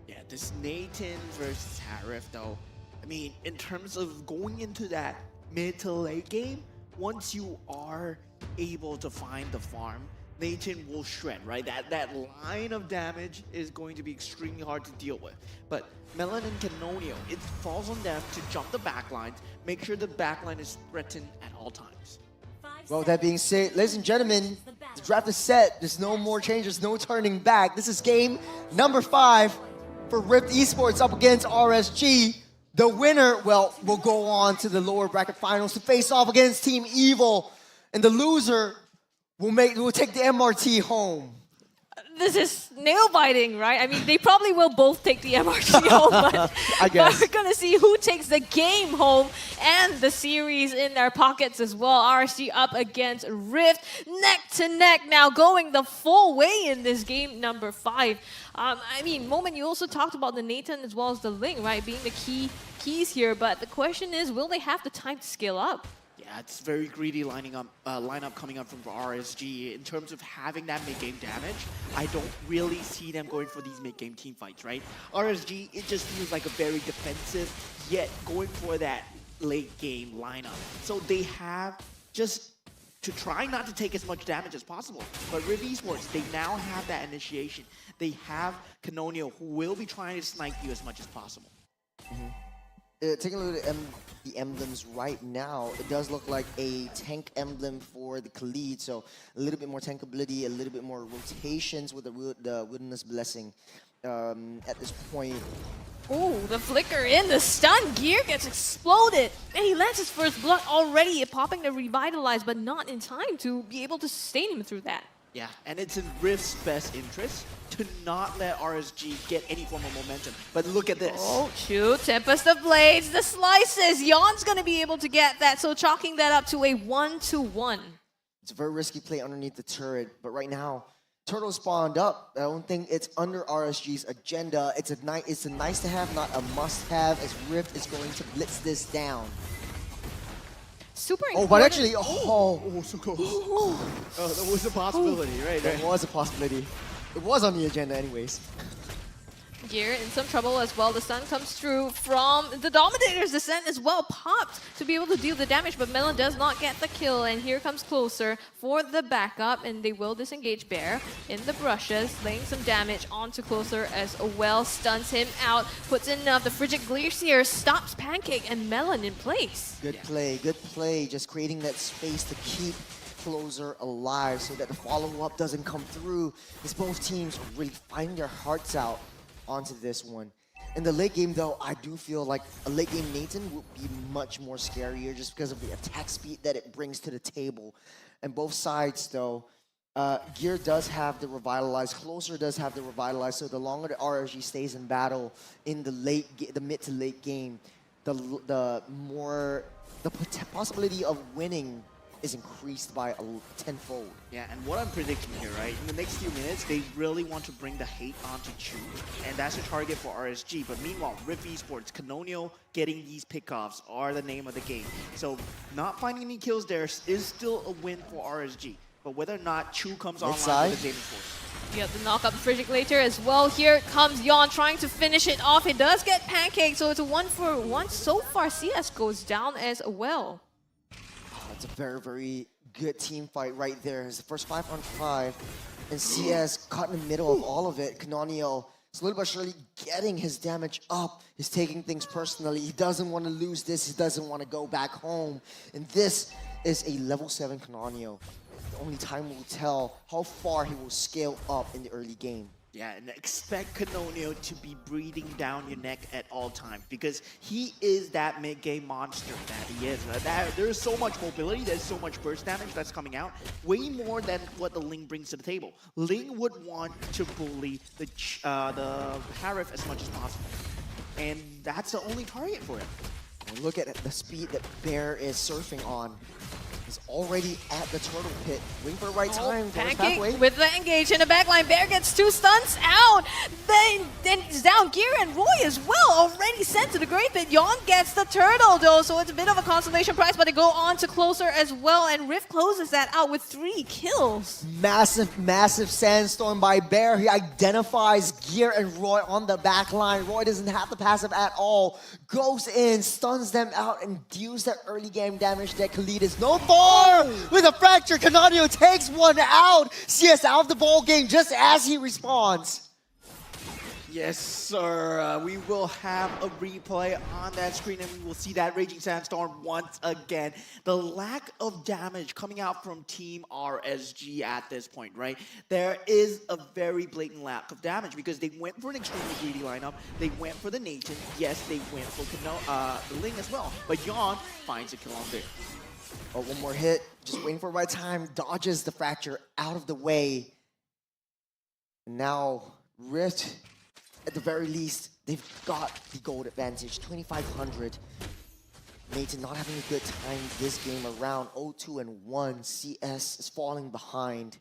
Yeah, this Nathan versus Harif though. I mean, in terms of going into that mid to late game, once you are able to find the farm, Nathan will shred, right? That line of damage is going to be extremely hard to deal with. But Melon and Canonio, it falls on them to jump the backlines, make sure the backline is threatened at all times. Well, that being said, ladies and gentlemen, the draft is set. There's no more changes, no turning back. This is game number 5 for Rift Esports up against RSG. The winner, well, will go on to the lower bracket finals to face off against Team Evil. And the loser will take the MRT home. This is nail biting, right? I mean, they probably will both take the MRT home, but, I guess. but we're gonna see who takes the game home and the series in their pockets as well. RSG up against Rift, neck to neck now, going the full way in this game number 5. I mean, Moment, you also talked about the Nathan as well as the Ling, right, being the keys here. But the question is, will they have the time to scale up? Yeah, it's very greedy lineup coming up from RSG. In terms of having that mid-game damage, I don't really see them going for these mid-game team fights, right? RSG, it just feels like a very defensive, yet going for that late-game lineup. So they have just to try not to take as much damage as possible. But Rift Esports, they now have that initiation. They have Canonio, who will be trying to snipe you as much as possible. Taking a look at the emblems right now, it does look like a tank emblem for the Khalid, so a little bit more tankability, a little bit more rotations with the Wilderness Blessing at this point. Ooh, the flicker in, the stun gear gets exploded, and he lands his first blood already, popping the Revitalize, but not in time to be able to sustain him through that. Yeah, and it's in Rift's best interest to not let RSG get any form of momentum. But look at this. Oh, shoot, Tempest of Blades, the slices. Yon's going to be able to get that, so chalking that up to a 1-1. It's a very risky play underneath the turret, but right now, Turtle spawned up. I don't think it's under RSG's agenda. It's a nice to have, not a must have, as Rift is going to blitz this down. Super important. Oh, but actually, so close. That was a possibility, right? That was a possibility. It was on the agenda anyways. Gear in some trouble as well. The stun comes through from the Dominator's Descent as well, popped to be able to deal the damage, but Melon does not get the kill, and here comes Closer for the backup, and they will disengage Bear in the brushes, laying some damage onto Closer as well, stuns him out, puts in the Frigid Glacier, stops Pancake and Melon in place. Good play, just creating that space to keep Closer alive so that the follow-up doesn't come through, as both teams are really fighting their hearts out onto this one. In the late game though, I do feel like a late game Nathan would be much more scarier just because of the attack speed that it brings to the table. And both sides though, Gear does have the Revitalize, Closer does have the Revitalize, so the longer the RSG stays in battle in the mid to late game, the possibility of winning is increased by tenfold. Yeah, and what I'm predicting here, right? In the next few minutes, they really want to bring the hate onto Chu, and that's a target for RSG. But meanwhile, Rift Esports, Canonio getting these pickoffs are the name of the game. So not finding any kills there is still a win for RSG. But whether or not Chu comes online with the Damien Force. Yep, the knock up Frigid later as well. Here comes Yon trying to finish it off. It does get pancaked, so it's a 1-for-1 so far. CS goes down as well. It's a very, very good team fight right there. It's the first 5-on-5, and CS caught in the middle of all of it. Canonio, slowly but surely getting his damage up. He's taking things personally. He doesn't want to lose this. He doesn't want to go back home. And this is a level 7 Canonio. Only time will tell how far he will scale up in the early game. Yeah, and expect Canonio to be breathing down your neck at all times because he is that mid-game monster that he is. There's so much mobility, there's so much burst damage that's coming out, way more than what the Ling brings to the table. Ling would want to bully the Harif as much as possible, and that's the only target for him. And look at the speed that Bear is surfing on. He's already at the turtle pit, waiting for the right time. Pancake with the engage in the backline. Bear gets 2 stunts out. Then it's down Gear and Roy as well, already sent to the Great Pit. Yon gets the turtle though, so it's a bit of a consolation prize, but they go on to closer as well, and Rift closes that out with 3 kills. Massive, massive sandstorm by Bear. He identifies Gear and Roy on the back line. Roy doesn't have the passive at all. Goes in, stuns them out, and deals that early game damage that Khalid is known for. With a fracture, Canonio takes one out. CS out of the ball game just as he responds. Yes, sir. We will have a replay on that screen, and we will see that Raging Sandstorm once again. The lack of damage coming out from Team RSG at this point, right? There is a very blatant lack of damage because they went for an extremely greedy lineup. They went for the Nathan. Yes, they went for the Ling as well. But Yon finds a kill on there. Oh, one more hit, just waiting for the right time, dodges the fracture out of the way. And now, Rift, at the very least, they've got the gold advantage, 2,500. Nathan not having a good time this game around, 0-2-1, CS is falling behind.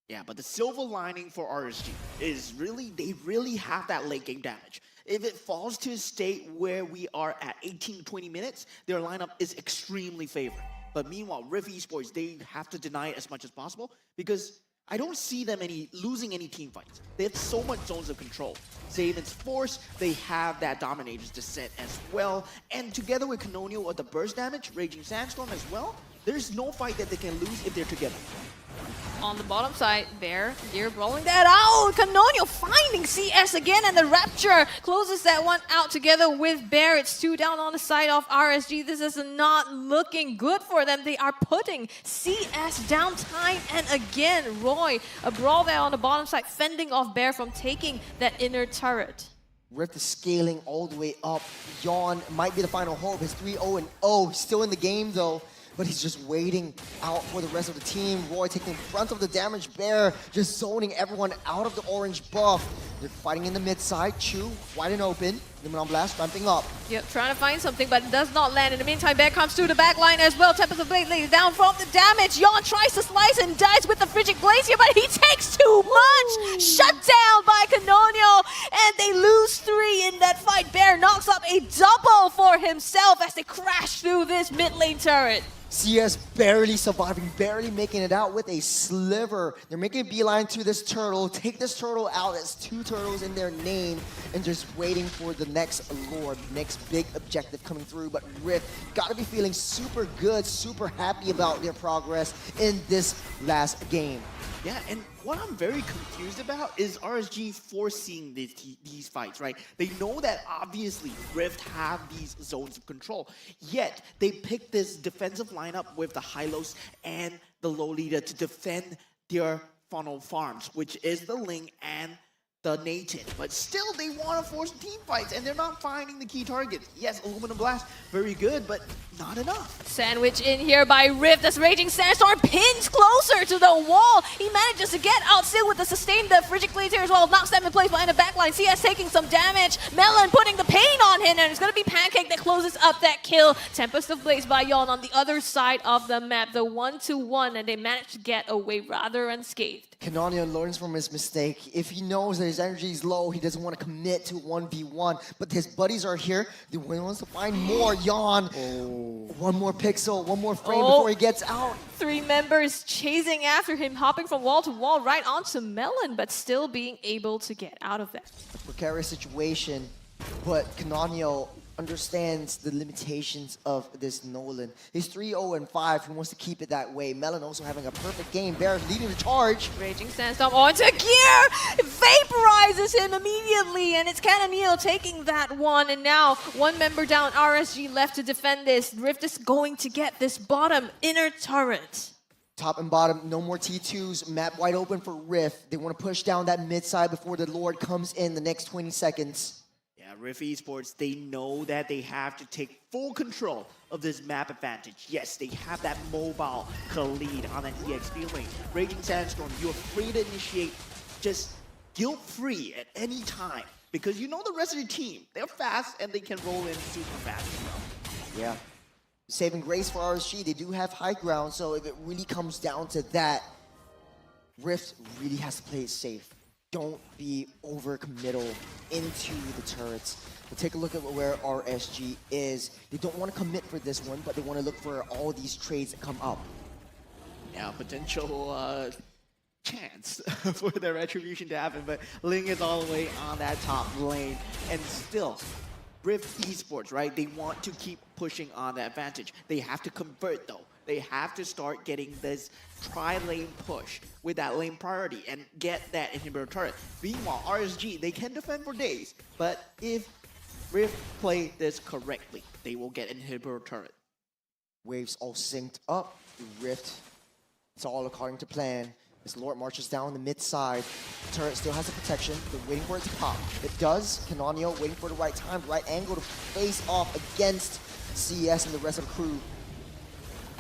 Yeah, but the silver lining for RSG is they really have that late game damage. If it falls to a state where we are at 18 to 20 minutes, their lineup is extremely favored. But meanwhile, Rift Esports, they have to deny it as much as possible because I don't see them losing any team fights. They have so much zones of control. Zaven's Force, they have that Dominator's Descent as well. And together with Canonio with the burst damage, Raging Sandstorm as well, there's no fight that they can lose if they're together. On the bottom side, Bear, Gear rolling that out. Canonio finding CS again, and the Rapture closes that one out together with Bear. It's 2 down on the side of RSG. This is not looking good for them. They are putting CS down time and again. Roy, a brawl there on the bottom side, fending off Bear from taking that inner turret. Rift is scaling all the way up. Yon might be the final hope. His 3-0-0, still in the game though. But he's just waiting out for the rest of the team. Roy taking front of the damage. Bear just zoning everyone out of the orange buff. They're fighting in the mid side. Chu wide and open. Limit on Blast ramping up. Yep, trying to find something, but it does not land. In the meantime, Bear comes through the back line as well. Tempest of Blade lays down from the damage. Yon tries to slice and dies with the Frigid Blaze here, but he takes too much. Shut down by Canonio, and they lose 3 in that fight. Bear knocks up a double for himself as they crash through this mid lane turret. CS barely surviving, barely making it out with a sliver. They're making a beeline to this turtle. Take this turtle out. There's 2 turtles in their name. And just waiting for the next lord, next big objective coming through. But Rift gotta be feeling super good, super happy about their progress in this last game. Yeah, and what I'm very confused about is RSG foreseeing these fights, right? They know that obviously Rift have these zones of control, yet they pick this defensive lineup with the Hylos and the low leader to defend their funnel farms, which is the Ling and the Nathan, but still they want to force team fights and they're not finding the key targets. Yes, Aluminum Blast, very good, but not enough. Sandwich in here by Rift as Raging Sandstorm pins closer to the wall. He manages to get out still with the sustained Frigid Glaze here as well. Knocks them in place behind the backline. CS taking some damage. Melon putting the pain on him, and it's going to be Pancake that closes up that kill. Tempest of Blaze by Yon on the other side of the map. The 1-1, and they managed to get away rather unscathed. Canonian learns from his mistake. If he knows that his energy is low, he doesn't want to commit to 1v1. But his buddies are here. He wants to find more. Yon. One more pixel, one more frame before he gets out. 3 members chasing after him, hopping from wall to wall right onto Melon, but still being able to get out of that. Precarious situation, but Canonio understands the limitations of this Nolan. He's 3-0-5. He wants to keep it that way. Melon also having a perfect game. Bear leading the charge. Raging Sandstorm onto Gear! Vaporizes him immediately, and it's Canonio taking that one. And now, 1 member down, RSG left to defend this. Rift is going to get this bottom inner turret. Top and bottom, no more T2s. Map wide open for Rift. They want to push down that mid side before the Lord comes in the next 20 seconds. Rift Esports, they know that they have to take full control of this map advantage. Yes, they have that mobile lead on an EXP lane. Raging Sandstorm, you're free to initiate just guilt-free at any time because you know the rest of your team, they're fast and they can roll in super fast as well. Yeah. Saving grace for RSG, they do have high ground, so if it really comes down to that, Rift really has to play it safe. Don't be over-committal into the turrets. But take a look at where RSG is. They don't want to commit for this one, but they want to look for all these trades that come up. Yeah, potential chance for their retribution to happen, but Ling is all the way on that top lane. And still, Rift Esports, right? They want to keep pushing on the advantage. They have to convert, though. They have to start getting this tri-lane push with that lane priority and get that inhibitor turret. Meanwhile, RSG, they can defend for days, but if Rift play this correctly, they will get inhibitor turret. Waves all synced up. Rift, it's all according to plan. As Lord marches down the mid side, the turret still has the protection. They're waiting for it to pop. It does. Canonio waiting for the right time, the right angle to face off against CS and the rest of the crew.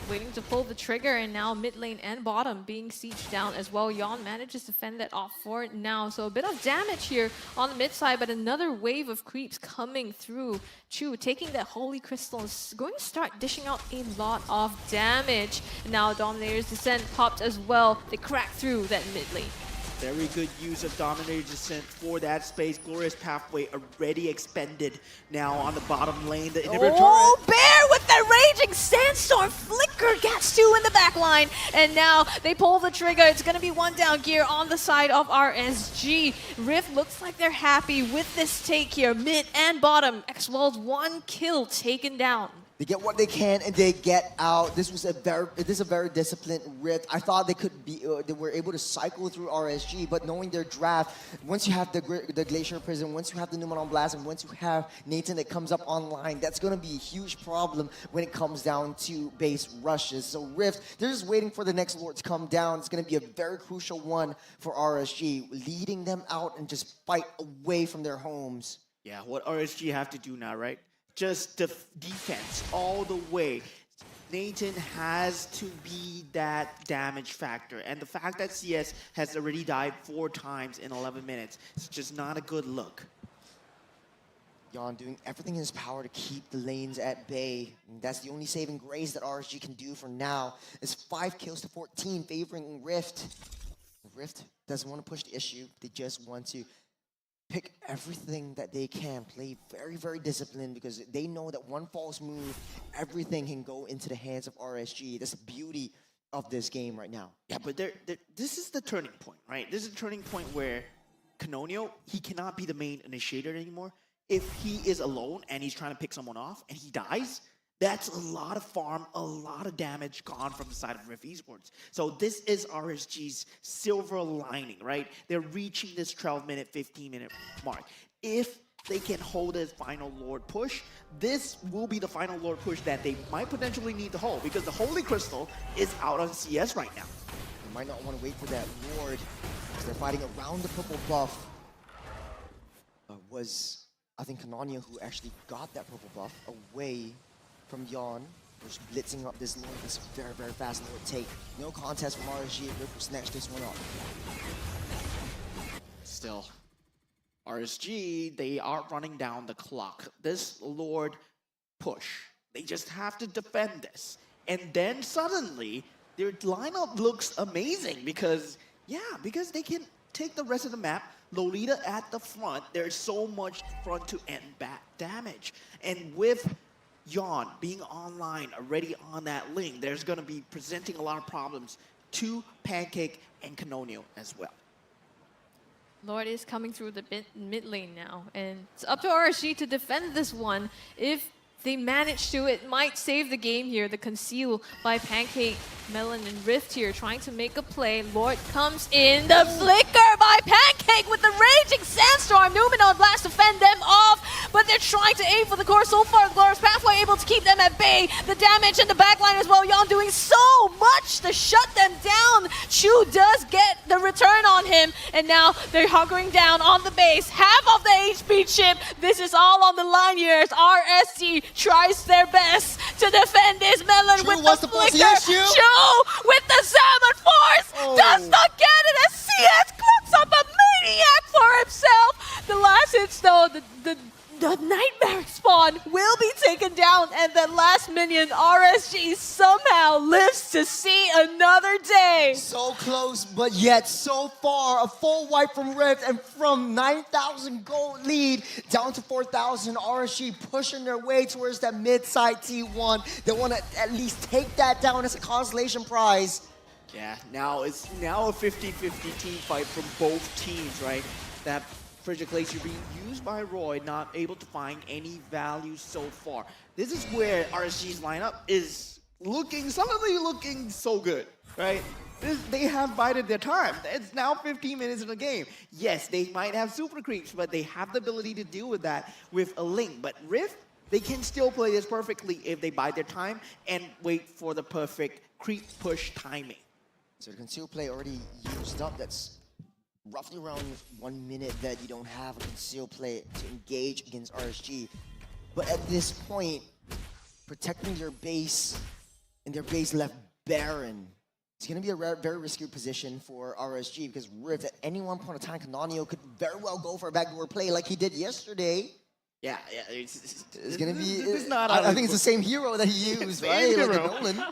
Waiting to pull the trigger, and now mid lane and bottom being sieged down as well. Yon manages to fend that off for it now. So a bit of damage here on the mid side, but another wave of creeps coming through. Chu taking that Holy Crystal is going to start dishing out a lot of damage. And now Dominator's Descent popped as well. They crack through that mid lane. Very good use of Dominator's Descent for that space. Glorious Pathway already expended now on the bottom lane. The inhibitor turret. Bear with the Raging Sandstorm. Flicker gets 2 in the back line. And now they pull the trigger. It's going to be 1 down. Gear on the side of RSG. Rift looks like they're happy with this take here. Mid and bottom. X-World's 1 kill taken down. They get what they can and they get out. This is a very disciplined Rift. I thought they could be, they were able to cycle through RSG, but knowing their draft, once you have the Glacier Prison, once you have the Numenon Blast, and once you have Nathan that comes up online, that's going to be a huge problem when it comes down to base rushes. So Rift, they're just waiting for the next Lord to come down. It's going to be a very crucial one for RSG, leading them out and just fight away from their homes. Yeah, what RSG have to do now, right? Just defense all the way. Nathan has to be that damage factor. And the fact that CS has already died 4 times in 11 minutes, it's just not a good look. Yon doing everything in his power to keep the lanes at bay. And that's the only saving grace that RSG can do for now. It's 5 kills to 14 favoring Rift. Rift doesn't want to push the issue. They just want to pick everything that they can, play very, very disciplined because they know that one false move, everything can go into the hands of RSG. That's the beauty of this game right now. Yeah, but this is the turning point, right? This is a turning point where Canonio, he cannot be the main initiator anymore. If he is alone and he's trying to pick someone off and he dies, that's a lot of farm, a lot of damage gone from the side of Rift Esports. So this is RSG's silver lining, right? They're reaching this 12-minute, 15-minute mark. If they can hold this final Lord push, this will be the final Lord push that they might potentially need to hold because the Holy Crystal is out on CS right now. They might not want to wait for that Lord because they're fighting around the purple buff. was, I think, Canonio who actually got that purple buff away from Yon. Just blitzing up this Lord, this very, very fast Lord take. No contest from RSG. Rift will snatch this one up. Still, RSG, they are running down the clock. This Lord push, they just have to defend this. And then suddenly, their lineup looks amazing because they can take the rest of the map. Lolita at the front, there's so much front to end back damage. And with Yon being online, already on that link, there's going to be presenting a lot of problems to Pancake and Canonio as well. Lord is coming through the mid lane now, and it's up to RSG to defend this one. If they manage to, it might save the game here. The conceal by Pancake, Melon, and Rift here trying to make a play. Lord comes in. The flicker by Pancake with the raging sandstorm. Numenor Blast to fend them off, but they're trying to aim for the core. So far, Glorious Pathway able to keep them at bay. The damage in the backline as well. Yon doing so much to shut them down. Chu does get the return on him, and now they're hunkering down on the base. Half of the HP chip. This is all on the line here as RSG tries their best to defend this. Melon with the flicker. Chu with the Salmon Force does not get it as CS clocks up a maniac for himself. The last hits though, the Nightmare spawn will be taken down, and that last minion, RSG, somehow lives to see another day. So close, but yet so far. A full wipe from Rift, and from 9,000 gold lead down to 4,000. RSG pushing their way towards that mid-side T1. They want to at least take that down as a consolation prize. Yeah, now it's a 50-50 team fight from both teams, right? That Frigid Glacier being used by Roy, not able to find any value so far. This is where RSG's lineup is suddenly looking so good, right? They have bided their time. It's now 15 minutes in the game. Yes, they might have super creeps, but they have the ability to deal with that with a Link. But Rift, they can still play this perfectly if they bide their time and wait for the perfect creep push timing. So the conceal play already used up. That's roughly around 1 minute that you don't have a conceal play to engage against RSG. But at this point, protecting their base and their base left barren, it's going to be a very risky position for RSG because Rift at any one point of time, Canonio could very well go for a backdoor play like he did yesterday. Yeah. It's going to be... It's not I think it's the same hero that he used, right? Hero. Like Nolan.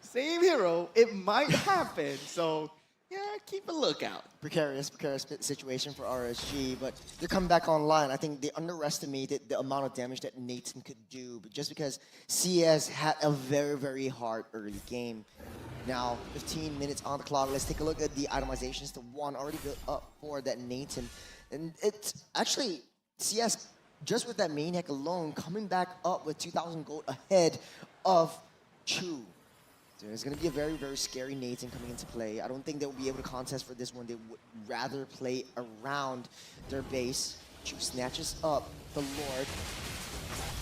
Same hero. It might happen, so... yeah, keep a lookout. Precarious situation for RSG, but they're coming back online. I think they underestimated the amount of damage that Nathan could do, but just because CS had a very, very hard early game. Now, 15 minutes on the clock. Let's take a look at the itemizations. The one already built up for that Nathan. And it's actually CS, just with that Maniac alone, coming back up with 2,000 gold ahead of Chu. So it's going to be a very, very scary Nathan coming into play. I don't think they'll be able to contest for this one. They would rather play around their base. Chu snatches up the Lord.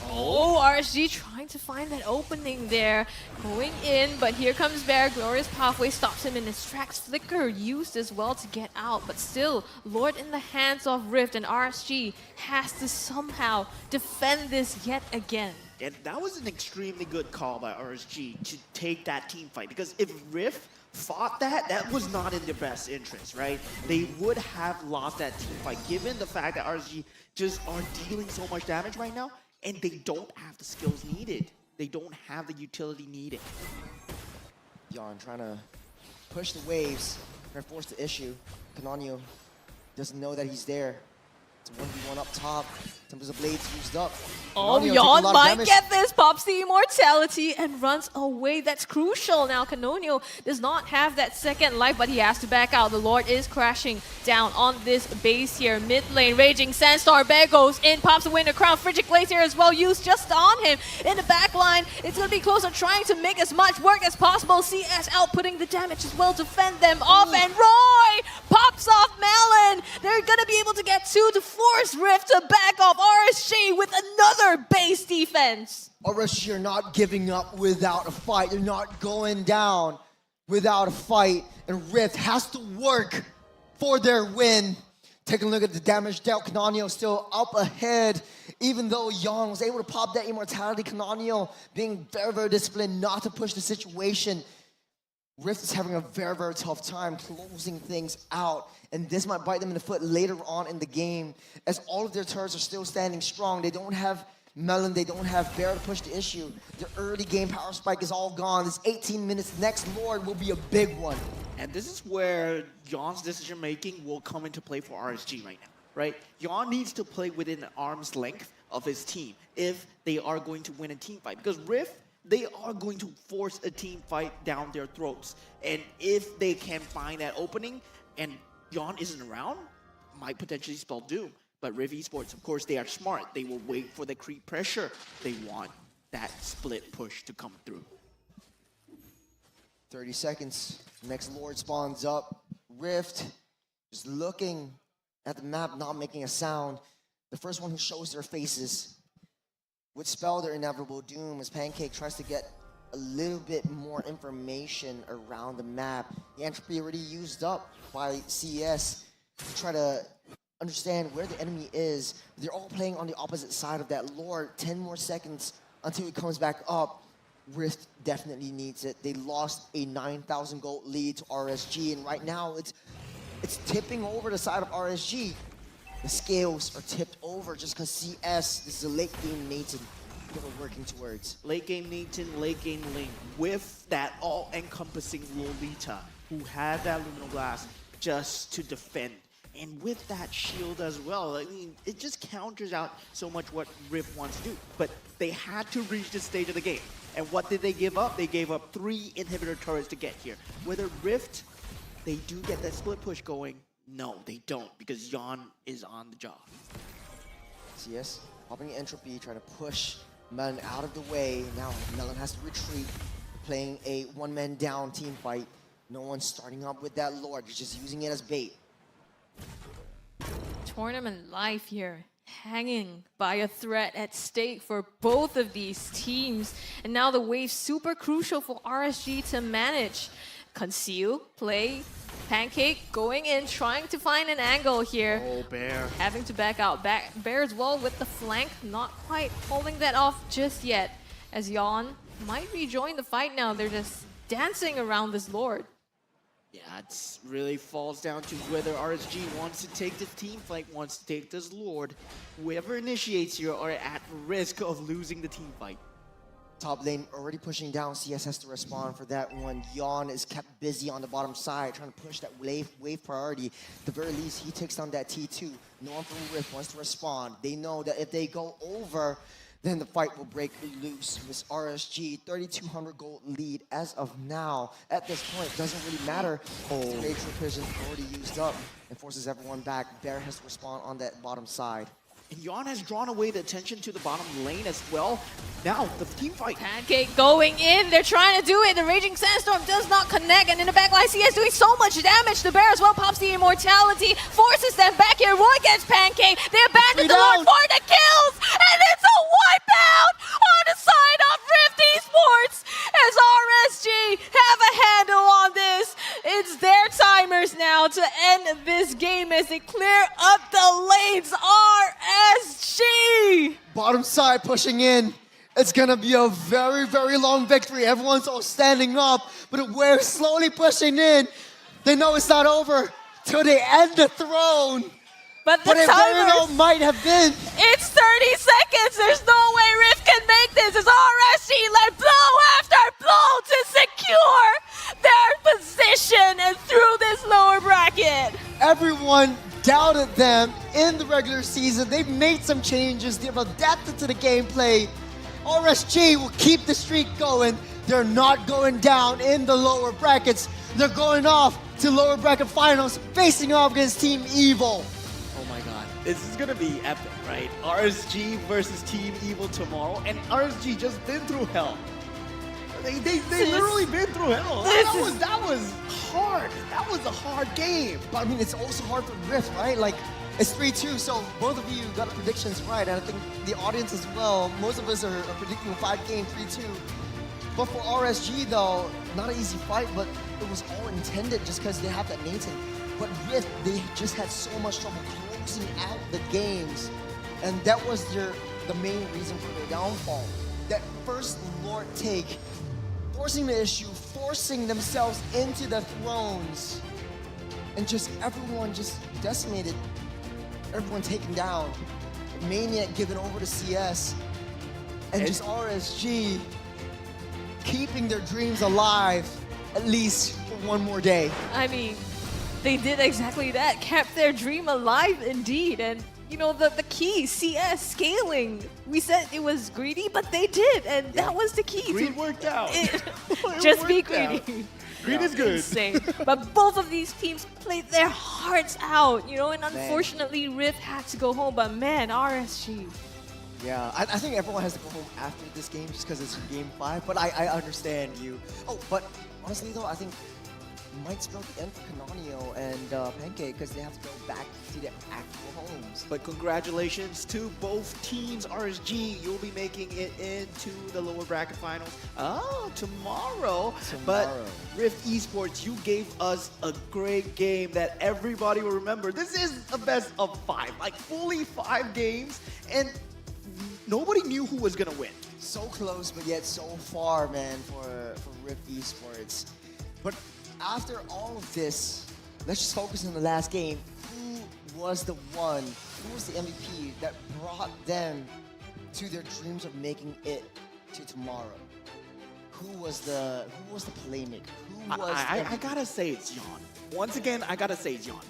Oh, RSG trying to find that opening there. Going in, but here comes Bear. Glorious Pathway stops him in his tracks. Flicker used as well to get out, but still, Lord in the hands of Rift, and RSG has to somehow defend this yet again. And that was an extremely good call by RSG to take that team fight, because if Rift fought that was not in their best interest, right? They would have lost that team fight, given the fact that RSG just are dealing so much damage right now, and they don't have the skills needed. They don't have the utility needed. Yon trying to push the waves, trying to force the issue. Canonio doesn't know that he's there. It's a 1v1 up top. Tempers of Blades used up. Oh, Yon might get this, pops the immortality and runs away. That's crucial. Now, Canonio does not have that second life, but he has to back out. The Lord is crashing down on this base here. Mid lane, Raging Sandstorm. Bear goes in, pops the Winter Crown. Frigid Glacier as well, used just on him. In the back line, it's going to be closer, trying to make as much work as possible. CS outputting the damage as well to fend them off. And Roy pops off Melon. They're going to be able to get two to force Rift to back off. RSG with another base defense. RSG are not giving up without a fight. They're not going down without a fight. And Rift has to work for their win. Taking a look at the damage dealt, Canonio still up ahead. Even though Yon was able to pop that immortality, Canonio being very, very disciplined not to push the situation. Rift is having a very, very tough time closing things out, and this might bite them in the foot later on in the game, as all of their turrets are still standing strong. They don't have Melon, they don't have Bear to push the issue. Their early game power spike is all gone. This 18 minutes, next Lord will be a big one. And this is where Yon's decision making will come into play for RSG right now, right? Yon needs to play within an arm's length of his team if they are going to win a team fight, because Rift, they are going to force a team fight down their throats. And if they can find that opening and Yon isn't around, might potentially spell doom. But Rift Esports, of course, they are smart. They will wait for the creep pressure. They want that split push to come through. 30 seconds. Next Lord spawns up. Rift just looking at the map, not making a sound. The first one who shows their faces would spell their inevitable doom as Pancake tries to get a little bit more information around the map. The entropy already used up by CS to try to understand where the enemy is. They're all playing on the opposite side of that Lord. 10 more seconds until he comes back up. Rift definitely needs it. They lost a 9,000 gold lead to RSG, and right now it's tipping over the side of RSG. The scales are tipped over just because CS, this is a late game Nathan that we're working towards. Late game Nathan, late game Link, with that all-encompassing Lolita, who had that Luminal Glass just to defend. And with that shield as well, I mean, it just counters out so much what Rift wants to do. But they had to reach this stage of the game. And what did they give up? They gave up 3 inhibitor turrets to get here. Whether Rift, they do get that split push going, no, they don't, because Yon is on the job. CS, popping Entropy, trying to push Melon out of the way. Now Melon has to retreat, playing a one-man down team fight. No one's starting up with that Lord, he's just using it as bait. Tournament life here, hanging by a thread at stake for both of these teams. And now the wave super crucial for RSG to manage. Conceal, play, Pancake going in, trying to find an angle here. Oh, Bear. Having to back out. Bear as well with the flank, not quite holding that off just yet. As Yon might rejoin the fight now. They're just dancing around this Lord. Yeah, it really falls down to whether RSG wants to take this team fight, wants to take this Lord. Whoever initiates here are at risk of losing the team fight. Top lane already pushing down. CS has to respond for that one. Yon is kept busy on the bottom side, trying to push that wave priority. At the very least, he takes down that T2. No one from Rift wants to respond. They know that if they go over, then the fight will break loose. This RSG 3,200 gold lead as of now. At this point, it doesn't really matter. Rage Precision already used up and forces everyone back. Bear has to respond on that bottom side. And Yon has drawn away the attention to the bottom lane as well. Now, the team fight. Pancake going in. They're trying to do it. The Raging Sandstorm does not connect. And in the backline, CS doing so much damage. The Bear as well pops the immortality. Forces them back here. Roy gets Pancake. They abandon the Lord for the kills. And it's a wipeout on the side of Rift Esports. As RSG have a handle on this. It's their timers now to end this game as they clear up the lanes. RSG! Bottom side pushing in. It's gonna be a very, very long victory. Everyone's all standing up, but we're slowly pushing in. They know it's not over till they end the throne. But it very well might have been. It's 30 seconds. There's no way Rift can make this. As RSG let blow after blow to secure their position and through this lower bracket. Everyone doubted them in the regular season. They've made some changes. They've adapted to the gameplay. RSG will keep the streak going. They're not going down in the lower brackets. They're going off to lower bracket finals, facing off against Team Evil. Oh my god. This is gonna be epic, right? RSG versus Team Evil tomorrow, and RSG just been through hell. They literally been through hell. That was hard. That was a hard game. But I mean, it's also hard for Rift, right? Like, it's 3-2, so both of you got predictions right, and I think the audience as well. Most of us are predicting a 5-game 3-2. But for RSG, though, not an easy fight, but it was all intended just because they have that Nathan. But Rift, they just had so much trouble closing out the games, and that was the main reason for their downfall. That first Lord take, forcing the issue, forcing themselves into the thrones, and just everyone just decimated, everyone taken down. Maniac given over to CS, and just RSG keeping their dreams alive at least for one more day. I mean, they did exactly that, kept their dream alive indeed. And you know, the key, CS, scaling. We said it was greedy, but they did, and that was the key. Greed worked out. Just be worked out. greedy. Greed is good. Insane. But both of these teams played their hearts out, you know, and unfortunately Rift had to go home, but man, RSG. Yeah, I think everyone has to go home after this game just because it's game 5, but I understand you. Oh, but honestly though, I think it might spell the end for Canonio and Pancake because they have to go back to their actual homes. But congratulations to both teams. RSG, you'll be making it into the lower bracket finals. Oh, tomorrow. But Rift Esports, you gave us a great game that everybody will remember. This is a best of 5, like fully 5 games, and nobody knew who was gonna win. So close, but yet so far, man, for Rift Esports. But after all of this, let's just focus on the last game. Who was the one, who was the MVP that brought them to their dreams of making it to tomorrow? Who was the playmaker? Who was I gotta say it's Yon. Once again, I gotta say it's Yon.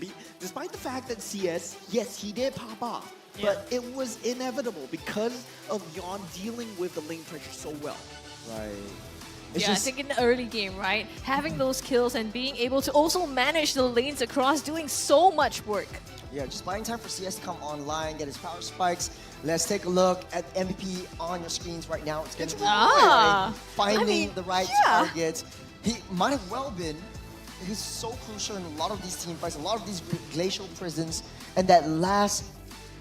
Despite the fact that CS, yes, he did pop off, but it was inevitable because of Yon dealing with the lane pressure so well. Right. I think in the early game, right? Having those kills and being able to also manage the lanes across, doing so much work. Yeah, just buying time for CS to come online, get his power spikes. Let's take a look at MVP on your screens right now. It's going to be finding the right targets. He might have well been. He's so crucial in a lot of these team fights, a lot of these glacial prisons, and that last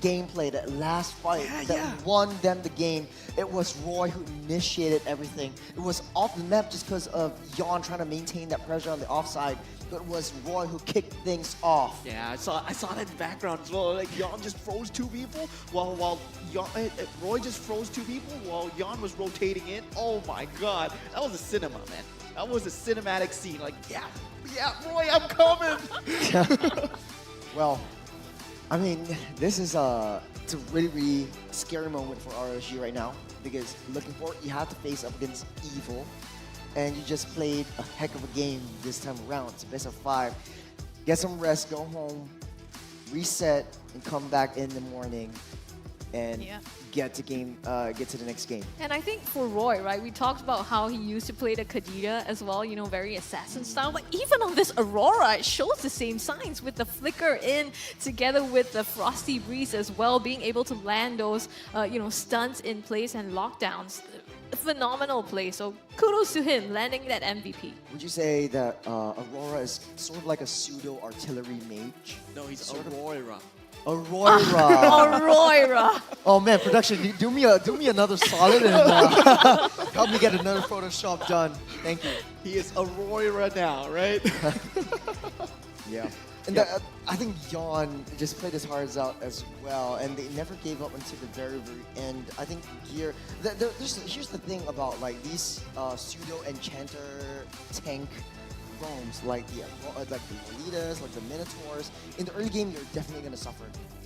gameplay, that last fight that won them the game, it was Roy who initiated everything. It was off the map just because of Yon trying to maintain that pressure on the offside, but it was Roy who kicked things off. Yeah, I saw that in the background as well. Like Yon just froze 2 people while Roy just froze 2 people while Yon was rotating in. Oh my god, that was a cinema, man. That was a cinematic scene. Like, yeah, Roy, I'm coming. Well, I mean, this is it's a really, really scary moment for RSG right now because looking forward, you have to face up against Evil, and you just played a heck of a game this time around. It's a best of 5. Get some rest, go home, reset, and come back in the morning and get to the next game. And I think for Roy, right, we talked about how he used to play the Kadita as well, you know, very assassin style. But even on this Aurora, it shows the same signs with the flicker in together with the frosty breeze as well, being able to land those, you know, stunts in place and lockdowns. Phenomenal play. So kudos to him landing that MVP. Would you say that Aurora is sort of like a pseudo artillery mage? No, he's Aurora. Aurora. Aurora. Oh man, production, do me another solid and help me get another Photoshop done. Thank you. He is Aurora now, right? Yeah. And I think Yon just played his hearts out as well, and they never gave up until the very, very end. I think Gear. Here's the thing about like these pseudo enchanter tank roams, like the Lolitas, like the Minotaurs. In the early game, you're definitely gonna suffer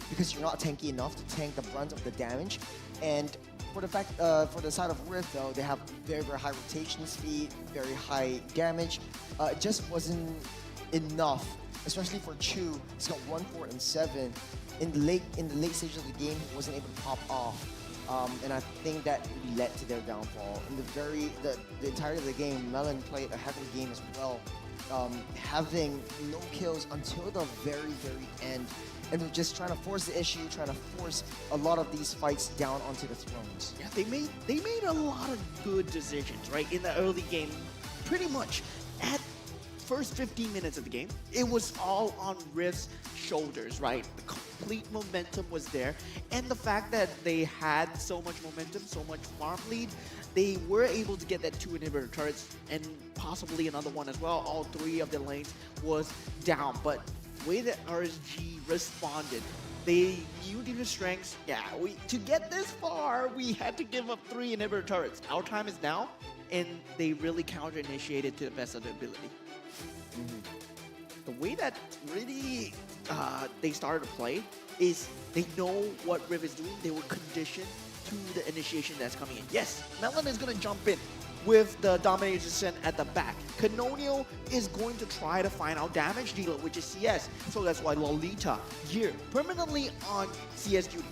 because you're not tanky enough to tank the brunt of the damage. And for the side of Rift though, they have very, very high rotation speed, very high damage. It just wasn't enough. Especially for Chu, he's got 1, 4, and 7. In the late stages of the game, he wasn't able to pop off, and I think that really led to their downfall. In the entirety of the game, Melon played a heck of a game as well, having no kills until the very, very end, and they're just trying to force the issue, trying to force a lot of these fights down onto the thrones. Yeah, they made a lot of good decisions, right, in the early game. Pretty much at first 15 minutes of the game, it was all on Rift's shoulders, right? The complete momentum was there, and the fact that they had so much momentum, so much farm lead, they were able to get that 2 inhibitor turrets and possibly another one as well. All 3 of the lanes was down, but the way that RSG responded, they knew their strengths. Yeah, to get this far, we had to give up 3 inhibitor turrets. Our time is now, and they really counter-initiated to the best of their ability. The way that really they started to play is they know what Riv is doing. They were conditioned to the initiation that's coming in. Yes, Melon is going to jump in with the Dominator Descent at the back. Canonial is going to try to find out damage dealer, which is CS. So that's why Lolita here permanently on CS duty.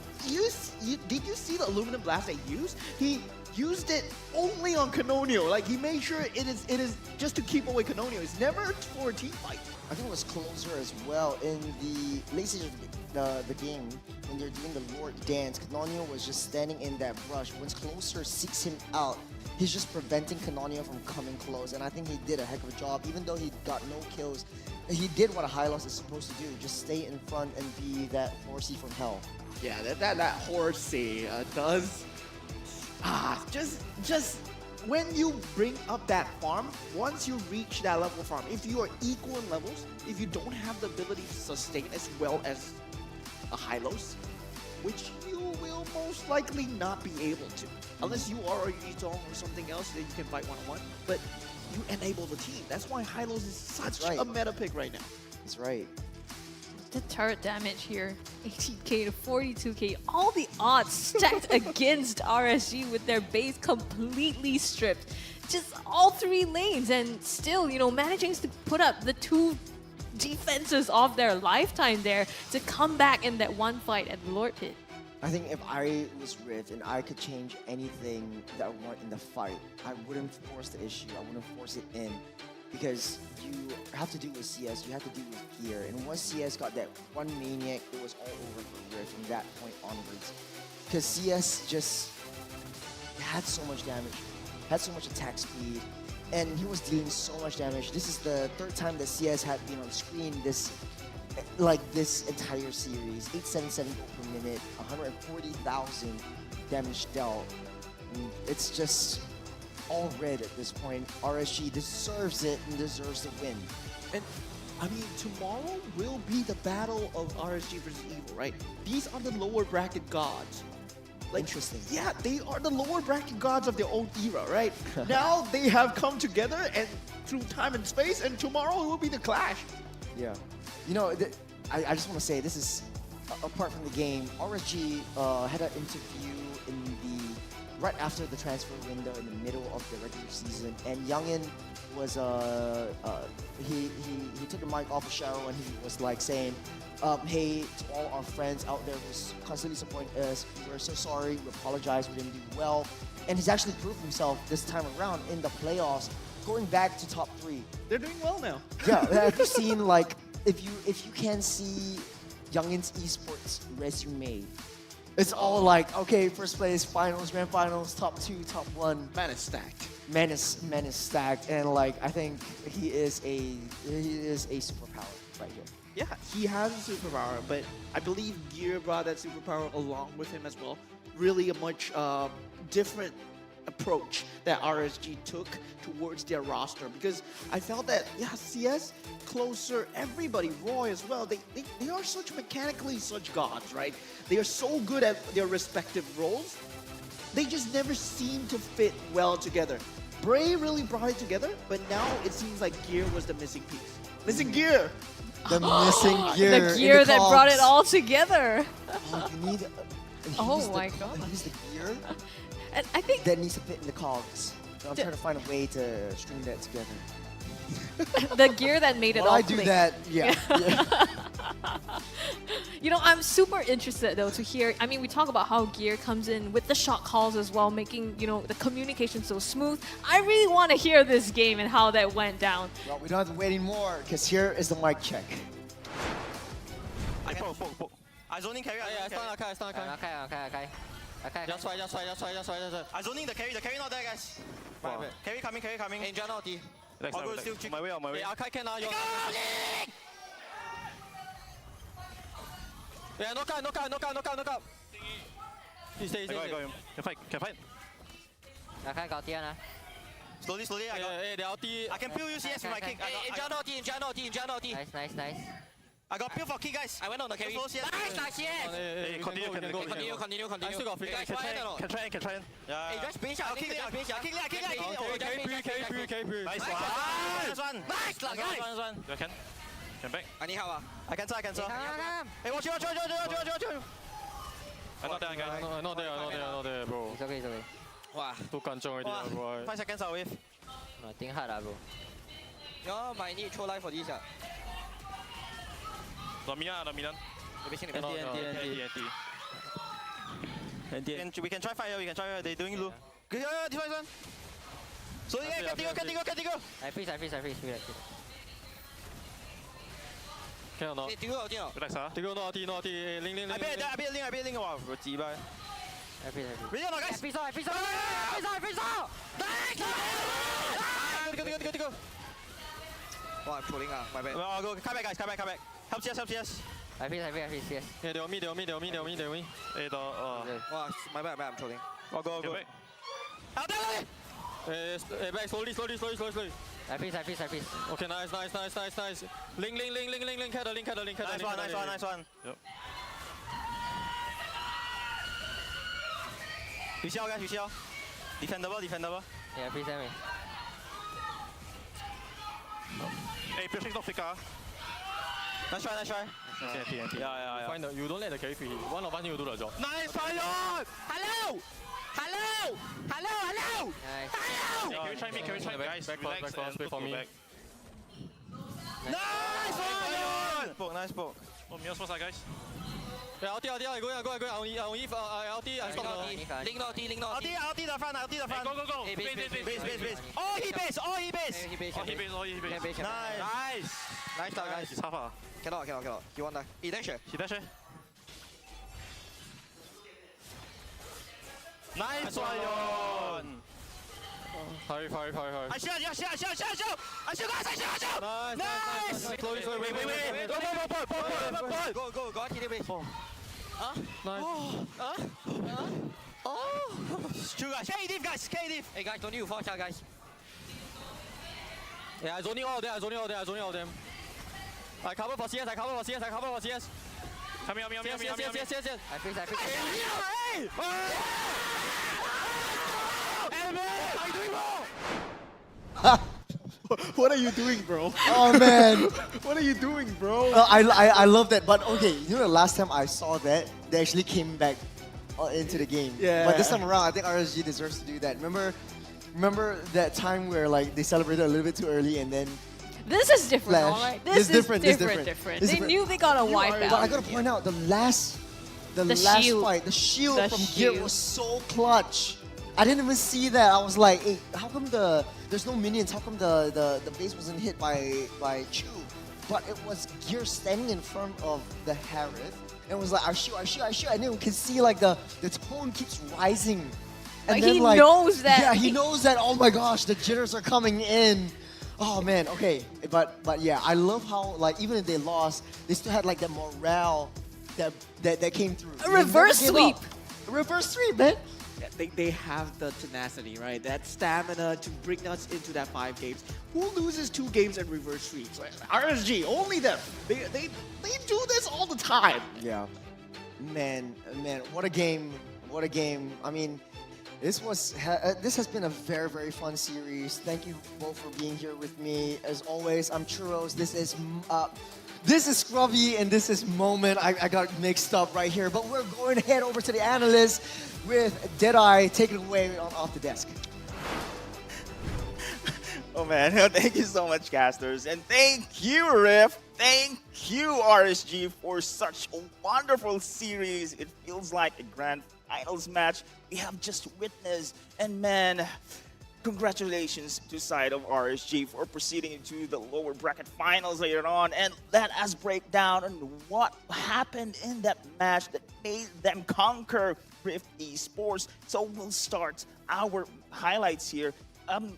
Did you see the Aluminum Blast they used? He used it only on Canonial. Like, he made sure it is just to keep away Canonial. It's never for a team fight. I think it was closer as well in the late stage of the game when they're doing the Lord dance. Canonial was just standing in that brush. Once Closer seeks him out, he's just preventing Canonial from coming close, and I think he did a heck of a job. Even though he got no kills, he did what a Hylos is supposed to do: just stay in front and be that horsey from hell. Yeah, that horsey does. Just when you bring up that farm, once you reach that level of farm, if you are equal in levels, if you don't have the ability to sustain as well as a Hylos, which you will most likely not be able to, unless you are a Yutong or something else that you can fight one-on-one, but you enable the team. That's why Hylos is such a meta pick right now. That's right. The turret damage here, 18k to 42k, all the odds stacked against RSG with their base completely stripped. Just all 3 lanes, and still, you know, managing to put up the 2 defenses of their lifetime there to come back in that one fight at the Lord Pit. I think if I was Rift and I could change anything that I want in the fight, I wouldn't force the issue. I wouldn't force it in. Because you have to do with CS, you have to do with gear. And once CS got that one Maniac, it was all over for Rift from that point onwards. Because CS just had so much damage, had so much attack speed, and he was dealing so much damage. This is the 3rd time that CS had been on screen this entire series. 877 per minute, 140,000 damage dealt. And it's just all red at this point. RSG deserves it and deserves to win. And I mean, tomorrow will be the battle of RSG versus Evil, right? These are the lower bracket gods. Like, interesting. Yeah, they are the lower bracket gods of their own era, right? Now they have come together and through time and space, and tomorrow it will be the clash. Yeah. You know, I just want to say, this is, apart from the game, RSG had an interview right after the transfer window in the middle of the regular season, and Youngin was he took the mic off of Cheryl and he was like saying, hey, to all our friends out there who's constantly supporting us, we're so sorry, we apologize, we didn't do well. And he's actually proved himself this time around in the playoffs, going back to top 3. They're doing well now. Yeah, have you seen, like, if you can see Youngin's esports resume, it's all like, okay, first place, finals, grand finals, top 2, top 1. Man is stacked. Man is stacked, and like, I think he is a superpower right here. Yeah, he has a superpower, but I believe Gear brought that superpower along with him as well. Really a much different approach that RSG took towards their roster, because I felt that, yeah, CS, Closer, everybody, Roy as well, they are such mechanically such gods, right? They are so good at their respective roles. They just never seem to fit well together. Bray really brought it together, but now it seems like Gear was the missing piece. Missing Gear! The missing gear. The gear that brought it all together. Oh, you need, oh my god. He's the gear and I think that needs to fit in the cogs. So I'm trying to find a way to string that together. The gear that made it all I do click. that, yeah. You know, I'm super interested though to hear. I mean, we talk about how Gear comes in with the shot calls as well, making, you know, the communication so smooth. I really want to hear this game and how that went down. Well, we don't have to wait anymore, because here is the mic check. I zoning carry. Okay. Just try. I zoning the carry not there, guys. Carry coming. Angel not D. All good, still chick. My way. Akai can now. Yeah, knock out. Stay. Can fight. Akai got here, Slowly. I can peel you CS with my kick. Angel not D. Nice. I got peel for key, guys. I went on the carry. Nice, nice, yes. Continue. Continue. I still got free. You guys try it or not? Can try. Yeah. Hey, just finish. I think just finish. Carry. Nice one. Nice, guys. You can back. I need help. I cancel. Hey, watch you. I'm not there, guys. Not there, bro. It's okay. Wow. Too kanchong already, bro. 5 seconds out with. I think hard, bro. You might need throw life for this. Dominan. Maybe NT. We can try fire. They're doing low. Good. This one. So yeah, continue. I freeze. Can or not? Relax, huh? Tigo, no ulti. Ling. I bet Ling. Wow, bro, I freeze. Really or not, guys? Freeze. Good. Wow, I'm trolling. My bad. Well, go. Come back, guys. Help CS. I freeze, yes. Yeah, they on me. Hey, Wow, my bad, I'm trolling. Go. Hey, back slowly. I freeze. Okay, nice. Ling, header. Nice one. Yep. You see how, guys? Defendable. Yeah, freeze me. Hey, pushing not flicker. Nice try. TNT. Yeah. Find you don't let the carry free. One of us need to do the job. Nice fire! Hello! Nice. Hey, can we try me, guys? Back pass, wait for me. Nice poke. Oh, Mio first, guys. Yeah, ulti, go. I ulti, I stop the... Link no ulti. Ulti the front. Go. Hey, base. All he base. Nice. Nice, guys. It's half. Cannot. He won that. He dash. Nice one. Hurry. I shoot, guys. Nice. Slowly. Wait. Go. Hit the base. Nice. Shoot, guys. K-diff, guys. Hey, guys, don't need to force out, guys. Yeah, I zoning all of them. I cover for CS. Come here. Yes. I freeze. Hey! How you doing, bro? What are you doing, bro? Oh man. What are you doing, bro? I love that, but okay, you know the last time I saw that, they actually came back into the game. Yeah. But this time around, I think RSG deserves to do that. Remember that time where like they celebrated a little bit too early and then This is different, Flash. alright? This This is different. They knew they got a wipe But I gotta point out the last shield. fight, the shield The from shield. Gear was so clutch. I didn't even see that. I was like, hey, how come there's no minions? How come the base wasn't hit by Chu? But it was Gear standing in front of the Harith. And it was like, I shoot. And then you can see like the tone keeps rising. And Like, then, he knows that. Yeah, he knows that, oh my gosh, the jitters are coming in. Oh man, okay. But yeah, I love how like even if they lost, they still had like that morale that came through. A reverse sweep. Reverse sweep, man. They have the tenacity, right? That stamina to bring us into that 5 games. Who loses 2 games in reverse sweeps? Like, RSG, only them. They do this all the time. Yeah. Man, what a game. I mean, this has been a very, very fun series. Thank you both for being here with me. As always, I'm Churros. This is Scrubby and this is Moment. I got mixed up right here, but we're going to head over to the analysts with Deadeye. Take it away off the desk. Oh man, thank you so much, casters, and thank you, Riff. Thank you, RSG, for such a wonderful series. It feels like a grand finals match we have just witnessed, and man, congratulations to side of RSG for proceeding into the lower bracket finals later on, and let us break down on what happened in that match that made them conquer Rift Esports. So we'll start our highlights here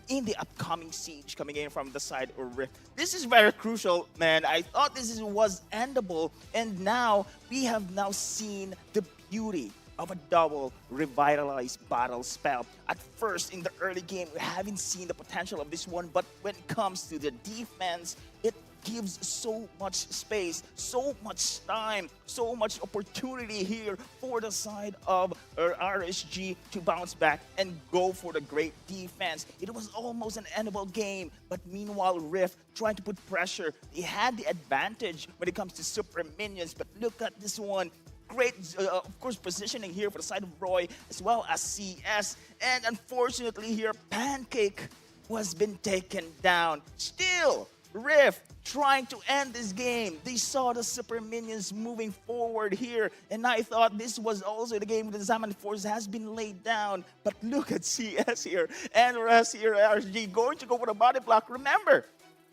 in the upcoming siege coming in from the side of Rift. This is very crucial, man. I thought this was endable, and now we have seen the beauty of a double revitalized battle spell. At first, in the early game, we haven't seen the potential of this one, but when it comes to the defense, it gives so much space, so much time, so much opportunity here for the side of RSG to bounce back and go for the great defense. It was almost an endable game, but meanwhile Rift trying to put pressure. They had the advantage when it comes to super minions, but look at this one. Great, of course, positioning here for the side of Roy as well as CS. And unfortunately here, Pancake was been taken down. Still, Rift trying to end this game. They saw the super minions moving forward here, and I thought this was also the game the Zaman Force has been laid down. But look at CS here and Res here, RSG going to go for the body block. Remember,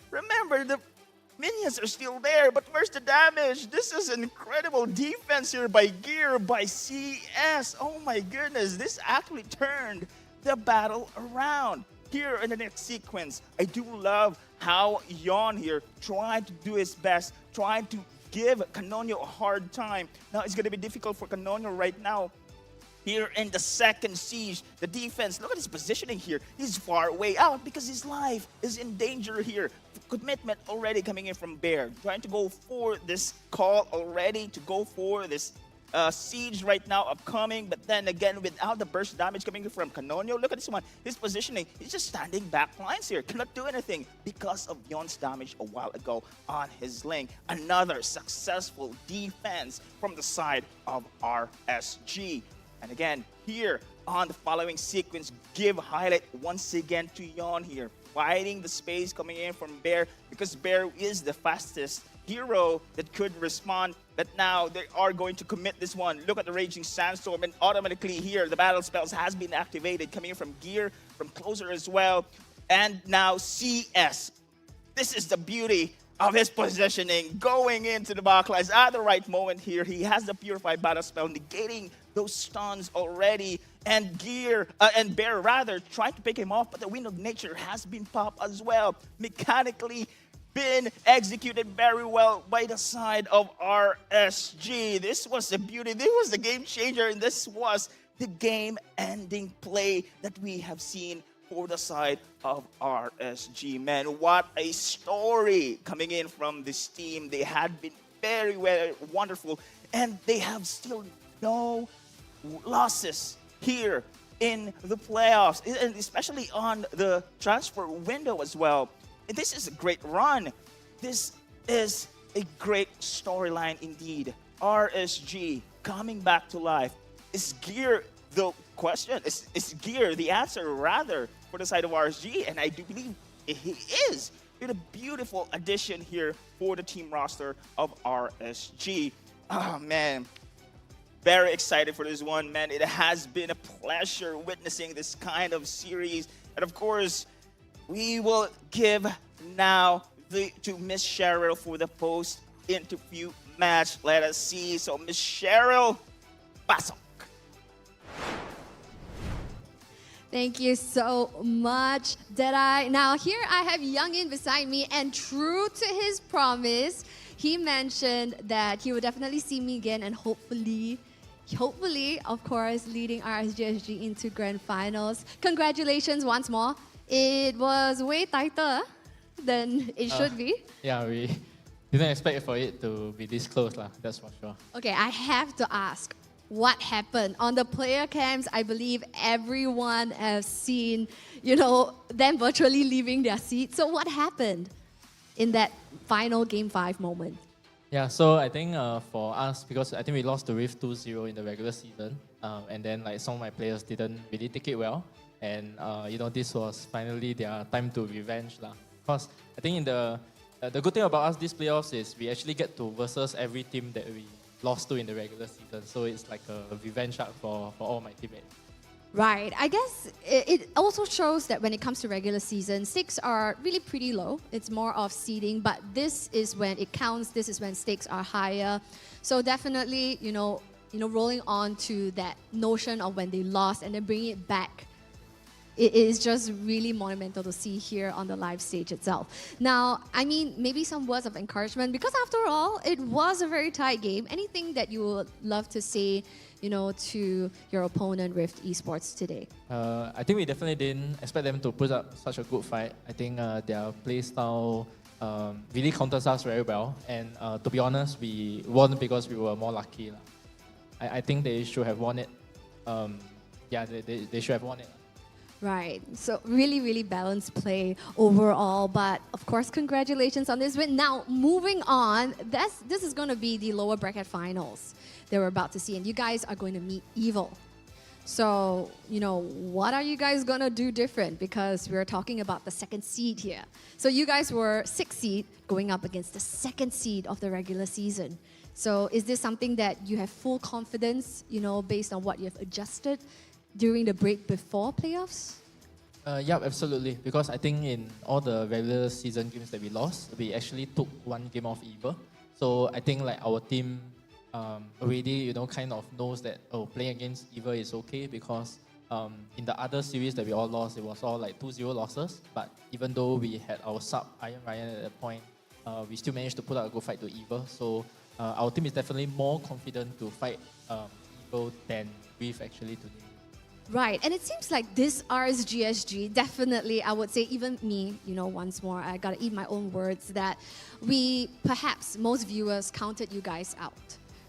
the minions are still there, but where's the damage? This is an incredible defense here by Gear, by CS. Oh my goodness, this actually turned the battle around. Here in the next sequence, I do love how Yon here tried to do his best, trying to give Canonio a hard time. Now it's going to be difficult for Canonio right now. Here in the second siege, the defense, look at his positioning here. He's far away out because his life is in danger here. Commitment already coming in from Bear, trying to go for this call already, to go for this siege right now upcoming, but then again without the burst damage coming from Canonio. Look at this one, his positioning, he's just standing back lines here, cannot do anything because of Yon's damage a while ago on his link. Another successful defense from the side of RSG. And again, here on the following sequence, give highlight once again to Yon here, fighting the space coming in from Bear, because Bear is the fastest hero that could respond. But now they are going to commit this one. Look at the Raging Sandstorm, and automatically here the battle spells has been activated, coming in from Gear, from Closer as well. And now CS. This is the beauty of his positioning, going into the backlines at the right moment here. He has the Purified Battle Spell, negating those stuns already. And Gear, and Bear rather, trying to pick him off, but the Wind of Nature has been popped as well. Mechanically been executed very well by the side of RSG. This was the beauty, this was the game changer, and this was the game-ending play that we have seen for the side of RSG. Man, what a story coming in from this team. They had been very wonderful, and they have still no losses here in the playoffs, and especially on the transfer window as well. This is a great run. This is a great storyline indeed. RSG coming back to life. Is Gear the question? Is Gear the answer rather for the side of RSG? And I do believe he is. It's a beautiful addition here for the team roster of RSG. Oh man, very excited for this one, man. It has been a pleasure witnessing this kind of series. And of course, we will give now to Miss Cheryl for the post-interview match. Let us see. So, Miss Cheryl, pasok. Thank you so much, Deadeye. Now, here I have Youngin beside me, and true to his promise, he mentioned that he will definitely see me again, and hopefully, of course, leading RSGSG into grand finals. Congratulations once more. It was way tighter than it should be. Yeah, we didn't expect for it to be this close, that's for sure. Okay, I have to ask, what happened? On the player cams, I believe everyone has seen, them virtually leaving their seats. So what happened in that final Game 5 moment? Yeah, so I think for us, because I think we lost to Rift 2-0 in the regular season, and then some of my players didn't really take it well. And this was finally their time to revenge. Because I think in the good thing about us these playoffs is we actually get to versus every team that we lost to in the regular season. So it's like a revenge arc for all my teammates. Right. I guess it also shows that when it comes to regular season, stakes are really pretty low. It's more of seeding, but this is when it counts. This is when stakes are higher. So definitely, rolling on to that notion of when they lost and then bringing it back, it is just really monumental to see here on the live stage itself. Now, maybe some words of encouragement, because after all, it was a very tight game. Anything that you would love to say, to your opponent, Rift Esports, today? I think we definitely didn't expect them to put up such a good fight. I think their play style really counters us very well. And to be honest, we won because we were more lucky. I think they should have won it. They should have won it. Right. So really, really balanced play overall. But of course, congratulations on this win. Now, moving on, this is going to be the lower bracket finals that we're about to see. And you guys are going to meet Evil. So, what are you guys going to do different? Because we're talking about the second seed here. So you guys were 6th seed going up against the 2nd seed of the regular season. So is this something that you have full confidence, based on what you've adjusted during the break before playoffs? Yeah, absolutely. Because I think in all the regular season games that we lost, we actually took one game off Evil. So I think our team already, kind of knows that playing against Evil is okay, because in the other series that we all lost, it was all 2-0 losses. But even though we had our sub Iron Ryan at that point, we still managed to put up a good fight to Evil. So our team is definitely more confident to fight Evil than we've actually today. Right, and it seems like this RSGSG, definitely, I would say, even me, once more, I gotta eat my own words, that perhaps most viewers counted you guys out,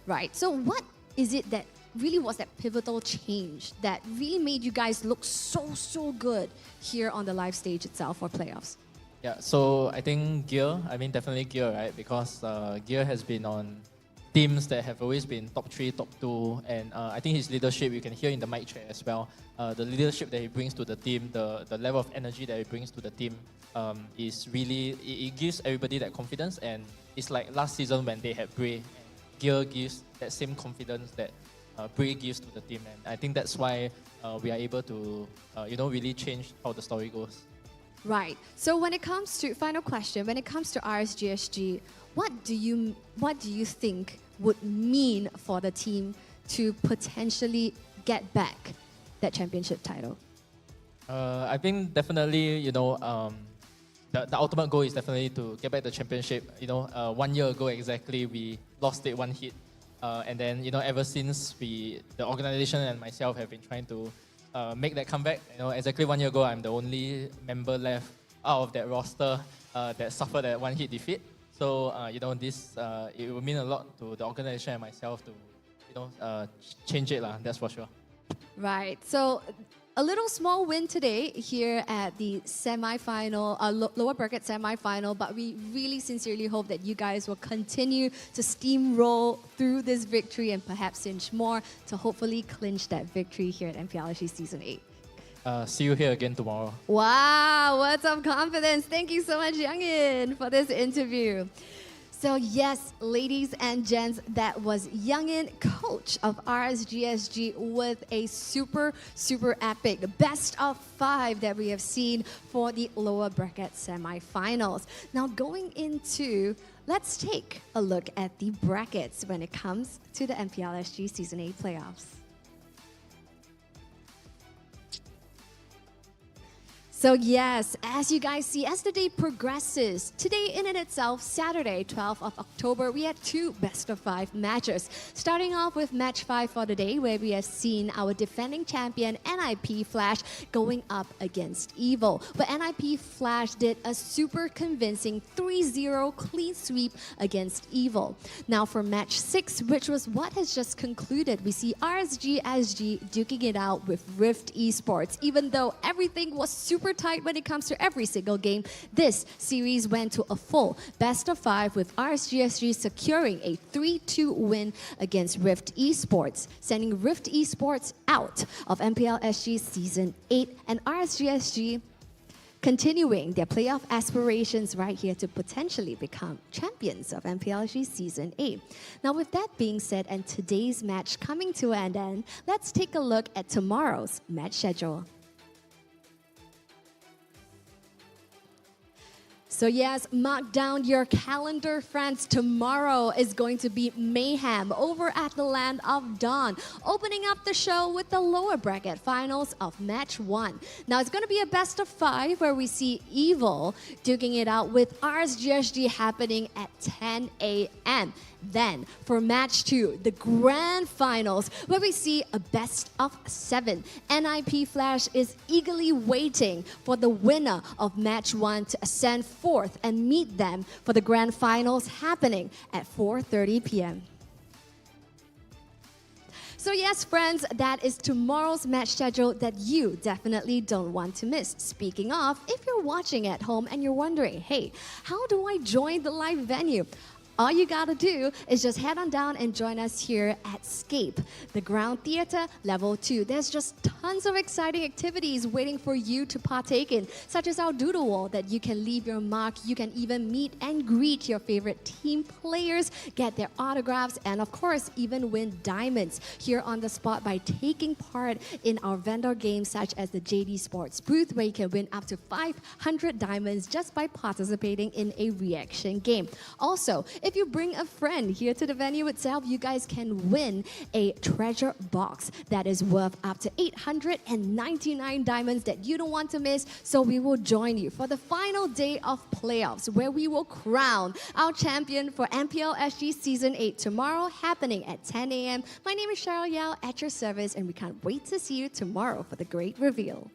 right? So what is it that really was that pivotal change that really made you guys look so good here on the live stage itself for playoffs? Yeah, so I think definitely Gear, right? Because Gear has been on teams that have always been top 3, top 2, and I think his leadership, you can hear in the mic check as well, the leadership that he brings to the team, the level of energy that he brings to the team is really, it gives everybody that confidence. And it's like last season when they had Bray, Gear gives that same confidence that Bray gives to the team, and I think that's why we are able to really change how the story goes. Right. So when it comes to, final question, when it comes to RSGSG, what do you think would mean for the team to potentially get back that championship title? I think definitely, the ultimate goal is definitely to get back the championship. 1 year ago exactly, we lost it 1 hit. And then, ever since the organization and myself have been trying to make that comeback. Exactly 1 year ago, I'm the only member left out of that roster that suffered that 1 hit defeat. So, this it will mean a lot to the organization and myself to, change it, that's for sure. Right. So, a little small win today here at the semi-final, lower bracket semi-final, but we really sincerely hope that you guys will continue to steamroll through this victory and perhaps cinch more to hopefully clinch that victory here at MPL SG Season 8. See you here again tomorrow. Wow, words of confidence. Thank you so much, Youngin, for this interview. So yes, ladies and gents, that was Youngin, coach of RSGSG, with a super epic best of 5 that we have seen for the lower bracket semifinals. Now going into, let's take a look at the brackets when it comes to the MPL SG Season 8 playoffs. So yes, as you guys see, as the day progresses, today in and itself, Saturday, 12th of October, we had 2 best-of-5 matches. Starting off with match 5 for the day, where we have seen our defending champion, NIP Flash, going up against Evil. But NIP Flash did a super convincing 3-0 clean sweep against Evil. Now for match 6, which was what has just concluded, we see RSGSG duking it out with Rift Esports. Even though everything was super tight when it comes to every single game, this series went to a full best-of-5 with RSGSG securing a 3-2 win against Rift Esports, sending Rift Esports out of MPL SG Season 8, and RSGSG continuing their playoff aspirations right here to potentially become champions of MPL SG Season 8. Now with that being said and today's match coming to an end, let's take a look at tomorrow's match schedule. So yes, mark down your calendar, friends. Tomorrow is going to be mayhem over at the Land of Dawn, opening up the show with the lower bracket finals of match 1. Now it's going to be a best of 5 where we see Evil duking it out with RSGSG happening at 10 a.m. Then, for match 2, the grand finals, where we see a best of 7. NIP Flash is eagerly waiting for the winner of match 1 to ascend 4th and meet them for the grand finals happening at 4:30 p.m. So yes, friends, that is tomorrow's match schedule that you definitely don't want to miss. Speaking of, if you're watching at home and you're wondering, hey, how do I join the live venue? All you gotta do is just head on down and join us here at Scape, the Ground Theater Level 2. There's just tons of exciting activities waiting for you to partake in, such as our doodle wall that you can leave your mark. You can even meet and greet your favorite team players, get their autographs, and of course, even win diamonds here on the spot by taking part in our vendor games such as the JD Sports booth, where you can win up to 500 diamonds just by participating in a reaction game. Also, if you bring a friend here to the venue itself, you guys can win a treasure box that is worth up to 899 diamonds that you don't want to miss. So we will join you for the final day of playoffs, where we will crown our champion for MPL SG Season 8 tomorrow, happening at 10 a.m. My name is Cheryl Yao at your service, and we can't wait to see you tomorrow for the great reveal.